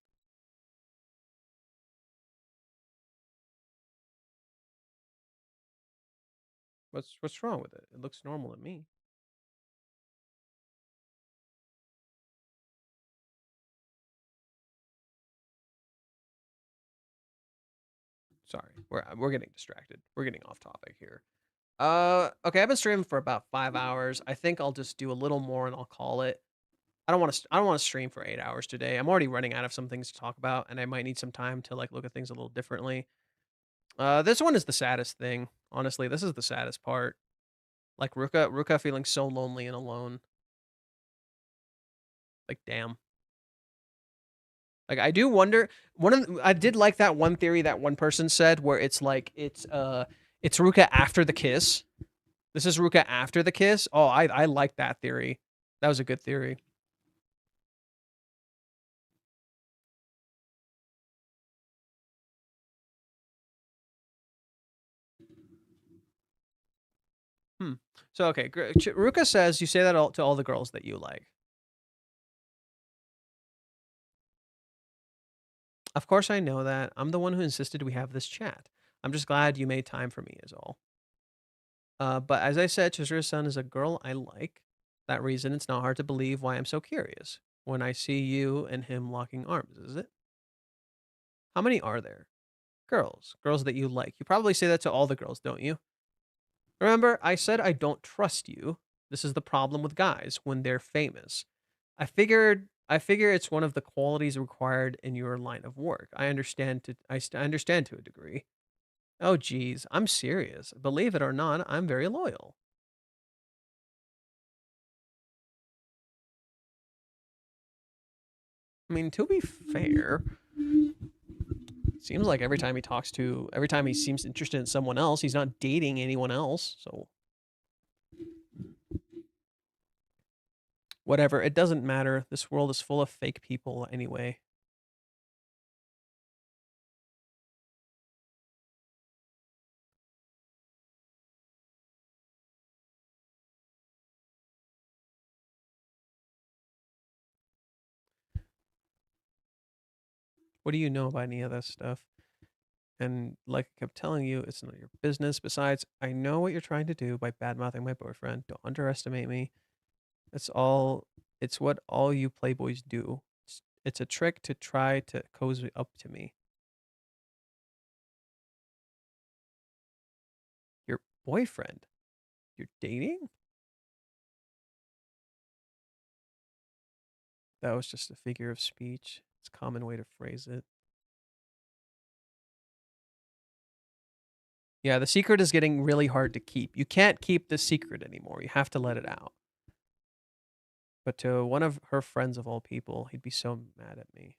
What's wrong with it? It looks normal to me. Sorry, we're getting distracted. We're getting off topic here. Okay, I've been streaming for about 5 hours. I think I'll just do a little more and I'll call it. I don't want to stream for 8 hours today. I'm already running out of some things to talk about, and I might need some time to like look at things a little differently. This one is the saddest thing. Honestly, this is the saddest part. Like Ruka feeling so lonely and alone. Like damn. Like I do wonder. I did like that one theory that one person said where it's like it's Ruka after the kiss. This is Ruka after the kiss. Oh, I like that theory. That was a good theory. So okay, Ruka says you say that to all the girls that you like. Of course I know that. I'm the one who insisted we have this chat. I'm just glad you made time for me is all. But as I said, Chizuru-san is a girl I like. That reason, it's not hard to believe why I'm so curious when I see you and him locking arms, is it? How many are there? Girls that you like. You probably say that to all the girls, don't you? Remember, I said I don't trust you. This is the problem with guys when they're famous. I figure it's one of the qualities required in your line of work. I understand to a degree. Oh geez, I'm serious. Believe it or not, I'm very loyal. I mean, to be fair, seems like every time he seems interested in someone else, he's not dating anyone else, so whatever, it doesn't matter. This world is full of fake people anyway. What do you know about any of that stuff? And like I kept telling you, it's none of your business. Besides, I know what you're trying to do by badmouthing my boyfriend. Don't underestimate me. It's what all you playboys do. It's a trick to try to cozy up to me. Your boyfriend? You're dating? That was just a figure of speech. It's a common way to phrase it. Yeah, the secret is getting really hard to keep. You can't keep the secret anymore. You have to let it out. But to one of her friends of all people, he'd be so mad at me.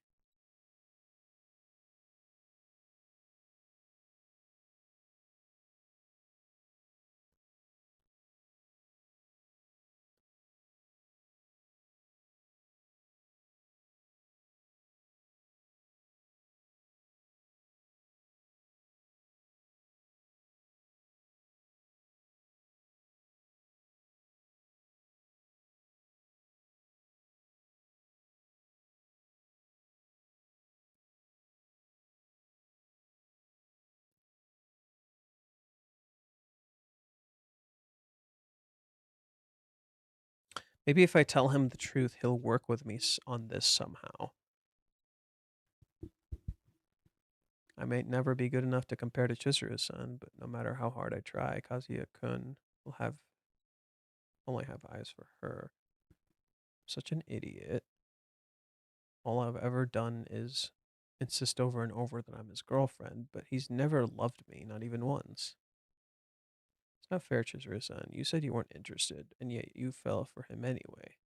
Maybe if I tell him the truth, he'll work with me on this somehow. I may never be good enough to compare to Chizuru-san, but no matter how hard I try, Kazuya-kun will only have eyes for her. Such an idiot. All I've ever done is insist over and over that I'm his girlfriend, but he's never loved me, not even once. It's not fair, Chizuru-san. You said you weren't interested, and yet you fell for him anyway.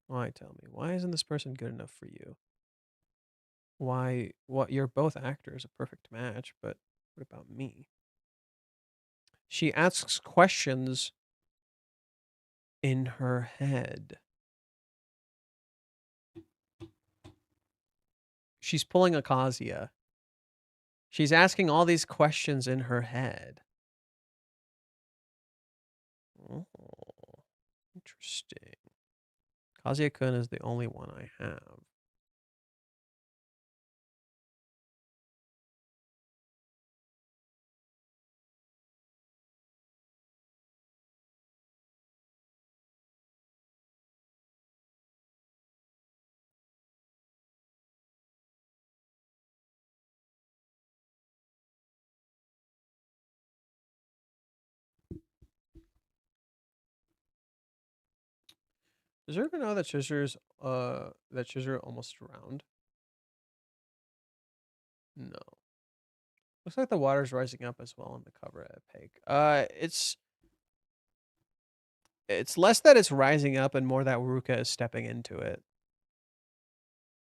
Why, tell me, why isn't this person good enough for you? Why, you're both actors, a perfect match, but what about me? She asks questions in her head. She's pulling a Kazuya. She's asking all these questions in her head. Oh, interesting. Kazuya-kun is the only one I have. Does everyone know that Chizuru almost drowned? No. Looks like the water's rising up as well on the cover at Peg. It's less that it's rising up and more that Ruka is stepping into it.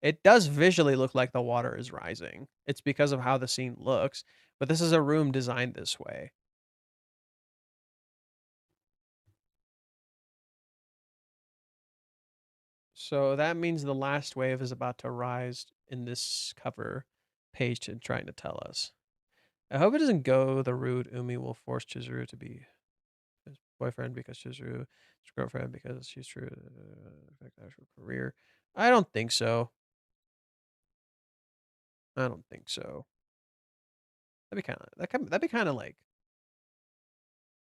It does visually look like the water is rising. It's because of how the scene looks, but this is a room designed this way. So that means the last wave is about to rise in this cover page and trying to tell us. I hope it doesn't go the route Umi will force Chizuru to be his boyfriend because Chizuru is his girlfriend because she's true to affect actual career. I don't think so. I don't think so. That'd be kind of like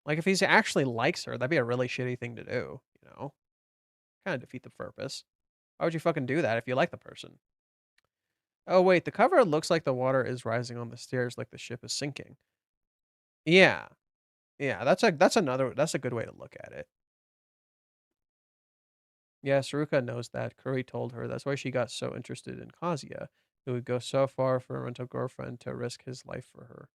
if he actually likes her, that'd be a really shitty thing to do, you know? Kind of defeat the purpose. Why would you fucking do that if you like the person? Oh wait, the cover looks like the water is rising on the stairs like the ship is sinking. Yeah. Yeah, that's a good way to look at it. Yeah, Saruka knows that. Kuri told her. That's why she got so interested in Kazuya, who would go so far for a rental girlfriend to risk his life for her.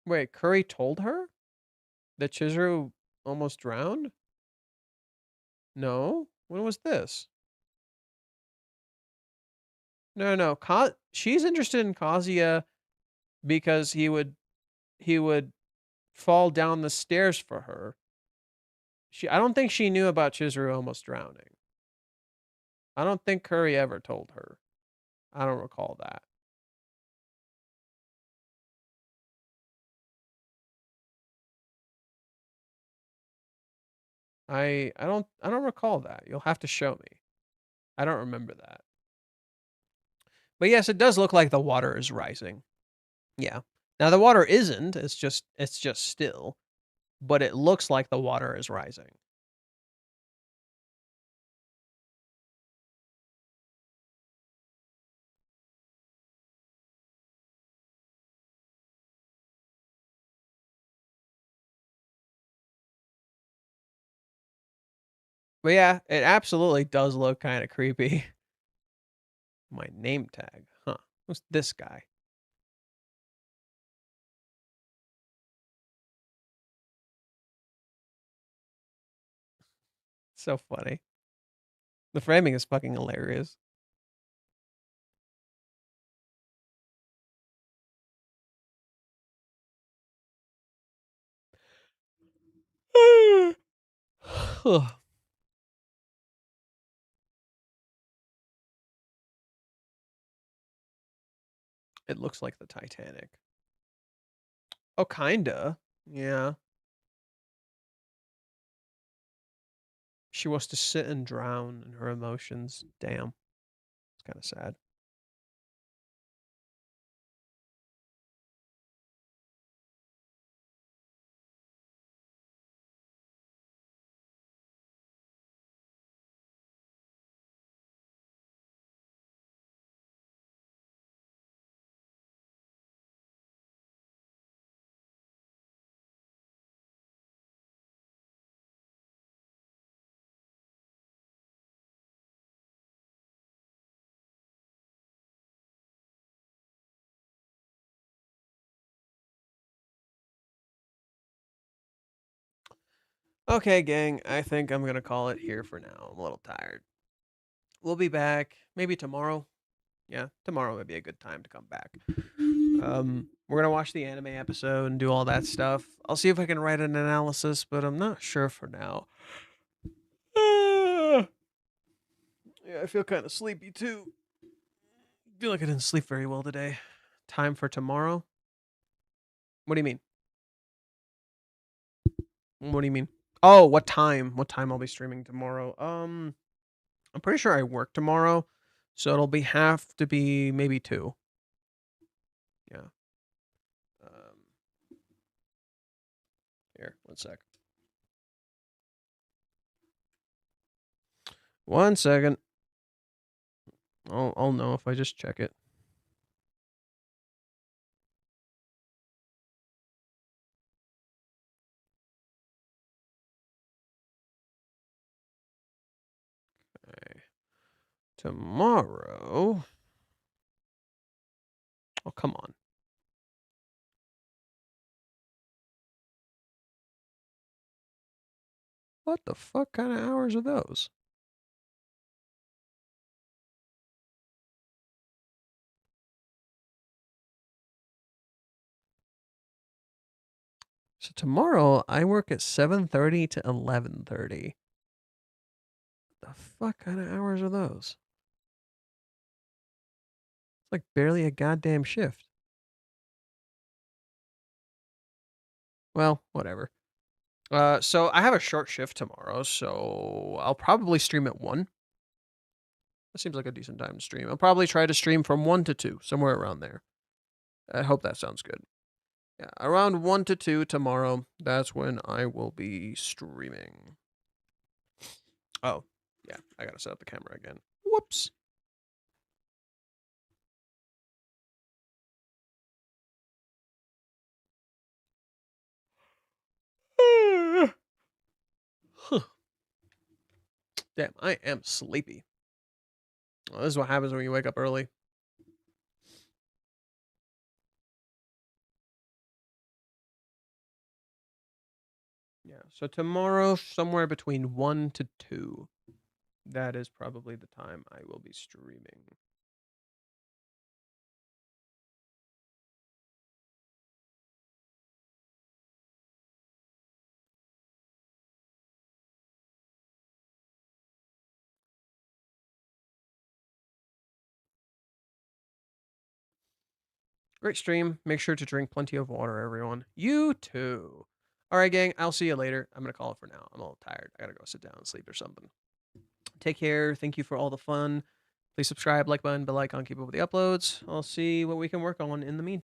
Wait, Kuri told her that Chizuru almost drowned? No. When was this? No. She's interested in Kazuya because he would fall down the stairs for her. I don't think she knew about Chizuru almost drowning. I don't think Kuri ever told her. I don't recall that. I don't recall that. You'll have to show me. I don't remember that. But yes, it does look like the water is rising. Yeah. Now the water isn't, it's just still, but it looks like the water is rising. But yeah, it absolutely does look kind of creepy. My name tag. Huh. Who's this guy? So funny. The framing is fucking hilarious. It looks like the Titanic. Oh, kinda. Yeah. She wants to sit and drown in her emotions. Damn. It's kind of sad. Okay, gang. I think I'm going to call it here for now. I'm a little tired. We'll be back maybe tomorrow. Yeah, tomorrow would be a good time to come back. We're gonna watch the anime episode and do all that stuff. I'll see if I can write an analysis, but I'm not sure for now. Yeah, I feel kind of sleepy too. I feel like I didn't sleep very well today. Time for tomorrow? What do you mean? What do you mean? Oh, what time? What time I'll be streaming tomorrow? I'm pretty sure I work tomorrow, so have to be maybe 2. Yeah. Here, 1 sec. 1 second. I'll know if I just check it. Okay. Tomorrow. Oh, come on. What the fuck kind of hours are those? So tomorrow I work at 7:30 to 11:30. The fuck kind of hours are those? It's like barely a goddamn shift. Well, whatever. So I have a short shift tomorrow, so I'll probably stream at 1. That seems like a decent time to stream. I'll probably try to stream from 1 to 2, somewhere around there. I hope that sounds good. Yeah, around 1 to 2 tomorrow. That's when I will be streaming. Oh, yeah, I gotta set up the camera again. Whoops. Damn, I am sleepy. Well, this is what happens when you wake up early. Yeah, so tomorrow, somewhere between 1 to 2. That is probably the time I will be streaming. Great stream. Make sure to drink plenty of water, everyone. You too. All right, gang. I'll see you later. I'm going to call it for now. I'm a little tired. I got to go sit down and sleep or something. Take care. Thank you for all the fun. Please subscribe, like button, bell icon, keep up with the uploads. I'll see what we can work on in the meantime.